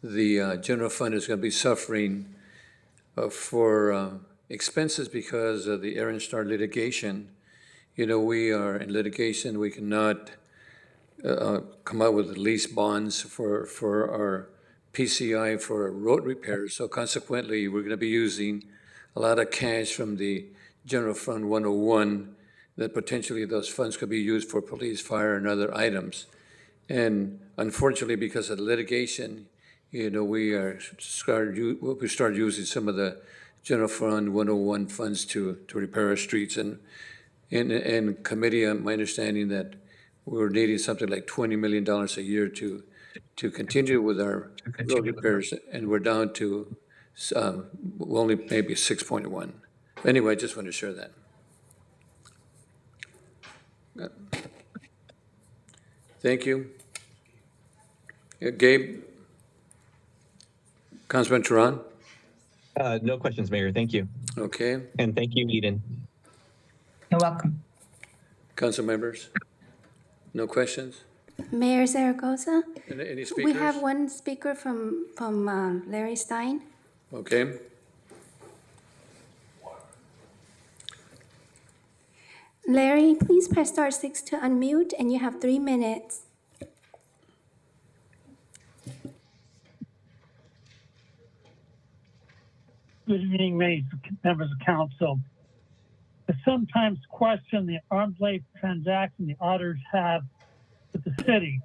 S1: the general fund is going to be suffering for expenses because of the Aaron Star litigation. We are in litigation. We cannot come out with lease bonds for our PCI for road repairs. So consequently, we're going to be using a lot of cash from the General Fund 101, that potentially those funds could be used for police, fire, and other items. And unfortunately, because of the litigation, we started using some of the general fund 101 funds to repair our streets, and in committee, my understanding that we're needing something like $20 million a year to continue with our road repairs, and we're down to only maybe 6.1. Anyway, I just want to share that. Thank you. Gabe? Councilman Tehran?
S4: No questions, Mayor. Thank you.
S1: Okay.
S4: And thank you, Eden.
S3: You're welcome.
S1: Council members? No questions?
S10: Mayor Zaragoza?
S1: Any speakers?
S10: We have one speaker from Larry Stein.
S1: Okay.
S10: Larry, please press star 6 to unmute, and you have 3 minutes.
S17: Good evening, members of council. I sometimes question the arm's length transaction the auditors have with the city.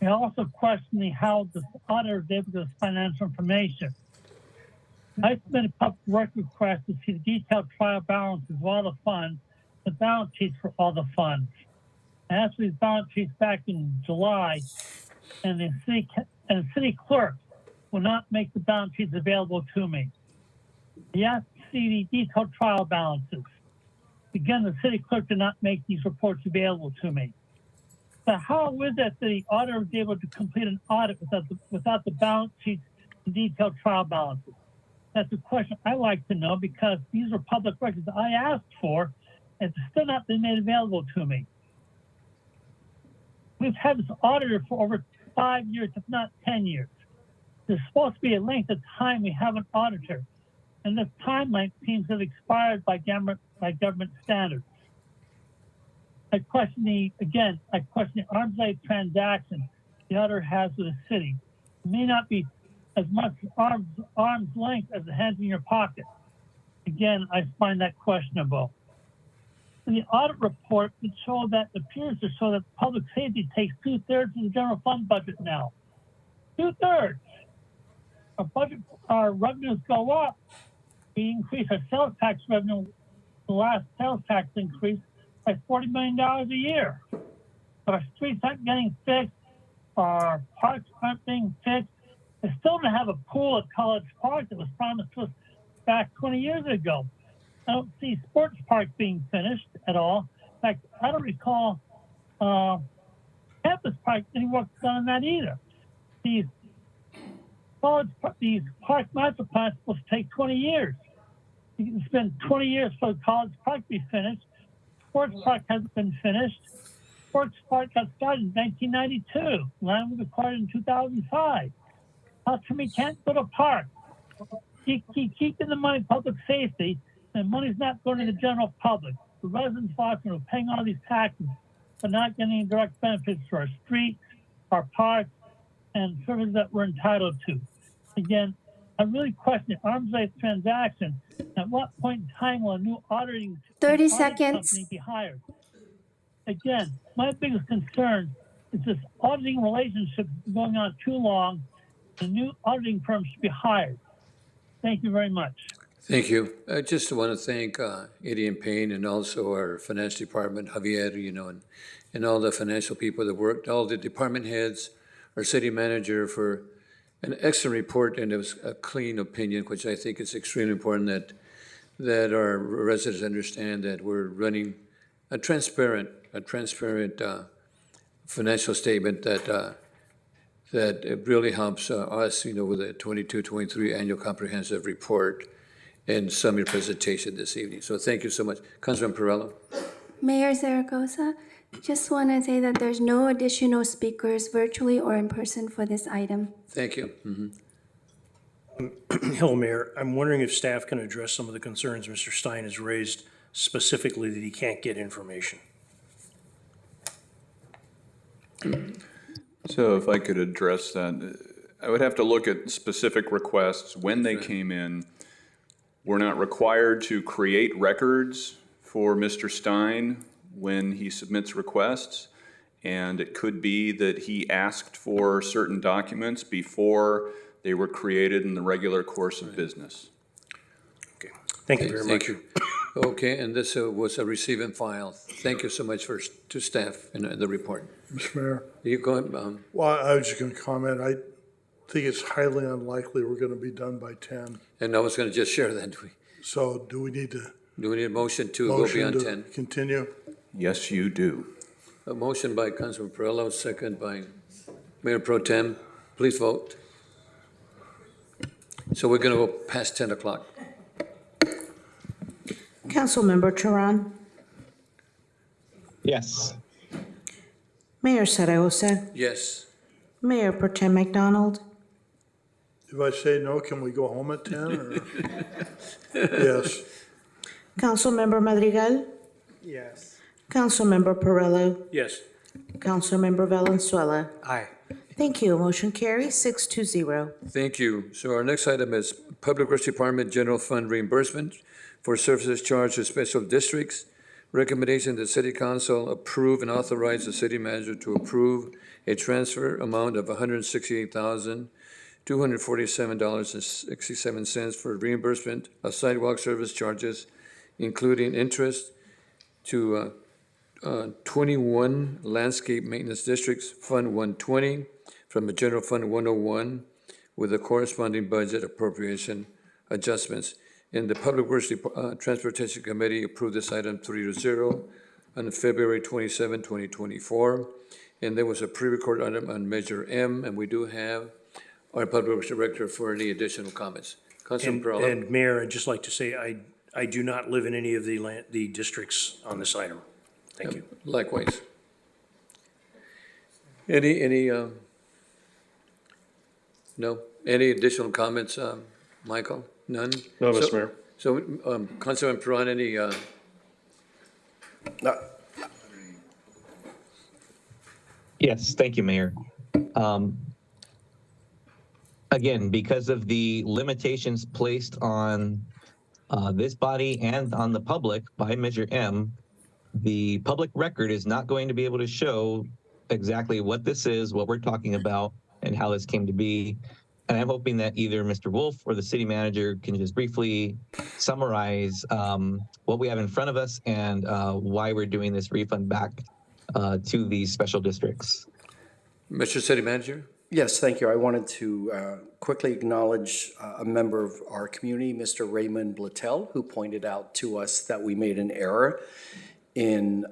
S17: I also question how the auditor is able to get this financial information. I submitted a public work request to see the detailed trial balances of all the funds, the balance sheets for all the funds. I asked for these balance sheets back in July, and the city clerk will not make the balance sheets available to me. I asked to see the detailed trial balances. Again, the city clerk did not make these reports available to me. So how is it that the auditor was able to complete an audit without the balance sheets and detailed trial balances? That's a question I like to know, because these are public records I asked for, and it's still not been made available to me. We've had this auditor for over 5 years, if not 10 years. There's supposed to be a length of time we have an auditor, and this timeline seems to have expired by government standards. I question the arm's length transaction the auditor has with the city. It may not be as much arm's length as the hands in your pocket. Again, I find that questionable. In the audit report, it appears to show that public safety takes 2/3 of the general fund budget now. 2/3. Our revenues go up. We increase our sales tax revenue. The last sales tax increase by $40 million a year. But our streets aren't getting fixed. Our parks aren't being fixed. I still don't have a pool at College Park that was promised to us back 20 years ago. I don't see sports park being finished at all. In fact, I don't recall Campus Park any work done on that either. These park master plans will take 20 years. It's been 20 years for the College Park to be finished. Sports Park hasn't been finished. Sports Park got started in 1992. Land was acquired in 2005. How come we can't go to park? Keeping the money public safety, and money's not going to the general public. The residents of Oxnard are paying all these taxes, but not getting any direct benefits for our streets, our parks, and services that we're entitled to. Again, I really question the arm's length transaction. At what point in time will a new auditing
S10: 30
S17: audit
S10: seconds.
S17: company be hired? Again, my biggest concern is this auditing relationship going on too long. The new auditing firm should be hired. Thank you very much.
S1: Thank you. I just want to thank Eddie and Payne, and also our finance department, Javier, and all the financial people that worked, all the department heads, our city manager, for an excellent report, and it was a clean opinion, which I think is extremely important that our residents understand that we're running a transparent financial statement that it really helps us, with the 22-23 annual comprehensive report and summary presentation this evening. So thank you so much. Councilman Perello.
S10: Mayor Zaragoza, just want to say that there's no additional speakers virtually or in person for this item.
S1: Thank you.
S7: Hello, Mayor. I'm wondering if staff can address some of the concerns Mr. Stein has raised, specifically that he can't get information.
S16: So if I could address that, I would have to look at specific requests, when they came in. We're not required to create records for Mr. Stein when he submits requests. And it could be that he asked for certain documents before they were created in the regular course of business.
S7: Thank you very much.
S1: Thank you. Okay, and this was a receive and file. Thank you so much to staff and the report.
S8: Mr. Mayor,
S1: You go ahead,
S8: well, I was just going to comment, I think it's highly unlikely we're going to be done by 10.
S1: and I was going to just share that.
S8: So do we need
S1: a motion to go
S8: motion
S1: beyond
S8: to
S1: 10?
S8: continue?
S16: Yes, you do.
S1: A motion by Councilman Perillo, second by Mayor Pro Tem. Please vote. So we're going to go past 10 o'clock.
S2: Councilmember Turan,
S4: Yes.
S2: Mayor Zaragoza,
S1: Yes.
S2: Mayor Pro Tem McDonald,
S8: If I say no, can we go home at 10 or? Yes.
S2: Councilmember Madrigal,
S21: Yes.
S2: Councilmember Perillo,
S7: Yes.
S2: Councilmember Valenzuela.
S20: Aye.
S2: Thank you. Motion carries 6-0.
S1: Thank you. So our next item is Public Works Department General Fund reimbursement for services charged to special districts. Recommendation that City Council approve and authorize the city manager to approve a transfer amount of $168,247.67 for reimbursement of sidewalk service charges, including interest to 21 landscape maintenance districts, Fund 120, from the General Fund 101, with the corresponding budget appropriation adjustments. And the Public Works Transportation Committee approved this item 3-0 on February 27, 2024. And there was a pre-recorded item on Measure M, and we do have our Public Works Director for any additional comments. Councilman Perillo.
S7: And Mayor, I'd just like to say, I do not live in any of the districts on this item. Thank you.
S1: Likewise. Any, no? Any additional comments, Michael? None?
S9: No, Mr. Mayor.
S1: So, Councilman Perron, any,
S4: Yes, thank you, Mayor. Again, because of the limitations placed on this body and on the public by Measure M, the public record is not going to be able to show exactly what this is, what we're talking about, and how this came to be. And I'm hoping that either Mr. Wolf or the city manager can just briefly summarize what we have in front of us and why we're doing this refund back to these special districts.
S1: Mr. City Manager?
S6: Yes, thank you. I wanted to quickly acknowledge a member of our community, Mr. Raymond Blattel, who pointed out to us that we made an error in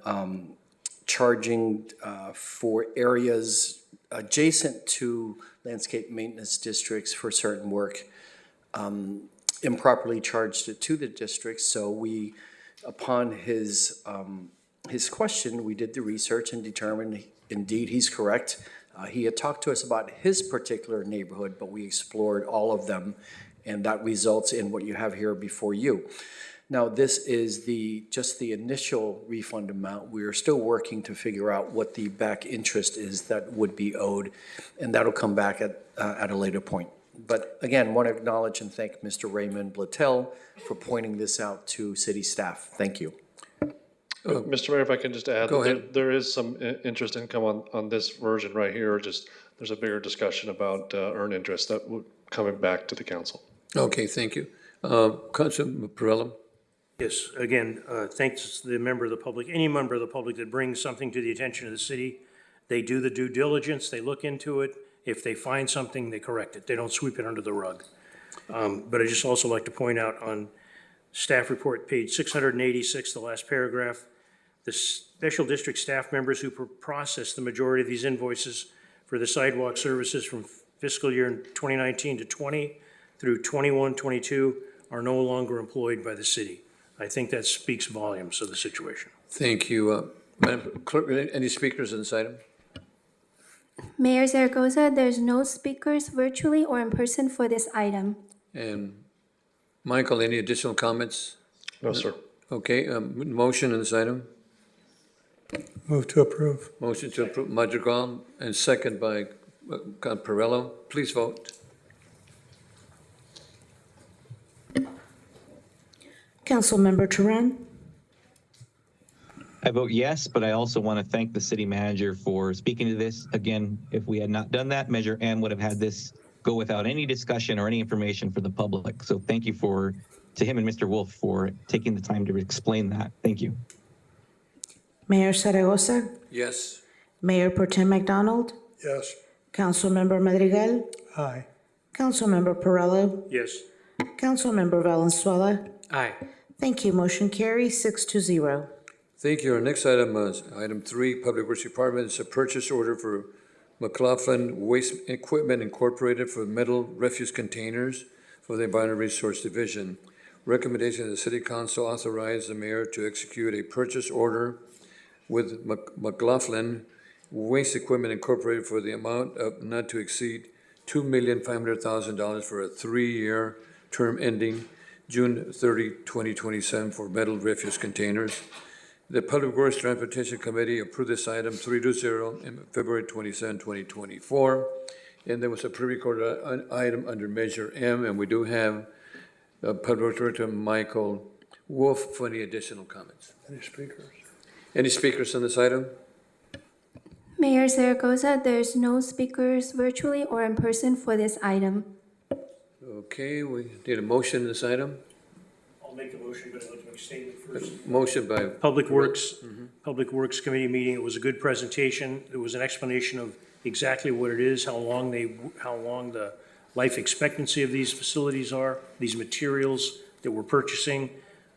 S6: charging for areas adjacent to landscape maintenance districts for certain work, improperly charged it to the districts. So we, upon his question, we did the research and determined indeed he's correct. He had talked to us about his particular neighborhood, but we explored all of them, and that results in what you have here before you. Now, this is just the initial refund amount. We are still working to figure out what the back interest is that would be owed, and that'll come back at a later point. But again, want to acknowledge and thank Mr. Raymond Blattel for pointing this out to city staff. Thank you.
S9: Mr. Mayor, if I can just add,
S1: Go ahead.
S9: there is some interest income on this version right here. Just there's a bigger discussion about earned interest that would coming back to the council.
S1: Okay, thank you. Councilman Perillo?
S7: Yes, again, thanks to the member of the public, any member of the public that brings something to the attention of the city. They do the due diligence, they look into it. If they find something, they correct it. They don't sweep it under the rug. But I just also like to point out on staff report, page 686, the last paragraph, the special district staff members who process the majority of these invoices for the sidewalk services from fiscal year 2019 to 20 through 21-22 are no longer employed by the city. I think that speaks volumes of the situation.
S1: Thank you. Madam Clerk, any speakers on this item?
S10: Mayor Zaragoza, there's no speakers virtually or in person for this item.
S1: And Michael, any additional comments?
S9: No, sir.
S1: Okay, motion on this item?
S21: Move to approve.
S1: Motion to approve Madrigal and second by Perillo. Please vote.
S2: Councilmember Turan,
S4: I vote yes, but I also want to thank the city manager for speaking to this. Again, if we had not done that, Measure M would have had this go without any discussion or any information for the public. So thank you to him and Mr. Wolf for taking the time to explain that. Thank you.
S2: Mayor Zaragoza,
S1: Yes.
S2: Mayor Pro Tem McDonald,
S8: Yes.
S2: Councilmember Madrigal,
S21: Aye.
S2: Councilmember Perrello,
S7: Yes.
S2: Councilmember Valenzuela.
S7: Aye.
S2: Thank you. Motion carries 6-0.
S1: Thank you. Our next item is item 3, Public Works Department. It's a purchase order for McLaughlin Waste Equipment Incorporated for metal refuse containers for the Environmental Resource Division. Recommendation of the City Council authorize the mayor to execute a purchase order with McLaughlin Waste Equipment Incorporated for the amount of not to exceed $2,500,000 for a 3-year term ending June 30, 2027 for metal refuse containers. The Public Works Transportation Committee approved this item 3-0 in February 27, 2024. And there was a pre-recorded item under Measure M, and we do have Public Works Director Michael Wolf for any additional comments.
S8: Any speakers?
S1: Any speakers on this item?
S10: Mayor Zaragoza, there's no speakers virtually or in person for this item.
S1: Okay, we need a motion on this item.
S7: I'll make the motion, but I'd like to make a statement first.
S1: Motion by
S7: Public Works Committee meeting. It was a good presentation. There was an explanation of exactly what it is, how long the life expectancy of these facilities are, these materials that we're purchasing.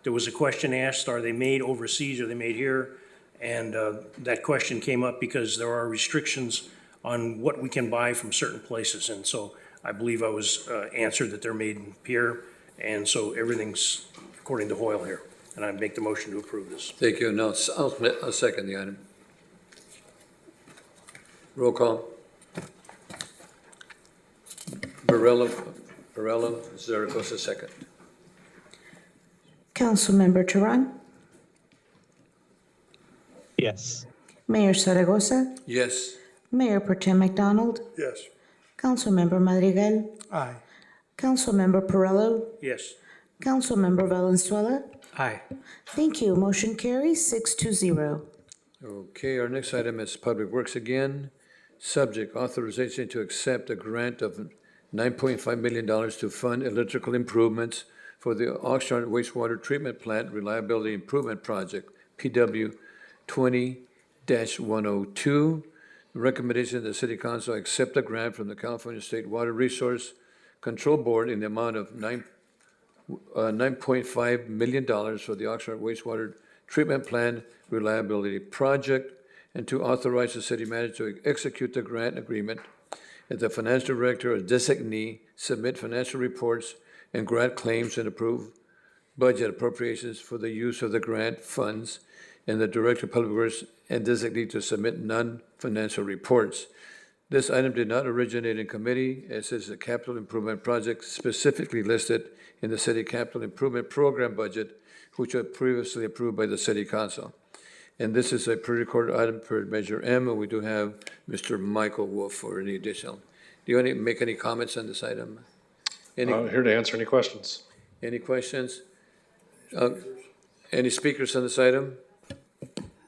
S7: There was a question asked, are they made overseas, are they made here? And that question came up because there are restrictions on what we can buy from certain places. And so I believe I was answered that they're made here. And so everything's according to Hoyle here. And I make the motion to approve this.
S1: Thank you. Now, I'll second the item. Roll call. Perrello, Zaragoza, second.
S2: Councilmember Turan,
S4: Yes.
S2: Mayor Zaragoza,
S1: Yes.
S2: Mayor Pro Tem McDonald,
S8: Yes.
S2: Councilmember Madrigal,
S21: Aye.
S2: Councilmember Perrello,
S7: Yes.
S2: Councilmember Valenzuela.
S21: Aye.
S2: Thank you. Motion carries 6-0.
S1: Okay, our next item is Public Works again. Subject, authorization to accept a grant of $9.5 million to fund electrical improvements for the Oxnard Wastewater Treatment Plant Reliability Improvement Project, PW 20-102. The recommendation of the City Council accept the grant from the California State Water Resource Control Board in the amount of $9.5 million for the Oxnard Wastewater Treatment Plant Reliability Project, and to authorize the city manager to execute the grant agreement, and the financial director or designee submit financial reports and grant claims and approve budget appropriations for the use of the grant funds, and the director of public works and designee to submit non-financial reports. This item did not originate in committee, as is a capital improvement project specifically listed in the city capital improvement program budget, which was previously approved by the city council. And this is a pre-recorded item per Measure M, and we do have Mr. Michael Wolf for any additional. Do you want to make any comments on this item?
S9: Here to answer any questions.
S1: Any questions? Any speakers on this item?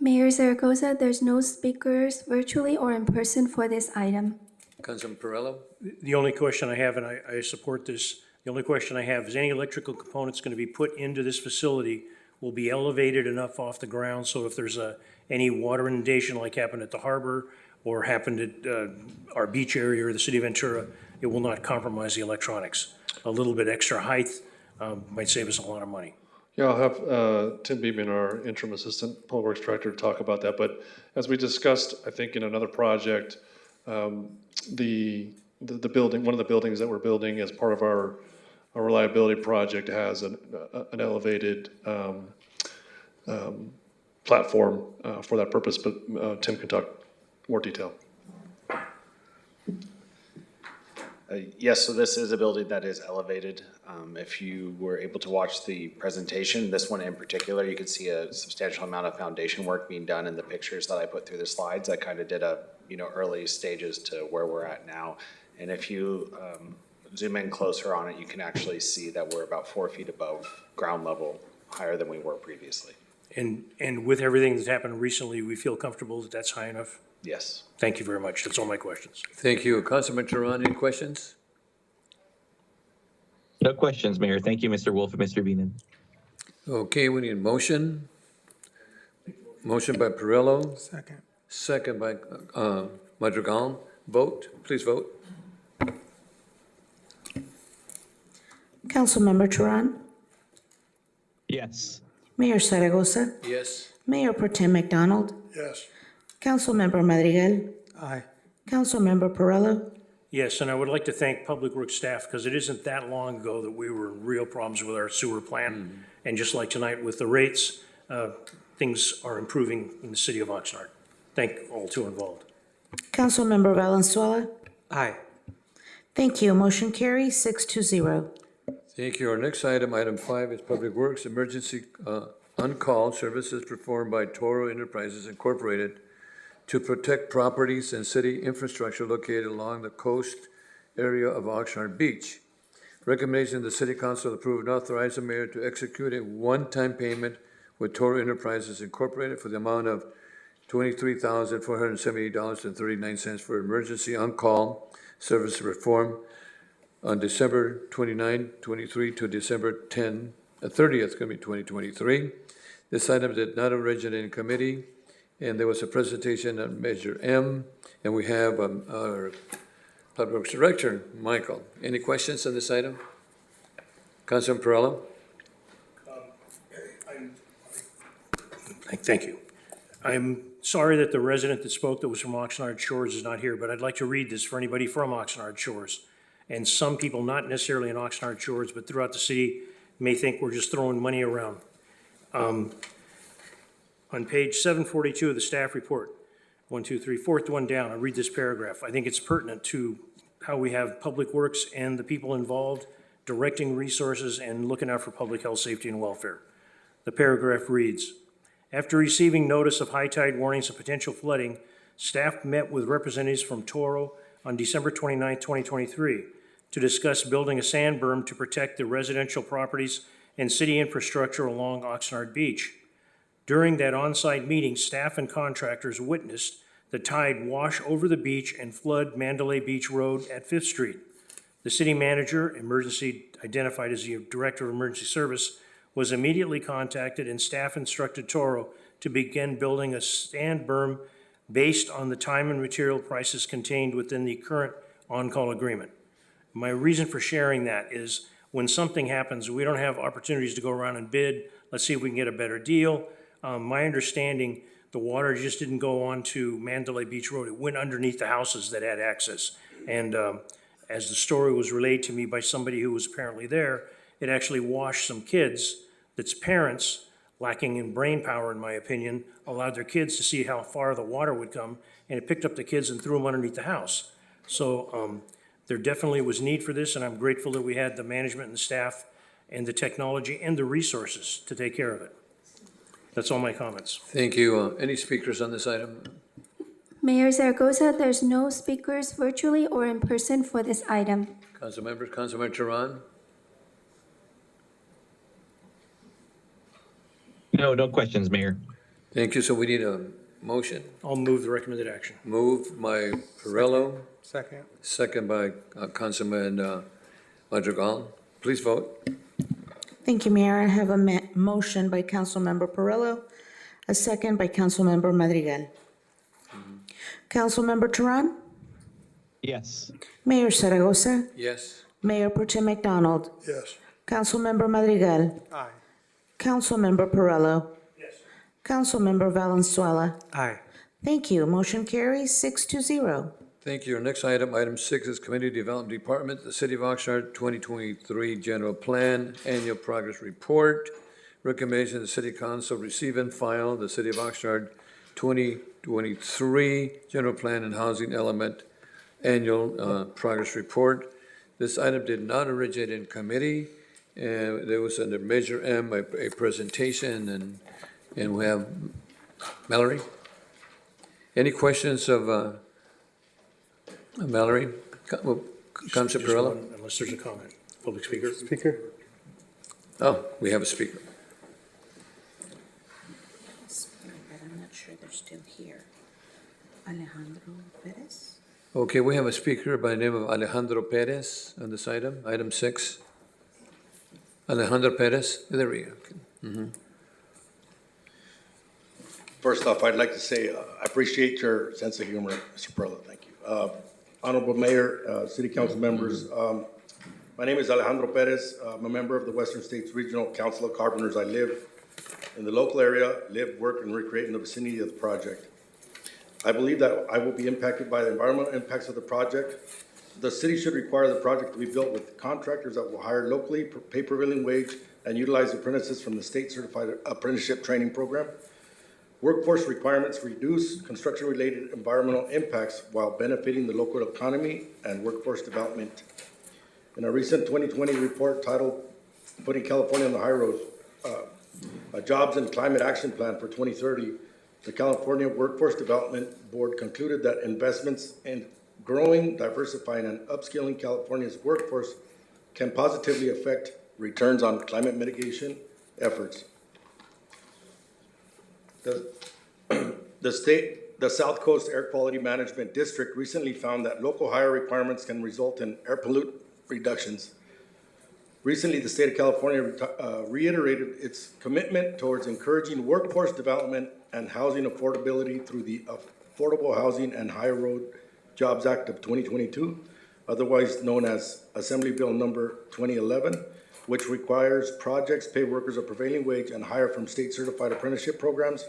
S10: Mayor Zaragoza, there's no speakers virtually or in person for this item.
S1: Councilman Perrello?
S7: The only question I have, and I support this, the only question I have is any electrical components going to be put into this facility will be elevated enough off the ground so if there's any water inundation like happened at the harbor or happened at our beach area or the city of Ventura, it will not compromise the electronics. A little bit extra height might save us a lot of money.
S9: Yeah, I'll have Tim Beekman, our interim assistant public works director, talk about that. But as we discussed, I think in another project, the building, one of the buildings that we're building as part of our reliability project has an elevated platform for that purpose. But Tim can talk more detail.
S11: Yes, so this is a building that is elevated. If you were able to watch the presentation, this one in particular, you could see a substantial amount of foundation work being done in the pictures that I put through the slides. I kind of did early stages to where we're at now. And if you zoom in closer on it, you can actually see that we're about 4 feet above ground level, higher than we were previously.
S7: And with everything that's happened recently, we feel comfortable that that's high enough?
S11: Yes.
S7: Thank you very much. That's all my questions.
S1: Thank you. Councilman Turan, any questions?
S4: No questions, Mayor. Thank you, Mr. Wolf and Mr. Beenan.
S1: Okay, we need a motion. Motion by Perillo,
S21: Second.
S1: second by Madrigal. Vote, please vote.
S2: Councilmember Turan,
S4: Yes.
S2: Mayor Zaragoza,
S1: Yes.
S2: Mayor Pro Tem McDonald,
S8: Yes.
S2: Councilmember Madrigal,
S21: Aye.
S2: Councilmember Perillo,
S7: Yes, and I would like to thank Public Works staff because it isn't that long ago that we were in real problems with our sewer plant. And just like tonight with the rates, things are improving in the city of Oxnard. Thank all two involved.
S2: Councilmember Valenzuela.
S20: Aye.
S2: Thank you. Motion carries 6-0.
S1: Thank you. Our next item, item 5, is Public Works Emergency On-Call Services performed by Toro Enterprises Incorporated to protect properties and city infrastructure located along the coast area of Oxnard Beach. Recommendation the City Council approve and authorize the mayor to execute a one-time payment with Toro Enterprises Incorporated for the amount of $23,478.39 for emergency on-call service performed on December 29, 23 to December 30th, 2023. This item did not originate in committee, and there was a presentation on Measure M, and we have our Public Works Director, Michael. Any questions on this item? Councilman Perillo?
S7: Thank you. I'm sorry that the resident that spoke that was from Oxnard Shores is not here, but I'd like to read this for anybody from Oxnard Shores. And some people, not necessarily in Oxnard Shores, but throughout the city, may think we're just throwing money around. On page 742 of the staff report, 1, 2, 3, fourth one down, I read this paragraph. I think it's pertinent to how we have Public Works and the people involved directing resources and looking out for public health, safety, and welfare. The paragraph reads, after receiving notice of high tide warnings of potential flooding, staff met with representatives from Toro on December 29, 2023, to discuss building a sand berm to protect the residential properties and city infrastructure along Oxnard Beach. During that on-site meeting, staff and contractors witnessed the tide wash over the beach and flood Mandalay Beach Road at 5th Street. The city manager, emergency identified as the director of emergency service, was immediately contacted and staff instructed Toro to begin building a sand berm based on the time and material prices contained within the current on-call agreement. My reason for sharing that is when something happens, we don't have opportunities to go around and bid. Let's see if we can get a better deal. My understanding, the water just didn't go on to Mandalay Beach Road. It went underneath the houses that had access. And as the story was relayed to me by somebody who was apparently there, it actually washed some kids that's parents, lacking in brain power in my opinion, allowed their kids to see how far the water would come, and it picked up the kids and threw them underneath the house. So there definitely was need for this, and I'm grateful that we had the management and the staff and the technology and the resources to take care of it. That's all my comments.
S1: Thank you. Any speakers on this item?
S10: Mayor Zaragoza, there's no speakers virtually or in person for this item.
S1: Council members, Councilman Turan?
S4: No questions, Mayor.
S1: Thank you. So we need a motion.
S7: I'll move the recommended action.
S1: Moved by Perillo,
S21: Second.
S1: second by Councilman Madrigal. Please vote.
S2: Thank you, Mayor. I have a motion by Councilmember Perillo, a second by Councilmember Madrigal. Councilmember Turan?
S4: Yes.
S2: Mayor Zaragoza?
S1: Yes.
S2: Mayor Pro Tem McDonald?
S8: Yes.
S2: Councilmember Madrigal?
S21: Aye.
S2: Councilmember Perillo?
S7: Yes.
S2: Councilmember Valenzuela?
S20: Aye.
S2: Thank you. Motion carries 6-0.
S1: Thank you. Our next item, item 6, is Community Development Department, the City of Oxnard 2023 General Plan Annual Progress Report. Recommendation the City Council receive and file the City of Oxnard 2023 General Plan and Housing Element Annual Progress Report. This item did not originate in committee. There was under Measure M a presentation, and we have Mallory. Any questions of Mallory? Councilor
S7: Just
S1: Perillo?
S7: one, unless there's a comment. Public speaker?
S21: Speaker.
S1: Oh, we have a speaker.
S2: They're still here. Alejandro Perez?
S1: Okay, we have a speaker by the name of Alejandro Perez on this item, item 6. Alejandro Perez, there we go. Mhm.
S12: First off, I'd like to say I appreciate your sense of humor, Mr. Perla. Thank you. Honorable Mayor, City Council members, my name is Alejandro Perez. I'm a member of the Western States Regional Council of Carpenters. I live in the local area, live, work, and recreate in the vicinity of the project. I believe that I will be impacted by the environmental impacts of the project. The city should require the project to be built with contractors that will hire locally, pay prevailing wage, and utilize apprentices from the state certified apprenticeship training program. Workforce requirements reduce construction-related environmental impacts while benefiting the local economy and workforce development. In a recent 2020 report titled Putting California on the High Road, a Jobs and Climate Action Plan for 2030, the California Workforce Development Board concluded that investments in growing, diversifying, and upscaling California's workforce can positively affect returns on climate mitigation efforts. The South Coast Air Quality Management District recently found that local hire requirements can result in air pollutant reductions. Recently, the state of California reiterated its commitment towards encouraging workforce development and housing affordability through the Affordable Housing and High Road Jobs Act of 2022, otherwise known as Assembly Bill number 2011, which requires projects pay workers a prevailing wage and hire from state certified apprenticeship programs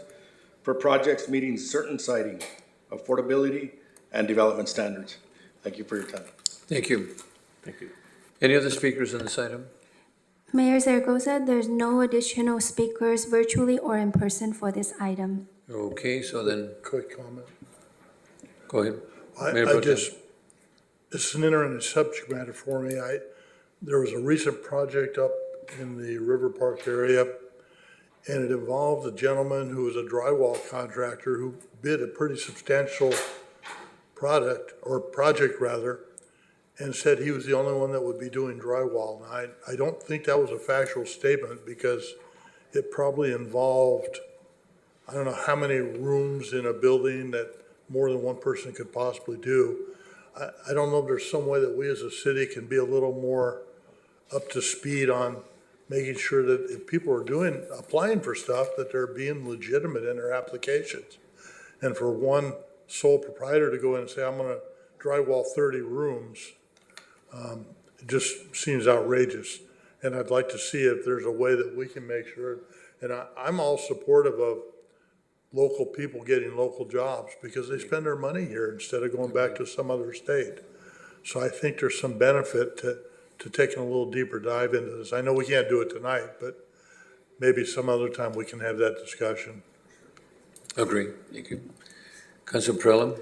S12: for projects meeting certain siting, affordability, and development standards. Thank you for your time.
S1: Thank you.
S7: Thank you.
S1: Any other speakers on this item?
S10: Mayor Zaragoza, there's no additional speakers virtually or in person for this item.
S1: Okay, so then,
S8: Quick comment.
S1: go ahead. Mayor
S8: I
S1: Pro Tem.
S8: just, it's an interesting subject matter for me. There was a recent project up in the River Park area, and it involved a gentleman who was a drywall contractor who bid a pretty substantial project rather, and said he was the only one that would be doing drywall. And I don't think that was a factual statement because it probably involved, I don't know how many rooms in a building that more than one person could possibly do. I don't know if there's some way that we as a city can be a little more up to speed on making sure that if people are applying for stuff, that they're being legitimate in their applications. And for one sole proprietor to go in and say, I'm gonna drywall 30 rooms, it just seems outrageous. And I'd like to see if there's a way that we can make sure, and I'm all supportive of local people getting local jobs because they spend their money here instead of going back to some other state. So I think there's some benefit to taking a little deeper dive into this. I know we can't do it tonight, but maybe some other time we can have that discussion.
S1: Agree. Thank you. Councilor Perla?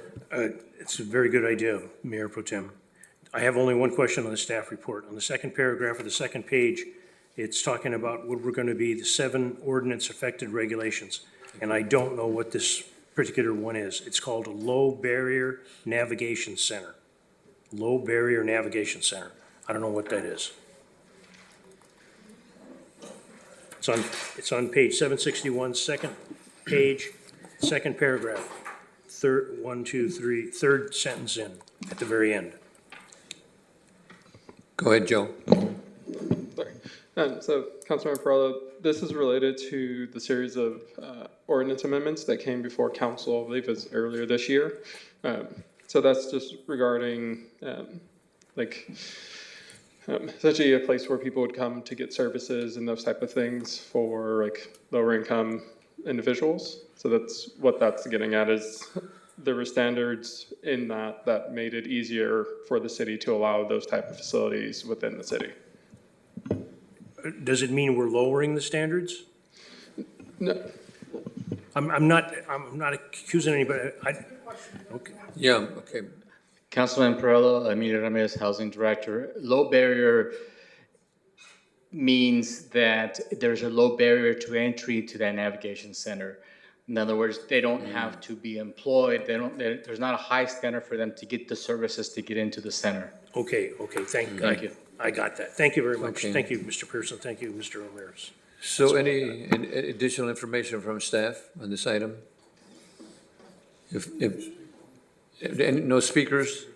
S7: It's a very good idea, Mayor Pro Tem. I have only one question on the staff report. On the second paragraph of the second page, it's talking about what we're going to be the 7 ordinance affected regulations. And I don't know what this particular one is. It's called a Low Barrier Navigation Center. Low Barrier Navigation Center. I don't know what that is. It's on page 761, second page, second paragraph, third sentence in, at the very end.
S1: Go ahead, Joe.
S22: Sorry. So, Councilmember Peralta, this is related to the series of ordinance amendments that came before council, I believe it was earlier this year. So that's just regarding essentially a place where people would come to get services and those type of things for like lower income individuals. So that's what that's getting at, is there were standards in that made it easier for the city to allow those type of facilities within the city.
S7: Does it mean we're lowering the standards?
S22: No.
S7: I'm not accusing anybody. Okay.
S1: Yeah, okay.
S19: Councilman Perello, Emilio Ramirez, Housing Director. Low barrier means that there's a low barrier to entry to that navigation center. In other words, they don't have to be employed. There's not a high standard for them to get the services to get into the center.
S7: Okay, thank you. I got that. Thank you very much.
S1: Okay.
S7: Thank you, Mr. Pearson. Thank you, Mr. Ramirez.
S1: So any additional information from staff on this item? And no speakers,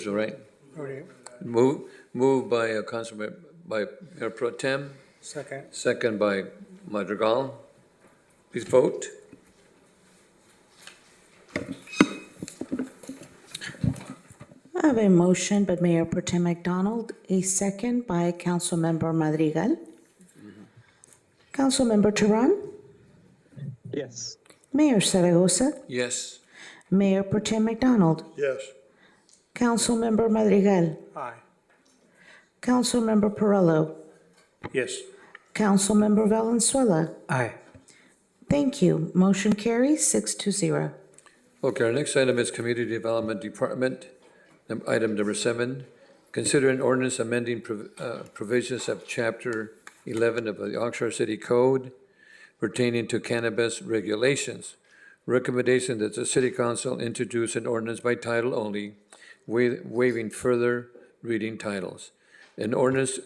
S1: all right?
S21: Okay.
S1: Move by Councilman, by Mayor Pro Tem,
S21: Second.
S1: second by Madrigal. Please vote.
S2: I have a motion by Mayor Pro Tem McDonald, a second by Councilmember Madrigal. Councilmember Turan,
S21: Yes.
S2: Mayor Zaragoza,
S1: Yes.
S2: Mayor Pro Tem McDonald,
S8: Yes.
S2: Councilmember Madrigal,
S21: Aye.
S2: Councilmember Perillo,
S7: Yes.
S2: Councilmember Valenzuela.
S20: Aye.
S2: Thank you. Motion carries 6-0.
S1: Okay, our next item is Community Development Department. Item number 7, consider an ordinance amending provisions of Chapter 11 of the Oxnard City Code pertaining to cannabis regulations. Recommendation that the City Council introduce an ordinance by title only, waiving further reading titles. An ordinance,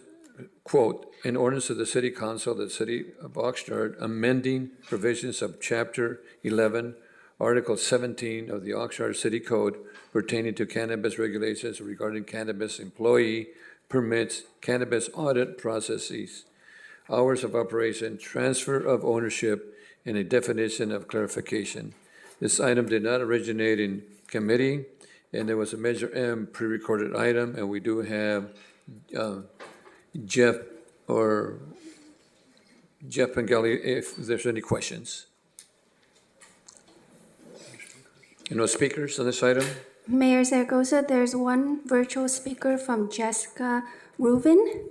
S1: quote, an ordinance of the City Council of the City of Oxnard amending provisions of Chapter 11, Article 17 of the Oxnard City Code pertaining to cannabis regulations regarding cannabis employee permits, cannabis audit processes, hours of operation, transfer of ownership, and a definition of clarification. This item did not originate in committee, and there was a Measure M pre-recorded item, and we do have Jeff Pengelly, if there's any questions. No speakers on this item?
S10: Mayor Zaragoza, there's one virtual speaker from Jessica Rubin.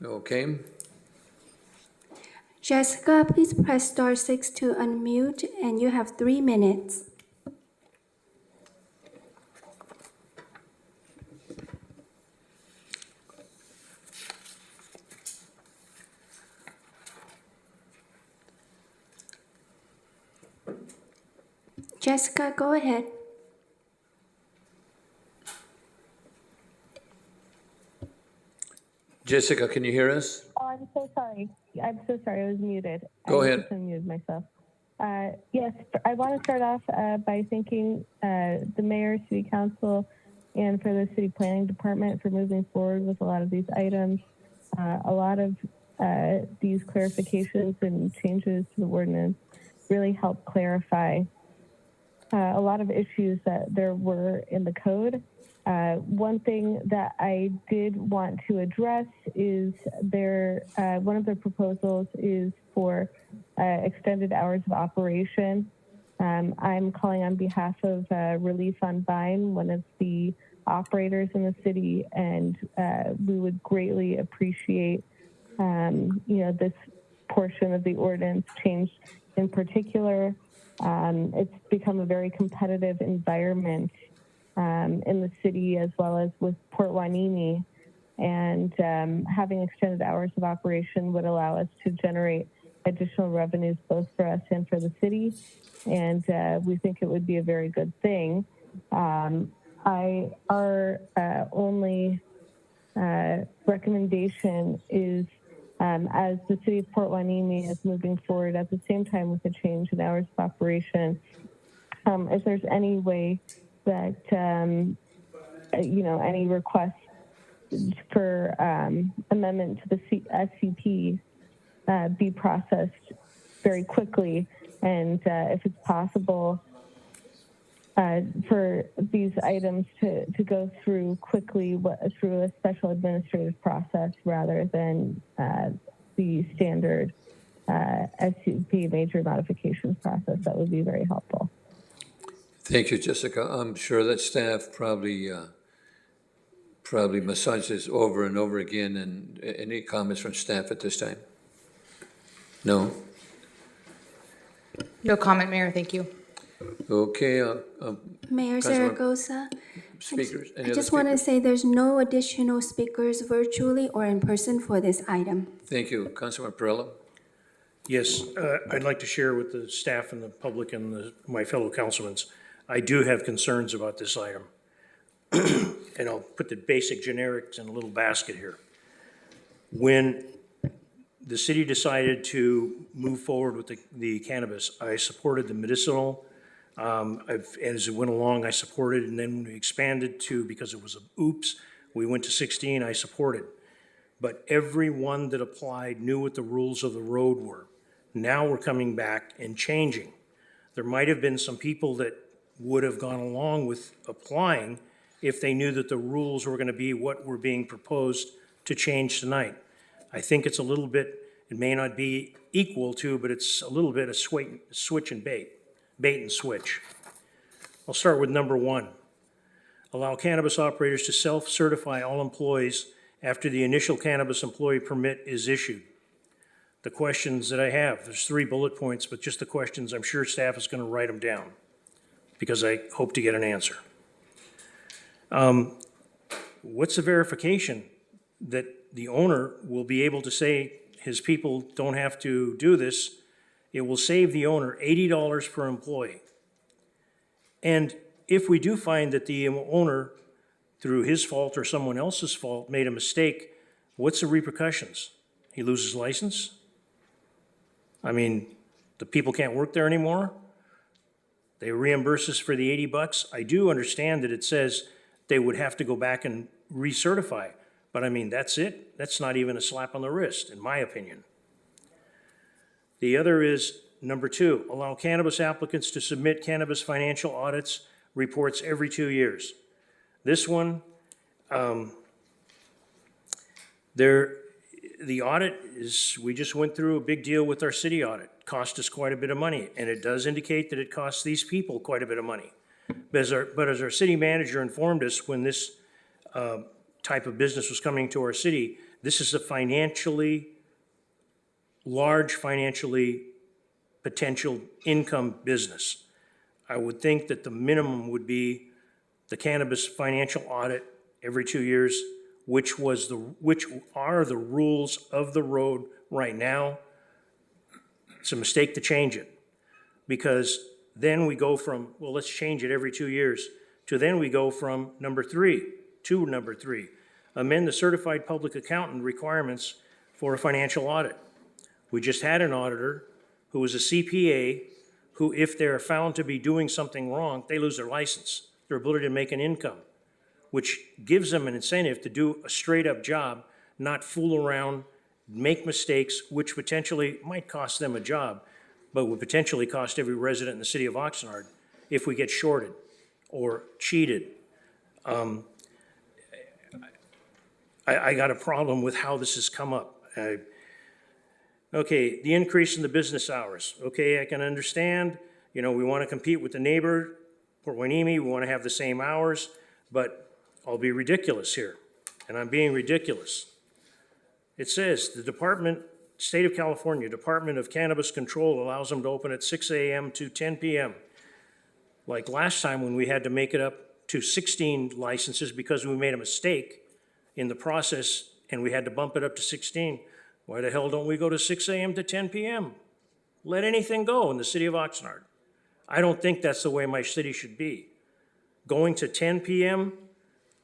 S1: Okay.
S10: Jessica, please press *6 to unmute, and you have 3 minutes. Jessica, go ahead.
S1: Jessica, can you hear us?
S13: Oh, I'm so sorry. I was muted.
S1: Go
S13: I
S1: ahead.
S13: just unmuted myself. Yes, I want to start off by thanking the mayor, city council, and for the city planning department for moving forward with a lot of these items. A lot of these clarifications and changes to the ordinance really help clarify a lot of issues that there were in the code. One thing that I did want to address is one of the proposals is for extended hours of operation. I'm calling on behalf of Relief on Vine, one of the operators in the city, and we would greatly appreciate this portion of the ordinance changed in particular. It's become a very competitive environment in the city as well as with Port Hueneme, and having extended hours of operation would allow us to generate additional revenues both for us and for the city, and we think it would be a very good thing. Our only recommendation is as the city of Port Hueneme is moving forward at the same time with the change in hours of operation, if there's any way that, any requests for amendment to the SCP be processed very quickly, and if it's possible for these items to go through quickly through a special administrative process rather than the standard SCP major modifications process, that would be very helpful.
S1: Thank you, Jessica. I'm sure that staff probably massages over and over again. And any comments from staff at this time? No?
S15: No comment, Mayor. Thank you.
S1: Okay.
S10: Mayor
S1: Councilmember-
S10: Zaragoza,
S1: Speakers.
S10: I just want to say there's no additional speakers virtually or in person for this item.
S1: Thank you. Councilman Perillo?
S7: Yes, I'd like to share with the staff and the public and my fellow councilmen, I do have concerns about this item. And I'll put the basic generics in a little basket here. When the city decided to move forward with the cannabis, I supported the medicinal As it went along, I supported, and then we expanded to, because it was a oops, we went to 16, I supported. But everyone that applied knew what the rules of the road were. Now we're coming back and changing. There might have been some people that would have gone along with applying if they knew that the rules were gonna be what were being proposed to change tonight. I think it's a little bit, it may not be equal to, but it's a little bit of switch and bait and switch. I'll start with number 1. Allow cannabis operators to self-certify all employees after the initial cannabis employee permit is issued. The questions that I have, there's 3 bullet points, but just the questions, I'm sure staff is gonna write them down because I hope to get an answer. What's the verification that the owner will be able to say his people don't have to do this? It will save the owner $80 per employee. And if we do find that the owner, through his fault or someone else's fault, made a mistake, what's the repercussions? He loses license? I mean, the people can't work there anymore? They reimburse us for the $80. I do understand that it says they would have to go back and recertify, but I mean, that's it? That's not even a slap on the wrist, in my opinion. The other is number 2, allow cannabis applicants to submit cannabis financial audits reports every 2 years. This one, the audit is, we just went through a big deal with our city audit. Cost us quite a bit of money, and it does indicate that it costs these people quite a bit of money. But as our city manager informed us when this type of business was coming to our city, this is a large financially potential income business. I would think that the minimum would be the cannabis financial audit every 2 years, which are the rules of the road right now. It's a mistake to change it, because then we go from, well, let's change it every 2 years, to then we go from number 3 to number 3. Amend the certified public accountant requirements for a financial audit. We just had an auditor who was a CPA who, if they're found to be doing something wrong, they lose their license, their ability to make an income, which gives them an incentive to do a straight up job, not fool around, make mistakes, which potentially might cost them a job, but would potentially cost every resident in the city of Oxnard if we get shorted or cheated. I got a problem with how this has come up. Okay, the increase in the business hours. Okay, I can understand, we want to compete with the neighbor, Port Hueneme, we want to have the same hours, but I'll be ridiculous here, and I'm being ridiculous. It says the State of California, Department of Cannabis Control allows them to open at 6 a.m. to 10 p.m. Like last time when we had to make it up to 16 licenses because we made a mistake in the process and we had to bump it up to 16. Why the hell don't we go to 6 a.m. to 10 p.m.? Let anything go in the city of Oxnard. I don't think that's the way my city should be. Going to 10 p.m.,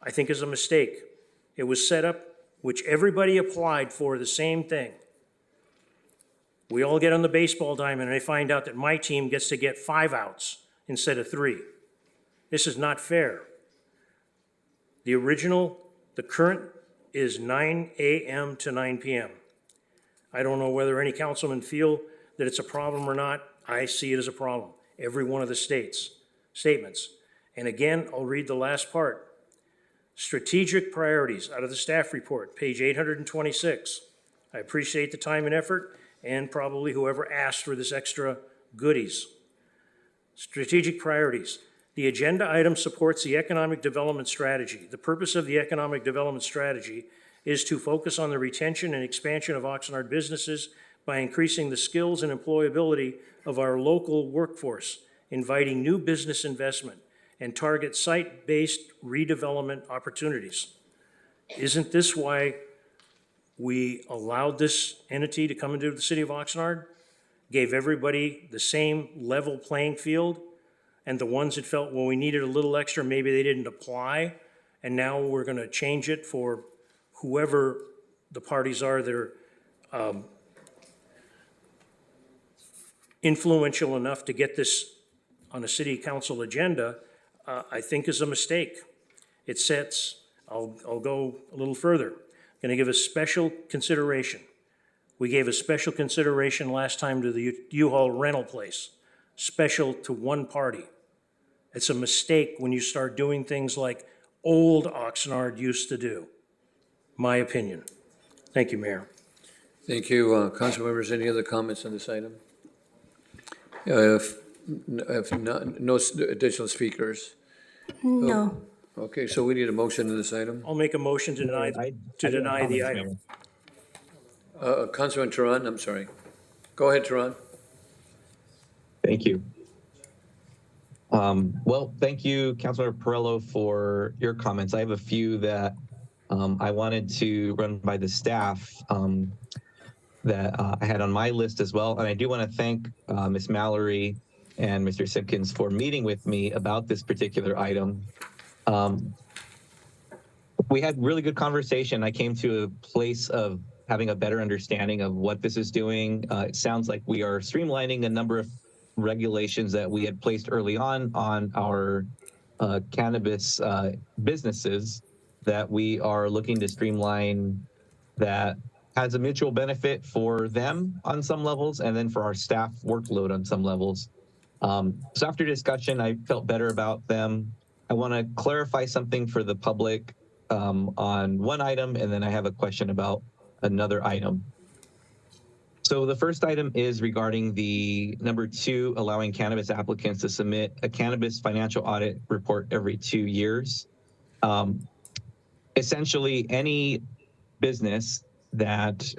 S7: I think is a mistake. It was set up, which everybody applied for the same thing. We all get on the baseball diamond and I find out that my team gets to get 5 outs instead of 3. This is not fair. The current is 9 a.m. to 9 p.m. I don't know whether any councilmen feel that it's a problem or not. I see it as a problem. Every one of the statements. And again, I'll read the last part. Strategic priorities out of the staff report, page 826. I appreciate the time and effort and probably whoever asked for this extra goodies. Strategic priorities. The agenda item supports the economic development strategy. The purpose of the economic development strategy is to focus on the retention and expansion of Oxnard businesses by increasing the skills and employability of our local workforce, inviting new business investment, and target site-based redevelopment opportunities. Isn't this why we allowed this entity to come into the city of Oxnard? Gave everybody the same level playing field, and the ones that felt, well, we needed a little extra, maybe they didn't apply, and now we're gonna change it for whoever the parties are that are influential enough to get this on a city council agenda, I think is a mistake. It sets, I'll go a little further, going to give a special consideration. We gave a special consideration last time to the U-Haul rental place, special to one party. It's a mistake when you start doing things like old Oxnard used to do, my opinion. Thank you, Mayor.
S1: Thank you. Council members, any other comments on this item? If not, no additional speakers.
S10: No.
S1: Okay, so we need a motion on this item.
S7: I'll make a motion to deny the item.
S1: Councilman Tehran, I'm sorry. Go ahead, Tehran.
S4: Thank you. Well, thank you, Councilor Perillo, for your comments. I have a few that I wanted to run by the staff that I had on my list as well. And I do want to thank Ms. Mallory and Mr. Simpkins for meeting with me about this particular item. We had really good conversation. I came to a place of having a better understanding of what this is doing. It sounds like we are streamlining a number of regulations that we had placed early on our cannabis businesses that we are looking to streamline, that has a mutual benefit for them on some levels and then for our staff workload on some levels. So after discussion, I felt better about them. I want to clarify something for the public on one item, and then I have a question about another item. So the first item is regarding the number 2, allowing cannabis applicants to submit a cannabis financial audit report every 2 years. Essentially, any business that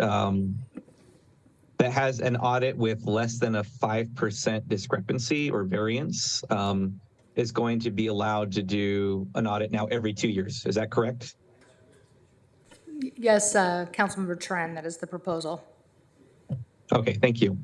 S4: that has an audit with less than a 5% discrepancy or variance is going to be allowed to do an audit now every 2 years. Is that correct?
S15: Yes, Councilmember Tran, that is the proposal.
S4: Okay, thank you.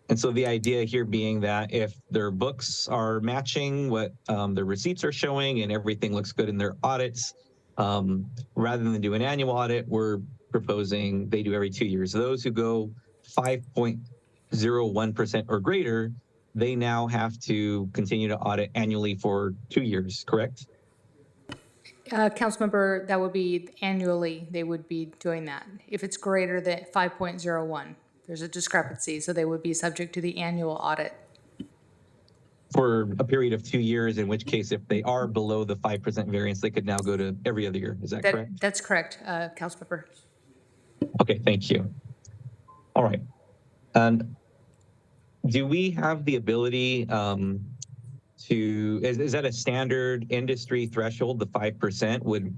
S4: And so the idea here being that if their books are matching what their receipts are showing and everything looks good in their audits, rather than do an annual audit, we're proposing they do every 2 years. Those who go 5.01% or greater, they now have to continue to audit annually for 2 years, correct?
S15: Councilmember, that would be annually, they would be doing that. If it's greater than 5.01, there's a discrepancy, so they would be subject to the annual audit.
S4: For a period of 2 years, in which case, if they are below the 5% variance, they could now go to every other year. Is that correct?
S15: That's correct, Councilmember.
S4: Okay, thank you. All right. And do we have the ability is that a standard industry threshold, the 5%? Would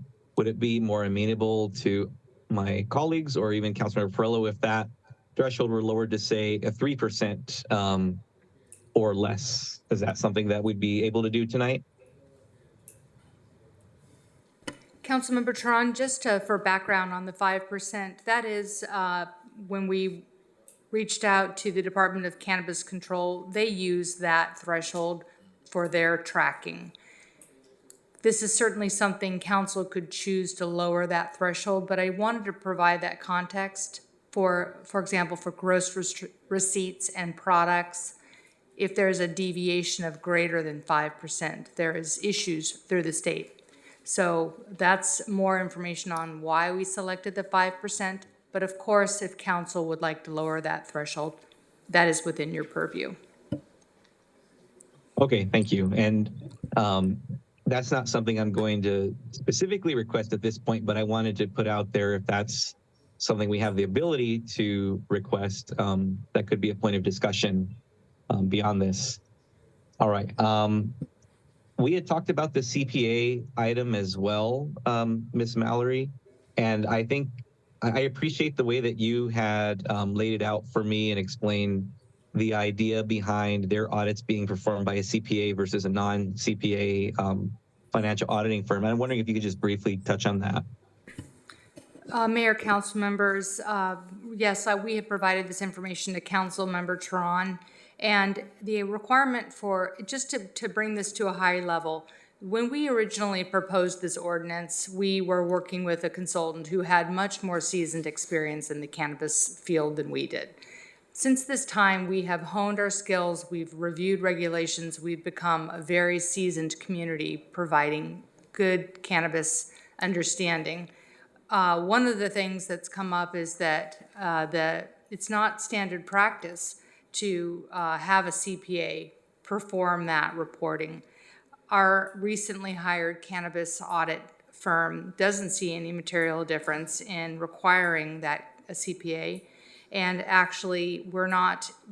S4: it be more amenable to my colleagues or even Councilmember Perillo if that threshold were lowered to, say, a 3% or less? Is that something that we'd be able to do tonight?
S15: Councilmember Tran, just for background on the 5%, that is when we reached out to the Department of Cannabis Control, they use that threshold for their tracking. This is certainly something council could choose to lower that threshold, but I wanted to provide that context for example, for gross receipts and products. If there's a deviation of greater than 5%, there is issues through the state. So that's more information on why we selected the 5%. But of course, if council would like to lower that threshold, that is within your purview.
S4: Okay, thank you. And that's not something I'm going to specifically request at this point, but I wanted to put out there if that's something we have the ability to request, that could be a point of discussion beyond this. All right. We had talked about the CPA item as well, Ms. Mallory, and I think I appreciate the way that you had laid it out for me and explained the idea behind their audits being performed by a CPA versus a non-CPA financial auditing firm. I'm wondering if you could just briefly touch on that.
S15: Mayor, council members, yes, we have provided this information to Council Member Tehran, and the requirement for, just to bring this to a high level, when we originally proposed this ordinance, we were working with a consultant who had much more seasoned experience in the cannabis field than we did. Since this time, we have honed our skills, we've reviewed regulations, we've become a very seasoned community providing good cannabis understanding. One of the things that's come up is that it's not standard practice to have a CPA perform that reporting. Our recently hired cannabis audit firm doesn't see any material difference in requiring that a CPA. And actually,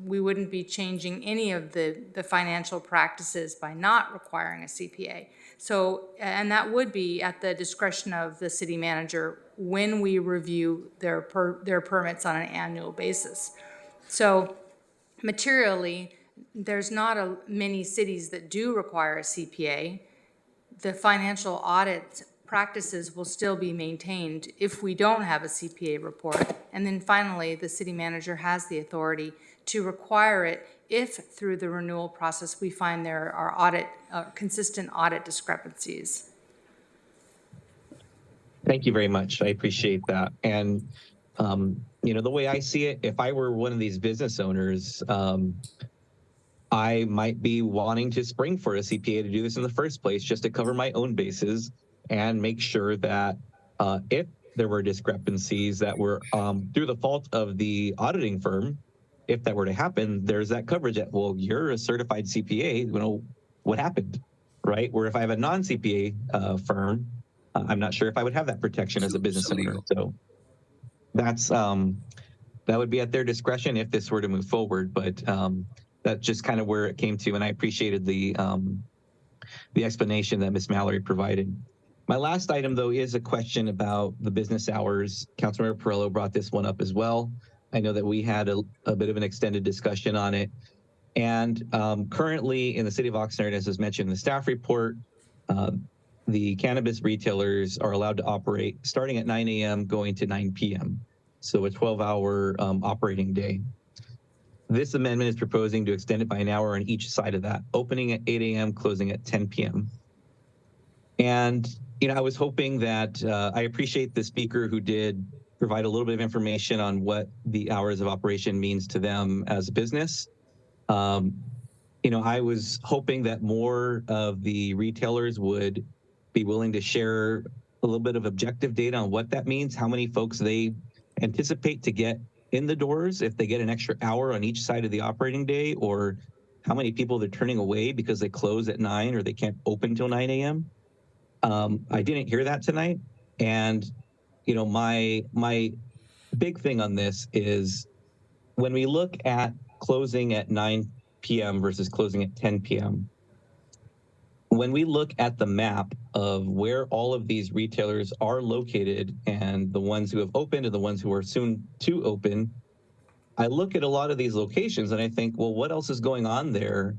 S15: we wouldn't be changing any of the financial practices by not requiring a CPA. So, and that would be at the discretion of the city manager when we review their permits on an annual basis. So materially, there's not many cities that do require a CPA. The financial audit practices will still be maintained if we don't have a CPA report. And then finally, the city manager has the authority to require it if through the renewal process we find there are consistent audit discrepancies.
S4: Thank you very much. I appreciate that. And, the way I see it, if I were one of these business owners, I might be wanting to spring for a CPA to do this in the first place, just to cover my own bases and make sure that if there were discrepancies that were through the fault of the auditing firm, if that were to happen, there's that coverage that, well, you're a certified CPA, what happened, right? Where if I have a non-CPA firm, I'm not sure if I would have that protection as a business owner. So that's that would be at their discretion if this were to move forward. But that's just kind of where it came to, and I appreciated the explanation that Ms. Mallory provided. My last item, though, is a question about the business hours. Councilmember Perillo brought this one up as well. I know that we had a bit of an extended discussion on it. And currently in the city of Oxnard, as was mentioned in the staff report, the cannabis retailers are allowed to operate starting at 9 a.m. going to 9 p.m. So a 12-hour operating day. This amendment is proposing to extend it by an hour on each side of that, opening at 8 a.m., closing at 10 p.m. And, I was hoping that I appreciate the speaker who did provide a little bit of information on what the hours of operation means to them as a business. I was hoping that more of the retailers would be willing to share a little bit of objective data on what that means, how many folks they anticipate to get in the doors if they get an extra hour on each side of the operating day, or how many people they're turning away because they close at 9 or they can't open till 9 a.m. I didn't hear that tonight. And, my big thing on this is when we look at closing at 9 p.m. versus closing at 10 p.m., when we look at the map of where all of these retailers are located and the ones who have opened and the ones who are soon to open, I look at a lot of these locations and I think, well, what else is going on there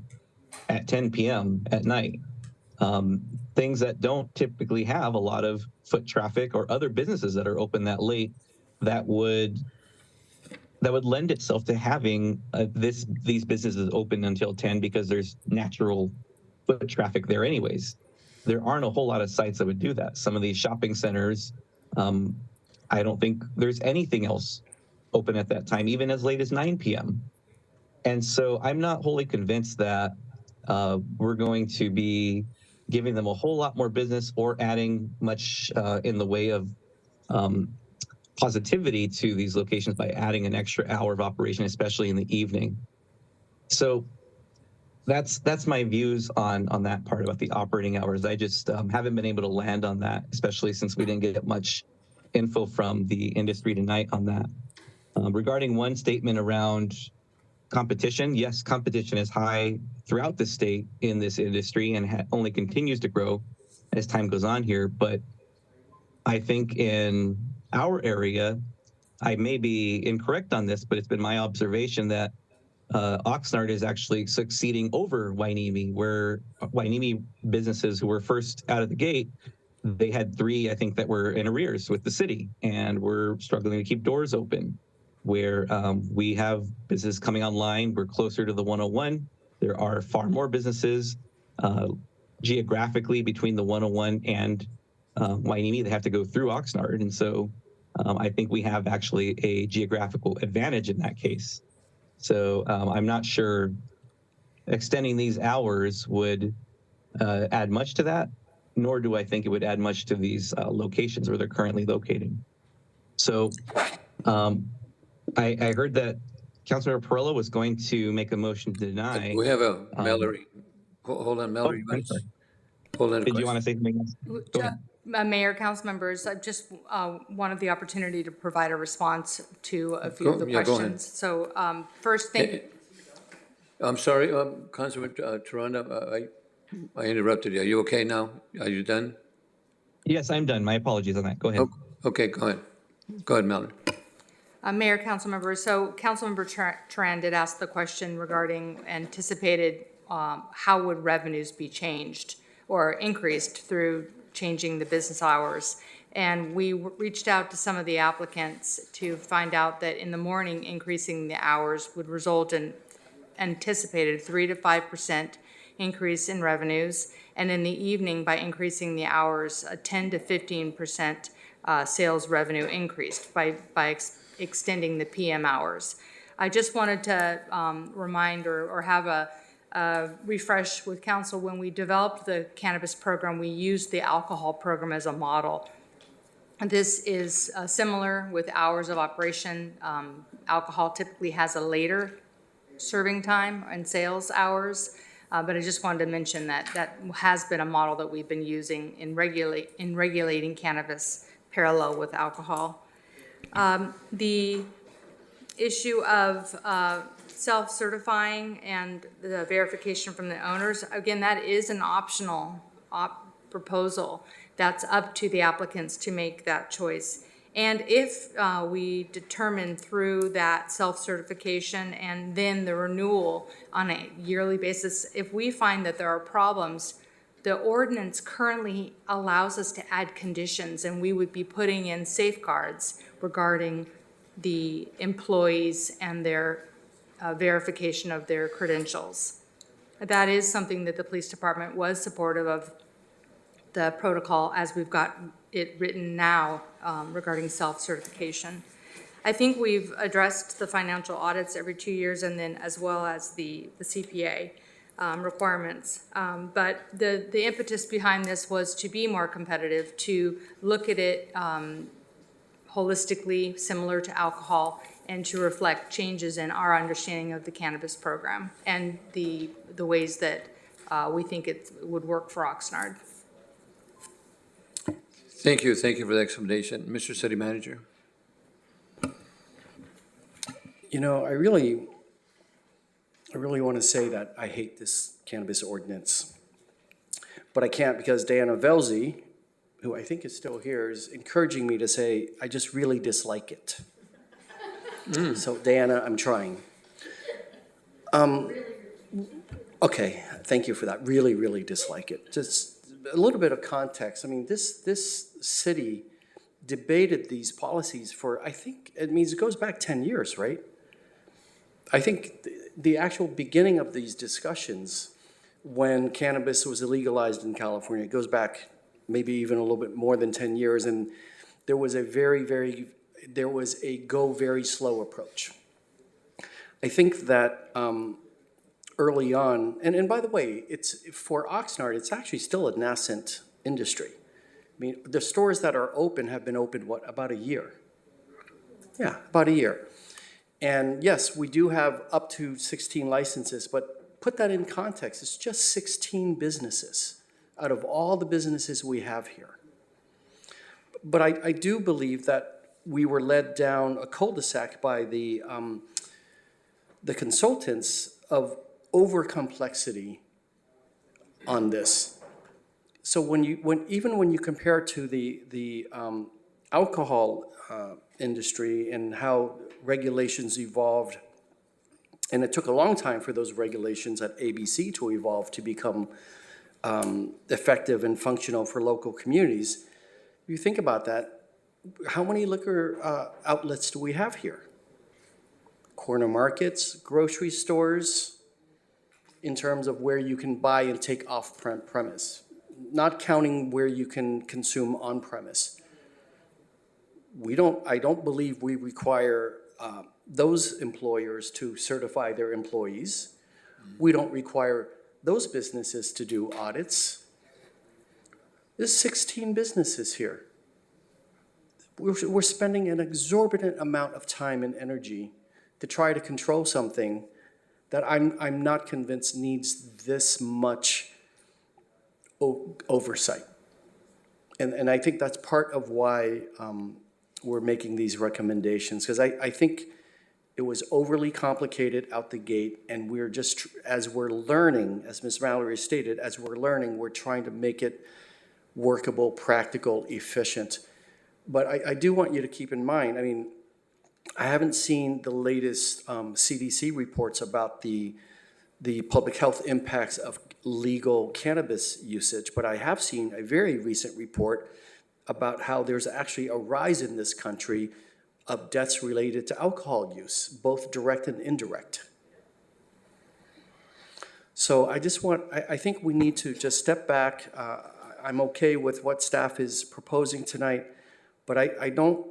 S4: at 10 p.m. at night? Things that don't typically have a lot of foot traffic or other businesses that are open that late that would lend itself to having these businesses open until 10 because there's natural foot traffic there anyways. There aren't a whole lot of sites that would do that. Some of these shopping centers, I don't think there's anything else open at that time, even as late as 9 p.m. And so I'm not wholly convinced that we're going to be giving them a whole lot more business or adding much in the way of positivity to these locations by adding an extra hour of operation, especially in the evening. So that's my views on that part about the operating hours. I just haven't been able to land on that, especially since we didn't get much info from the industry tonight on that. Regarding one statement around competition, yes, competition is high throughout the state in this industry and only continues to grow as time goes on here. But I think in our area, I may be incorrect on this, but it's been my observation that Oxnard is actually succeeding over Hueneme, where Hueneme businesses who were first out of the gate, they had 3, I think, that were in arrears with the city and were struggling to keep doors open. Where we have businesses coming online, we're closer to the 101. There are far more businesses geographically between the 101 and Hueneme. They have to go through Oxnard. And so I think we have actually a geographical advantage in that case. So I'm not sure extending these hours would add much to that, nor do I think it would add much to these locations where they're currently located. So I heard that Councilmember Perillo was going to make a motion to deny.
S1: We have a Mallory. Hold on, Mallory.
S4: I'm sorry.
S1: Hold on.
S4: Did you want to say something else? Go ahead.
S15: Mayor, council members, I just wanted the opportunity to provide a response to a few of the
S1: Go ahead.
S15: questions. So first,
S1: I'm sorry, Councilman Taronda, I interrupted you. Are you okay now? Are you done?
S4: Yes, I'm done. My apologies on that. Go ahead.
S1: Okay, go ahead. Go ahead, Mallory.
S15: Mayor, council members, so Councilmember Tran did ask the question regarding anticipated how would revenues be changed or increased through changing the business hours. And we reached out to some of the applicants to find out that in the morning, increasing the hours would result in anticipated 3 to 5% increase in revenues, and in the evening, by increasing the hours, a 10 to 15% sales revenue increased by extending the PM hours. I just wanted to remind or have a refresh with council. When we developed the cannabis program, we used the alcohol program as a model. This is similar with hours of operation. Alcohol typically has a later serving time and sales hours, but I just wanted to mention that that has been a model that we've been using in regulating cannabis parallel with alcohol. The issue of self-certifying and the verification from the owners, again, that is an optional proposal. That's up to the applicants to make that choice. And if we determine through that self-certification and then the renewal on a yearly basis, if we find that there are problems, the ordinance currently allows us to add conditions, and we would be putting in safeguards regarding the employees and their verification of their credentials. That is something that the police department was supportive of, the protocol as we've got it written now regarding self-certification. I think we've addressed the financial audits every 2 years, and then as well as the CPA requirements. But the impetus behind this was to be more competitive, to look at it holistically, similar to alcohol, and to reflect changes in our understanding of the cannabis program and the ways that we think it would work for Oxnard.
S1: Thank you for the explanation. Mr. City Manager.
S6: You know, I really want to say that I hate this cannabis ordinance. But I can't, because Diana Velzi, who I think is still here, is encouraging me to say, I just really dislike it. So Diana, I'm trying. Okay, thank you for that. Really dislike it. Just a little bit of context. I mean, this city debated these policies for, I think, it means it goes back 10 years, right? I think the actual beginning of these discussions when cannabis was illegalized in California, it goes back maybe even a little bit more than 10 years, and there was a go very slow approach. I think that early on, and by the way, it's for Oxnard, it's actually still a nascent industry. I mean, the stores that are open have been open, what, about a year? Yeah, about a year. And yes, we do have up to 16 licenses, but put that in context, it's just 16 businesses out of all the businesses we have here. But I do believe that we were led down a cul-de-sac by the consultants of over-complexity on this. So when you compare to the alcohol industry and how regulations evolved, and it took a long time for those regulations at ABC to evolve to become effective and functional for local communities. If you think about that, how many liquor outlets do we have here? Corner markets, grocery stores, in terms of where you can buy and take off-premise, not counting where you can consume on-premise. I don't believe we require those employers to certify their employees. We don't require those businesses to do audits. There's 16 businesses here. We're spending an exorbitant amount of time and energy to try to control something that I'm not convinced needs this much oversight. And I think that's part of why we're making these recommendations, because I think it was overly complicated out the gate, and we're just, as we're learning, as Ms. Mallory stated, as we're learning, we're trying to make it workable, practical, efficient. But I do want you to keep in mind, I mean, I haven't seen the latest CDC reports about the public health impacts of legal cannabis usage, but I have seen a very recent report about how there's actually a rise in this country of deaths related to alcohol use, both direct and indirect. So I think we need to just step back. I'm okay with what staff is proposing tonight, but I don't,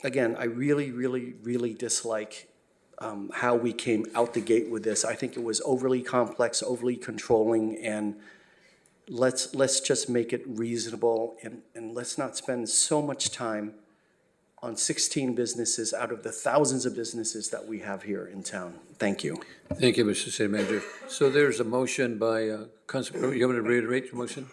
S6: again, I really, really, really dislike how we came out the gate with this. I think it was overly complex, overly controlling, and let's just make it reasonable, and let's not spend so much time on 16 businesses out of the thousands of businesses that we have here in town. Thank you.
S1: Thank you, Mr. City Manager. So there's a motion by Councilman, you want to reiterate your motion?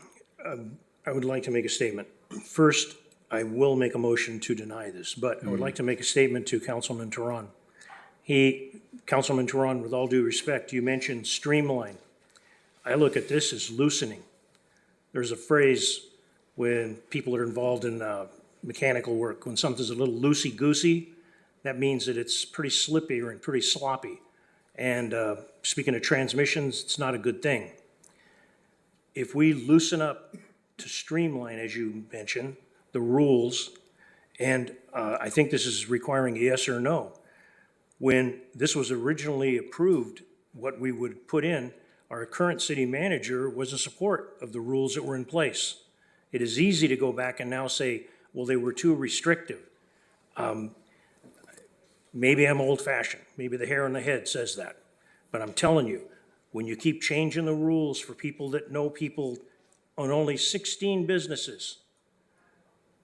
S7: I would like to make a statement. First, I will make a motion to deny this, but I would like to make a statement to Councilman Tehran. Councilman Tehran, with all due respect, you mentioned streamline. I look at this as loosening. There's a phrase when people are involved in mechanical work, when something's a little loosey-goosey, that means that it's pretty slippy and pretty sloppy. And speaking of transmissions, it's not a good thing. If we loosen up to streamline, as you mentioned, the rules, and I think this is requiring a yes or no. When this was originally approved, what we would put in, our current city manager was in support of the rules that were in place. It is easy to go back and now say, well, they were too restrictive. Maybe I'm old-fashioned. Maybe the hair on the head says that. But I'm telling you, when you keep changing the rules for people that know people on only 16 businesses,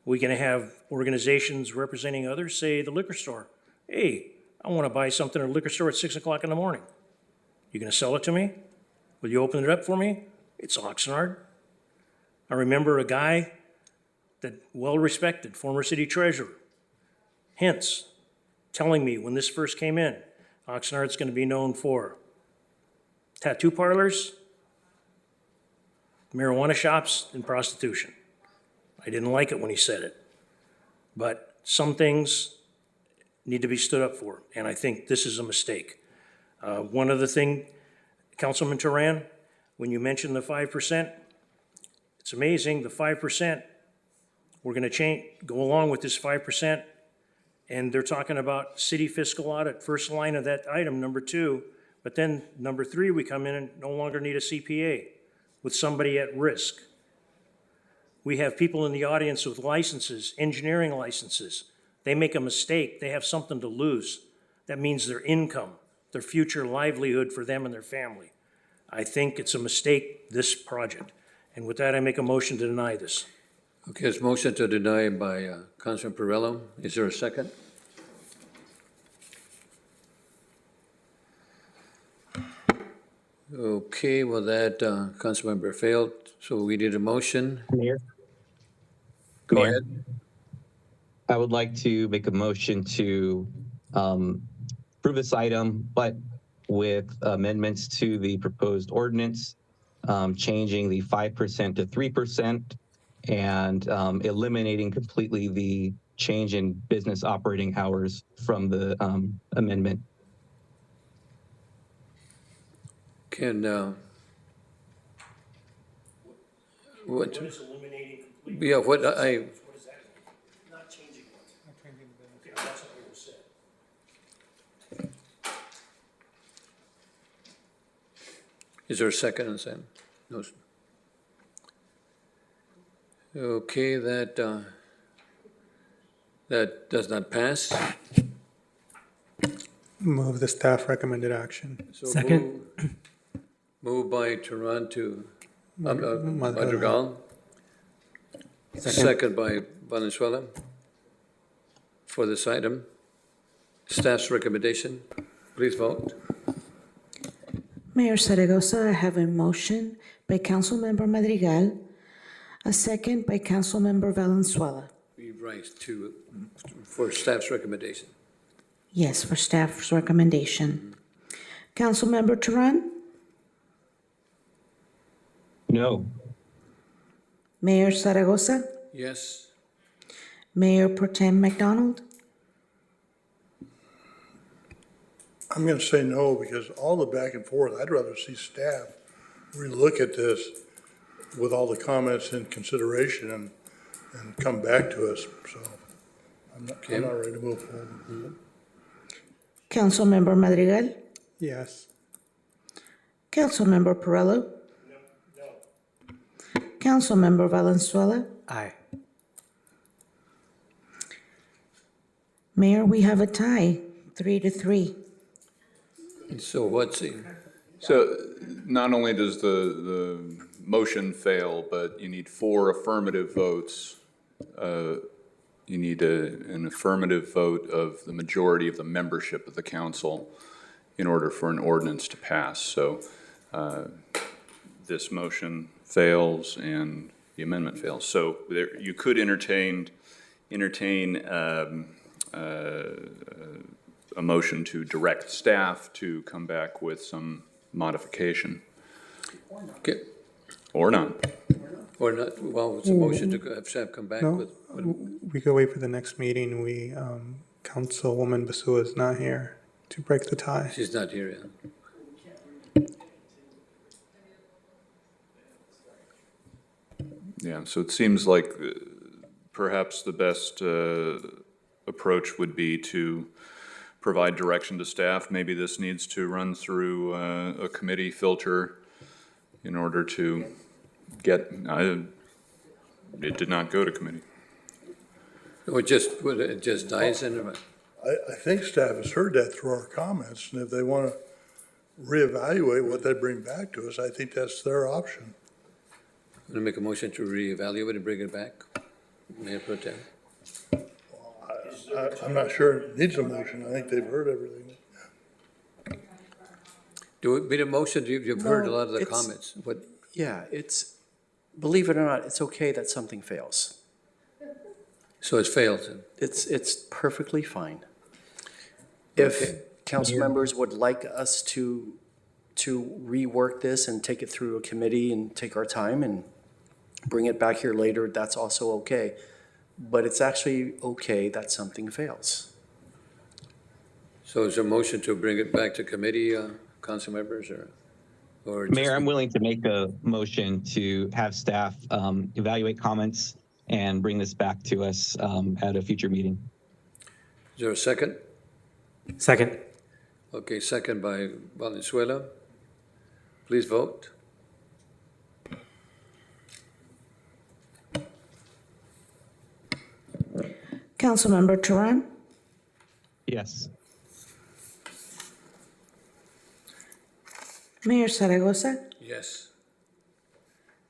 S7: we're going to have organizations representing others, say the liquor store. Hey, I want to buy something at a liquor store at 6 o'clock in the morning. You going to sell it to me? Will you open it up for me? It's Oxnard. I remember a guy that well-respected, former city treasurer, Hintz, telling me when this first came in, Oxnard's going to be known for tattoo parlors, marijuana shops, and prostitution. I didn't like it when he said it. But some things need to be stood up for, and I think this is a mistake. One other thing, Councilman Tehran, when you mentioned the 5%, it's amazing, the 5%, we're going to go along with this 5%, and they're talking about city fiscal audit, first line of that item, number 2, but then number 3, we come in and no longer need a CPA with somebody at risk. We have people in the audience with licenses, engineering licenses. They make a mistake, they have something to lose. That means their income, their future livelihood for them and their family. I think it's a mistake, this project. And with that, I make a motion to deny this.
S1: Okay, it's motion to deny by Councilman Perrello. Is there a second? Okay, well, that Councilmember failed, so we did a motion.
S4: Mayor?
S1: Go
S4: Mayor,
S1: ahead.
S4: I would like to make a motion to approve this item, but with amendments to the proposed ordinance, changing the 5% to 3%, and eliminating completely the change in business operating hours from the amendment.
S1: Can, what
S7: is eliminating completely?
S1: yeah, what
S7: What is that? Not changing what? Not changing the business. Okay, that's what was said.
S1: is there a second on that? No. Okay, that does not pass.
S21: Move the staff recommended action.
S1: So
S20: Second.
S1: Moved by Toronto,
S21: Madrigal.
S1: Madrigal. Second by Valenzuela for this item. Staff's recommendation, please vote.
S2: Mayor Zaragoza, I have a motion by Councilmember Madrigal, a second by Councilmember Valenzuela.
S1: We rise for staff's recommendation.
S2: Yes, for staff's recommendation. Councilmember Turan,
S4: No.
S2: Mayor Zaragoza,
S1: Yes.
S2: Mayor Pro Tem McDonald,
S8: I'm going to say no because all the back and forth, I'd rather see staff relook at this with all the comments in consideration and come back to us. So I'm not ready to move forward.
S2: Councilmember Madrigal,
S21: Yes.
S2: Councilmember Perrello, Councilmember Valenzuela.
S20: Aye.
S2: Mayor, we have a tie, 3-3.
S1: So what's the,
S16: So not only does the motion fail, but you need 4 affirmative votes. You need an affirmative vote of the majority of the membership of the council in order for an ordinance to pass. So this motion fails and the amendment fails. So you could entertain a motion to direct staff to come back with some modification.
S1: okay,
S16: Or not.
S1: or not, well, it's a motion to have staff come back
S21: No,
S1: with.
S21: we could wait for the next meeting. Councilwoman Basua is not here to break the tie.
S1: She's not here yet.
S16: Yeah, so it seems like perhaps the best approach would be to provide direction to staff. Maybe this needs to run through a committee filter in order to get, it did not go to committee.
S1: It just dies in it.
S8: I think staff has heard that through our comments, and if they want to reevaluate what they bring back to us, I think that's their option.
S1: I'm going to make a motion to reevaluate and bring it back. Mayor Pro Tem.
S8: I'm not sure it needs a motion. I think they've heard everything.
S1: Do it, be a motion, you've heard a lot of the
S6: it's-
S1: comments. What,
S6: Yeah, believe it or not, it's okay that something fails.
S1: so it's failed.
S6: It's perfectly fine. If
S1: Okay.
S6: council members would like us to rework this and take it through a committee and take our time and bring it back here later, that's also okay. But it's actually okay that something fails.
S1: So is there a motion to bring it back to committee, council members, or? just-
S4: Mayor, I'm willing to make a motion to have staff evaluate comments and bring this back to us at a future meeting.
S1: Is there a second?
S20: Second.
S1: Okay, second by Valenzuela. Please vote.
S2: Councilmember Turan,
S4: Yes.
S2: Mayor Zaragoza,
S1: Yes.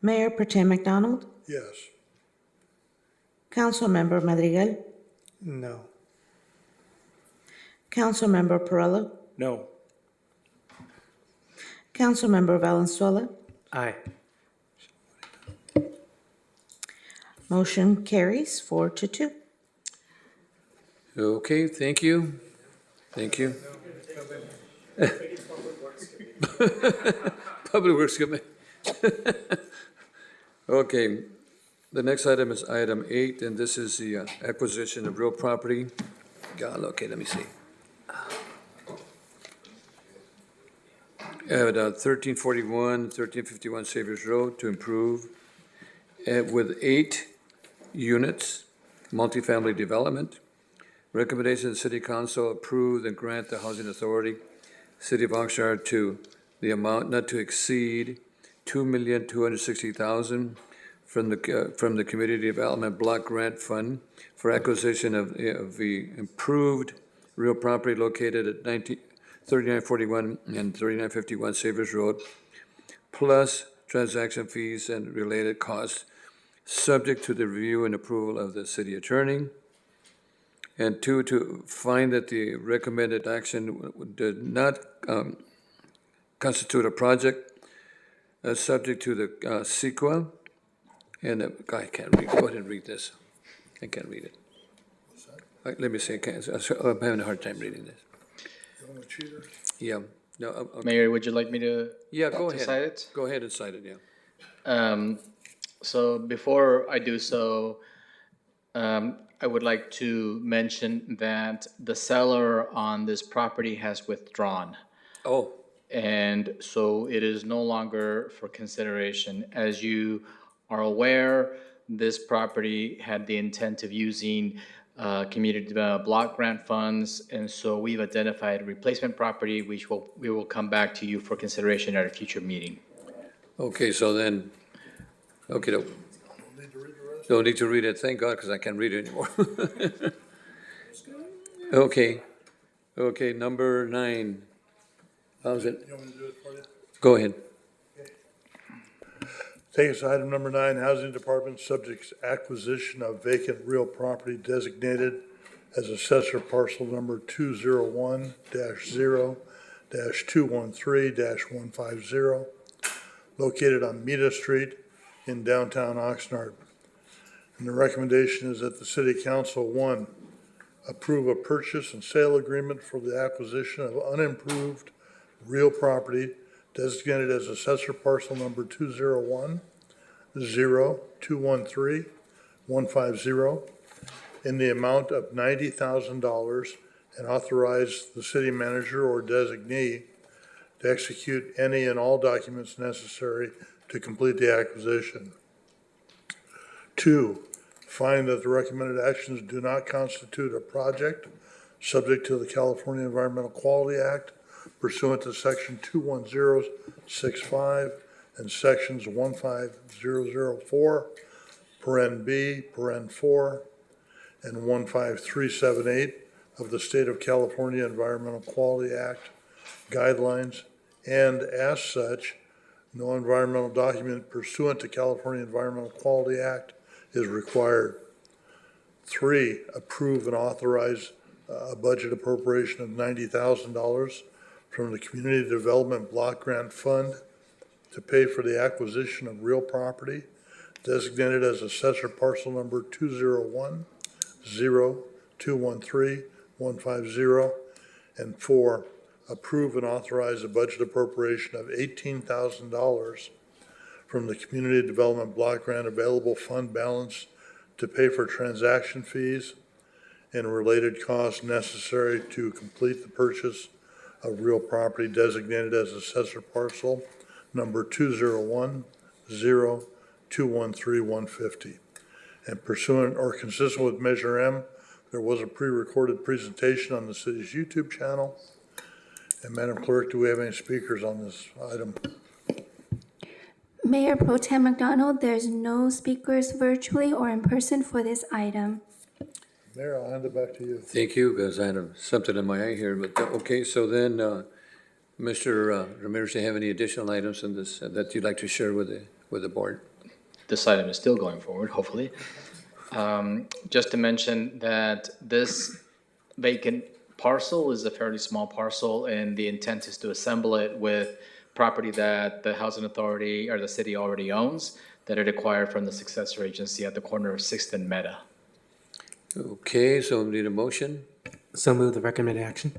S2: Mayor Pro Tem McDonald,
S8: Yes.
S2: Councilmember Madrigal,
S21: No.
S2: Councilmember Perrello,
S7: No.
S2: Councilmember Valenzuela.
S20: Aye.
S2: Motion carries 4-2.
S1: Okay, thank you. Thank you. Public Works Committee. Okay, the next item is item 8, and this is the acquisition of real property. Okay, let me see. At 1341, 1351 Saviors Road to improve with 8 units, multifamily development. Recommendation of the City Council approve and grant the Housing Authority, City of Oxnard, to the amount not to exceed $2,260,000 from the Community Development Block Grant Fund for acquisition of the improved real property located at 3941 and 3951 Savers Road, plus transaction fees and related costs, subject to the review and approval of the city attorney. And two, to find that the recommended action did not constitute a project subject to the CEQA. And I can't read. Go ahead and read this. I can't read it. Let me see. I'm having a hard time reading this.
S8: You want a cheater?
S1: Yeah. No. Okay.
S19: Mayor, would you like me to?
S1: Yeah. Go
S19: to
S1: ahead.
S19: cite it?
S1: Go ahead and cite it. Yeah.
S19: So before I do so, I would like to mention that the seller on this property has withdrawn.
S1: Oh.
S19: And so it is no longer for consideration. As you are aware, this property had the intent of using community block grant funds, and so we've identified replacement property, which we will come back to you for consideration at a future meeting.
S1: Okay. So then. Okay. Don't need to read it. Thank God, because I can't read it anymore. Okay. Okay. Number 9. How's it?
S8: You want me to do it for you?
S1: Go ahead.
S8: Take us to item number 9, Housing Department subjects acquisition of vacant real property designated as assessor parcel number 201-0-213-150, located on Mita Street in downtown Oxnard. And the recommendation is that the City Council, 1, approve a purchase and sale agreement for the acquisition of unimproved real property designated as assessor parcel number 201-0-213-150 in the amount of $90,000 and authorize the city manager or designee to execute any and all documents necessary to complete the acquisition. 2, find that the recommended actions do not constitute a project subject to the California Environmental Quality Act pursuant to Section 21065 and Sections 15004, paren B, paren 4, and 15378 of the State of California Environmental Quality Act guidelines, and as such, no environmental document pursuant to California Environmental Quality Act is required. 3, approve and authorize a budget appropriation of $90,000 from the Community Development Block Grant Fund to pay for the acquisition of real property designated as assessor parcel number 201-0-213-150. And 4, approve and authorize a budget appropriation of $18,000 from the Community Development Block Grant Available Fund balance to pay for transaction fees and related costs necessary to complete the purchase of real property designated as assessor parcel number 201-0-213-150. And pursuant or consistent with Measure M, there was a pre-recorded presentation on the city's YouTube channel. And Madam Clerk, do we have any speakers on this item?
S10: Mayor Pro Tem McDonald, there's no speakers virtually or in person for this item.
S8: Mayor, I'll hand it back to you.
S1: Thank you, because I had something in my eye here, but, okay, so then, Mr. Ramirez, do you have any additional items in this that you'd like to share with the board?
S19: This item is still going forward, hopefully. Just to mention that this vacant parcel is a fairly small parcel, and the intent is to assemble it with property that the housing authority or the city already owns that it acquired from the successor agency at the corner of 6th and Meta.
S1: Okay, so we need a motion.
S20: So move the recommended action.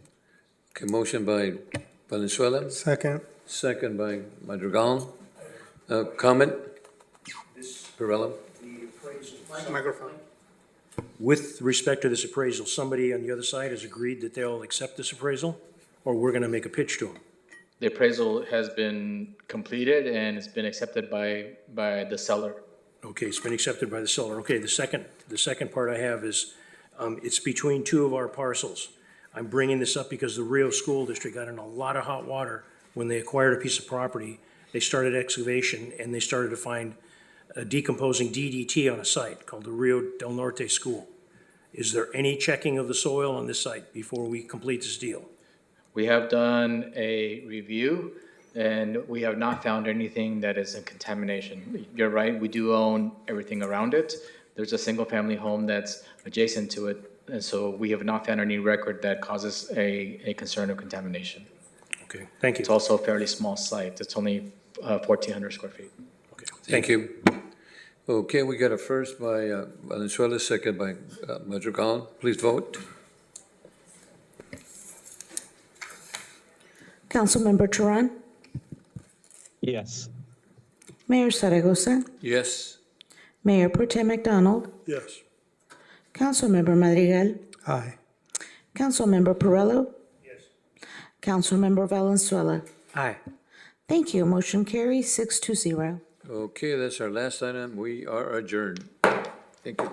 S1: Okay, motion by Valenzuela.
S21: Second.
S1: Second by Madrigal. Comment? Perrella?
S21: Microphone.
S7: With respect to this appraisal, somebody on the other side has agreed that they'll accept this appraisal, or we're going to make a pitch to them?
S19: The appraisal has been completed and it's been accepted by the seller.
S7: Okay, it's been accepted by the seller. Okay, the second part I have is, it's between two of our parcels. I'm bringing this up because the Rio School District got in a lot of hot water when they acquired a piece of property. They started excavation and they started to find a decomposing DDT on a site called the Rio del Norte School. Is there any checking of the soil on this site before we complete this deal?
S19: We have done a review, and we have not found anything that is in contamination. You're right, we do own everything around it. There's a single-family home that's adjacent to it, and so we have not found any record that causes a concern of contamination.
S7: Okay, thank you.
S19: It's also a fairly small site. It's only 1,400 square feet.
S1: Thank you. Okay, we got a first by Valenzuela, second by Madrigal. Please vote.
S2: Councilmember Turan,
S14: Yes.
S2: Mayor Zaragoza,
S1: Yes.
S2: Mayor Pro Tem McDonald,
S8: Yes.
S2: Councilmember Madrigal,
S21: Aye.
S2: Councilmember Perillo, Councilmember Valenzuela.
S20: Aye.
S2: Thank you. Motion carries 6-0.
S1: Okay, that's our last item. We are adjourned. Thank you.